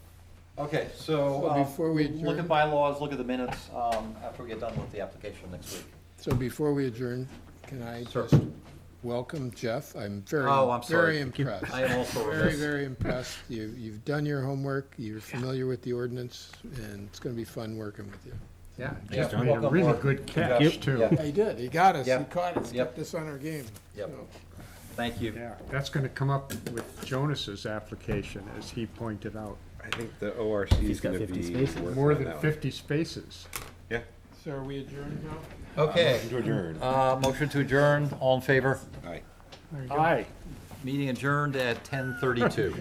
Okay, so Well, before we look adjourn- at bylaws, look at the minutes after we get done with the application next week. So before we adjourn, can I Sure. just welcome Jeff? I'm very, Oh, I'm sorry. very impressed. I am also Very, remiss. very impressed. You've done your homework, you're familiar with the ordinance, and it's gonna be fun working with you. Yeah, Yeah, Jeff made a welcome, really Mark. good Jeff. catch, too. Yeah. Yeah, he did. He got us. He Yep. caught us, Yep. kept us on our game. Yep. So, Thank you. Yeah, that's gonna come up with Jonas's application, as he pointed out. I think the ORC is He's got gonna 50 be spaces. working More on than that one. 50 spaces. Yeah. So are we adjourned now? Okay. Motion to adjourn. Motion to adjourn, all in favor? Aye. Aye. Meeting adjourned at 10:32.